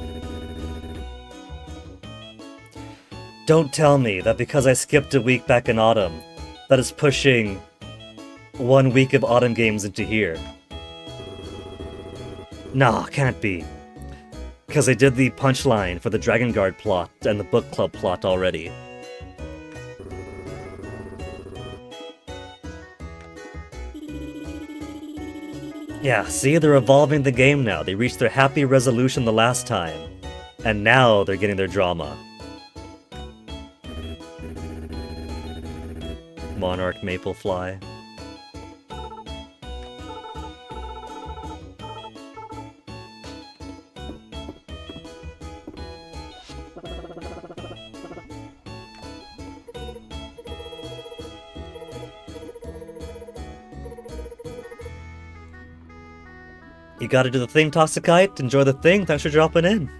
Don't tell me that because I skipped a week back in autumn, that is pushing 1 week of autumn games into here. Nah, can't be. Because I did the punchline for the Dragon Guard plot and the book club plot already. Yeah, see, they're evolving the game now. They reached their happy resolution the last time. And now they're getting their drama. Monarch Maplefly. You gotta do the thing, Toxicite. Enjoy the thing. Thanks for dropping in.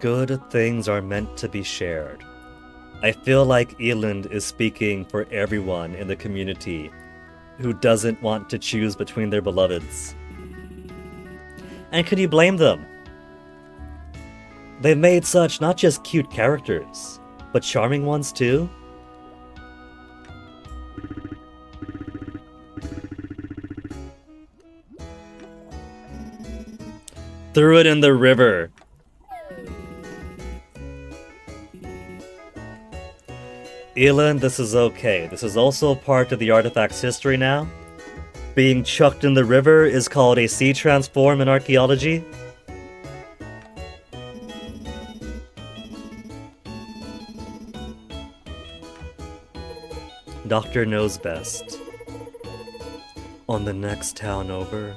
Good things are meant to be shared. I feel like Eland is speaking for everyone in the community who doesn't want to choose between their beloveds. And can you blame them? They've made such not just cute characters, but charming ones too. Threw it in the river. Elan, this is okay. This is also part of the artifact's history now. Being chucked in the river is called a sea transform in archaeology. Doctor knows best. On the next town over.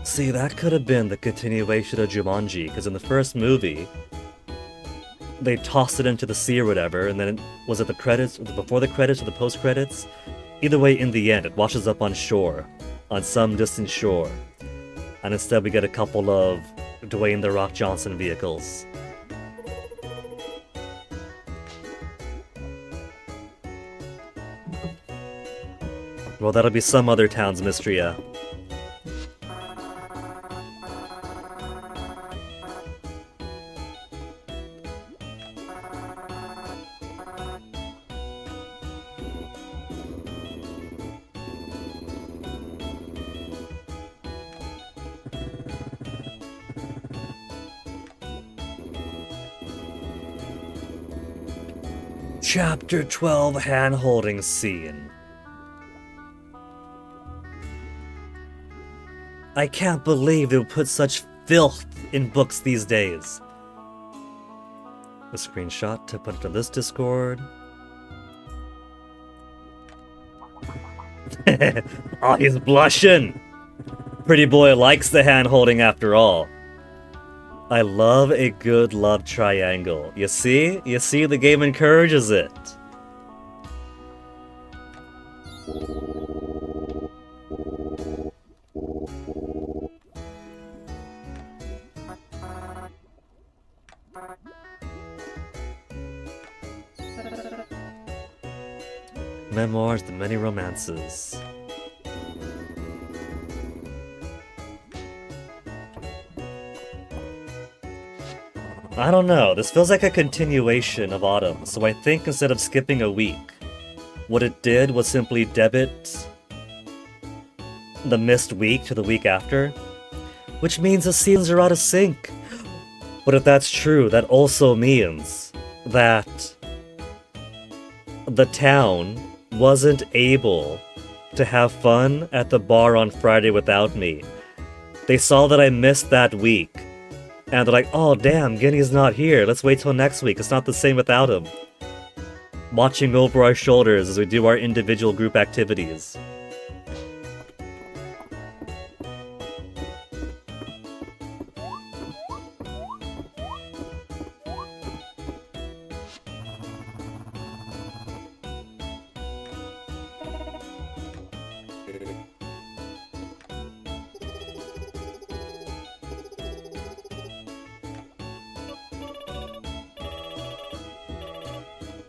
See, that could have been the continuation of Jumanji, because in the first movie, they tossed it into the sea or whatever, and then was it the credits, before the credits or the post-credits? Either way, in the end, it washes up on shore, on some distant shore. And instead we get a couple of Dwayne "The Rock" Johnson vehicles. Well, that'll be some other town's Mistria. Chapter 12 hand-holding scene. I can't believe they would put such filth in books these days. A screenshot to put into this Discord. Oh, he's blushing! Pretty boy likes the hand-holding after all. I love a good love triangle. You see? You see, the game encourages it. Memoirs, the many romances. I don't know, this feels like a continuation of Autumn, so I think instead of skipping a week, what it did was simply debit the missed week to the week after, which means the seasons are out of sync. But if that's true, that also means that the town wasn't able to have fun at the bar on Friday without me. They saw that I missed that week. And they're like, oh damn, Guinea's not here. Let's wait till next week. It's not the same without him. Watching over our shoulders as we do our individual group activities.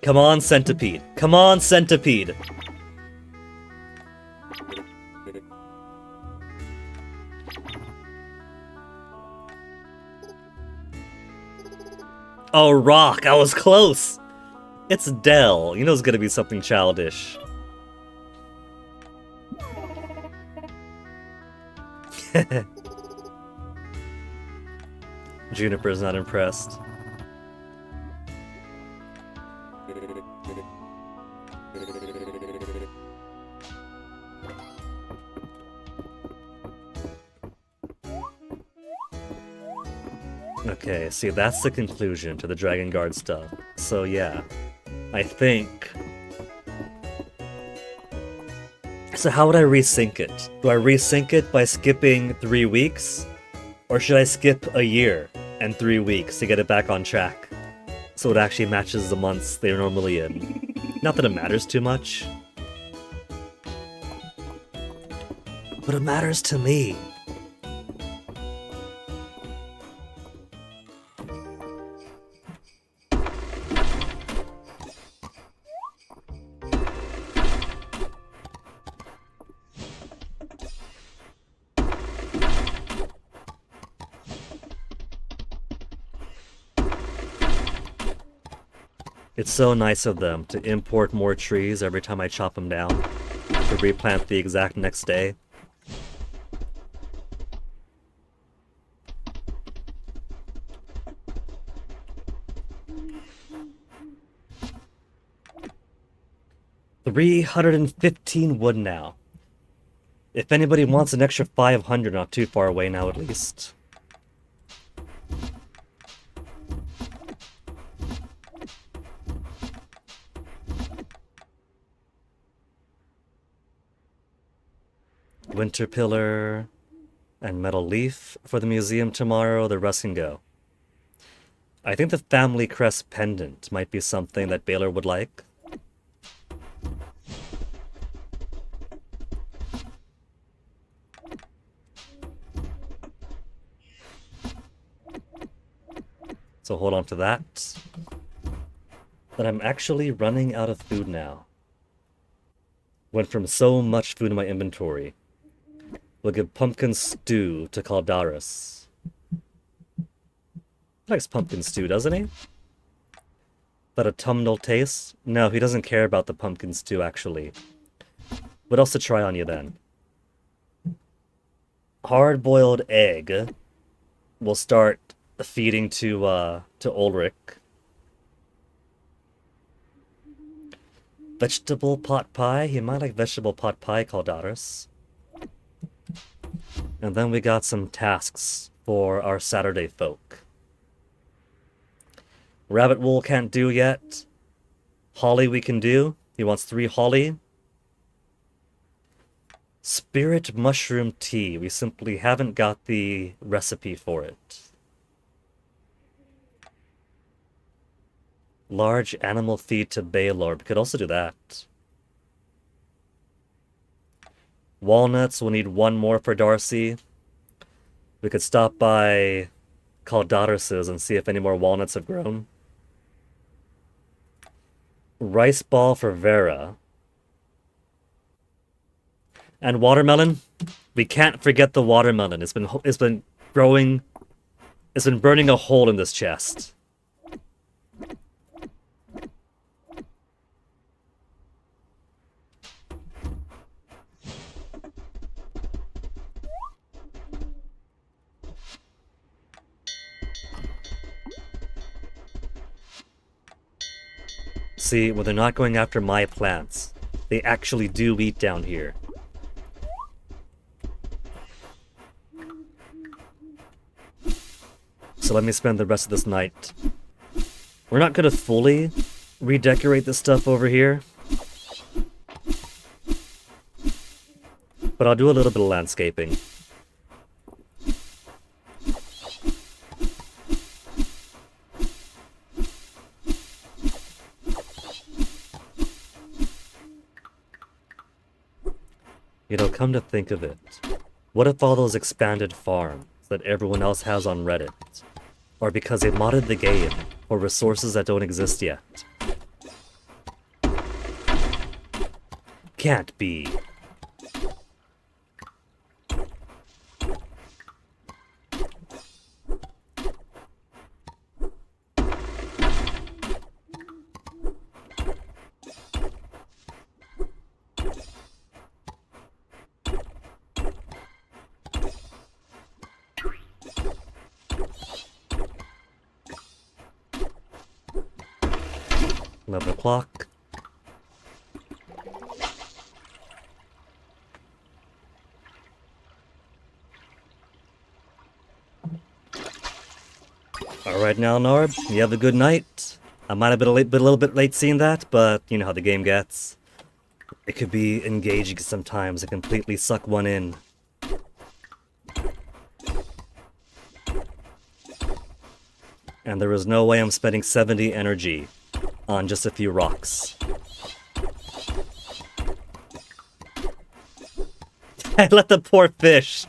Come on, centipede. Come on, centipede. Oh, rock. I was close. It's Dell. You know it's gonna be something childish. Juniper's not impressed. Okay, see, that's the conclusion to the Dragon Guard stuff. So yeah, I think... So how would I resync it? Do I resync it by skipping 3 weeks? Or should I skip a year and 3 weeks to get it back on track? So it actually matches the months they're normally in. Not that it matters too much. But it matters to me. It's so nice of them to import more trees every time I chop them down, to replant the exact next day. $315 wood now. If anybody wants an extra 500, not too far away now at least. Winter pillar and metal leaf for the museum tomorrow. The rest can go. I think the family crest pendant might be something that Baylor would like. So hold on to that. But I'm actually running out of food now. Went from so much food in my inventory. We'll give pumpkin stew to Caldaris. He likes pumpkin stew, doesn't he? That autumnal taste? No, he doesn't care about the pumpkin stew, actually. What else to try on you, then? Hard-boiled egg. We'll start feeding to Ulrich. Vegetable pot pie? He might like vegetable pot pie, Caldaris. And then we got some tasks for our Saturday folk. Rabbit wool can't do yet. Holly we can do. He wants 3 holly. Spirit mushroom tea. We simply haven't got the recipe for it. Large animal feed to Baylor. We could also do that. Walnuts, we'll need 1 more for Darcy. We could stop by Caldaris's and see if any more walnuts have grown. Rice ball for Vera. And watermelon. We can't forget the watermelon. It's been growing. It's been burning a hole in this chest. See, when they're not going after my plants, they actually do eat down here. So let me spend the rest of this night. We're not gonna fully redecorate this stuff over here, but I'll do a little bit of landscaping. You know, come to think of it, what if all those expanded farms that everyone else has on Reddit are because they modded the game for resources that don't exist yet? can't be. 11 o'clock. Alright now, Norb, you have a good night. I might have been a little bit late seeing that, but you know how the game gets. It could be engaging sometimes and completely suck one in. And there is no way I'm spending 70 energy on just a few rocks. I let the poor fish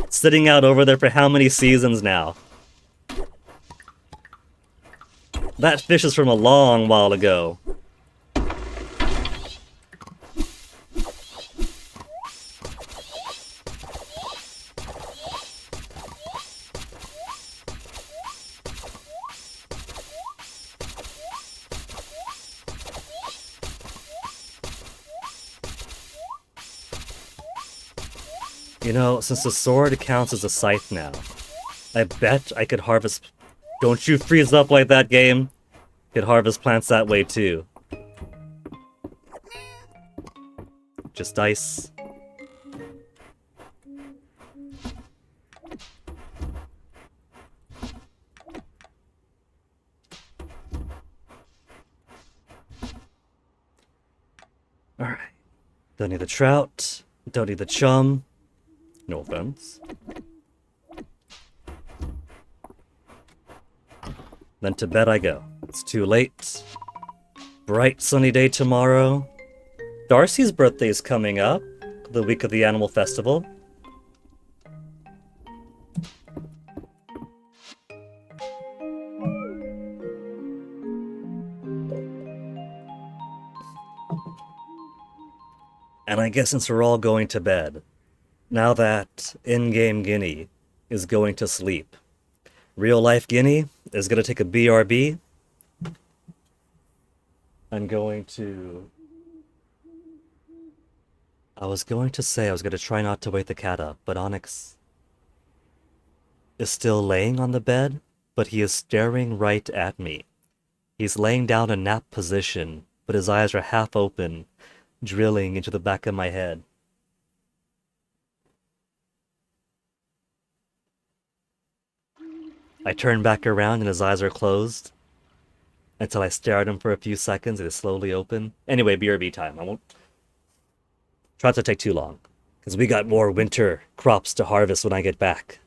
sitting out over there for how many seasons now? That fish is from a long while ago. You know, since the sword counts as a scythe now, I bet I could harvest... Don't you freeze up like that, game! Could harvest plants that way too. Just dice. Alright. Don't need the trout. Don't need the chum. No offense. Then to bed I go. It's too late. Bright sunny day tomorrow. Darcy's birthday is coming up. The week of the Animal Festival. And I guess since we're all going to bed, now that in-game Guinea is going to sleep, real-life Guinea is going to take a BRB. I'm going to... I was going to try not to wake the cat up, but Onyx is still laying on the bed, but he is staring right at me. He's laying down in nap position, but his eyes are half open, drilling into the back of my head. I turn back around and his eyes are closed until I stare at him for a few seconds and they slowly open. Anyway, BRB time. I won't try not to take too long, because we got more winter crops to harvest when I get back.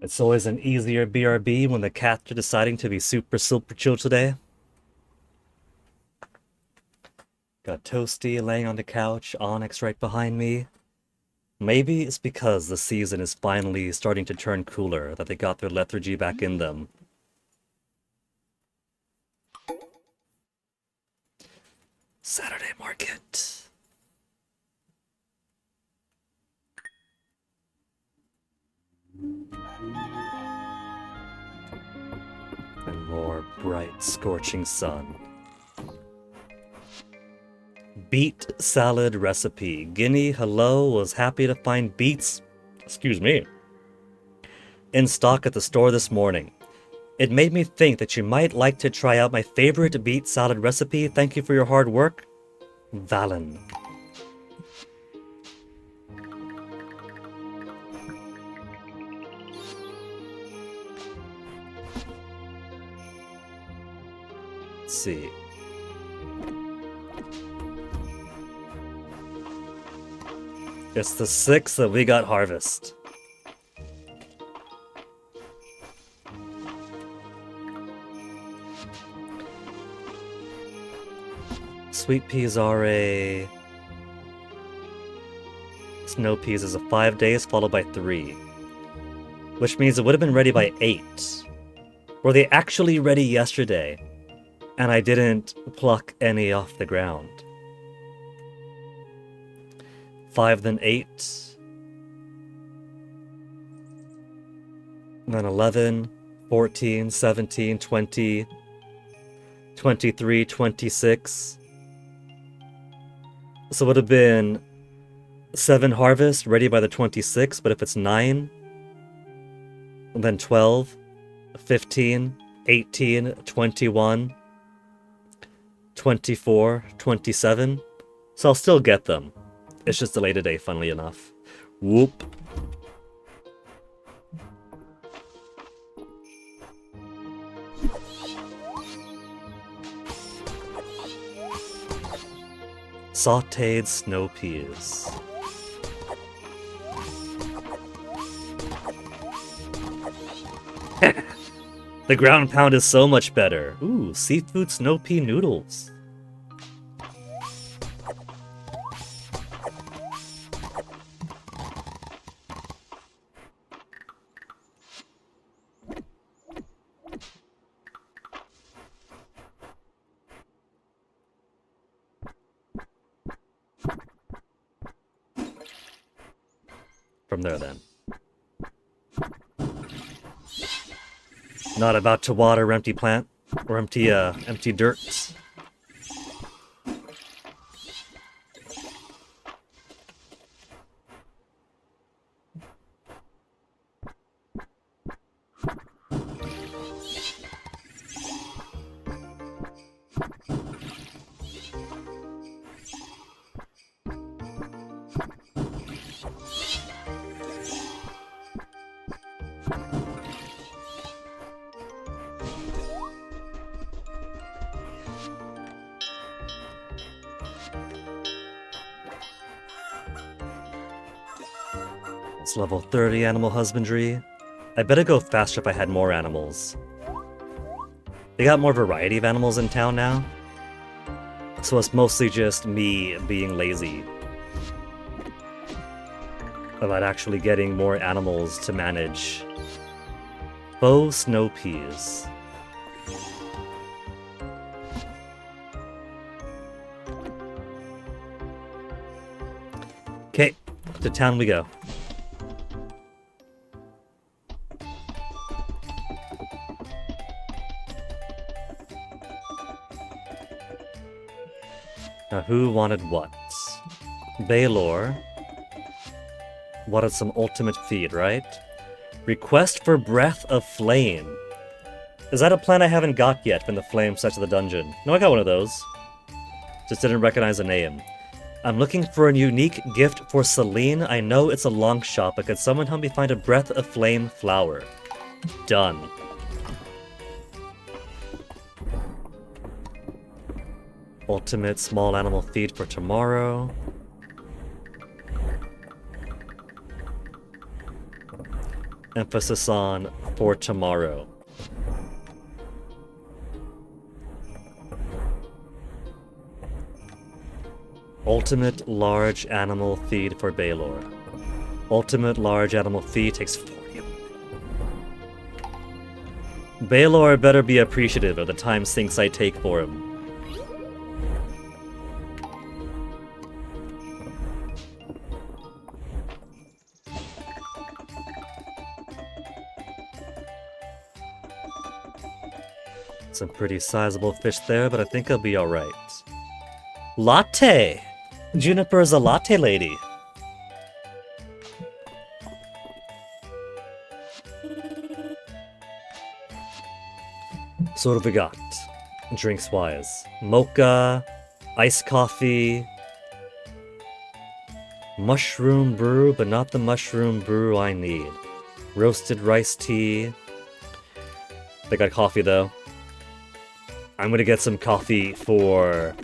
It's always an easier BRB when the cats are deciding to be super chill today. Got Toasty laying on the couch, Onyx right behind me. Maybe it's because the season is finally starting to turn cooler that they got their lethargy back in them. Saturday market. bright, scorching sun. Beet salad recipe. Guinea, hello, was happy to find beets, excuse me, in stock at the store this morning. It made me think that you might like to try out my favorite beet salad recipe. Thank you for your hard work, Valen. Let's see. It's the 6th that we got harvest. Sweet peas are a... Snow peas is a 5 days followed by 3. Which means it would have been ready by 8. Were they actually ready yesterday? And I didn't pluck any off the ground. 5, then 8. Then 11, 14, 17, 20, 23, 26. So it would have been 7 harvest ready by the 26th, but if it's 9, then 12, 15, 18, 21, 24, 27. So I'll still get them. It's just delayed today, funnily enough. Whoop. Sauteed snow peas. The ground pound is so much better. Ooh, seafood snow pea noodles. From there, then. Not about to water empty plant or empty dirt. It's level 30 animal husbandry. I better go faster if I had more animals. They got more variety of animals in town now. So it's mostly just me being lazy about actually getting more animals to manage. Faux snow peas. Okay, to town we go. Now, who wanted what? Baylor wanted some ultimate feed, right? Request for Breath of Flame. Is that a plan I haven't got yet from the flame sets of the dungeon? No, I got one of those. Just didn't recognize the name. I'm looking for a unique gift for Celine. I know it's a long shot, but could someone help me find a Breath of Flame flower? Done. Ultimate small animal feed for tomorrow. Emphasis on for tomorrow. Ultimate large animal feed for Baylor. Ultimate large animal feed takes 40. Baylor better be appreciative of the time sinks I take for him. Some pretty sizable fish there, but I think I'll be alright. Latte! Juniper is a latte lady. So what have we got? Drinks-wise. Mocha, iced coffee, mushroom brew, but not the mushroom brew I need. Roasted rice tea. They got coffee though. I'm gonna get some coffee for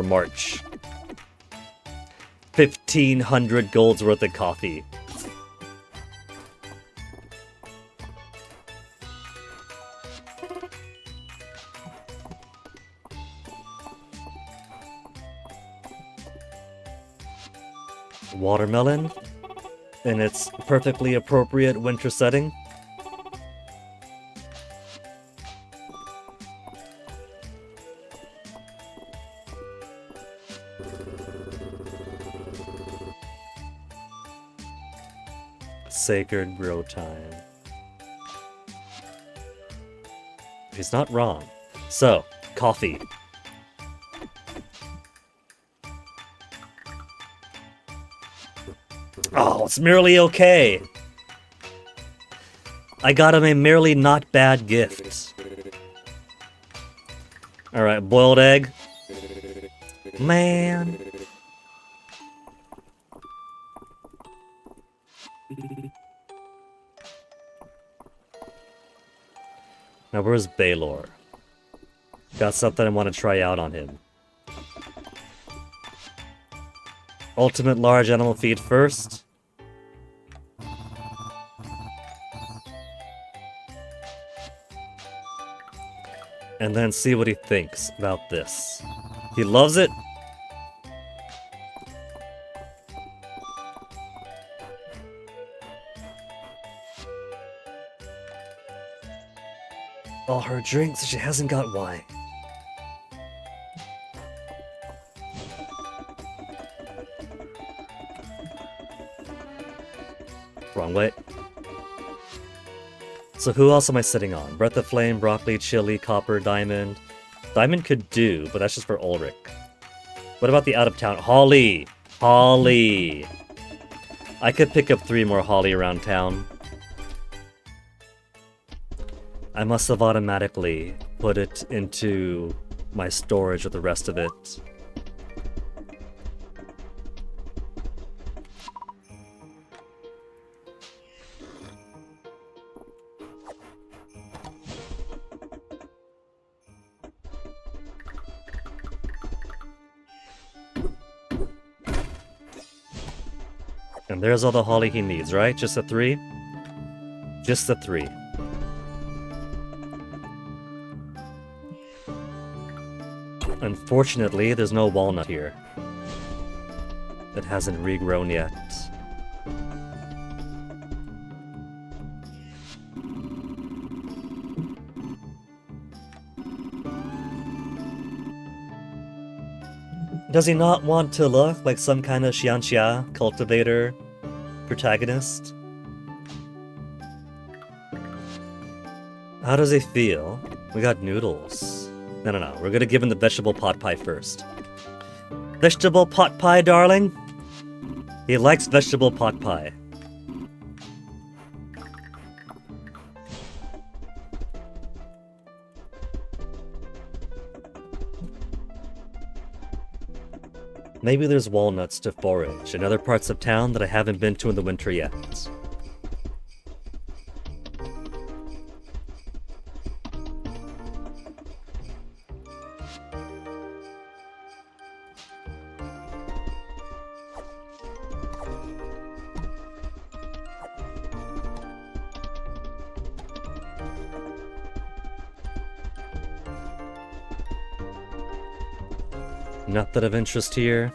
March. 1,500 gold's worth of coffee. Watermelon in its perfectly appropriate winter setting. Sacred grow time. He's not wrong. So, coffee. Oh, it's merely okay. I got him a merely not bad gift. Alright, boiled egg. Man. Now where's Baylor? Got something I want to try out on him. Ultimate large animal feed first. And then see what he thinks about this. He loves it. All her drinks, she hasn't got wine. Wrong way. So who else am I sitting on? Breath of Flame, Broccoli, Chili, Copper, Diamond. Diamond could do, but that's just for Ulrich. What about the out-of-town? Holly! Holly! I could pick up 3 more Holly around town. I must have automatically put it into my storage with the rest of it. And there's all the holly he needs, right? Just the 3? Just the 3. Unfortunately, there's no walnut here. It hasn't regrown yet. Does he not want to look like some kind of Xianxia cultivator protagonist? How does he feel? We got noodles. No. We're gonna give him the vegetable pot pie first. Vegetable pot pie, darling? He likes vegetable pot pie. Maybe there's walnuts to forage in other parts of town that I haven't been to in the winter yet. Nothing of interest here.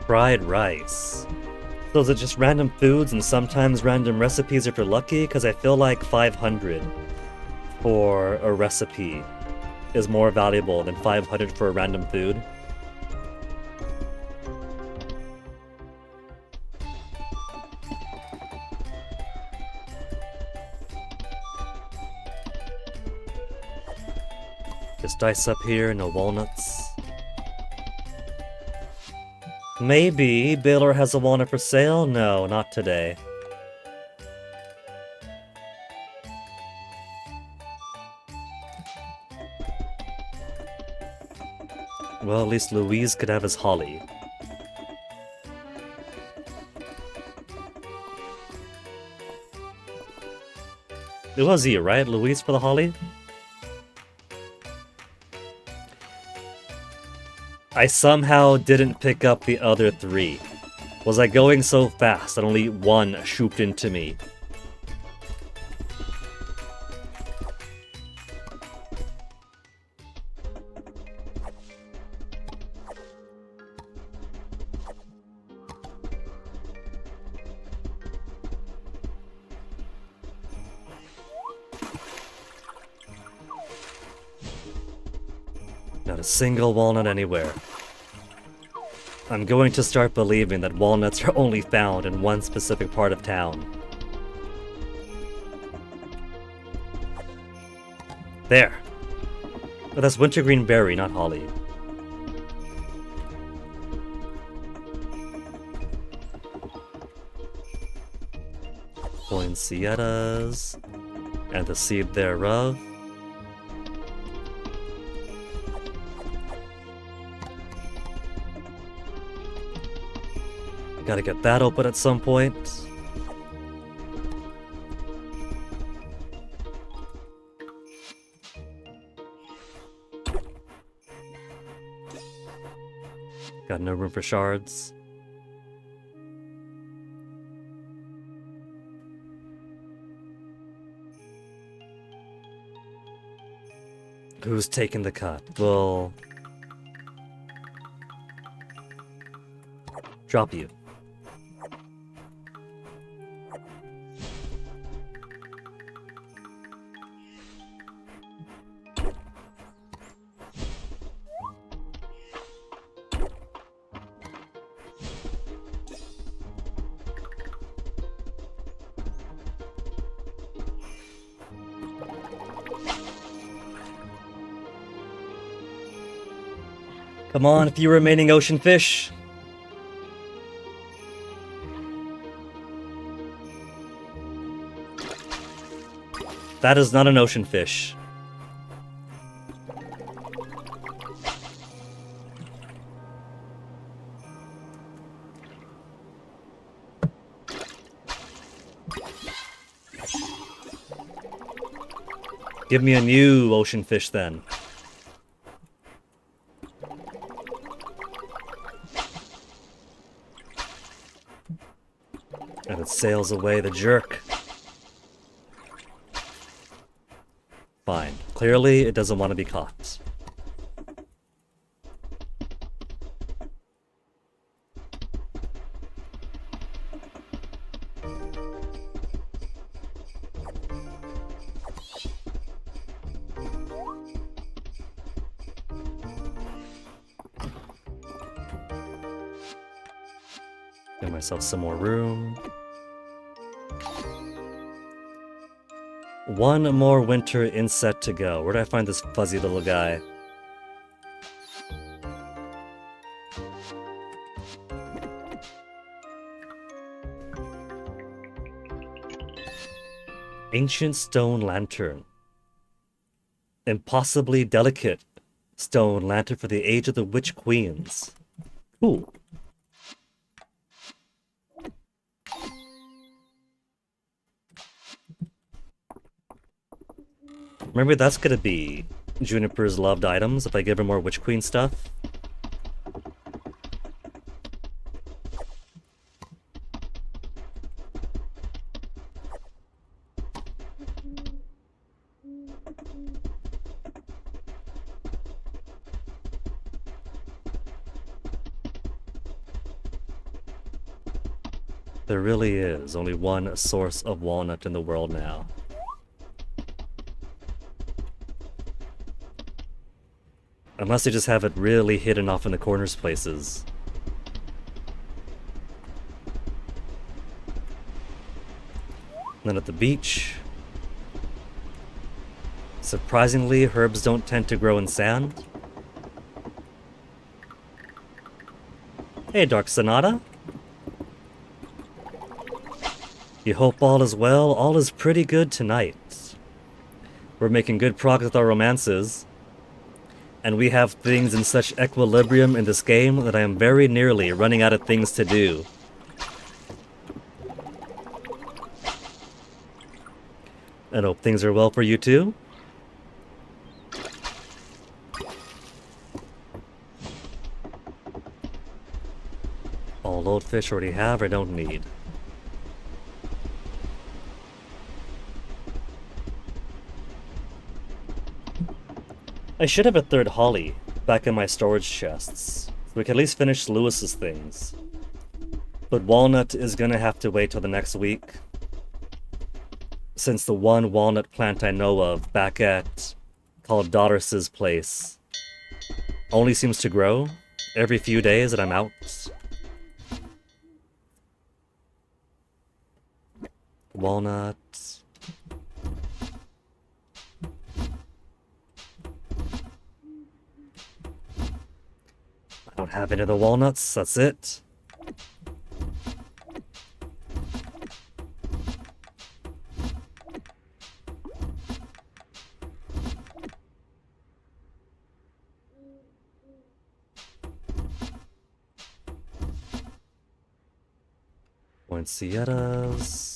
Fried rice. So is it just random foods and sometimes random recipes if you're lucky? Because I feel like 500 for a recipe is more valuable than 500 for a random food. Just dice up here, no walnuts. Maybe Baylor has a walnut for sale? No, not today. Well, at least Louise could have his holly. It was you, right? Louise for the holly? I somehow didn't pick up the other three. Was I going so fast that only one shooped into me? Not a single walnut anywhere. I'm going to start believing that walnuts are only found in one specific part of town. There! But that's wintergreen berry, not holly. Poinsettias, and the seed thereof. Gotta get that open at some point. Got no room for shards. Who's taking the cut? We'll drop you. Come on, a few remaining ocean fish. That is not an ocean fish. Give me a new ocean fish then. And it sails away, the jerk. Fine. Clearly, it doesn't want to be caught. Get myself some more room. One more winter inset to go. Where do I find this fuzzy little guy? Ancient stone lantern. Impossibly delicate stone lantern for the age of the witch queens. Cool. Maybe that's gonna be Juniper's loved items if I give her more Witch Queen stuff. There really is only one source of walnut in the world now. Unless they just have it really hidden off in the corners places. And then at the beach, Surprisingly, herbs don't tend to grow in sand. Hey, Dark Sonata. You hope all is well? All is pretty good tonight. We're making good progress with our romances. And we have things in such equilibrium in this game that I am very nearly running out of things to do. And hope things are well for you too. All old fish already have or don't need. I should have a third holly back in my storage chests, so we can at least finish Lewis's things. But walnut is gonna have to wait till the next week, since the one walnut plant I know of back at called Daughter's place only seems to grow every few days that I'm out. Walnut. I don't have any of the walnuts, that's it. Poinsettias.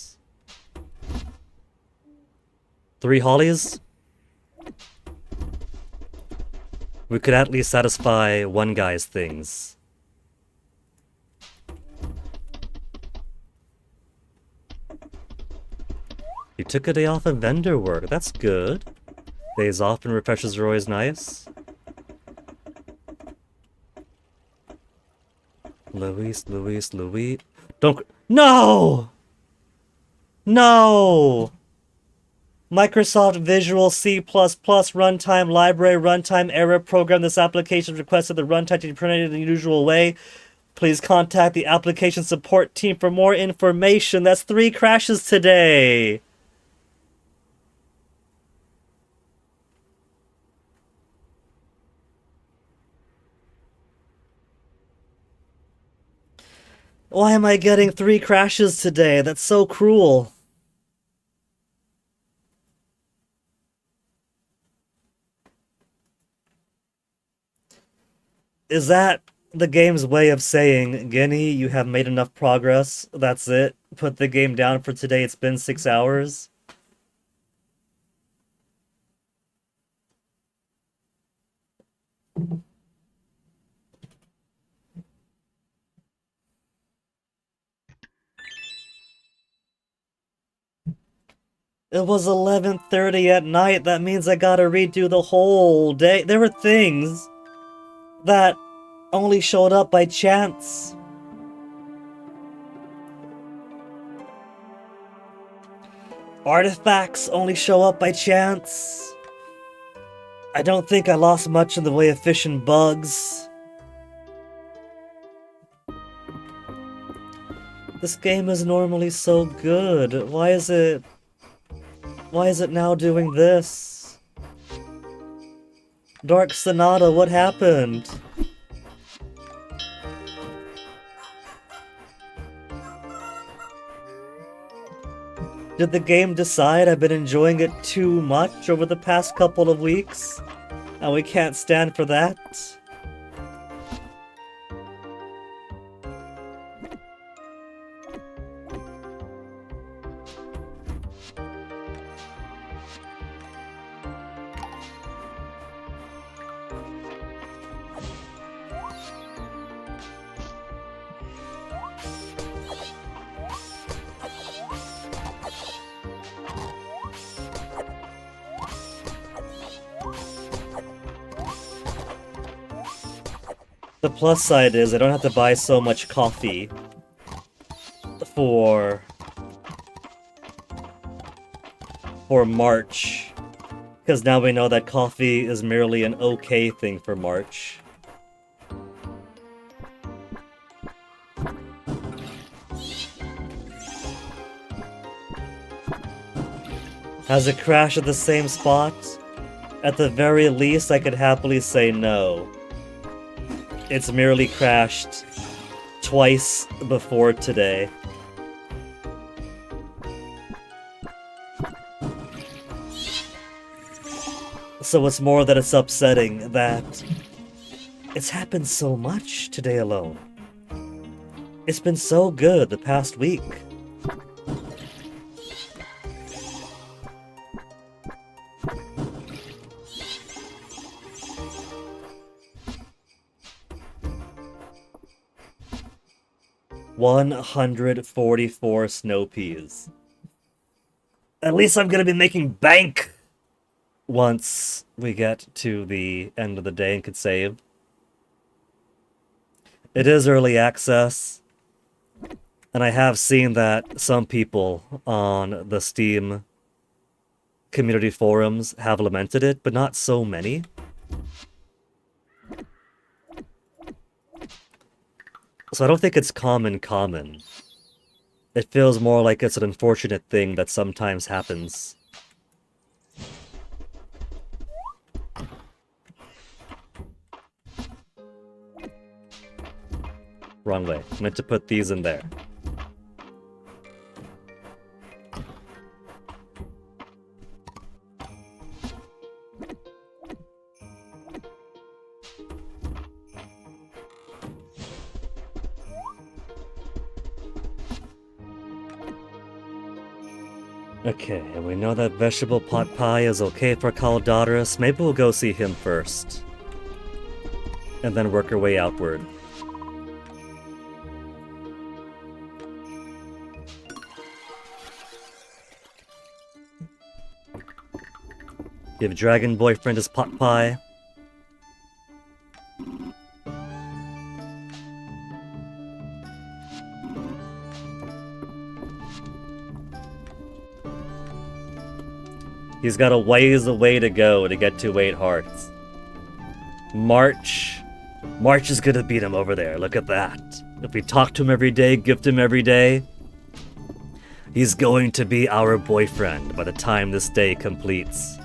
3 hollies? We could at least satisfy one guy's things. You took a day off of vendor work, that's good. Days off and refreshers are always nice. Louise. Don't. No! No! Microsoft Visual C++ runtime library runtime error program. This application requested the runtime to be printed in the usual way. Please contact the application support team for more information. That's 3 crashes today. Why am I getting 3 crashes today? That's so cruel. Is that the game's way of saying, Guinea, you have made enough progress, that's it? Put the game down for today, it's been 6 hours? It was 11:30 at night, that means I gotta redo the whole day. There were things that only showed up by chance. Artifacts only show up by chance. I don't think I lost much in the way of fish and bugs. This game is normally so good. Why is it now doing this? Dark Sonata, what happened? Did the game decide I've been enjoying it too much over the past couple of weeks? And we can't stand for that? The plus side is I don't have to buy so much coffee for March, because now we know that coffee is merely an okay thing for March. Has it crashed at the same spot? At the very least, I could happily say no. It's merely crashed twice before today. So it's more that it's upsetting that it's happened so much today alone. It's been so good the past week. $144 snow peas. At least I'm gonna be making bank once we get to the end of the day and can save. It is early access, and I have seen that some people on the Steam community forums have lamented it, but not so many. So I don't think it's common. It feels more like it's an unfortunate thing that sometimes happens. Wrong way. I meant to put these in there. Okay, and we know that vegetable pot pie is okay for Caldaris. Maybe we'll go see him first. And then work our way outward. Give Dragon Boyfriend his pot pie. He's got a ways away to go to get to 8 hearts. March is gonna beat him over there, look at that. If we talk to him every day, gift him every day, he's going to be our boyfriend by the time this day completes.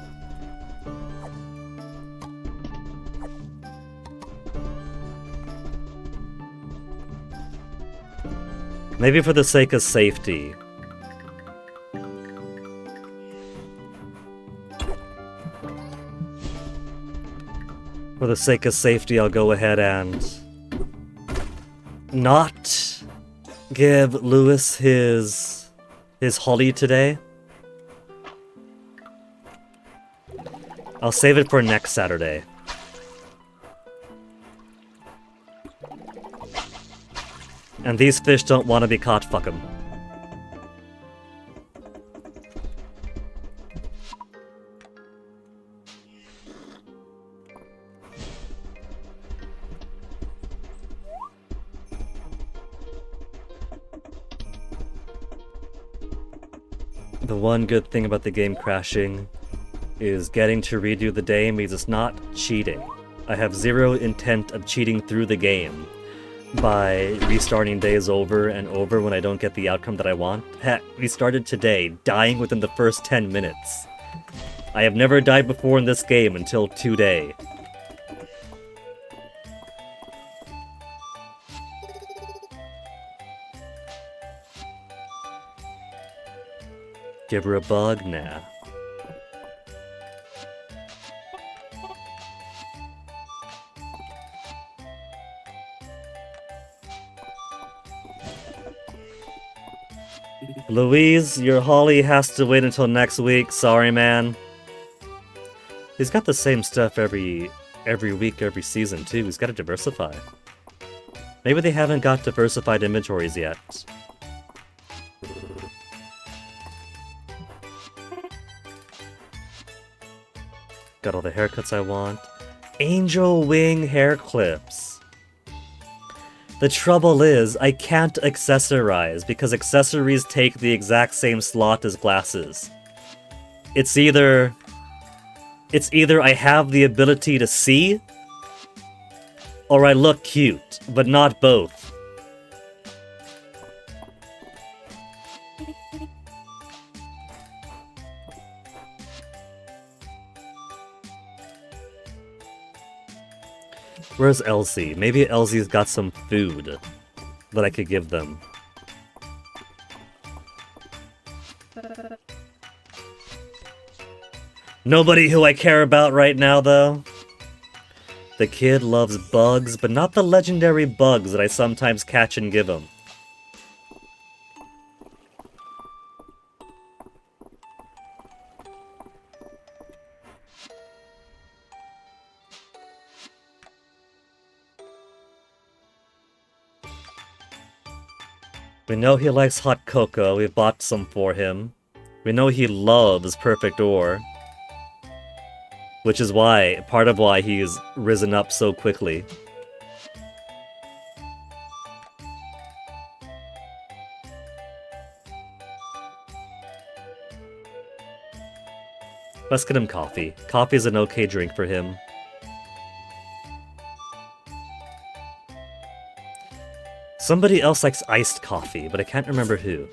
Maybe for the sake of safety. For the sake of safety, I'll go ahead and not give Lewis his holly today. I'll save it for next Saturday. And these fish don't want to be caught, fuck 'em. The one good thing about the game crashing is getting to redo the day means it's not cheating. I have zero intent of cheating through the game by restarting days over and over when I don't get the outcome that I want. Heck, we started today, dying within the first 10 minutes. I have never died before in this game until today. Give her a bug? Nah. Louise, your holly has to wait until next week. Sorry, man. He's got the same stuff every week, every season, too. He's got to diversify. Maybe they haven't got diversified inventories yet. Got all the haircuts I want. Angel wing hair clips. The trouble is, I can't accessorize, because accessories take the exact same slot as glasses. It's either I have the ability to see, or I look cute, but not both. Where's Elsie? Maybe Elsie's got some food that I could give them. Nobody who I care about right now, though. The kid loves bugs, but not the legendary bugs that I sometimes catch and give him. We know he likes hot cocoa, we bought some for him. We know he loves perfect ore. Which is why, part of why he's risen up so quickly. Let's get him coffee. Coffee's an okay drink for him. Somebody else likes iced coffee, but I can't remember who.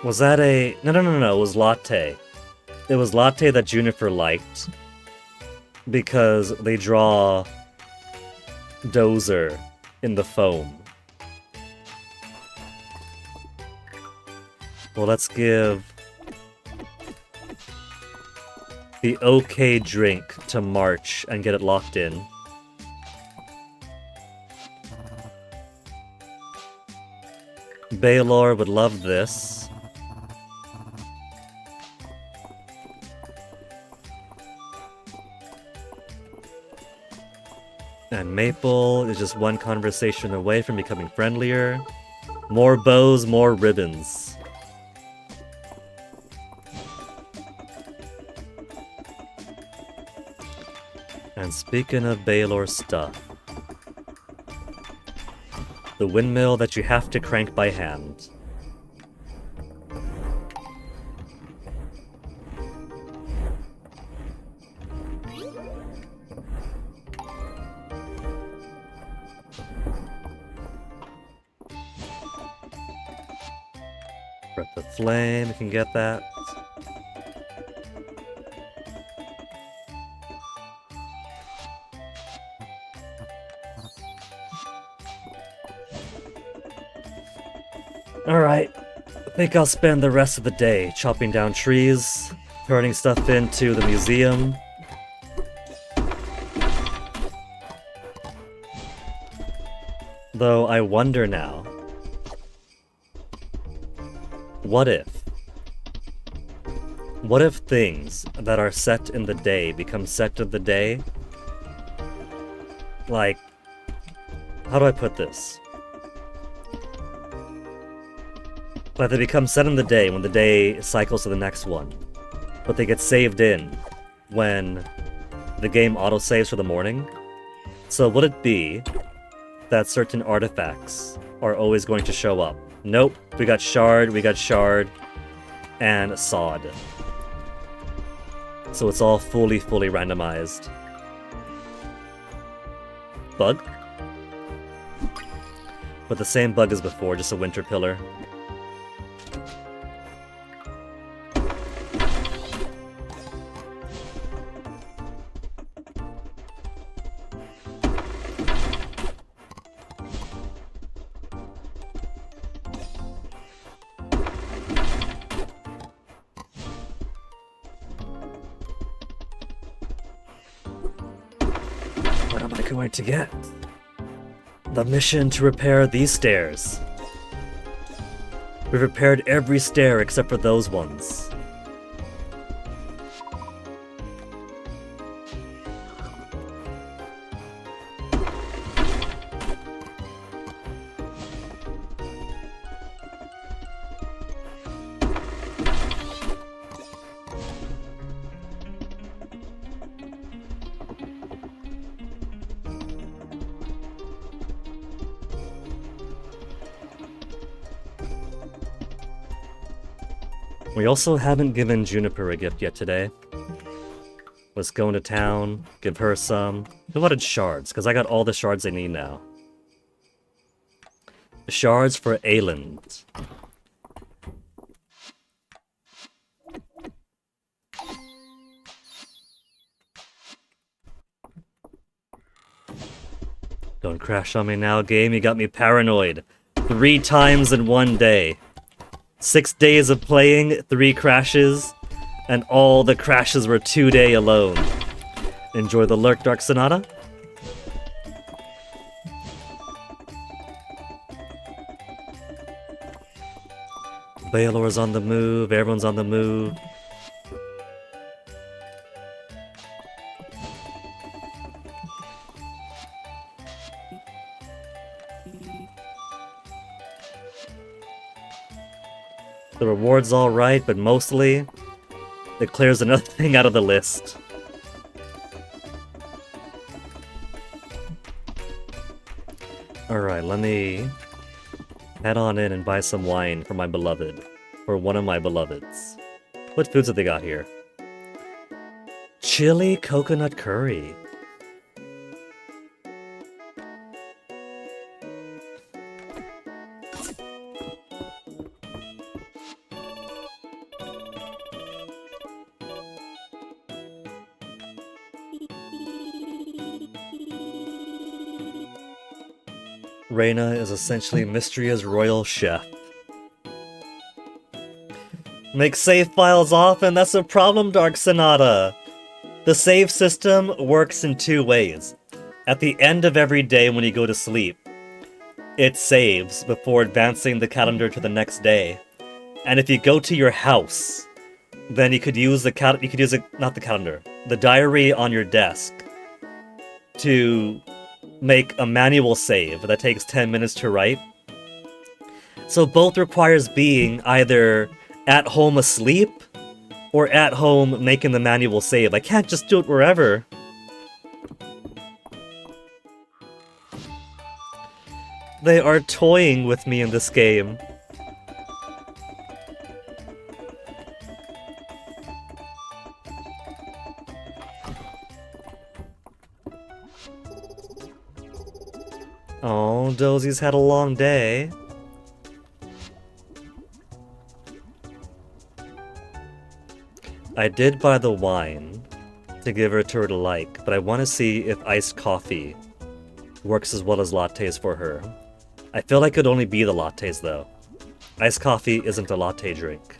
Was that a... No, it was latte. It was latte that Juniper liked. Because they draw Dozer in the foam. Well, let's give the okay drink to March and get it locked in. Baylor would love this. And Maple is just one conversation away from becoming friendlier. More bows, more ribbons. And speaking of Baylor stuff, the windmill that you have to crank by hand. Breath of Flame, you can get that. Alright, I think I'll spend the rest of the day chopping down trees, turning stuff into the museum. Though I wonder now, what if things that are set in the day become set of the day? Like, how do I put this? Like they become set in the day when the day cycles to the next one, but they get saved in when the game autosaves for the morning. So would it be that certain artifacts are always going to show up? Nope, we got Shard, and Sod. So it's all fully randomized. Bug? But the same bug as before, just a winter pillar. What am I going to get? The mission to repair these stairs. We've repaired every stair except for those ones. We also haven't given Juniper a gift yet today. Let's go into town, give her some. Who wanted shards? Because I got all the shards I need now. Shards for Ayland. Don't crash on me now, game. You got me paranoid. 3 times in 1 day. 6 days of playing, 3 crashes, and all the crashes were 2-day alone. Enjoy the lurk, Dark Sonata. Baylor's on the move, everyone's on the move. The reward's alright, but mostly it clears another thing out of the list. Alright, let me head on in and buy some wine for my beloved. For one of my beloveds. What foods have they got here? Chili coconut curry. Reina is essentially Mistria's royal chef. Make save files often, that's a problem, Dark Sonata! The save system works in 2 ways. At the end of every day when you go to sleep, it saves before advancing the calendar to the next day. And if you go to your house, then you could use the diary on your desk to make a manual save that takes 10 minutes to write. So both requires being either at home asleep or at home making the manual save. I can't just do it wherever. They are toying with me in this game. Oh, Dozie's had a long day. I did buy the wine to give her to like, but I want to see if iced coffee works as well as lattes for her. I feel like it'd only be the lattes though. Iced coffee isn't a latte drink.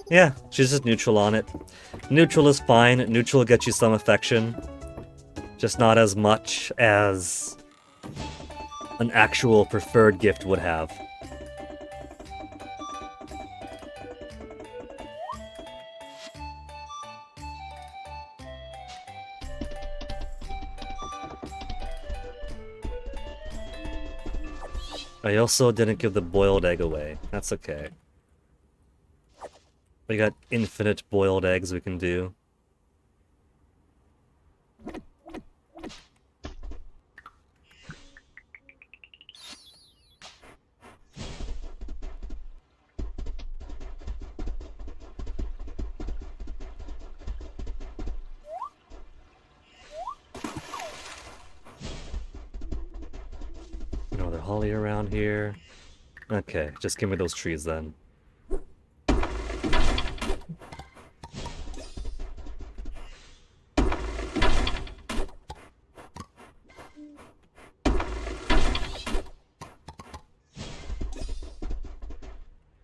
Yeah, she's just neutral on it. Neutral is fine, neutral gets you some affection. Just not as much as an actual preferred gift would have. I also didn't give the boiled egg away. That's okay. We got infinite boiled eggs we can do. Another holly around here. Okay, just give me those trees then.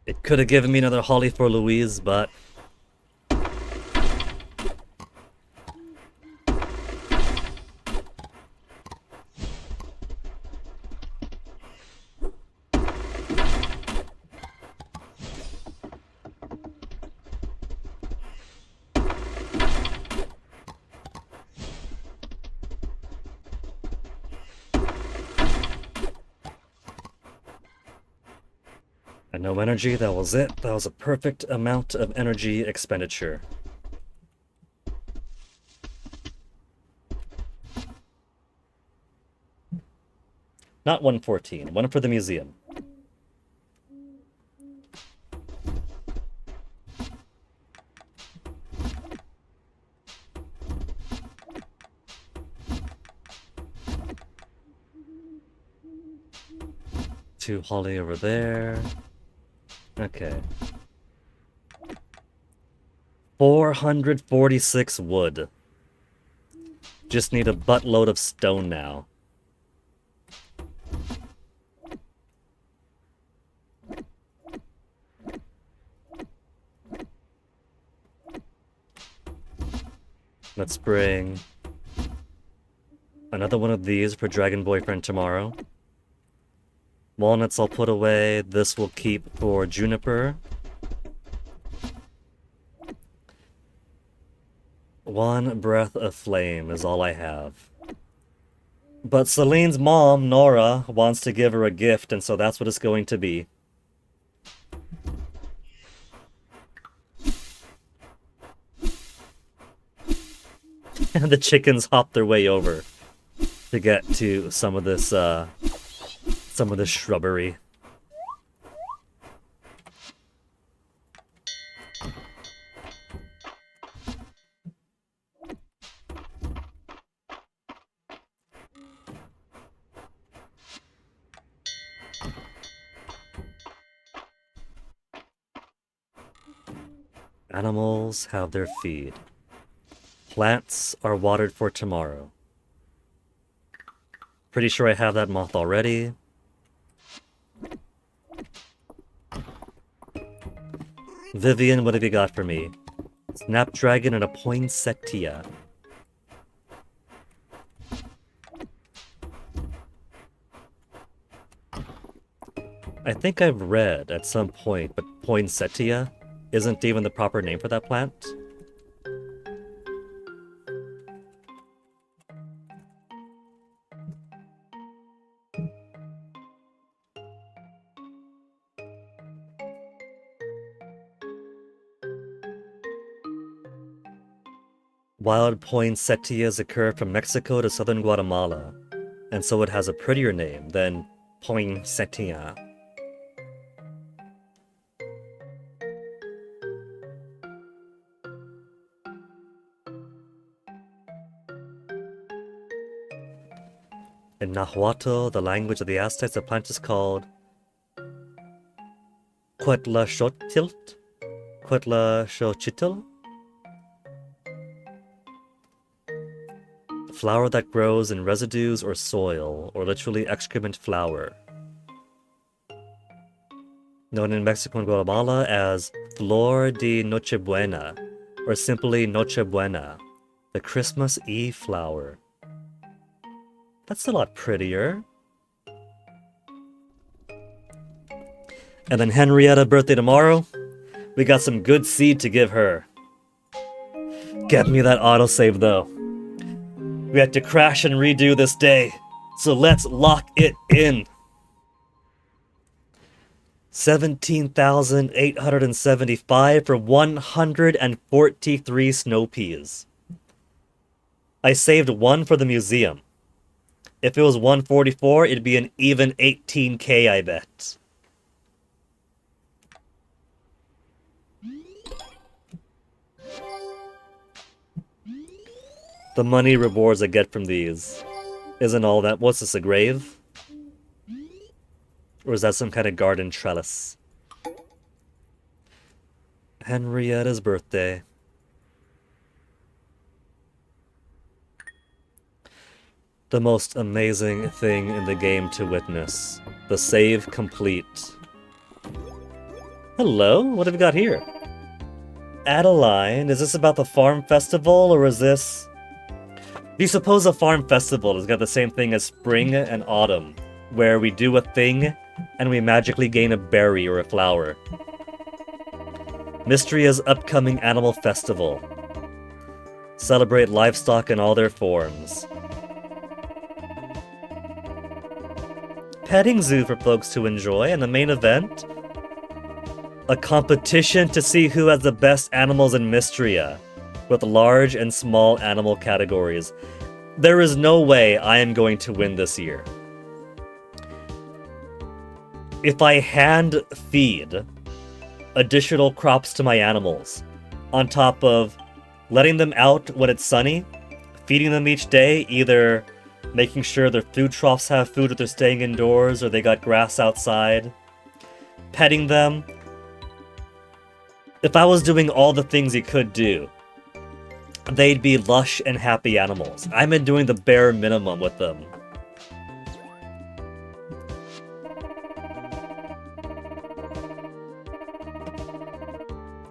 It could have given me another holly for Louise, but no energy, that was it. That was a perfect amount of energy expenditure. Not 114, one for the museum. Two holly over there. Okay. 446 wood. Just need a buttload of stone now. Let's bring another one of these for Dragon Boyfriend tomorrow. Walnuts I'll put away. This will keep for Juniper. One breath of flame is all I have. But Celine's mom, Nora, wants to give her a gift, and so that's what it's going to be. And the chickens hop their way over to get to some of this shrubbery. Animals have their feed. Plants are watered for tomorrow. Pretty sure I have that moth already. Vivian, what have you got for me? Snapdragon and a poinsettia. I think I've read at some point, but poinsettia isn't even the proper name for that plant. Wild poinsettias occur from Mexico to southern Guatemala, and so it has a prettier name than poinsettia. In Nahuatl, the language of the Aztecs, the plant is called Quetzalcoatl. Quetzalcoatl? Flower that grows in residues or soil, or literally excrement flower. Known in Mexico and Guatemala as Flor de Nochebuena, or simply Nochebuena, the Christmas Eve flower. That's a lot prettier. And then Henrietta, birthday tomorrow. We got some good seed to give her. Get me that autosave though. We had to crash and redo this day, so let's lock it in. 17,875 for 143 snow peas. I saved one for the museum. If it was 144, it'd be an even 18k, I bet. The money rewards I get from these isn't all that. What's this, a grave? Or is that some kind of garden trellis? Henrietta's birthday. The most amazing thing in the game to witness. The save complete. Hello, what have we got here? Adeline, is this about the farm festival, or is this... Do you suppose a farm festival has got the same thing as spring and autumn, where we do a thing and we magically gain a berry or a flower? Mistria's upcoming animal festival. Celebrate livestock in all their forms. Petting zoo for folks to enjoy, and the main event, a competition to see who has the best animals in Mistria, with large and small animal categories. There is no way I am going to win this year. If I hand feed additional crops to my animals, on top of letting them out when it's sunny, feeding them each day, either making sure their food troughs have food if they're staying indoors or they got grass outside, petting them. If I was doing all the things you could do, they'd be lush and happy animals. I've been doing the bare minimum with them.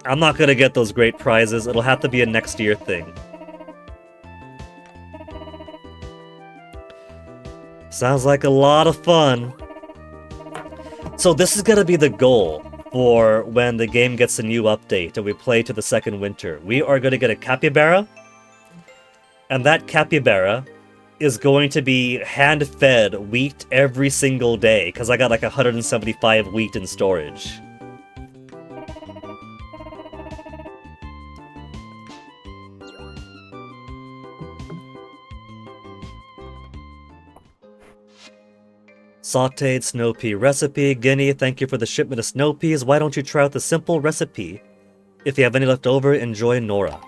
I'm not gonna get those great prizes. It'll have to be a next year thing. Sounds like a lot of fun. So this is gonna be the goal for when the game gets a new update and we play to the second winter. We are gonna get a capybara, and that capybara is going to be hand-fed wheat every single day, because I got like 175 wheat in storage. Sauteed snow pea recipe. Guinea, thank you for the shipment of snow peas. Why don't you try out the simple recipe? If you have any left over, enjoy, Nora.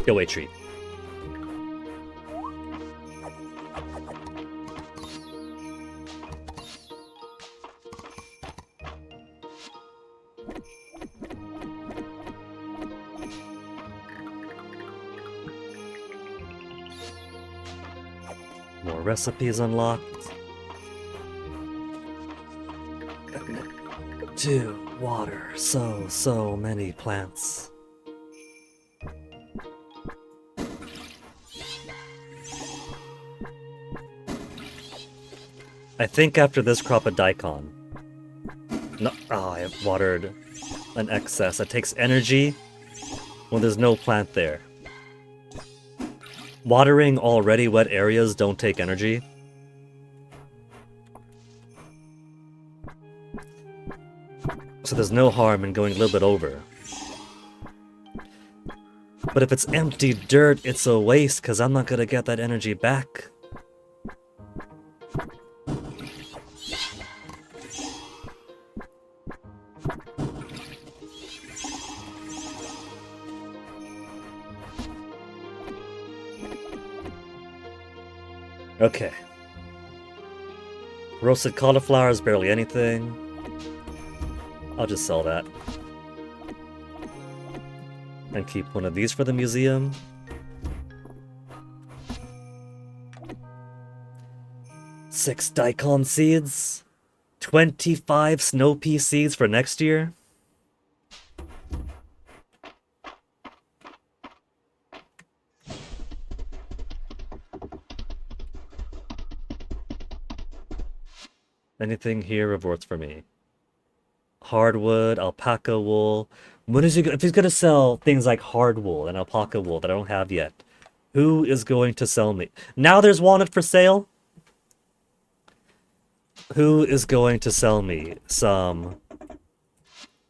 Go away, treat. More recipes unlocked. To water so many plants. I think after this crop of daikon. No, I have watered an excess. It takes energy when there's no plant there. Watering already wet areas don't take energy. So there's no harm in going a little bit over. But if it's empty dirt, it's a waste, because I'm not going to get that energy back. Okay. Roasted cauliflower is barely anything. I'll just sell that. And keep one of these for the museum. Six daikon seeds. 25 snow pea seeds for next year. Anything here reverts for me. Hardwood, alpaca wool. When is he? If he's gonna sell things like hard wool and alpaca wool that I don't have yet, who is going to sell me? Now there's wanted for sale. Who is going to sell me some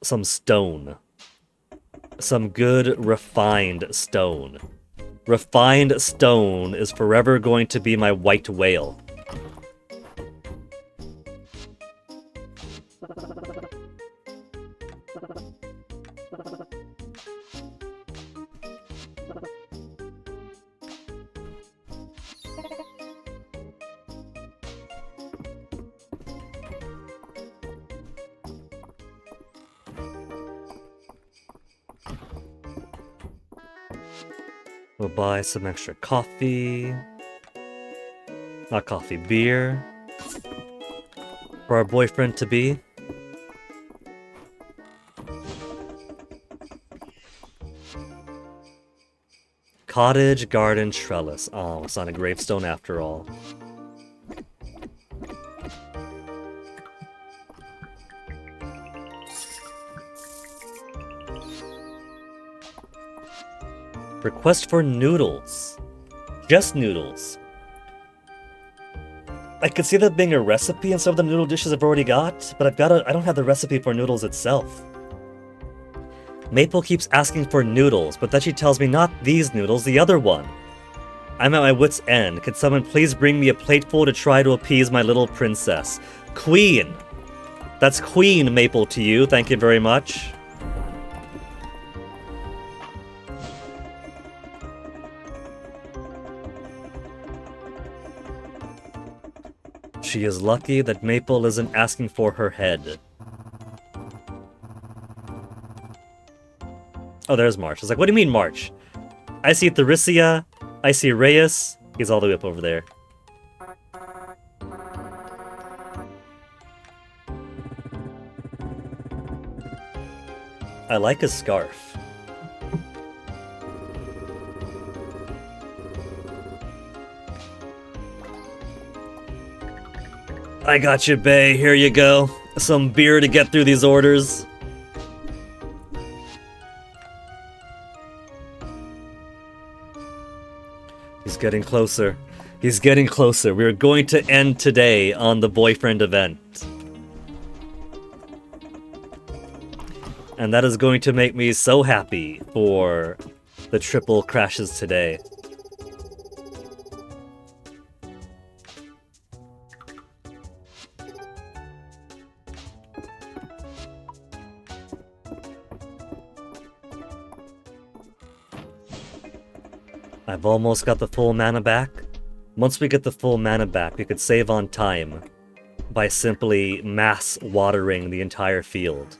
stone? Some good refined stone. Refined stone is forever going to be my white whale. We'll buy some extra coffee. Not coffee, beer. For our boyfriend-to-be. Cottage garden trellis. Oh, it's not a gravestone after all. Request for noodles. Just noodles. I could see that being a recipe in some of the noodle dishes I've already got, but I don't have the recipe for noodles itself. Maple keeps asking for noodles, but then she tells me not these noodles, the other one. I'm at my wit's end. Could someone please bring me a plateful to try to appease my little princess? Queen! That's Queen Maple to you, thank you very much. She is lucky that Maple isn't asking for her head. Oh, there's March. I was like, what do you mean, March? I see Therisia, I see Reyes. He's all the way up over there. I like his scarf. I got you, Bay. Here you go. Some beer to get through these orders. He's getting closer. He's getting closer. We're going to end today on the boyfriend event. And that is going to make me so happy for the triple crashes today. I've almost got the full mana back. Once we get the full mana back, we could save on time by simply mass watering the entire field.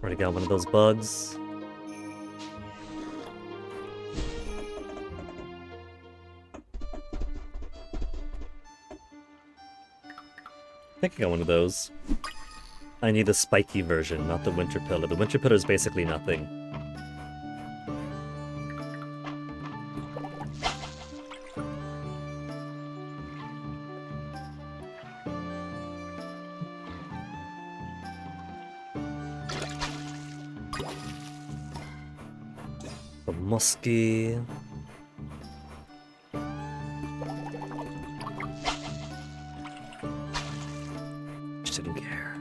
Already got one of those bugs. I think I got one of those. I need the spiky version, not the winter pillar. The winter pillar is basically nothing. The musky. Didn't care.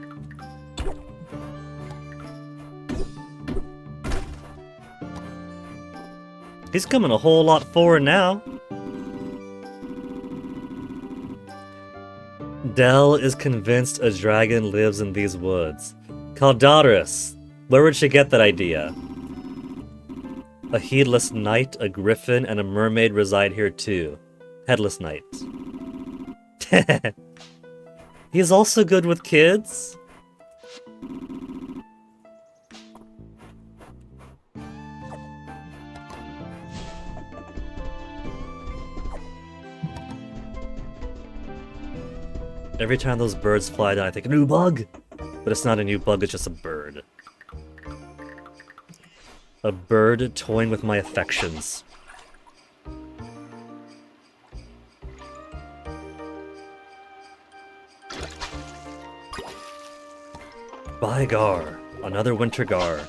He's coming a whole lot forward now. Dell is convinced a dragon lives in these woods. Caldaris, where would she get that idea? A heedless knight, a griffin, and a mermaid reside here too. Headless knight. He's also good with kids. Every time those birds fly down, I think, a new bug! But it's not a new bug, it's just a bird. A bird toying with my affections. Bygar, another winter gar.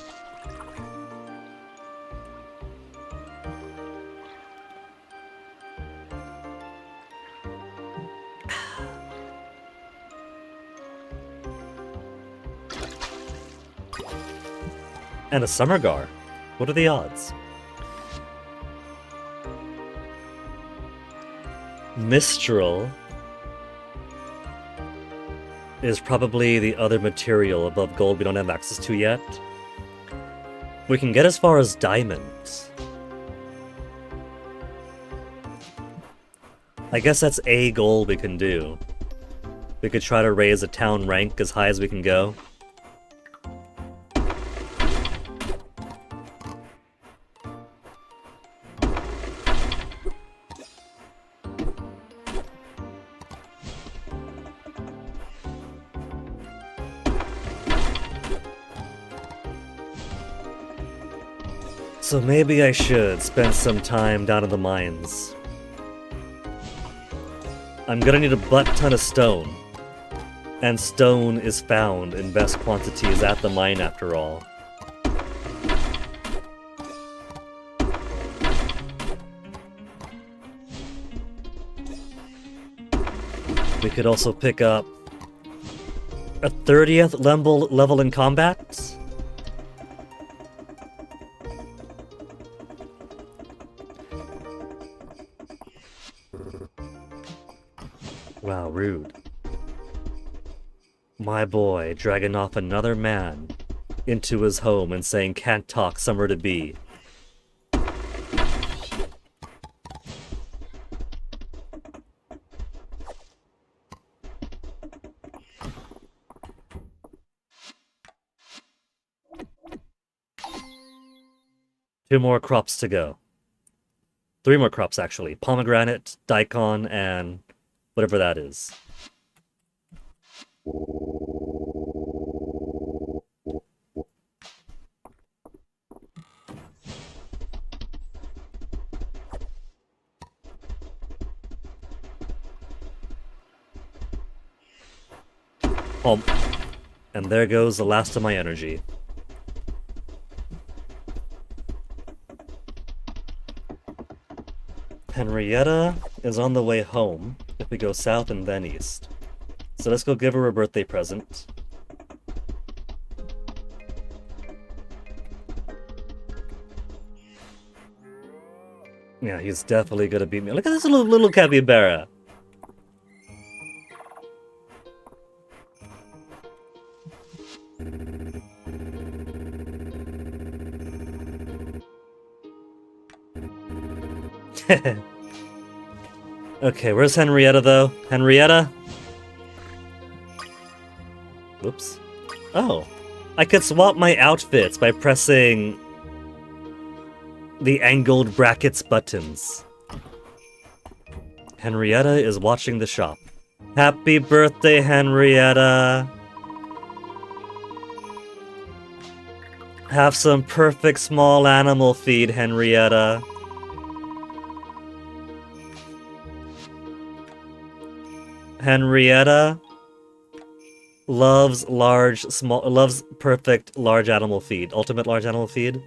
And a summer gar. What are the odds? Mistral is probably the other material above gold we don't have access to yet. We can get as far as diamonds. I guess that's a goal we can do. We could try to raise a town rank as high as we can go. So maybe I should spend some time down in the mines. I'm gonna need a butt-ton of stone. And stone is found in best quantities at the mine after all. We could also pick up a 30th level in combat. Wow, rude. My boy dragging off another man into his home and saying can't talk, somewhere to be. 2 more crops to go. 3 more crops, actually. Pomegranate, daikon, and whatever that is. Oh, and there goes the last of my energy. Henrietta is on the way home if we go south and then east. So let's go give her a birthday present. Yeah, he's definitely gonna beat me. Look at this little capybara. Okay, where's Henrietta, though? Henrietta? Whoops. Oh. I could swap my outfits by pressing the angled brackets buttons. Henrietta is watching the shop. Happy birthday, Henrietta! Have some perfect small animal feed, Henrietta. Henrietta loves perfect large animal feed, ultimate large animal feed.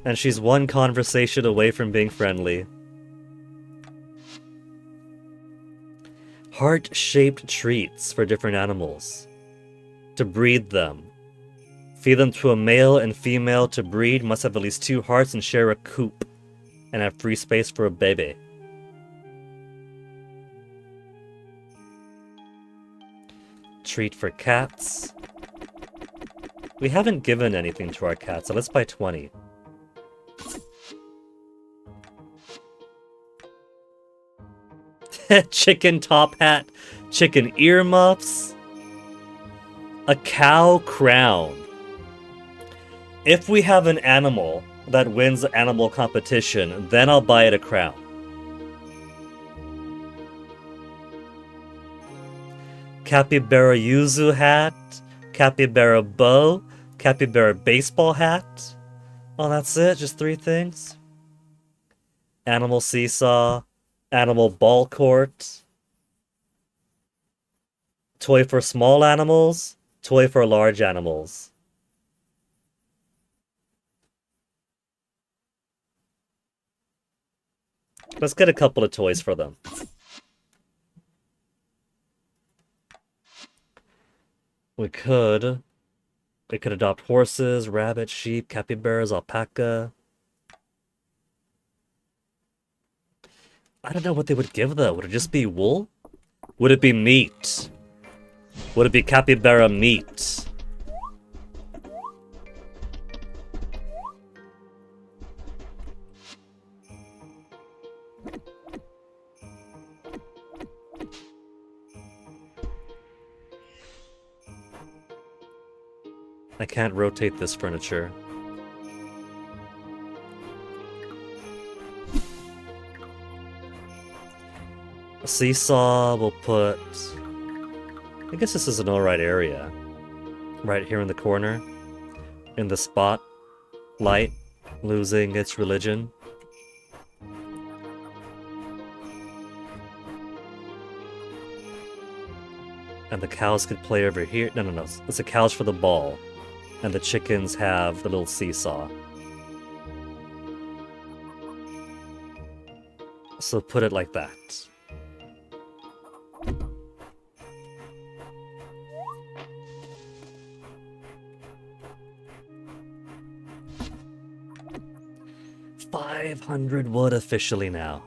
And she's one conversation away from being friendly. Heart-shaped treats for different animals. To breed them. Feed them to a male and female to breed, must have at least 2 hearts and share a coop. And have free space for a baby. Treat for cats. We haven't given anything to our cats, so let's buy 20. Chicken top hat, chicken earmuffs, a cow crown. If we have an animal that wins the animal competition, then I'll buy it a crown. Capybara yuzu hat, capybara bow, capybara baseball hat. Oh, that's it? Just 3 things? Animal seesaw, animal ball court, toy for small animals, toy for large animals. Let's get a couple of toys for them. We could adopt horses, rabbits, sheep, capybaras, alpaca. I don't know what they would give, though. Would it just be wool? Would it be meat? Would it be capybara meat? I can't rotate this furniture. A seesaw, we'll put... I guess this is an alright area. Right here in the corner. In the spot. Light. Losing its religion. And the cows could play over here. No. It's the cows for the ball. And the chickens have the little seesaw. So put it like that. $500 wood officially now.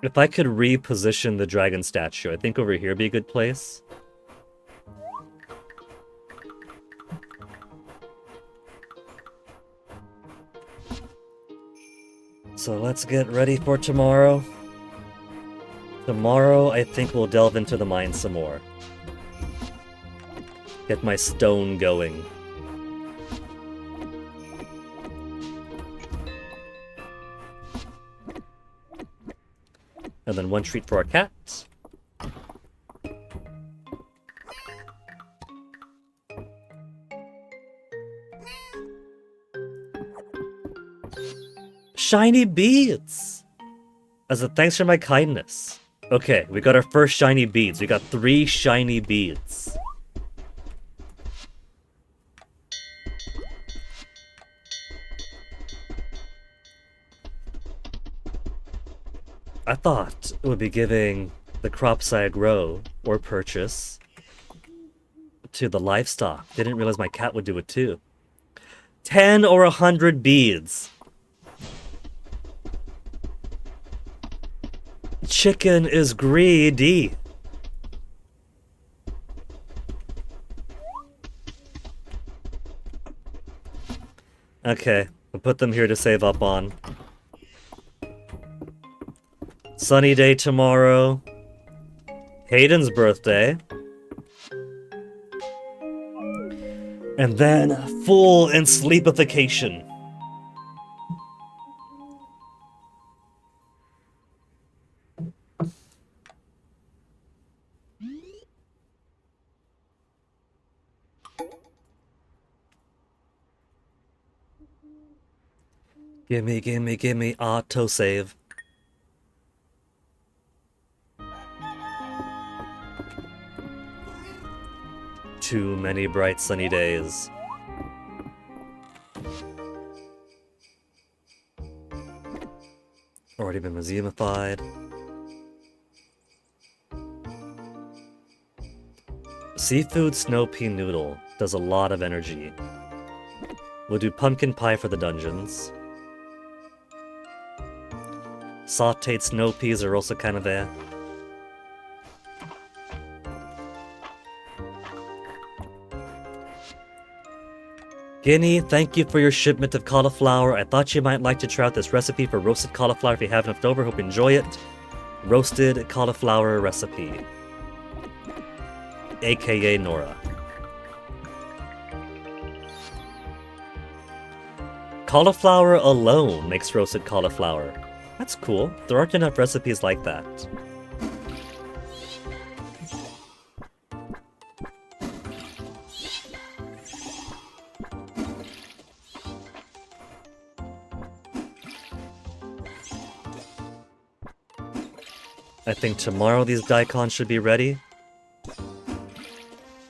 If I could reposition the dragon statue, I think over here would be a good place. So let's get ready for tomorrow. Tomorrow, I think we'll delve into the mine some more. Get my stone going. And then one treat for our cats. Shiny beads! As a thanks for my kindness. Okay, we got our first shiny beads. We got 3 shiny beads. I thought it would be giving the crops I grow or purchase to the livestock. Didn't realize my cat would do it too. 10 or 100 beads. Chicken is greedy. Okay, I'll put them here to save up on. Sunny day tomorrow. Hayden's birthday. And then full in sleepification. Gimme, autosave. Too many bright sunny days. Already been museumified. Seafood snow pea noodle does a lot of energy. We'll do pumpkin pie for the dungeons. Sauteed snow peas are also kind of there. Guinea, thank you for your shipment of cauliflower. I thought you might like to try out this recipe for roasted cauliflower if you have enough over. Hope you enjoy it. Roasted cauliflower recipe. AKA Nora. Cauliflower alone makes roasted cauliflower. That's cool. There aren't enough recipes like that. I think tomorrow these daikon should be ready.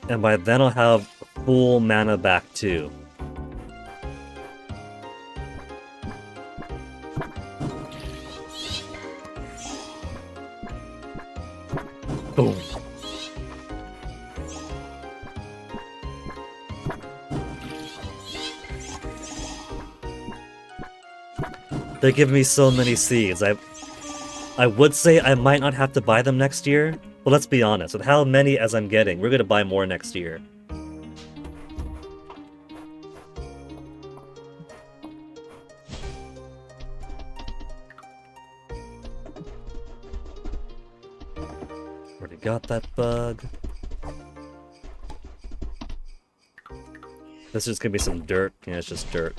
And by then I'll have full mana back too. Boom. They give me so many seeds. I would say I might not have to buy them next year, but let's be honest, with how many as I'm getting, we're gonna buy more next year. Already got that bug. This is just gonna be some dirt. Yeah, it's just dirt.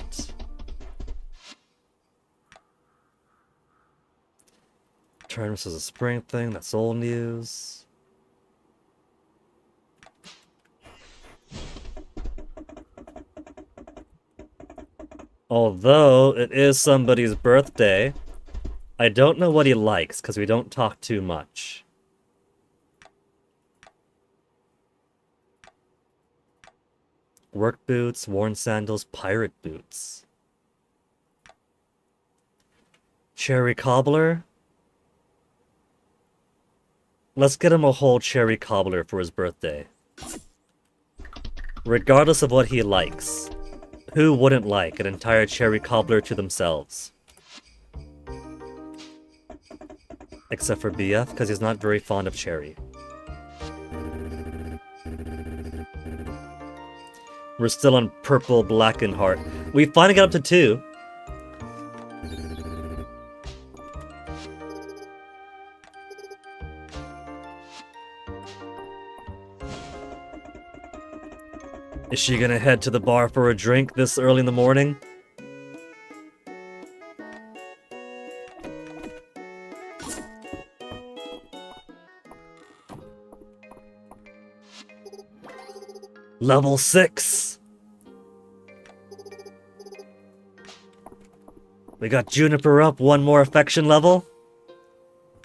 This is a spring thing, that's old news. Although it is somebody's birthday, I don't know what he likes because we don't talk too much. Work boots, worn sandals, pirate boots. Cherry cobbler? Let's get him a whole cherry cobbler for his birthday. Regardless of what he likes. Who wouldn't like an entire cherry cobbler to themselves? Except for BF, because he's not very fond of cherry. We're still on purple, black, and heart. We finally got up to 2. Is she gonna head to the bar for a drink this early in the morning? Level 6! We got Juniper up one more affection level.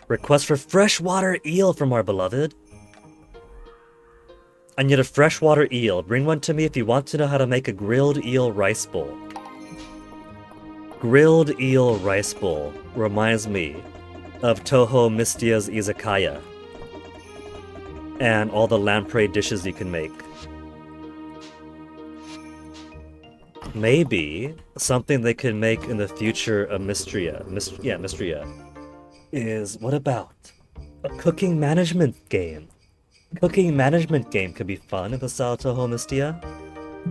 Request for freshwater eel from our beloved. I need a freshwater eel. Bring one to me if you want to know how to make a grilled eel rice bowl. Grilled eel rice bowl reminds me of Toho Mistia's izakaya and all the lamprey dishes you can make. Maybe something they could make in the future of Mistria. Mistria. Is what about a cooking management game? Cooking management game could be fun in the style of Toho Mistia.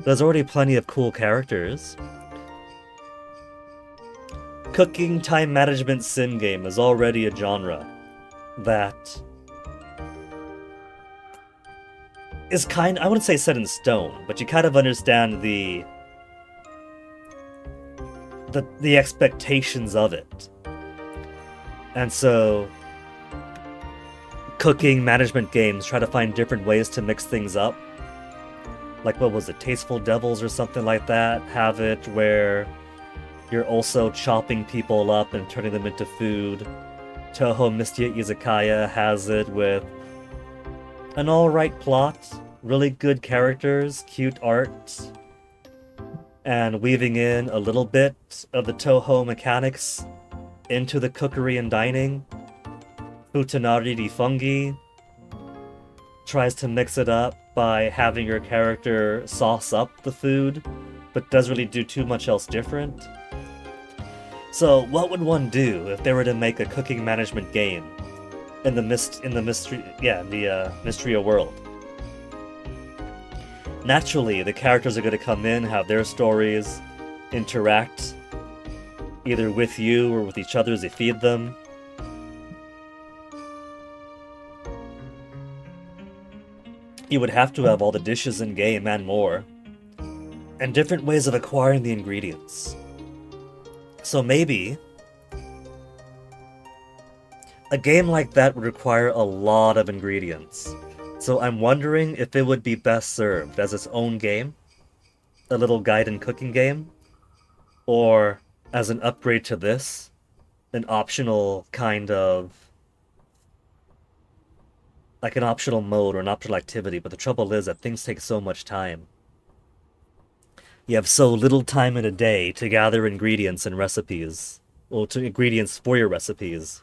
There's already plenty of cool characters. Cooking time management sim game is already a genre that is I wouldn't say set in stone, but you kind of understand the expectations of it. And so cooking management games try to find different ways to mix things up. Like, what was it, Tasteful Devils or something like that? Have it where you're also chopping people up and turning them into food. Toho Mistia Izakaya has it with an alright plot, really good characters, cute art, and weaving in a little bit of the Toho mechanics into the cookery and dining. Futanari di Fungi tries to mix it up by having your character sauce up the food, but doesn't really do too much else different. So what would one do if they were to make a cooking management game in the Mistria world? Naturally, the characters are going to come in, have their stories, interact either with you or with each other as you feed them. You would have to have all the dishes in game and more, and different ways of acquiring the ingredients. So maybe a game like that would require a lot of ingredients. So I'm wondering if it would be best served as its own game, a little guide and cooking game, or as an upgrade to this, an optional kind of, like an optional mode or an optional activity. But the trouble is that things take so much time. You have so little time in a day to gather ingredients and recipes, or to ingredients for your recipes.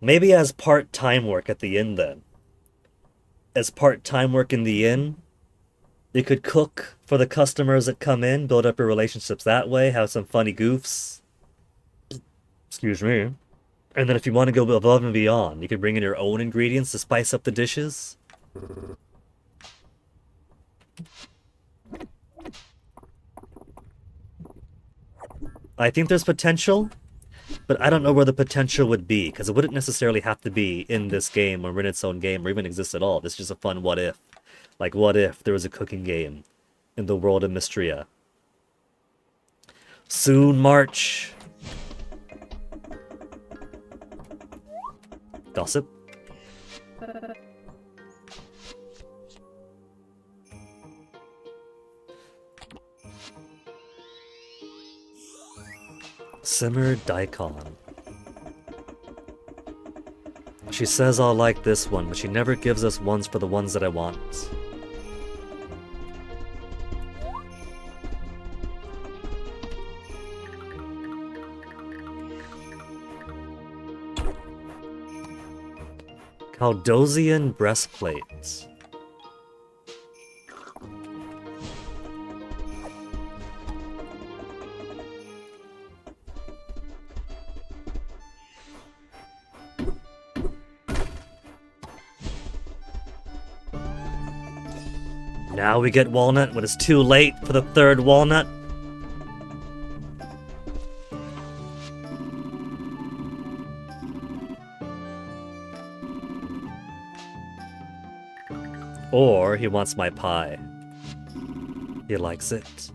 Maybe as part-time work at the inn then. As part-time work in the inn, you could cook for the customers that come in, build up your relationships that way, have some funny goofs. Excuse me. And then if you want to go above and beyond, you could bring in your own ingredients to spice up the dishes. I think there's potential, but I don't know where the potential would be, because it wouldn't necessarily have to be in this game or in its own game or even exist at all. This is just a fun what if. Like, what if there was a cooking game in the world of Mistria? Soon March. Gossip? Simmered daikon. She says I'll like this one, but she never gives us ones for the ones that I want. Caldosian breastplate. Now we get walnut when it's too late for the third walnut. Or he wants my pie. He likes it.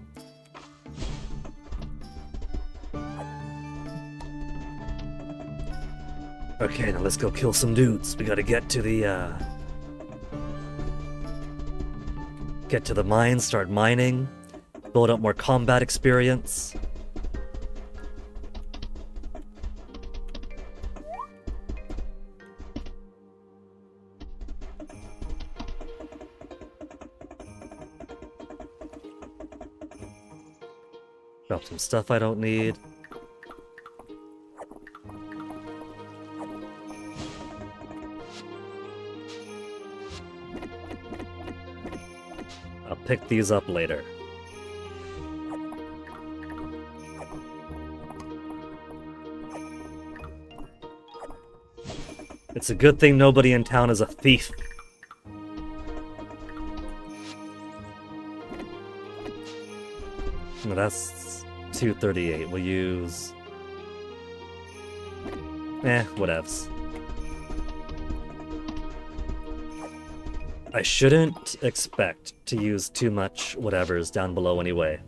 Okay, now let's go kill some dudes. We gotta get to the mine, start mining, build up more combat experience. Drop some stuff I don't need. I'll pick these up later. It's a good thing nobody in town is a thief. No, that's 238. We'll use... whatevs. I shouldn't expect to use too much whatevers down below anyway.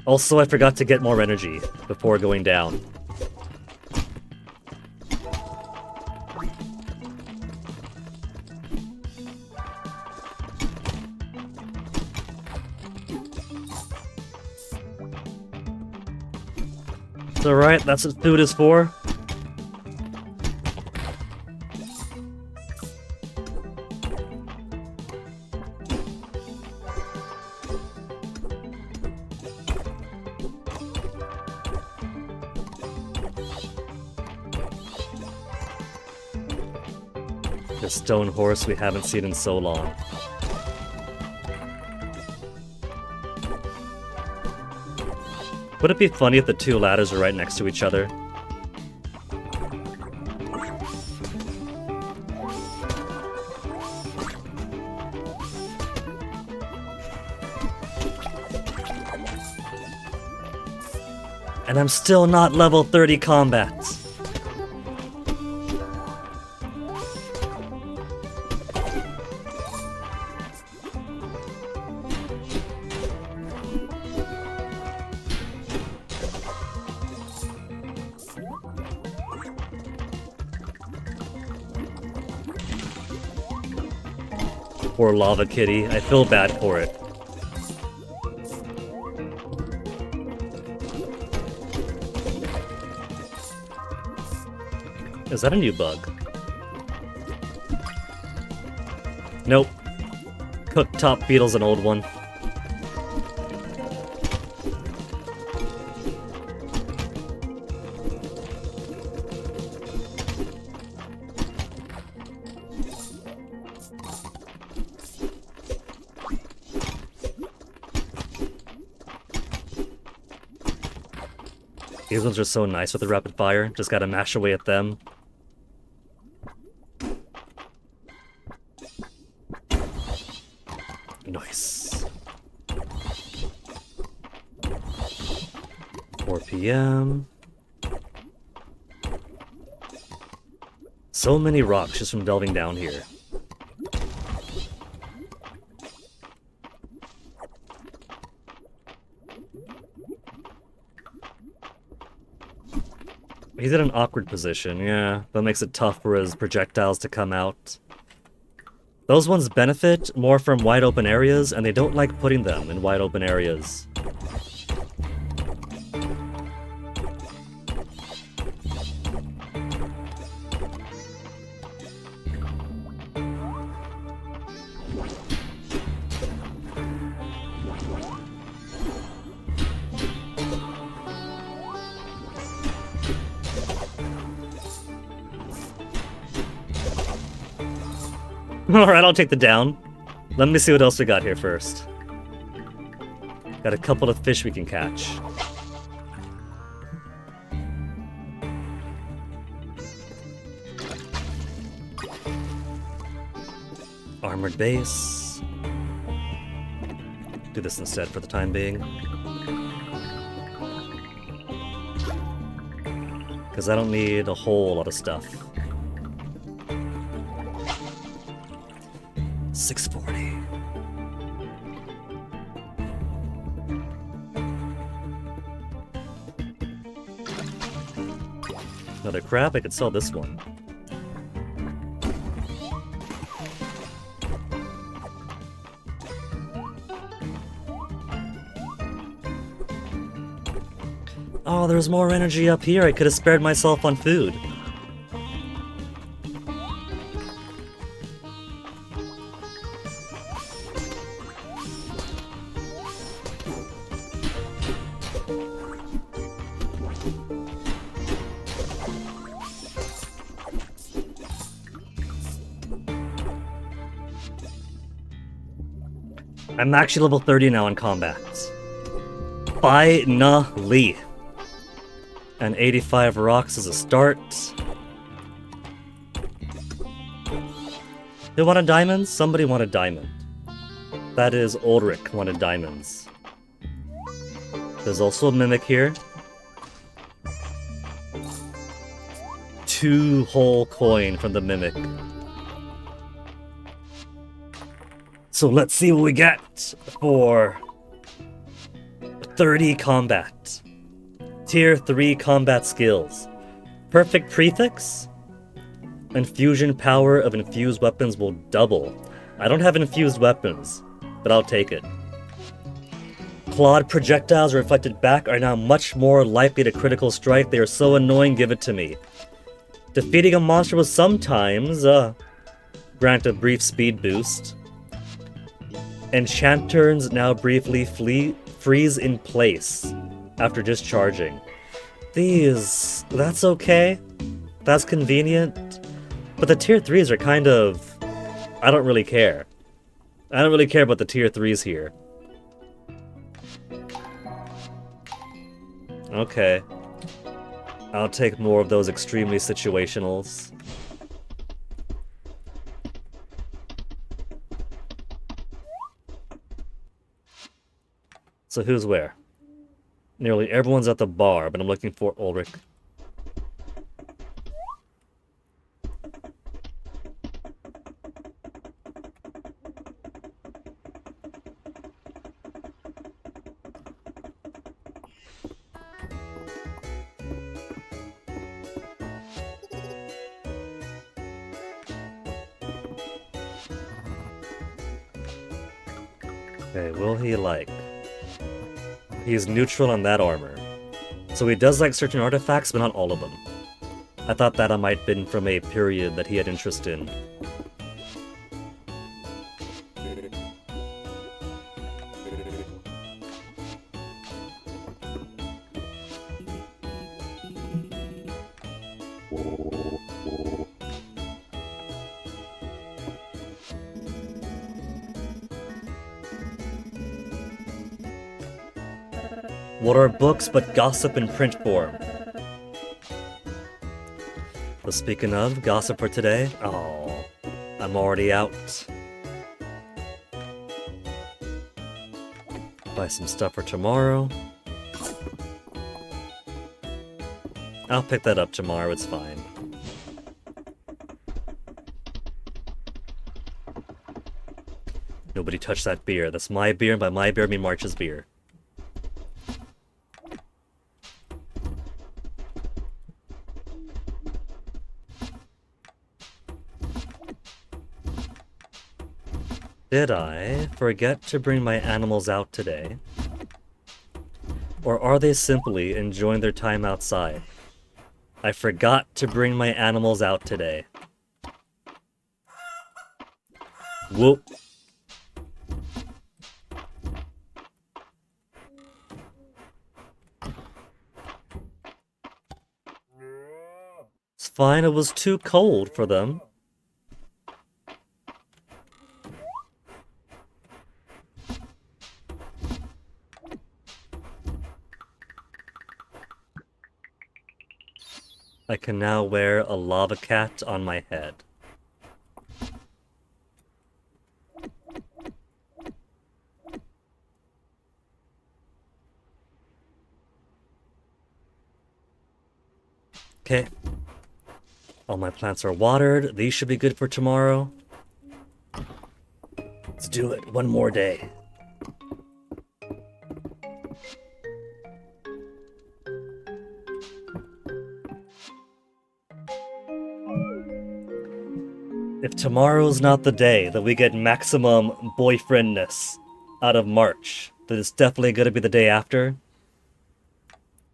Also, I forgot to get more energy before going down. It's alright, that's what food is for. The stone horse we haven't seen in so long. Would it be funny if the two ladders are right next to each other? And I'm still not level 30 combat. Poor Lava Kitty, I feel bad for it. Is that a new bug? Nope. Cooktop beetle's an old one. These ones are so nice with the rapid fire. Just gotta mash away at them. Nice. 4 p.m. So many rocks just from delving down here. He's in an awkward position, yeah. That makes it tough for his projectiles to come out. Those ones benefit more from wide open areas, and they don't like putting them in wide open areas. Alright, I'll take the down. Let me see what else we got here first. Got a couple of fish we can catch. Armored base. Do this instead for the time being. Because I don't need a whole lot of stuff. 640. Another crab, I could sell this one. Oh, there's more energy up here. I could have spared myself on food. I'm actually level 30 now in combat. Finally! And 85 rocks as a start. Who wanted diamonds? Somebody wanted diamond. That is Ulrich wanted diamonds. There's also a mimic here. 2 whole coin from the mimic. So let's see what we get for 30 combat. Tier 3 combat skills. Perfect prefix. Infusion power of infused weapons will double. I don't have infused weapons, but I'll take it. Clawed projectiles reflected back are now much more likely to critical strike. They are so annoying, give it to me. Defeating a monster will sometimes grant a brief speed boost. Enchanters now briefly freeze in place after discharging. These... that's okay. That's convenient. But the tier 3s are kind of... I don't really care. I don't really care about the tier 3s here. Okay. I'll take more of those extremely situationals. So who's where? Nearly everyone's at the bar, but I'm looking for Ulrich. Okay, will he like? He's neutral on that armor. So he does like certain artifacts, but not all of them. I thought that might have been from a period that he had interest in. What are books but gossip in print form? So speaking of gossip for today, oh, I'm already out. Buy some stuff for tomorrow. I'll pick that up tomorrow, it's fine. Nobody touch that beer. That's my beer, and by my beer I mean March's beer. Did I forget to bring my animals out today? Or are they simply enjoying their time outside? I forgot to bring my animals out today. Whoop. It's fine, it was too cold for them. I can now wear a lava cat on my head. Okay. All my plants are watered. These should be good for tomorrow. Let's do it. One more day. If tomorrow's not the day that we get maximum boyfriendness out of March, then it's definitely going to be the day after.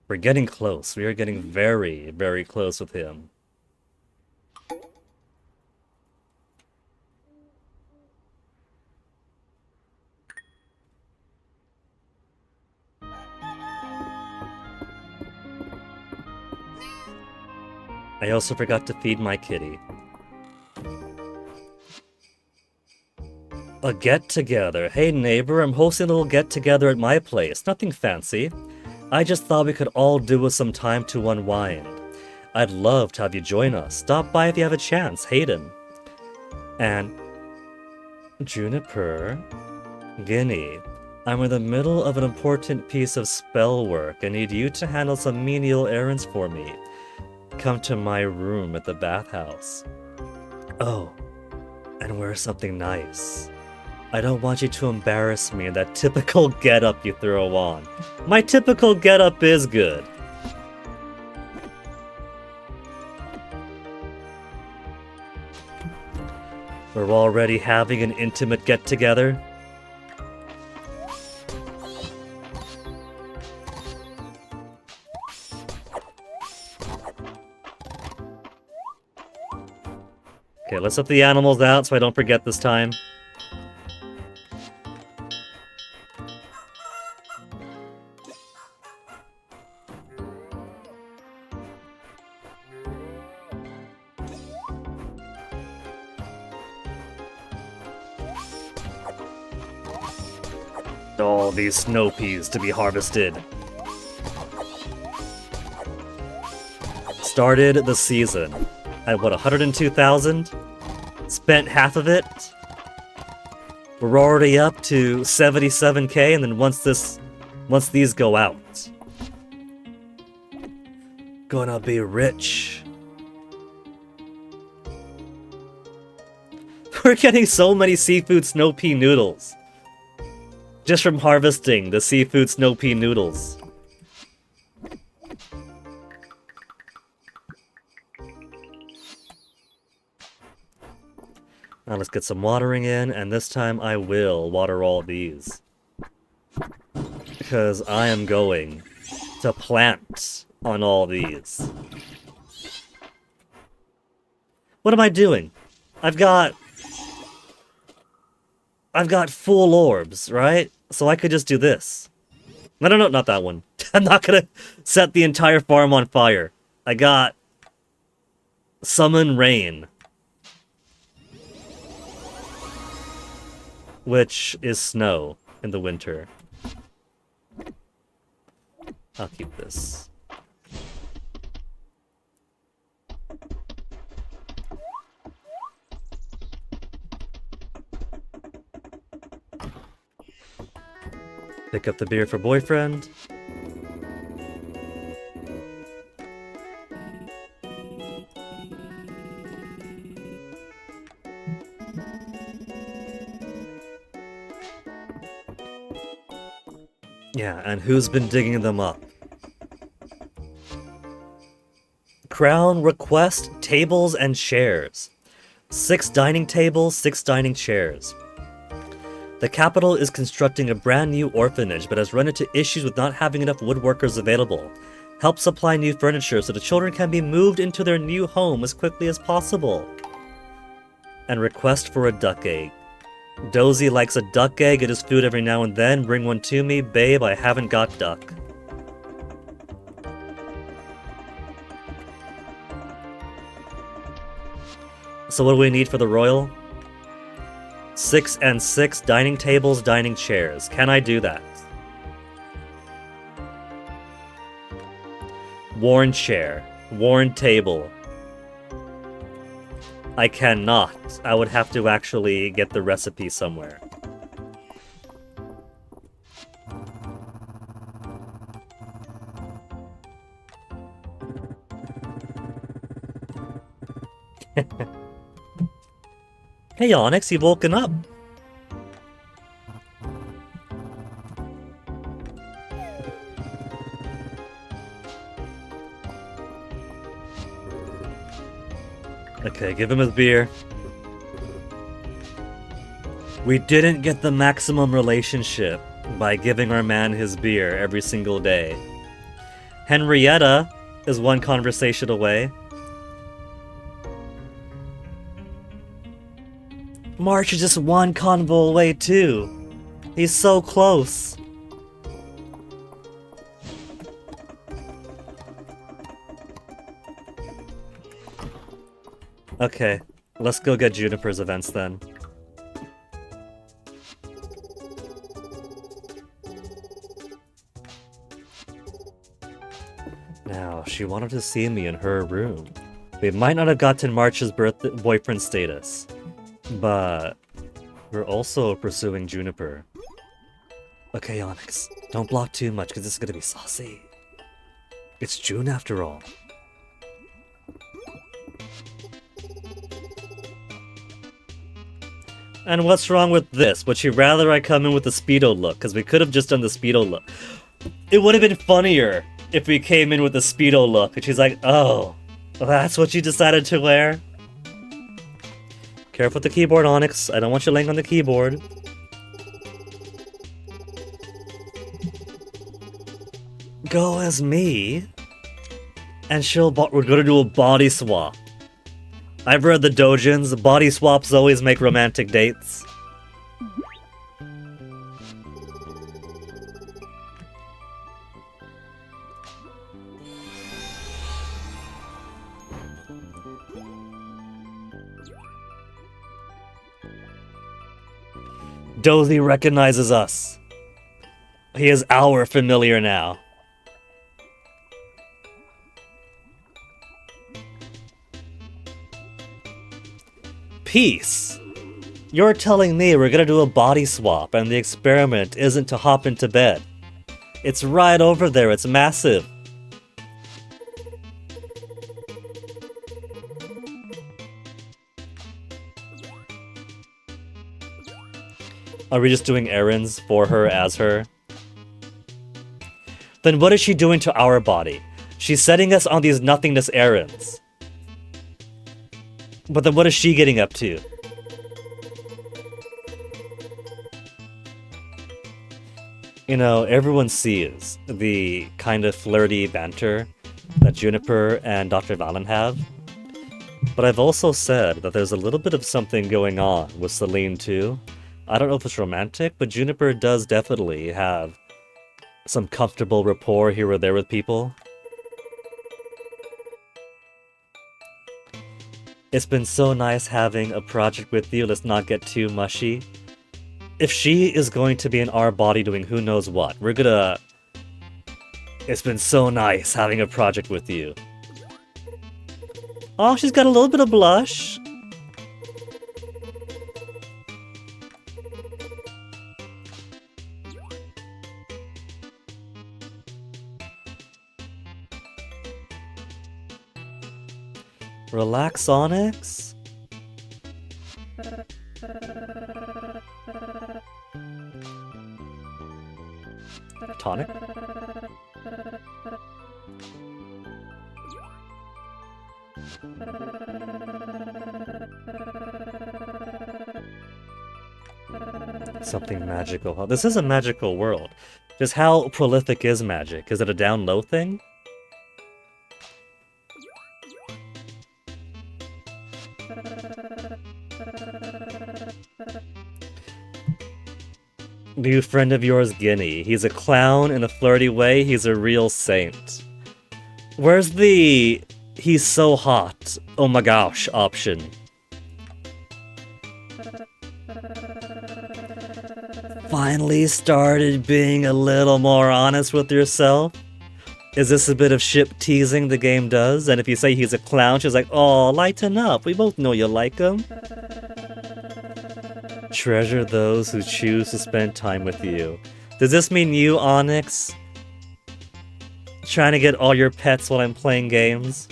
We're getting close. We are getting very, very close with him. I also forgot to feed my kitty. A get-together. Hey neighbor, I'm hosting a little get-together at my place. Nothing fancy. I just thought we could all do with some time to unwind. I'd love to have you join us. Stop by if you have a chance. Hayden. And Juniper. Guinea. I'm in the middle of an important piece of spell work. I need you to handle some menial errands for me. Come to my room at the bathhouse. Oh, and wear something nice. I don't want you to embarrass me in that typical getup you throw on. My typical getup is good. We're already having an intimate get-together. Okay, let's let the animals out so I don't forget this time. All these snow peas to be harvested. Started the season at what, 102,000? Spent half of it. We're already up to 77k, and then once these go out, gonna be rich. We're getting so many seafood snow pea noodles. Just from harvesting the seafood snow pea noodles. Now let's get some watering in, and this time I will water all these. Because I am going to plant on all these. What am I doing? I've got full orbs, right? So I could just do this. No, not that one. I'm not gonna set the entire farm on fire. I got Summon Rain, which is snow in the winter. I'll keep this. Pick up the beer for boyfriend. Yeah, and who's been digging them up? Crown request tables and chairs. 6 dining tables, 6 dining chairs. The capital is constructing a brand new orphanage, but has run into issues with not having enough woodworkers available. Help supply new furniture so the children can be moved into their new home as quickly as possible. And request for a duck egg. Dozy likes a duck egg at his food every now and then. Bring one to me. Babe, I haven't got duck. So what do we need for the royal? 6 and 6 dining tables, dining chairs. Can I do that? Worn chair. Worn table. I cannot. I would have to actually get the recipe somewhere. Hey Onyx, you've woken up. Okay, give him his beer. We didn't get the maximum relationship by giving our man his beer every single day. Henrietta is one conversation away. March is just one convo away too. He's so close. Okay, let's go get Juniper's events then. Now, she wanted to see me in her room. We might not have gotten March's boyfriend status, but we're also pursuing Juniper. Okay, Onyx, don't block too much because this is gonna be saucy. It's June after all. And what's wrong with this? Would she rather I come in with the Speedo look? Because we could have just done the Speedo look. It would have been funnier if we came in with the Speedo look. And she's like, oh, that's what you decided to wear? Careful with the keyboard, Onyx. I don't want you laying on the keyboard. Go as me. And we're gonna do a body swap. I've read the dojins, body swaps always make romantic dates. Dozy recognizes us. He is our familiar now. Peace. You're telling me we're gonna do a body swap and the experiment isn't to hop into bed. It's right over there, it's massive. Are we just doing errands for her as her? Then what is she doing to our body? She's setting us on these nothingness errands. But then what is she getting up to? You know, everyone sees the kind of flirty banter that Juniper and Dr. Valen have. But I've also said that there's a little bit of something going on with Celine too. I don't know if it's romantic, but Juniper does definitely have some comfortable rapport here or there with people. It's been so nice having a project with you, let's not get too mushy. If she is going to be in our body doing who knows what, we're gonna... It's been so nice having a project with you. Oh, she's got a little bit of blush. Relax, Onyx. Tonic? Something magical. This is a magical world. Just how prolific is magic? Is it a down low thing? New friend of yours, Guinea. He's a clown in a flirty way. He's a real saint. Where's the he's so hot, oh my gosh option? Finally started being a little more honest with yourself? Is this a bit of ship teasing the game does? And if you say he's a clown, she's like, oh, lighten up. We both know you like him. Treasure those who choose to spend time with you. Does this mean you, Onyx? Trying to get all your pets while I'm playing games?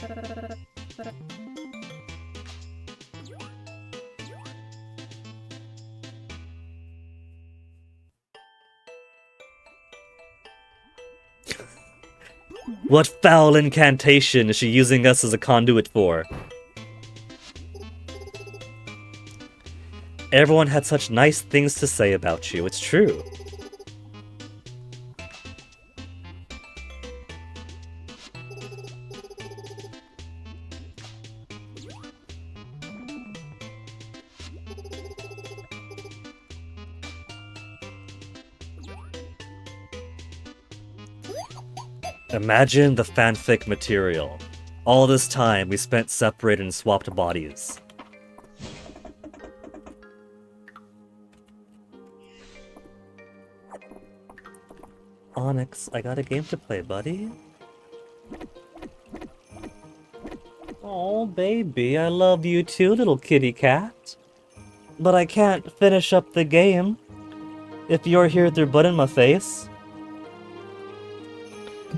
What foul incantation is she using us as a conduit for? Everyone had such nice things to say about you, it's true. Imagine the fanfic material. All this time we spent separated and swapped bodies. Onyx, I got a game to play, buddy. Oh, baby, I love you too, little kitty cat. But I can't finish up the game if you're here with your butt in my face.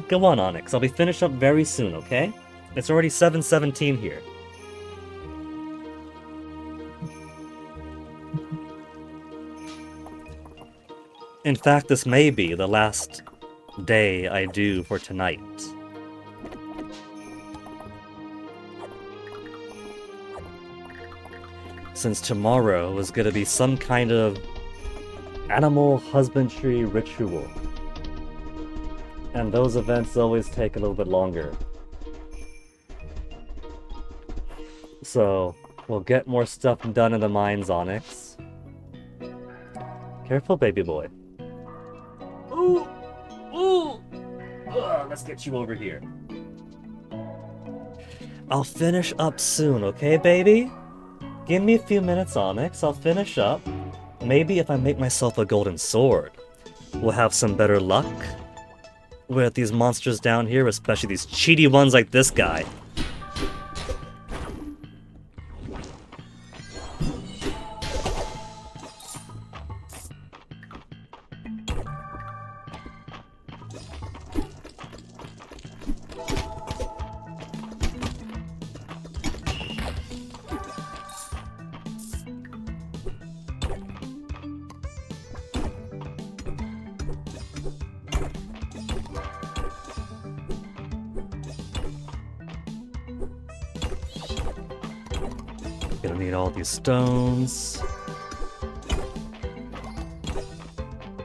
Go on, Onyx. I'll be finished up very soon, okay? It's already 7:17 here. In fact, this may be the last day I do for tonight. Since tomorrow is gonna be some kind of animal husbandry ritual. And those events always take a little bit longer. So, we'll get more stuff done in the mines, Onyx. Careful, baby boy. Ooh! Ooh! Ugh, let's get you over here. I'll finish up soon, okay, baby? Give me a few minutes, Onyx. I'll finish up. Maybe if I make myself a golden sword, we'll have some better luck with these monsters down here, especially these cheaty ones like this guy. Gonna need all these stones.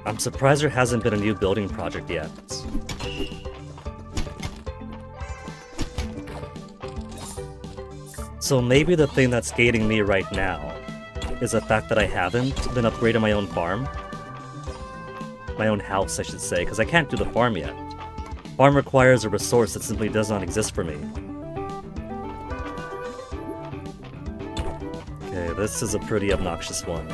I'm surprised there hasn't been a new building project yet. So maybe the thing that's gating me right now is the fact that I haven't been upgrading my own farm. My own house, I should say, because I can't do the farm yet. Farm requires a resource that simply does not exist for me. Okay, this is a pretty obnoxious one.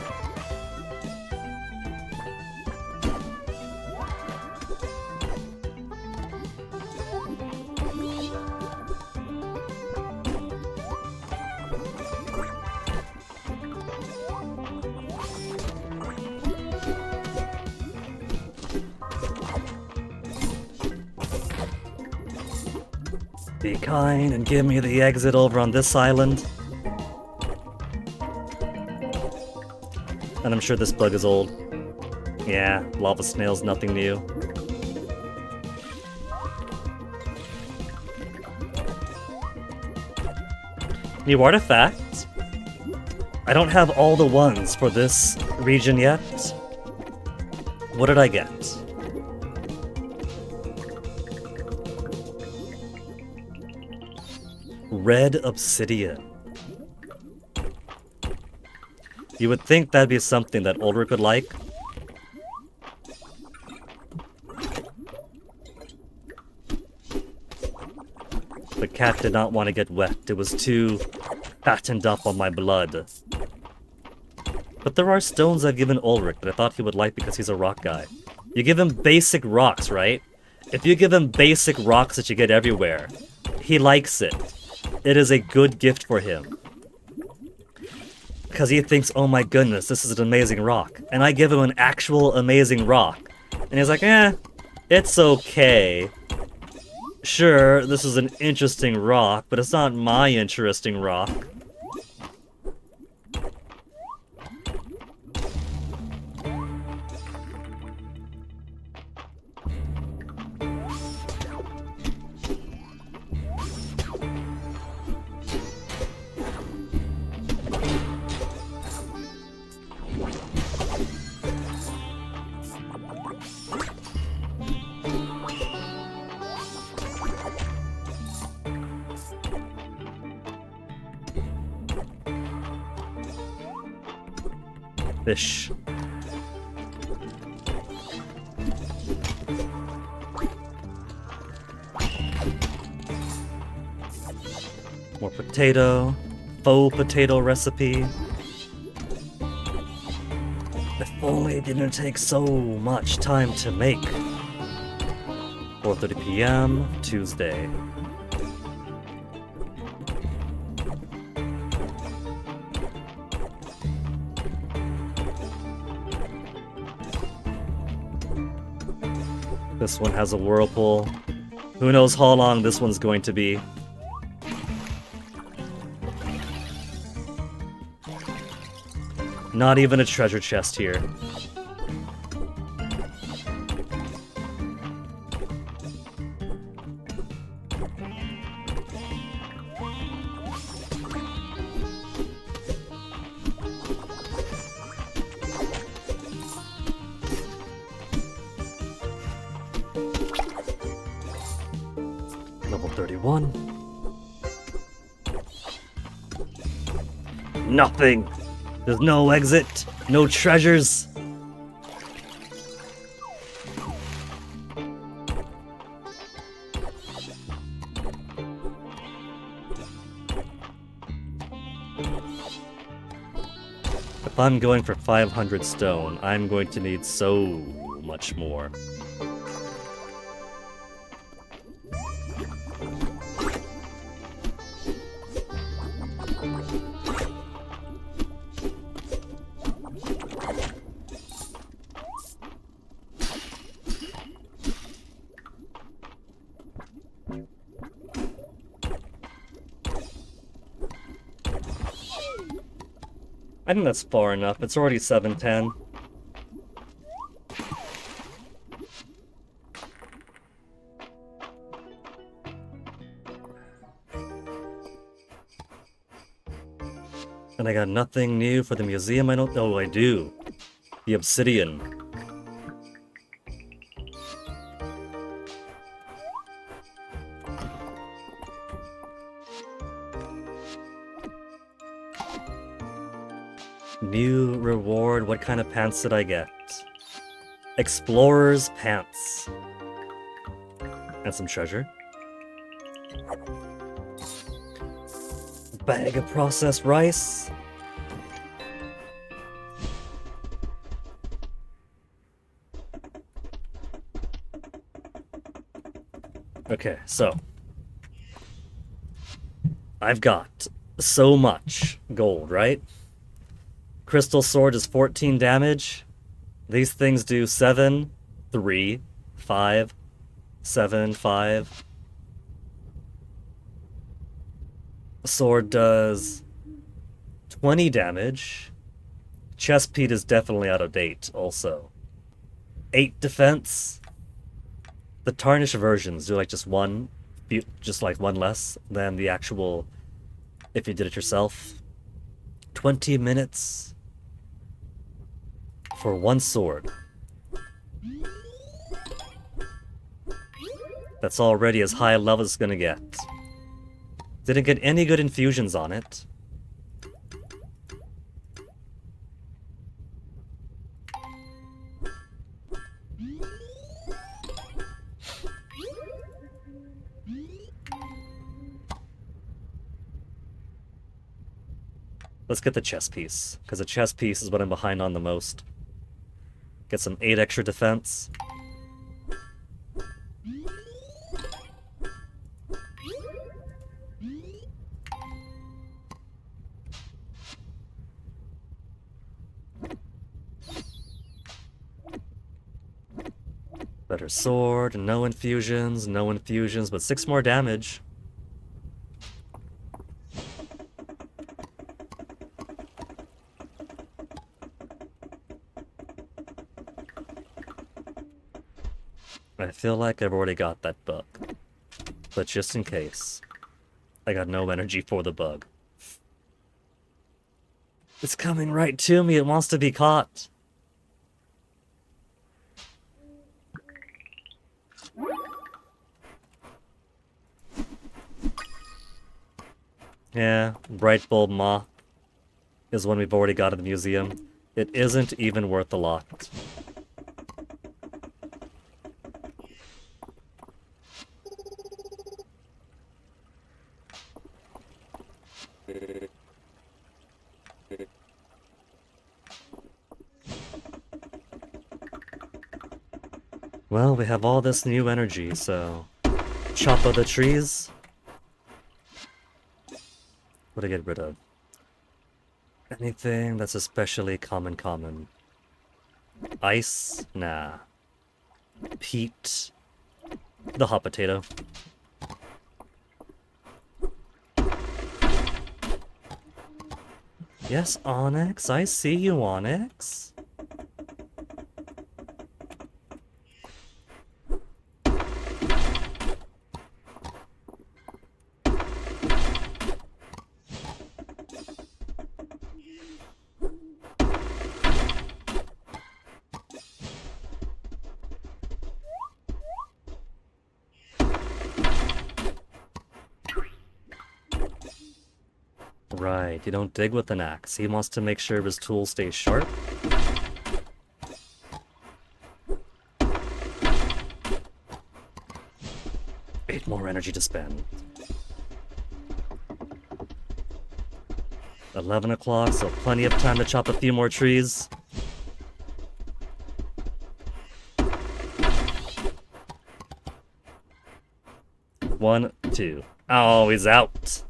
Be kind and give me the exit over on this island. And I'm sure this bug is old. Yeah, lava snail's nothing new. New artifact? I don't have all the ones for this region yet. What did I get? Red obsidian. You would think that'd be something that Ulrich would like. The cat did not want to get wet. It was too fattened up on my blood. But there are stones I've given Ulrich that I thought he would like because he's a rock guy. You give him basic rocks, right? If you give him basic rocks that you get everywhere, he likes it. It is a good gift for him. Because he thinks, oh my goodness, this is an amazing rock. And I give him an actual amazing rock. And he's like, it's okay. Sure, this is an interesting rock, but it's not my interesting rock. Fish. More potato. Faux potato recipe. If only it didn't take so much time to make. 4:30 p.m. Tuesday. This one has a whirlpool. Who knows how long this one's going to be. Not even a treasure chest here. Level 31. Nothing! There's no exit, no treasures. If I'm going for 500 stone, I'm going to need so much more. I think that's far enough. It's already 7:10. And I got nothing new for the museum. I don't know. I do. The obsidian. New reward. What kind of pants did I get? Explorer's pants. And some treasure. Bag of processed rice. Okay, so I've got so much gold, right? Crystal sword is 14 damage. These things do 7, 3, 5, 7, 5. Sword does 20 damage. Chestplate is definitely out of date also. 8 defense. The tarnished versions do like just one less than the actual if you did it yourself. 20 minutes for one sword. That's already as high a level as it's gonna get. Didn't get any good infusions on it. Let's get the chest piece, because the chest piece is what I'm behind on the most. Get some 8 extra defense. Better sword, no infusions, but 6 more damage. I feel like I've already got that bug, but just in case, I got no energy for the bug. It's coming right to me, it wants to be caught. Yeah, bright bulb moth is one we've already got at the museum. It isn't even worth a lot. Well, we have all this new energy, so... Chop up the trees. What do I get rid of? Anything that's especially common. Ice? Nah. Peat. The hot potato. Yes, Onyx. I see you, Onyx. Right, you don't dig with an axe. He wants to make sure his tool stays sharp. Eight more energy to spend. 11 o'clock, so plenty of time to chop a few more trees. One, two. Oh, he's out.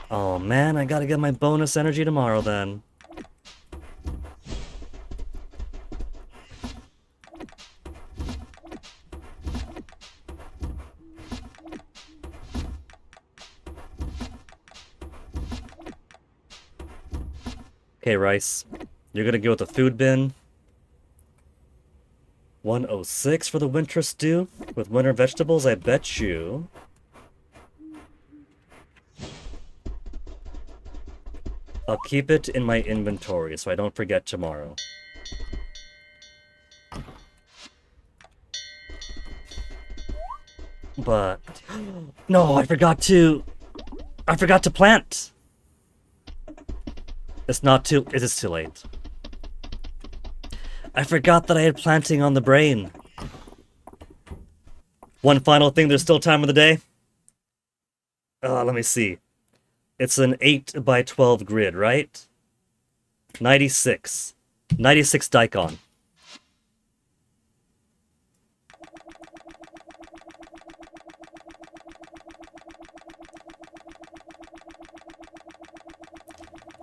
Oh man, I gotta get my bonus energy tomorrow then. Okay, Rice. You're gonna go with the food bin. 106 for the winter stew. With winter vegetables, I bet you. I'll keep it in my inventory so I don't forget tomorrow. But no, I forgot to plant. It's not too it is too late. I forgot that I had planting on the brain. One final thing, there's still time of the day. Let me see. It's an 8 by 12 grid, right? 96. 96 daikon.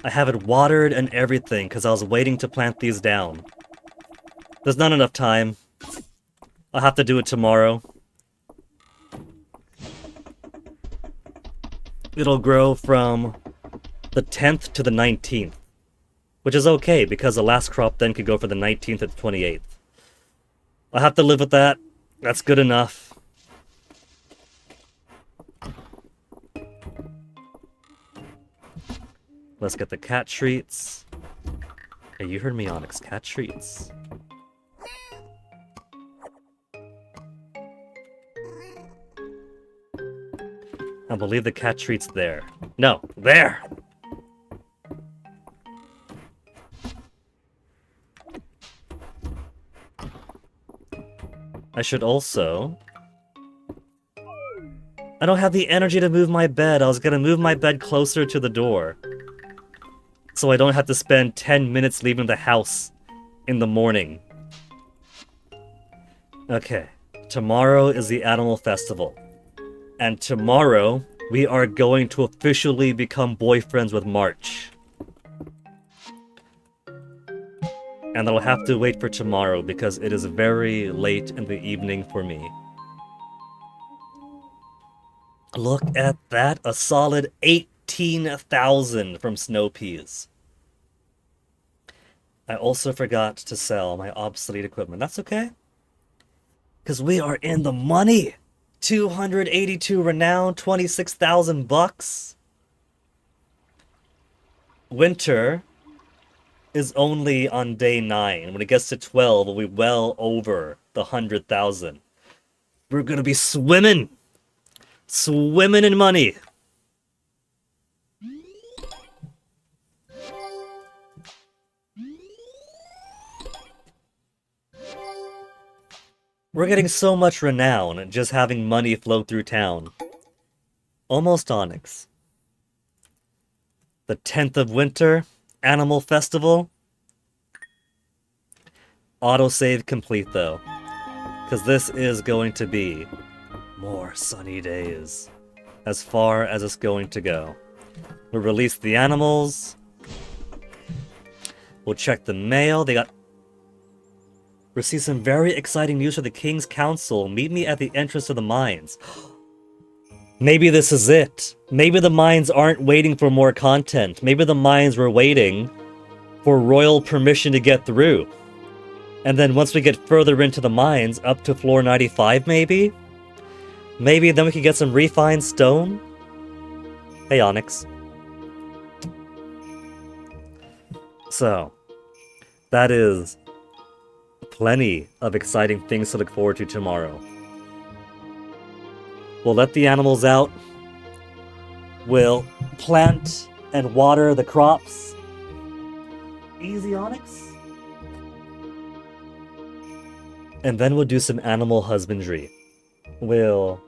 I have it watered and everything because I was waiting to plant these down. There's not enough time. I'll have to do it tomorrow. It'll grow from the 10th to the 19th, which is okay because the last crop then could go for the 19th to the 28th. I'll have to live with that. That's good enough. Let's get the cat treats. Hey, you heard me, Onyx. Cat treats. I believe the cat treat's there. No, there! I should also... I don't have the energy to move my bed. I was gonna move my bed closer to the door. So I don't have to spend 10 minutes leaving the house in the morning. Okay, tomorrow is the Animal Festival. And tomorrow, we are going to officially become boyfriends with March. And I'll have to wait for tomorrow because it is very late in the evening for me. Look at that, a solid 18,000 from Snow Peas. I also forgot to sell my obsolete equipment. That's okay. Because we are in the money. 282 renown, 26,000 bucks. Winter is only on day 9. When it gets to 12, we'll be well over the 100,000. We're gonna be swimming in money. We're getting so much renown just having money flow through town. Almost Onyx. The 10th of winter, Animal Festival. Autosave complete though. Because this is going to be more sunny days. As far as it's going to go. We'll release the animals. We'll check the mail. They got... Receive some very exciting news from the King's Council. Meet me at the entrance to the mines. Maybe this is it. Maybe the mines aren't waiting for more content. Maybe the mines were waiting for royal permission to get through. And then once we get further into the mines, up to floor 95 maybe? Maybe then we could get some refined stone? Hey, Onyx. So, that is plenty of exciting things to look forward to tomorrow. We'll let the animals out. We'll plant and water the crops. Easy, Onyx. And then we'll do some animal husbandry. We'll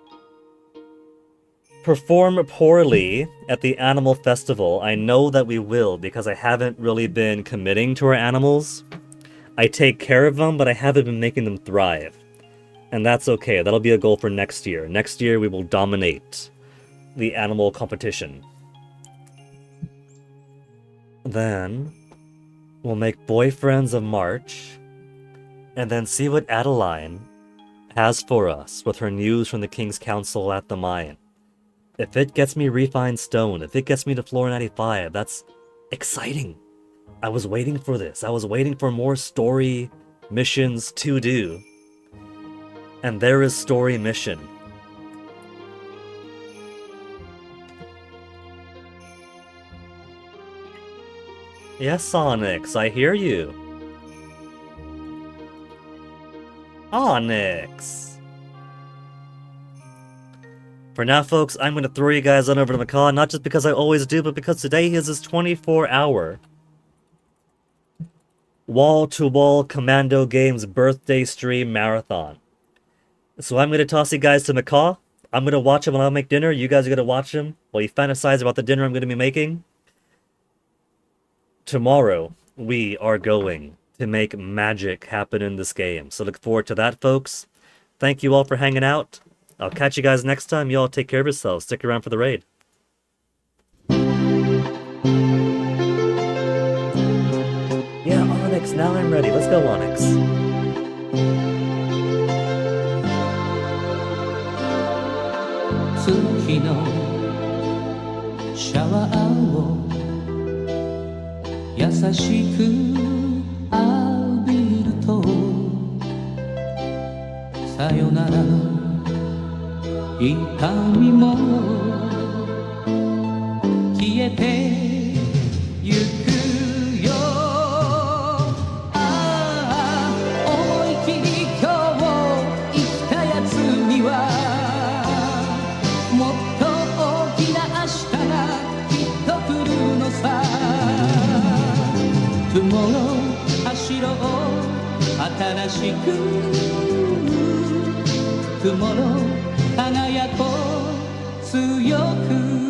perform poorly at the animal festival. I know that we will because I haven't really been committing to our animals. I take care of them, but I haven't been making them thrive. And that's okay. That'll be a goal for next year. Next year we will dominate the animal competition. Then we'll make boyfriends of March and then see what Adeline has for us with her news from the King's Council at the mine. If it gets me refined stone, if it gets me to floor 95, that's exciting. I was waiting for this. I was waiting for more story missions to do. And there is story mission. Yes, Onyx, I hear you. Onyx! For now, folks, I'm going to throw you guys on over to Macaw, not just because I always do, but because today is his 24-hour wall-to-wall Commando Games birthday stream marathon. So I'm going to toss you guys to Macaw. I'm going to watch him while I make dinner. You guys are going to watch him while you fantasize about the dinner I'm going to be making. Tomorrow, we are going to make magic happen in this game. So look forward to that, folks. Thank you all for hanging out. I'll catch you guys next time. You all take care of yourselves. Stick around for the raid. Yeah, Onyx, now I'm ready. Let's go, Onyx. Tsuki no showerを優しく浴びるとさよならの痛みも消えてゆくよああ思い切り今日生きたやつにはもっと大きな明日がきっと来るのさ Tomorrow 走ろう新しく Tomorrow 輝こう強く